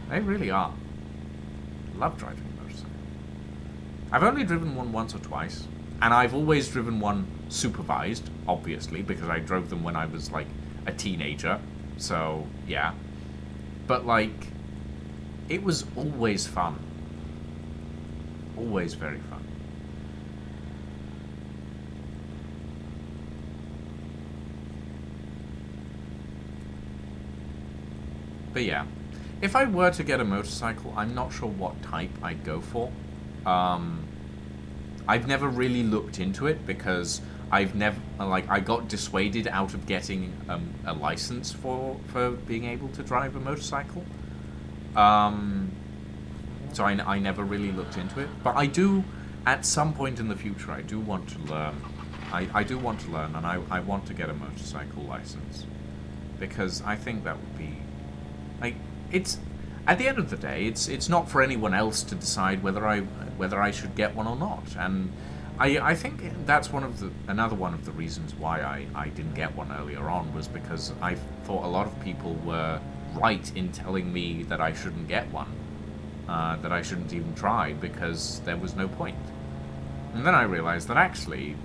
They really are. Love driving a motorcycle. I've only driven one once or twice, and I've always driven one supervised, obviously, because I drove them when I was, like, a teenager. So, yeah. But, like, it was always fun. Always very fun. But yeah. If I were to get a motorcycle, I'm not sure what type I'd go for. I've never really looked into it because I got dissuaded out of getting a license for being able to drive a motorcycle. So I never really looked into it. But I do, at some point in the future, I do want to learn. I do want to learn, and I want to get a motorcycle license. Because I think that would be, like, it's, at the end of the day, it's not for anyone else to decide whether I should get one or not. And I think that's another one of the reasons why I didn't get one earlier on, was because I thought a lot of people were right in telling me that I shouldn't get one, that I shouldn't even try because there was no point. And then I realized that actually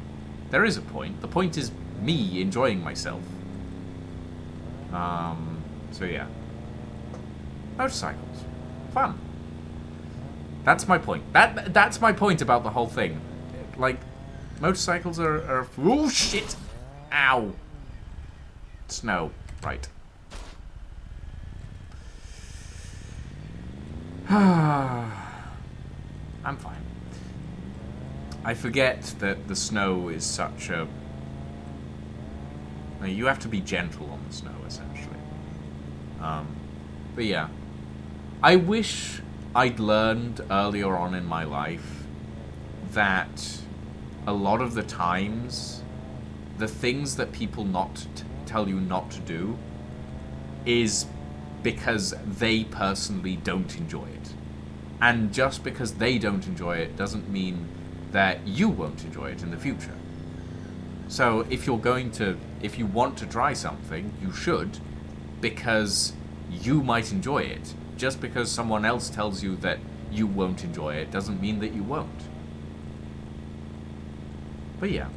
there is a point. The point is me enjoying myself. So yeah. Motorcycles. Fun. That's my point. That's my point about the whole thing. Like, motorcycles are oh shit! Ow! Snow. Right. I'm fine. I forget that the snow is such a... You have to be gentle on the snow, essentially. But yeah. I wish I'd learned earlier on in my life that a lot of the times, the things that people tell you not to do is because they personally don't enjoy it. And just because they don't enjoy it doesn't mean that you won't enjoy it in the future. So if you want to try something, you should, because you might enjoy it. Just because someone else tells you that you won't enjoy it doesn't mean that you won't. But yeah.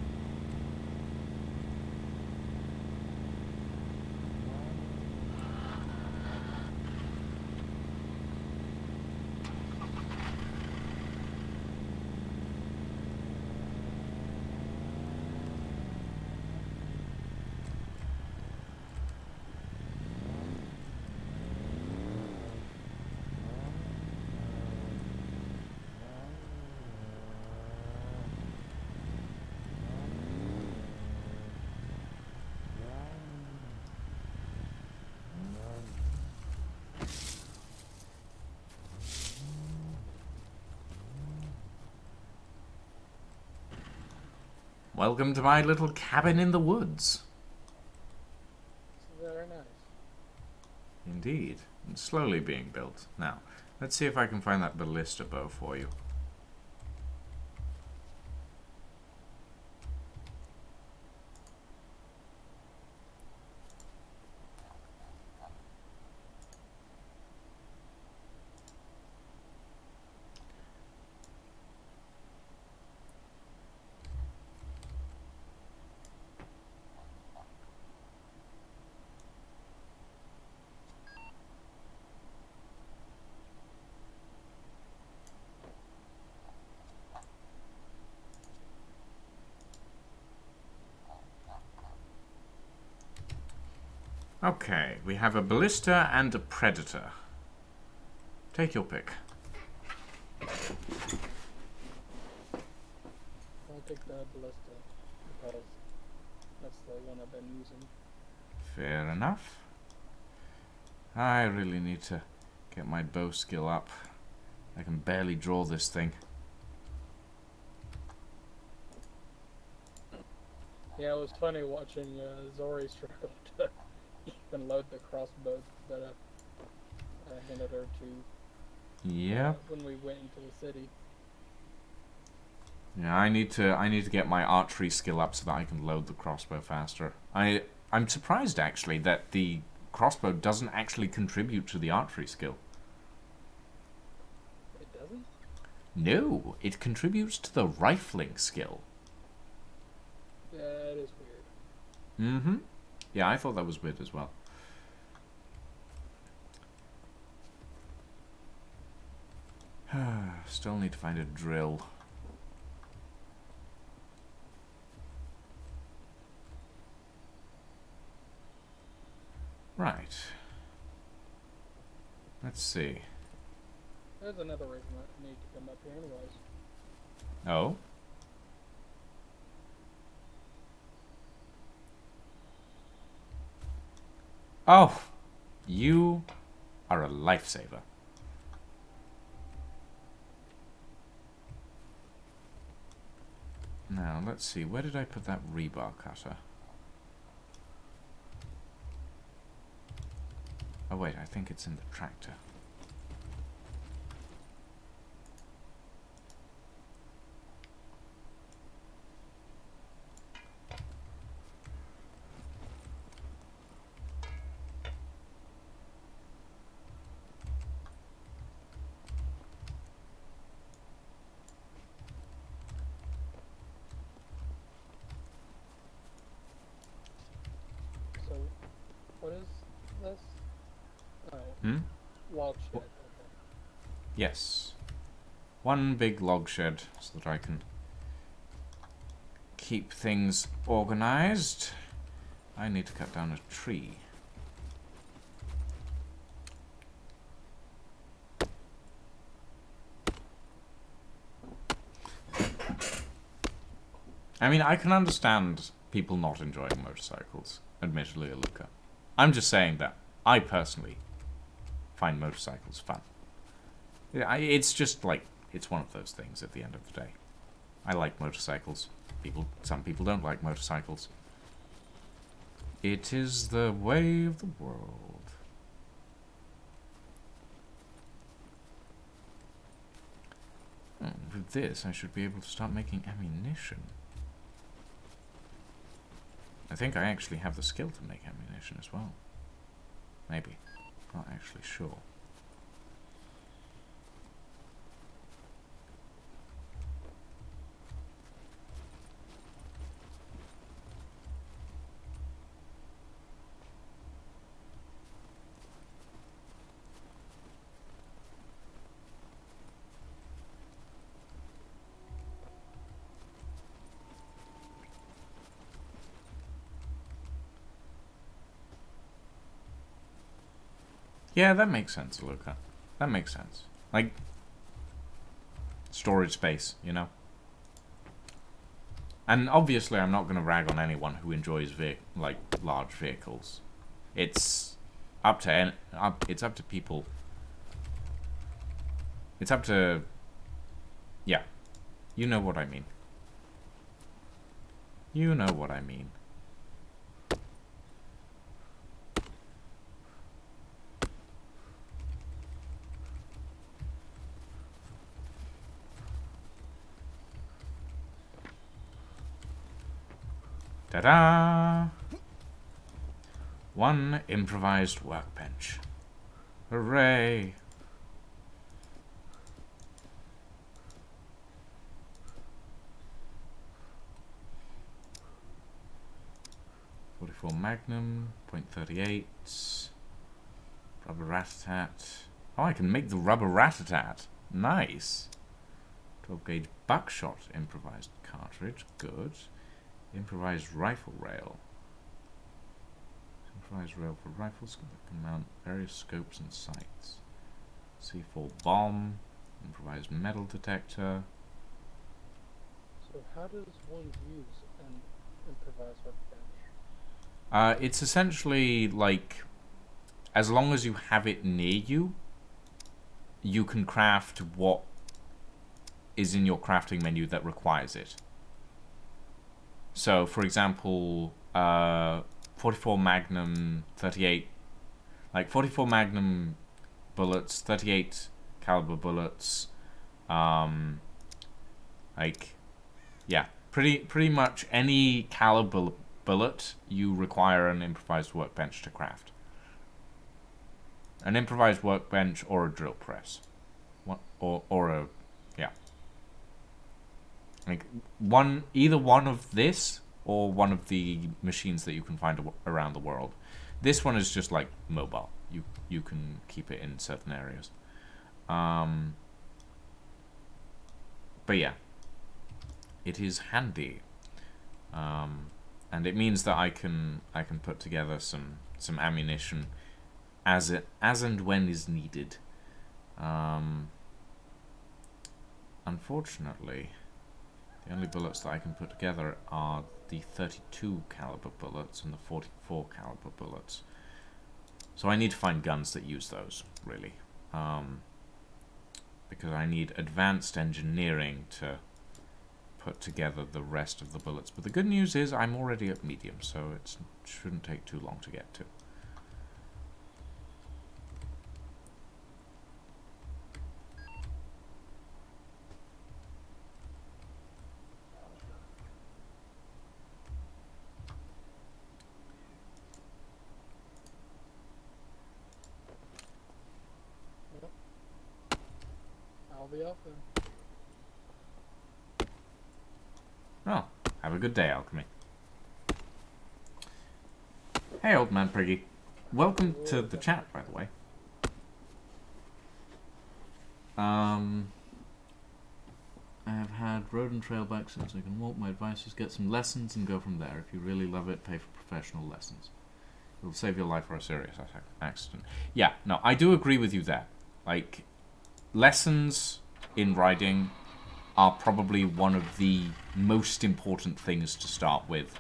Welcome to my little cabin in the woods. It's very nice. Indeed. It's slowly being built. Now, let's see if I can find that ballista bow for you. Okay, we have a ballista and a predator. Take your pick. I'll take the ballista because that's the one I've been using. Fair enough. I really need to get my bow skill up. I can barely draw this thing. Yeah, it was funny watching Zori struggle to even load the crossbow that I handed her to Yep. when we went into the city. Yeah, I need to get my archery skill up so that I can load the crossbow faster. I'm surprised actually that the crossbow doesn't actually contribute to the archery skill. It doesn't? No, it contributes to the rifling skill. That is weird. Mm-hmm. Yeah, I thought that was weird as well. Still need to find a drill. Right. Let's see. There's another reason I need to come up here anyways. Oh? Oh! You are a lifesaver. Now, let's see. Where did I put that rebar cutter? Oh wait, I think it's in the tractor. So, what is this? Oh, Hmm? log shed. Okay. Yes. One big log shed so that I can keep things organized. I need to cut down a tree. I mean, I can understand people not enjoying motorcycles, admittedly, Aluka. I'm just saying that I personally find motorcycles fun. Yeah, it's just like, it's one of those things at the end of the day. I like motorcycles. Some people don't like motorcycles. It is the way of the world. With this, I should be able to start making ammunition. I think I actually have the skill to make ammunition as well. Maybe. Not actually sure. Yeah, that makes sense, Luca. That makes sense. Like, storage space, you know? And obviously I'm not going to rag on anyone who enjoys large vehicles. It's up to it's up to people. It's up to, yeah. You know what I mean. You know what I mean. Ta-da! One improvised workbench. Hooray! .44 Magnum, .38, rubber rat-a-tat. Oh, I can make the rubber rat-a-tat. Nice. 12 gauge buckshot improvised cartridge. Good. Improvised rifle rail. Improvised rail for rifles that can mount various scopes and sights. C4 bomb. Improvised metal detector. So how does one use an improvised workbench? It's essentially like, as long as you have it near you, you can craft what is in your crafting menu that requires it. So, for example, 44 Magnum, 38, like 44 Magnum bullets, 38 caliber bullets, like, yeah, pretty much any caliber bullet you require an improvised workbench to craft. An improvised workbench or a drill press, or a, yeah, like either one of this or one of the machines that you can find around the world. This one is just like mobile. You can keep it in certain areas. But yeah, it is handy, and it means that I can put together some ammunition as and when is needed. Unfortunately, the only bullets that I can put together are the 32 caliber bullets and the 44 caliber bullets. So I need to find guns that use those, really. Because I need advanced engineering to put together the rest of the bullets. But the good news is I'm already at medium, so it shouldn't take too long to get to. I'll be off then. Oh, have a good day, Alchemy. Hey, old man Priggy. Welcome to the chat, by the way. I have had road and trail back since I can walk. My advice is get some lessons and go from there. If you really love it, pay for professional lessons. It'll save your life for a serious accident. Yeah, no, I do agree with you there. Like, lessons in riding are probably one of the most important things to start with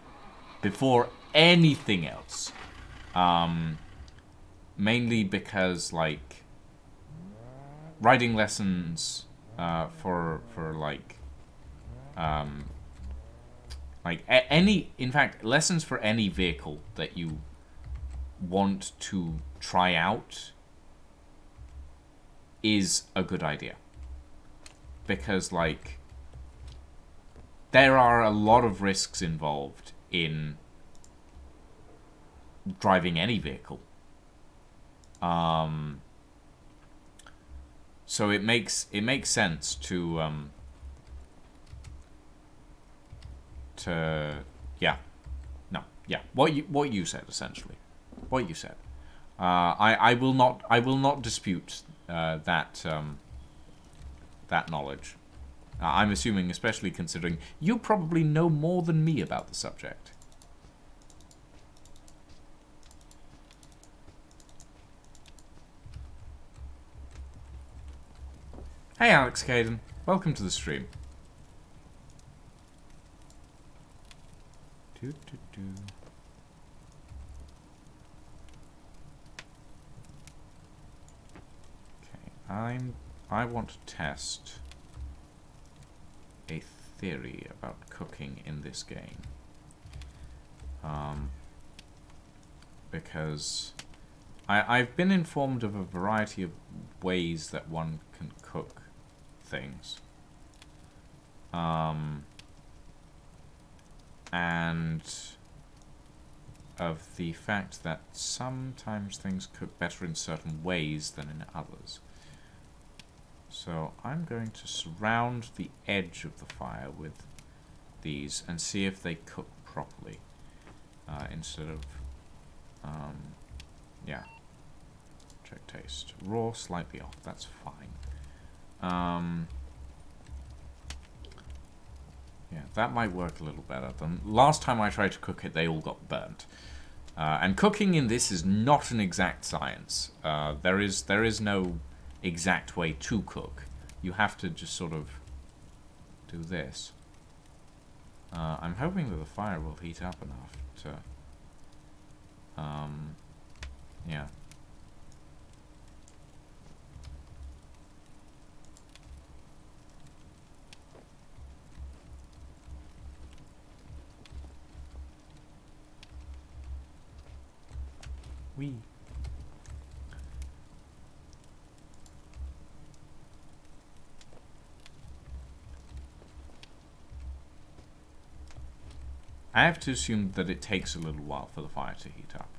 before anything else. Mainly because, like, riding lessons for in fact, lessons for any vehicle that you want to try out is a good idea. Because, like, there are a lot of risks involved in driving any vehicle. So it makes sense to what you said, essentially. What you said. I will not dispute that knowledge. I'm assuming, especially considering you probably know more than me about the subject. Hey, Alex Caden. Welcome to the stream. Okay, I want to test a theory about cooking in this game. because I've been informed of a variety of ways that one can cook things. And of the fact that sometimes things cook better in certain ways than in others. So I'm going to surround the edge of the fire with these and see if they cook properly, instead of, yeah, check taste. Raw, slightly off, that's fine. Yeah, that might work a little better than last time I tried to cook it. They all got burnt. And cooking in this is not an exact science. There is no exact way to cook. You have to just sort of do this. I'm hoping that the fire will heat up enough to, yeah. Wee. I have to assume that it takes a little while for the fire to heat up.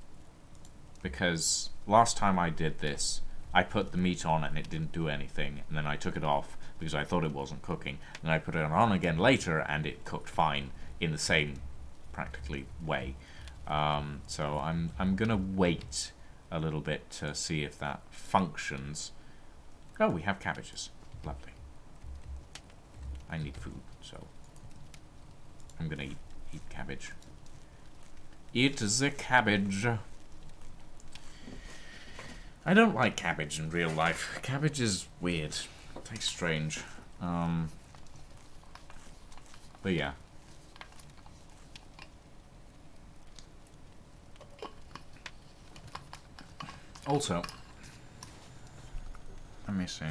Because last time I did this, I put the meat on and it didn't do anything, and then I took it off because I thought it wasn't cooking. Then I put it on again later and it cooked fine in the same practically way. So I'm gonna wait a little bit to see if that functions. Oh, we have cabbages. Lovely. I need food, so I'm gonna eat cabbage. Eat the cabbage. I don't like cabbage in real life. Cabbage is weird. It tastes strange. But yeah. Also, let me see.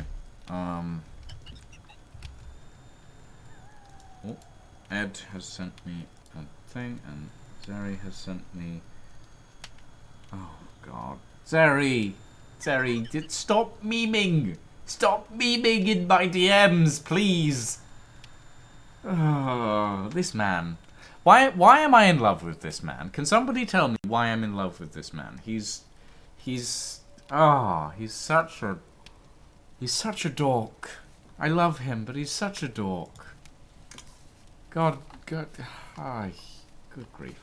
Oh, Ed has sent me a thing, and Zeri has sent me. Oh God, Zeri, stop memeing! Stop memeing in my DMs, please. Oh, this man. Why am I in love with this man? Can somebody tell me why I'm in love with this man? He's such a dork. I love him, but he's such a dork. God, ay, good grief.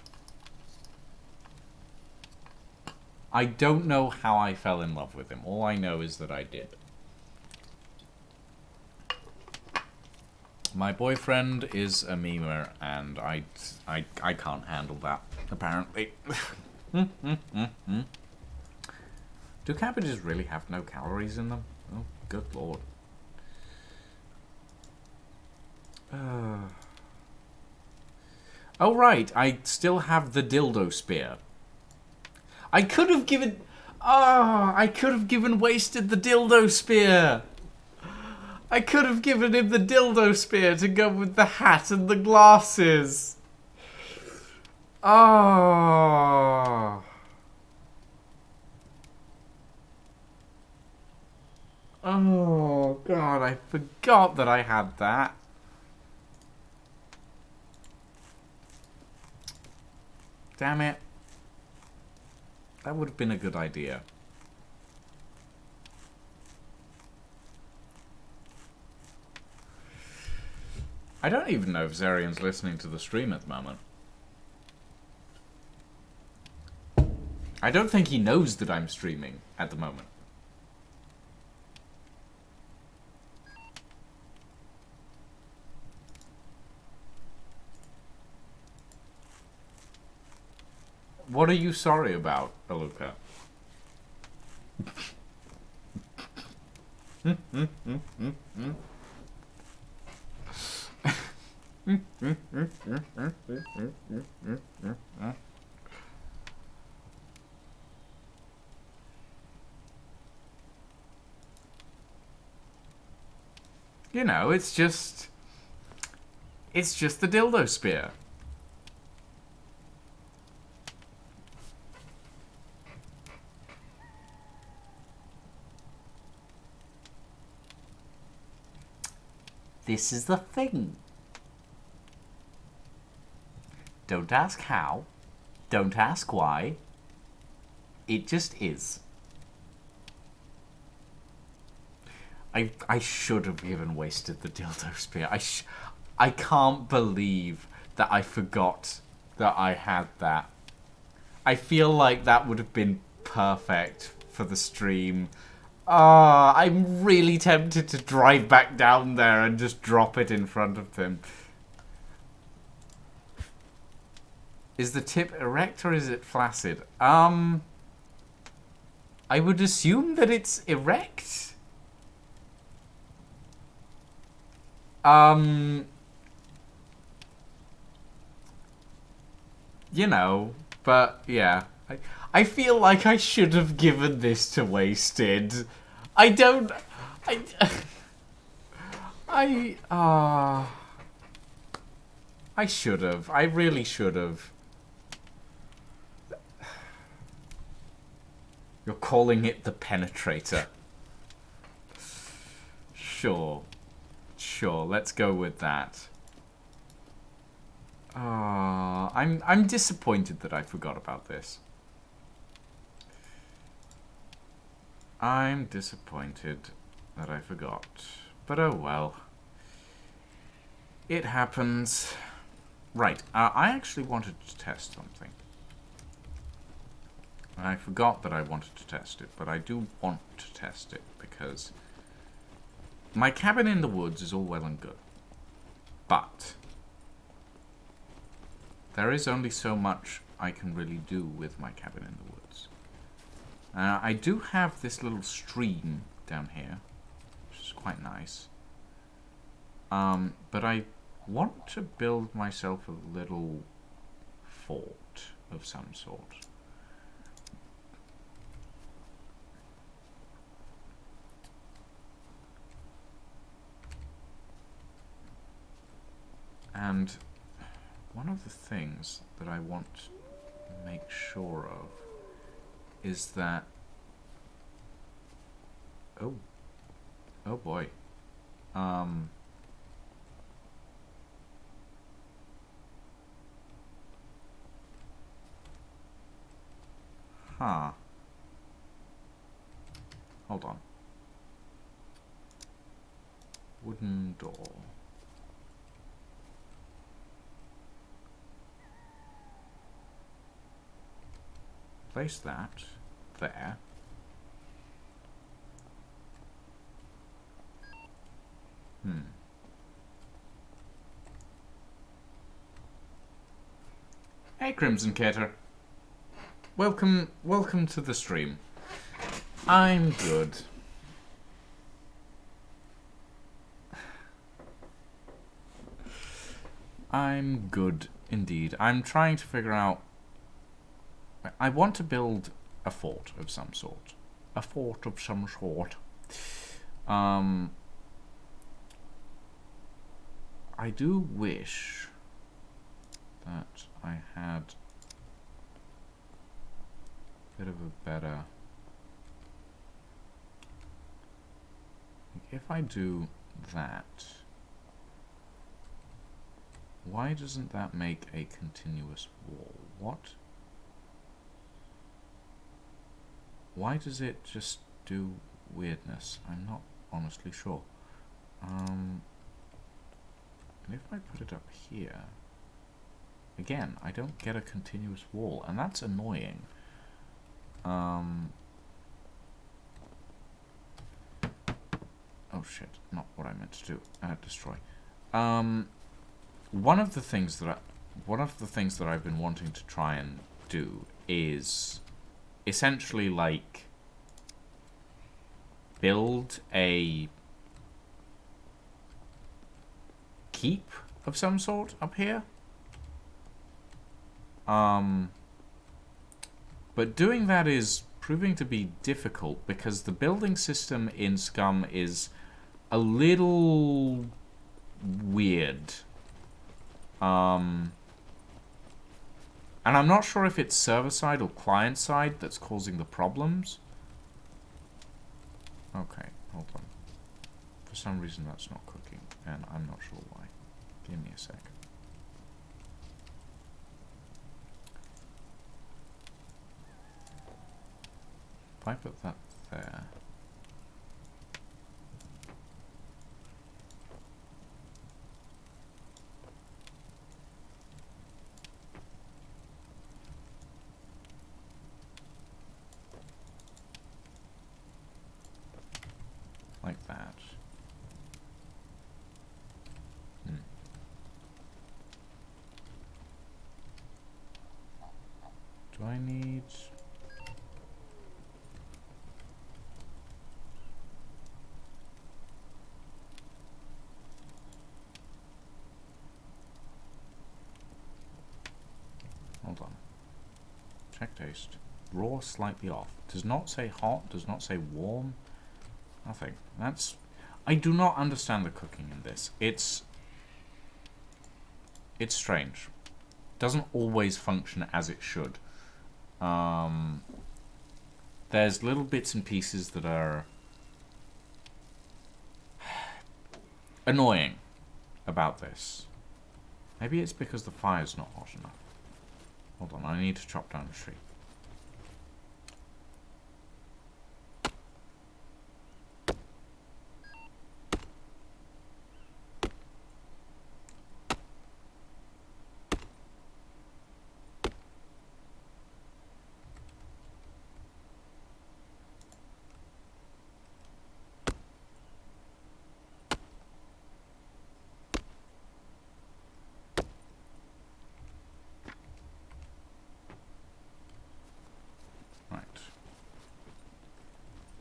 I don't know how I fell in love with him. All I know is that I did. My boyfriend is a memer, and I can't handle that, apparently. Do cabbages really have no calories in them? Oh, good lord. Oh, right, I still have the dildo spear. I could have given... I could have given Wasted the dildo spear. I could have given him the dildo spear to go with the hat and the glasses. Oh... Oh, God, I forgot that I had that. Damn it. That would have been a good idea. I don't even know if Zarian's listening to the stream at the moment. I don't think he knows that I'm streaming at the moment. What are you sorry about, Aluka? You know, it's just the dildo spear. This is the thing. Don't ask how. Don't ask why. It just is. I should have given Wasted the dildo spear. I can't believe that I forgot that I had that. I feel like that would have been perfect for the stream. I'm really tempted to drive back down there and just drop it in front of him. Is the tip erect or is it flaccid? I would assume that it's erect. You know, but yeah. I feel like I should have given this to Wasted. I should have. I really should have. You're calling it the penetrator. Sure. Sure, let's go with that. I'm disappointed that I forgot about this. I'm disappointed that I forgot. But oh well. It happens. Right, I actually wanted to test something. I forgot that I wanted to test it, but I do want to test it because my cabin in the woods is all well and good. But there is only so much I can really do with my cabin in the woods. I do have this little stream down here, which is quite nice. But I want to build myself a little fort of some sort. And one of the things that I want to make sure of is that... Oh boy. Huh. Hold on. Wooden door. Place that there. Hey, Crimson Cater. Welcome to the stream. I'm good. I'm good indeed. I'm trying to figure out... I want to build a fort of some sort. A fort of some sort. I do wish that I had a bit of a better... If I do that, why doesn't that make a continuous wall? What? Why does it just do weirdness? I'm not honestly sure. And if I put it up here, again, I don't get a continuous wall, and that's annoying. Oh shit, not what I meant to do. Destroy. One of the things that I've been wanting to try and do is essentially like build a keep of some sort up here. But doing that is proving to be difficult because the building system in SCUM is a little weird. And I'm not sure if it's server-side or client-side that's causing the problems. Okay, hold on. For some reason that's not cooking. and I'm not sure why. Give me a sec. If I put that there... like that. Do I need... Hold on. Check taste. Raw, slightly off. Does not say hot, does not say warm. Nothing. That's... I do not understand the cooking in this. It's strange. Doesn't always function as it should. There's little bits and pieces that are annoying about this. Maybe it's because the fire's not hot enough. Hold on, I need to chop down a tree.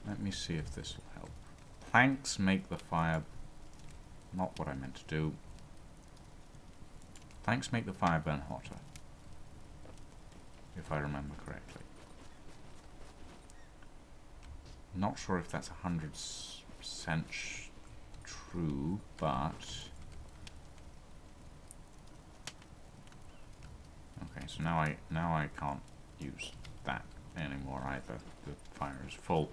Let me see if this will help. Planks make the fire... Not what I meant to do. Planks make the fire burn hotter. If I remember correctly. Not sure if that's 100% true, but... Okay, so now I can't use that anymore either. The fire is full.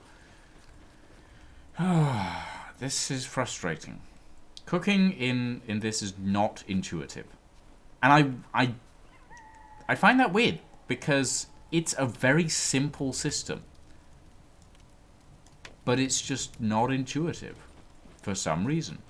This is frustrating. Cooking in this is not intuitive. And I find that weird, because it's a very simple system. But it's just not intuitive, for some reason.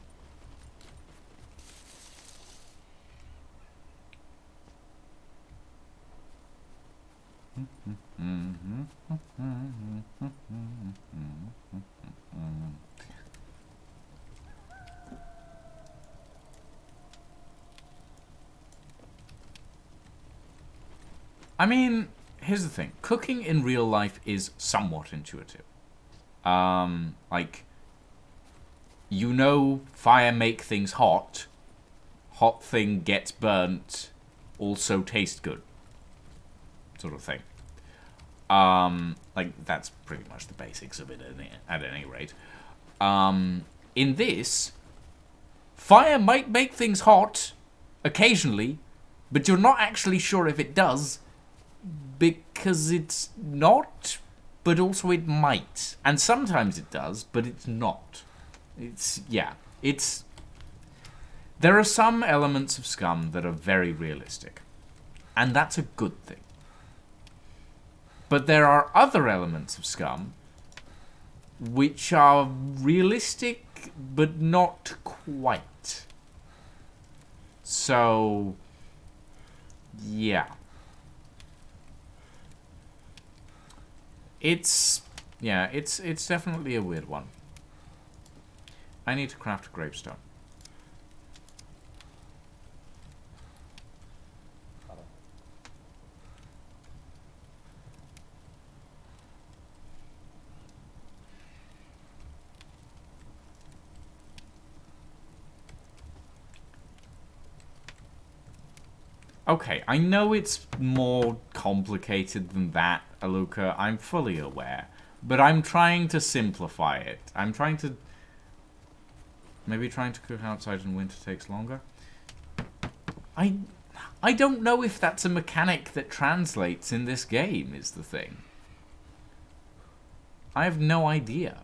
I mean, here's the thing. Cooking in real life is somewhat intuitive. Like, you know, fire make things hot. Hot thing gets burnt, also taste good. Sort of thing. Like, that's pretty much the basics of it at any rate. In this, fire might make things hot, occasionally, but you're not actually sure if it does, because it's not, but also it might. And sometimes it does, but it's not. There are some elements of SCUM that are very realistic, and that's a good thing. But there are other elements of SCUM which are realistic, but not quite. So, yeah. It's definitely a weird one. I need to craft a gravestone. Okay, I know it's more complicated than that, Aluka. I'm fully aware. But I'm trying to simplify it. I'm trying to... Maybe trying to cook outside in winter takes longer? I don't know if that's a mechanic that translates in this game, is the thing. I have no idea.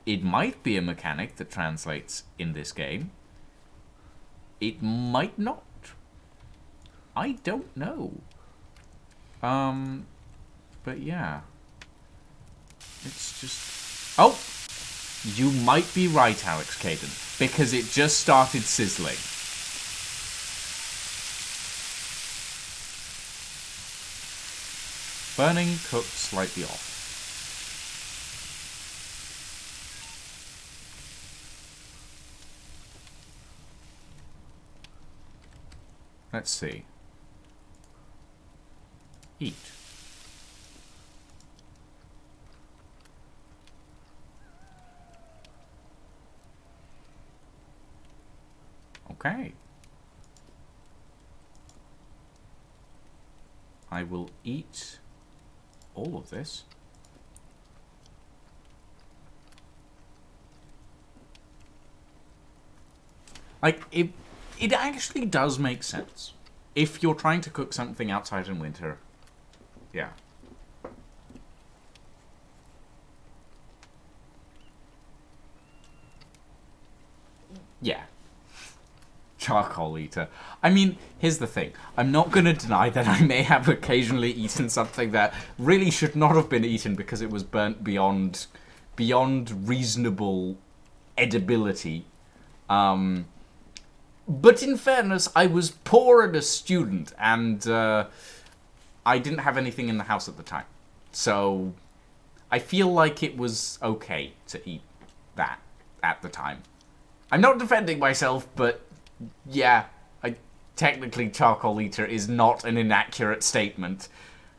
It might be a mechanic that translates in this game. It might not. I don't know. But yeah. It's just... Oh! You might be right, Alex Caden, because it just started sizzling. Burning, cooked, slightly off. Let's see. Eat. Okay. I will eat all of this. Like, it actually does make sense. If you're trying to cook something outside in winter, yeah. Yeah. Charcoal eater. I mean, here's the thing. I'm not going to deny that I may have occasionally eaten something that really should not have been eaten because it was burnt beyond reasonable edibility. But in fairness, I was poor and a student, and I didn't have anything in the house at the time. So I feel like it was okay to eat that at the time. I'm not defending myself, but yeah, technically charcoal eater is not an inaccurate statement.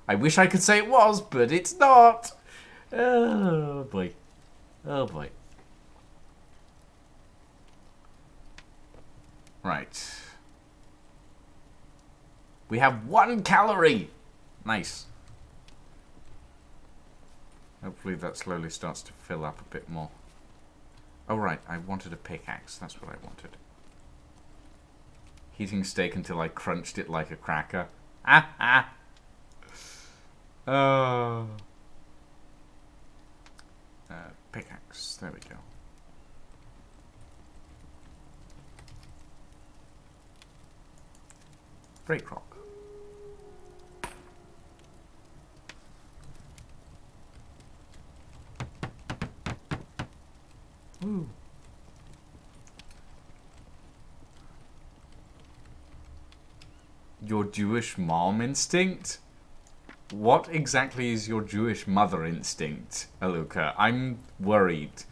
I wish I could say it was, but it's not. Oh boy. Oh boy. Right. We have 1 calorie. Nice. Hopefully that slowly starts to fill up a bit more. Oh right, I wanted a pickaxe. That's what I wanted. Heating steak until I crunched it like a cracker. Ah, ah. Oh. Pickaxe. There we go. Break rock. Ooh. Your Jewish mom instinct? What exactly is your Jewish mother instinct, Aluka? I'm worried.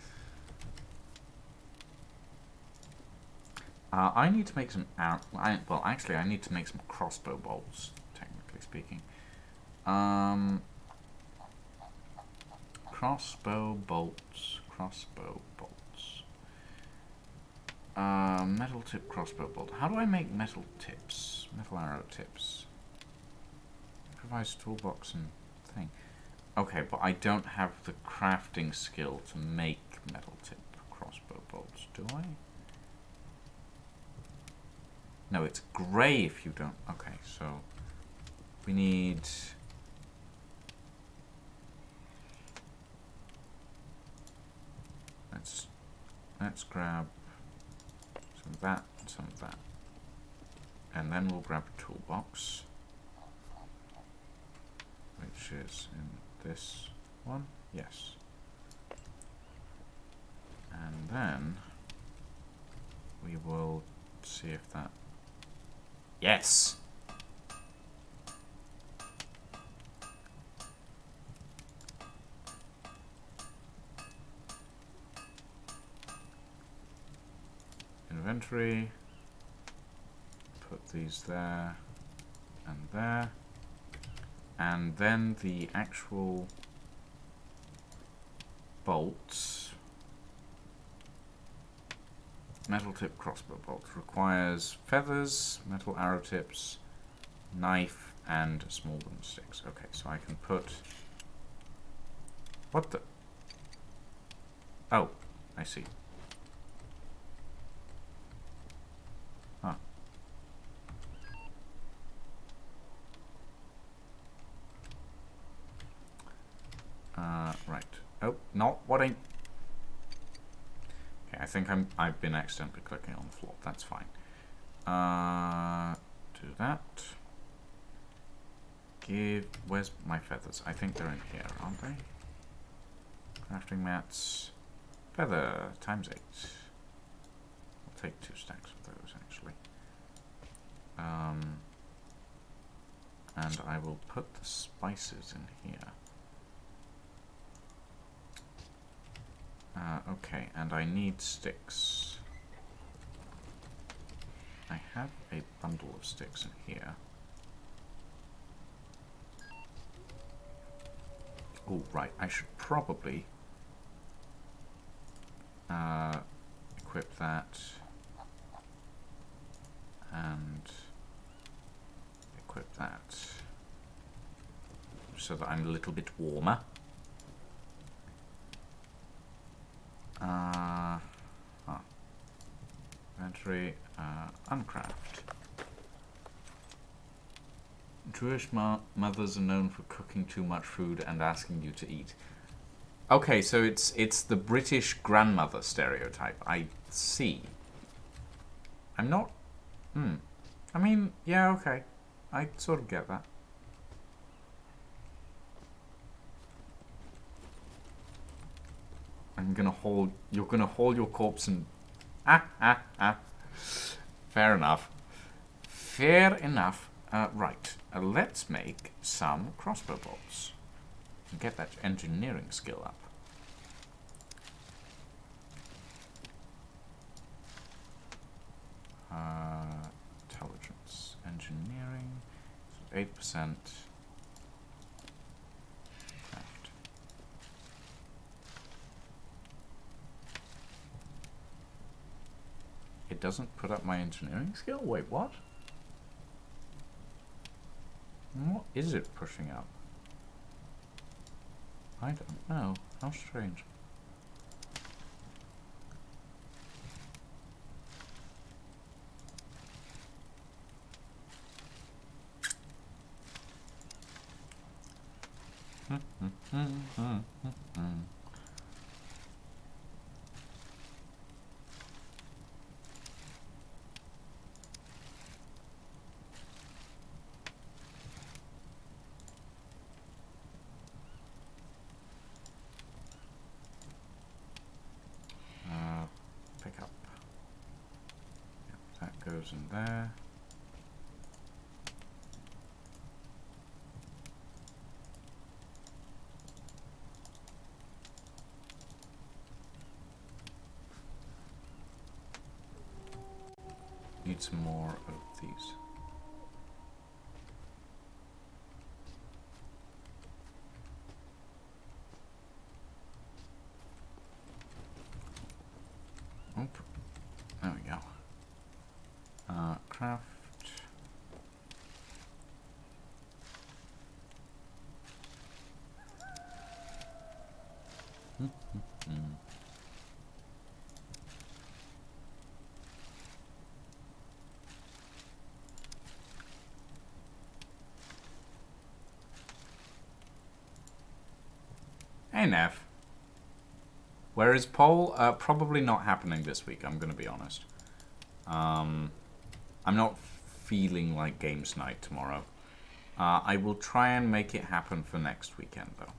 I need to make some well, actually, I need to make some crossbow bolts, technically speaking. Crossbow bolts. Metal tip crossbow bolt. How do I make metal tips? Metal arrow tips. Improvise toolbox and thing. Okay, but I don't have the crafting skill to make metal tip crossbow bolts, do I? No, it's grey if you don't. Okay, so we need... Let's grab some of that and some of that. And then we'll grab a toolbox, which is in this one. Yes. And then we will see if that... Yes! Inventory. Put these there and there. And then the actual bolts. Metal tip crossbow bolt requires feathers, metal arrow tips, knife, and small wooden sticks. Okay, so I can put... What the... Oh, I see. Huh. Right. Oh, not what I... think I've been accidentally clicking on the floor. That's fine. Do that. Where's my feathers? I think they're in here, aren't they? Crafting mats. Feather times 8. I'll take 2 stacks of those actually. And I will put the spices in here. Okay, and I need sticks. I have a bundle of sticks in here. Oh, right, I should probably equip that and equip that so that I'm a little bit warmer. Inventory, uncraft. Jewish mothers are known for cooking too much food and asking you to eat. Okay, so it's the British grandmother stereotype. I see. I'm not... I mean, yeah, okay. I sort of get that. You're gonna haul your corpse and... Fair enough. Fair enough. Right, let's make some crossbow bolts. And get that engineering skill up. Intelligence. Engineering. 8%. Craft. It doesn't put up my engineering skill? Wait, what? What is it pushing up? I don't know. How strange. Pick up. Yep, that goes in there. Need some more of these. Oop. There we go. Craft. Hey, Nev. Where is Poll? Probably not happening this week, I'm going to be honest. I'm not feeling like games night tomorrow. I will try and make it happen for next weekend, though.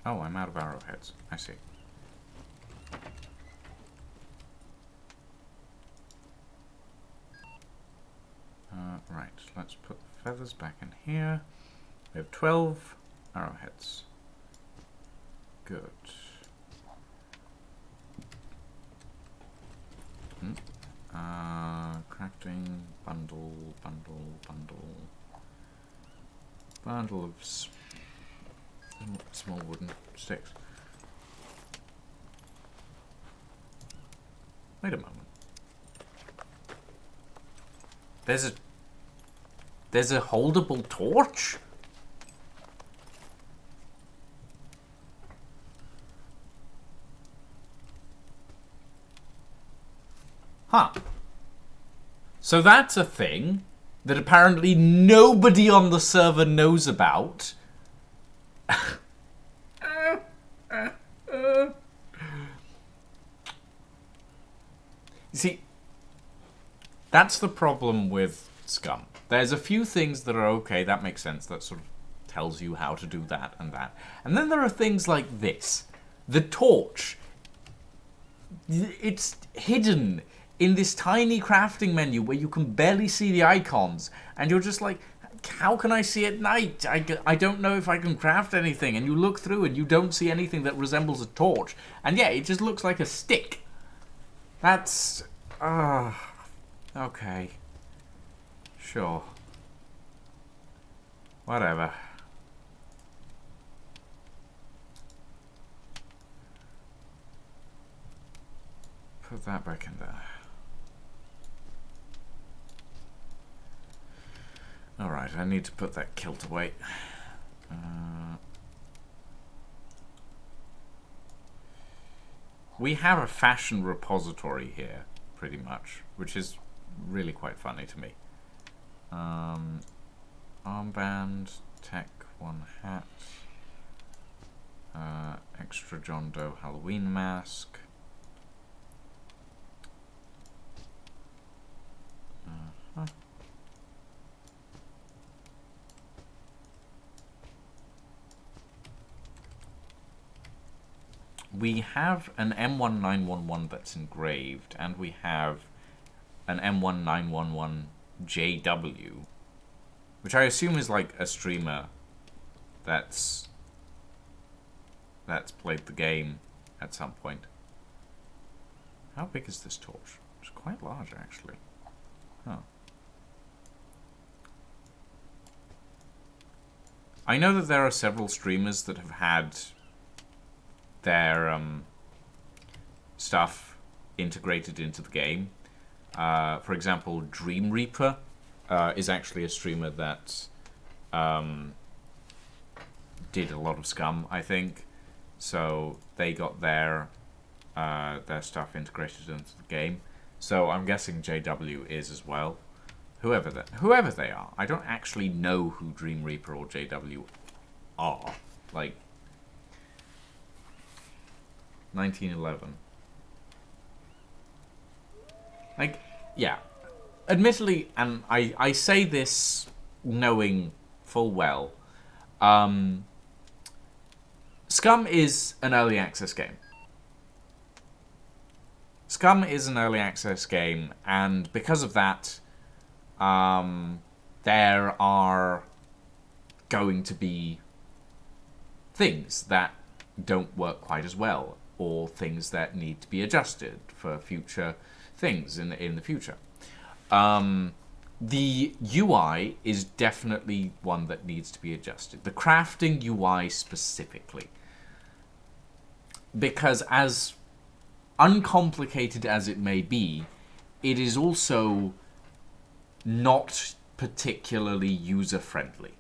Oh, I'm out of arrowheads. I see. Right, let's put the feathers back in here. We have 12 arrowheads. Good. Crafting, bundle of small wooden sticks. Wait a moment. There's a holdable torch? Huh. So that's a thing that apparently nobody on the server knows about. You see, that's the problem with SCUM. There's a few things that are okay, that makes sense, that sort of tells you how to do that and that. And then there are things like this. The torch. It's hidden in this tiny crafting menu where you can barely see the icons. And you're just like, how can I see at night? I don't know if I can craft anything. And you look through and you don't see anything that resembles a torch. And yeah, it just looks like a stick. That's... okay. Sure. Whatever. Put that back in there. Alright, I need to put that kilt away. We have a fashion repository here, pretty much, which is really quite funny to me. Armband, tech, 1 hat, extra John Doe Halloween mask. We have an M1911 that's engraved, and we have an M1911JW, which I assume is like a streamer that's played the game at some point. How big is this torch? It's quite large, actually. Huh. I know that there are several streamers that have had their stuff integrated into the game. For example, Dream Reaper is actually a streamer that did a lot of SCUM, I think. So they got their stuff integrated into the game. So I'm guessing JW is as well. Whoever they are. I don't actually know who Dream Reaper or JW are. Like, 1911. Like, yeah. Admittedly, and I say this knowing full well, SCUM is an early access game. SCUM is an early access game, and because of that, there are going to be things that don't work quite as well, or things that need to be adjusted for future things in the future. The UI is definitely one that needs to be adjusted. The crafting UI specifically. Because as uncomplicated as it may be, it is also not particularly user-friendly.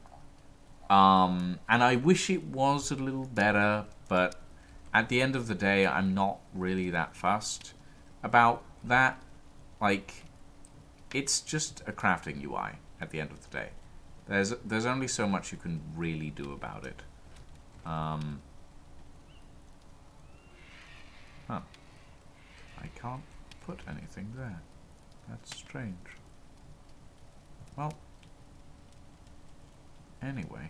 And I wish it was a little better, but at the end of the day, I'm not really that fussed about that. Like, it's just a crafting UI at the end of the day. There's only so much you can really do about it. Huh. I can't put anything there. That's strange. Well, anyway.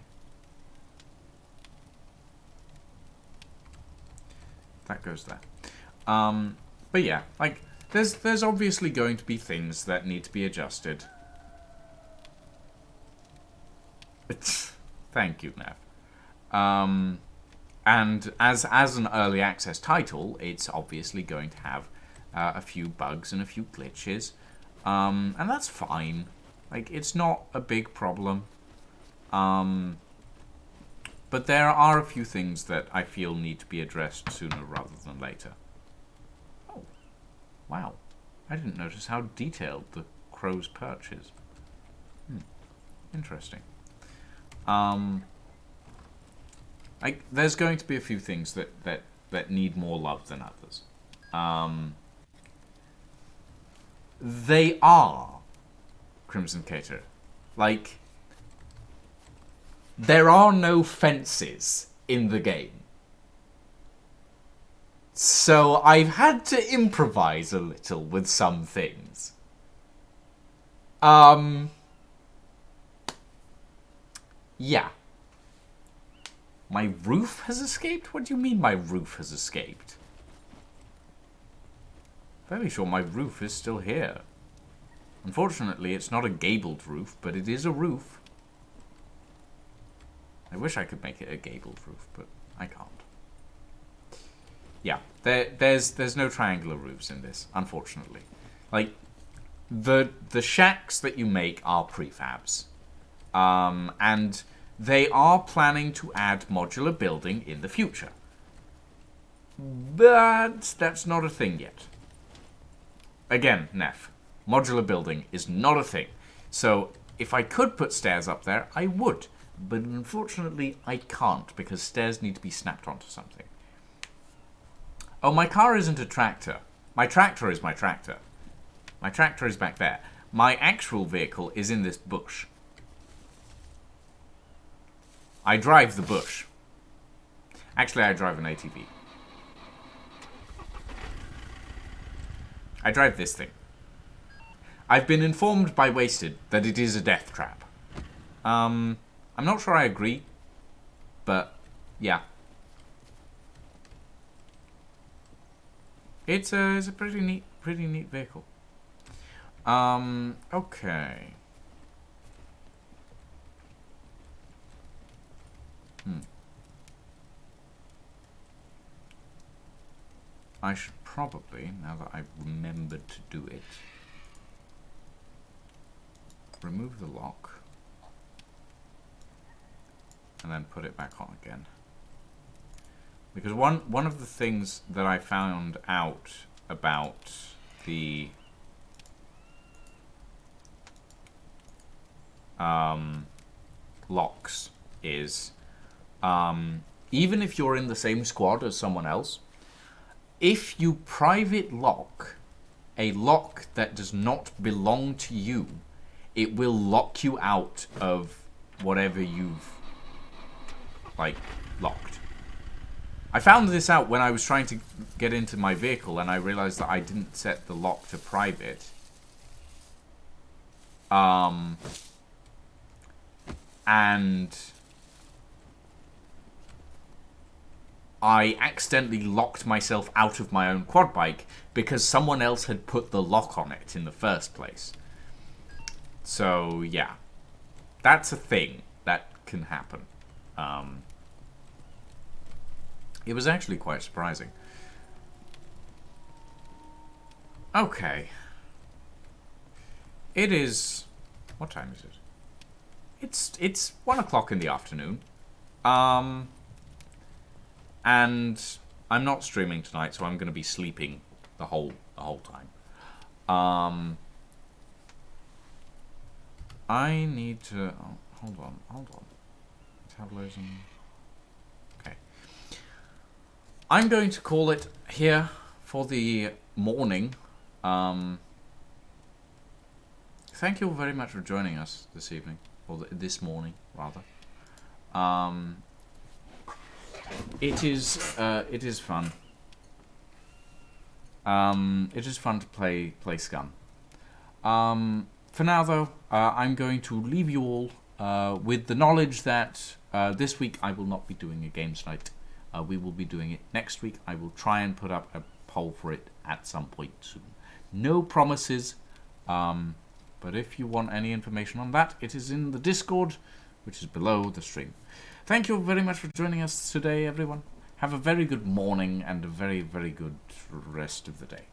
That goes there. But yeah, like, there's obviously going to be things that need to be adjusted. Thank you, Nev. And as an early access title, it's obviously going to have a few bugs and a few glitches. And that's fine. Like, it's not a big problem. But there are a few things that I feel need to be addressed sooner rather than later. Oh, wow. I didn't notice how detailed the crow's perch is. Interesting. There's going to be a few things that need more love than others. they are Crimson Cater. Like, there are no fences in the game. So I've had to improvise a little with some things. Yeah. My roof has escaped? What do you mean my roof has escaped? Very sure my roof is still here. Unfortunately, it's not a gabled roof, but it is a roof. I wish I could make it a gabled roof, but I can't. Yeah, there's no triangular roofs in this, unfortunately. Like, the shacks that you make are prefabs. And they are planning to add modular building in the future. But that's not a thing yet. Again, Neff, modular building is not a thing. So if I could put stairs up there, I would. But unfortunately, I can't, because stairs need to be snapped onto something. Oh, my car isn't a tractor. My tractor is my tractor. My tractor is back there. My actual vehicle is in this bush. I drive the bush. Actually, I drive an ATV. I drive this thing. I've been informed by Wasted that it is a death trap. I'm not sure I agree, but yeah. It's a pretty neat vehicle. Okay. I should probably, now that I've remembered to do it, remove the lock and then put it back on again. Because one of the things that I found out about the locks is even if you're in the same squad as someone else, if you private lock a lock that does not belong to you, it will lock you out of whatever you've like locked. I found this out when I was trying to get into my vehicle and I realized that I didn't set the lock to private. And I accidentally locked myself out of my own quad bike because someone else had put the lock on it in the first place. So, yeah. That's a thing that can happen. It was actually quite surprising. Okay. It is... What time is it? It's 1 o'clock in the afternoon. And I'm not streaming tonight, so I'm going to be sleeping the whole time. I need to... Oh, hold on. Tableau's on... Okay. I'm going to call it here for the morning. Thank you very much for joining us this evening, or this morning, rather. It is fun. It is fun to play SCUM. For now, though, I'm going to leave you all with the knowledge that this week I will not be doing a games night. We will be doing it next week. I will try and put up a poll for it at some point soon. No promises, but if you want any information on that, it is in the Discord, which is below the stream. Thank you very much for joining us today, everyone. Have a very good morning and a very, very good rest of the day.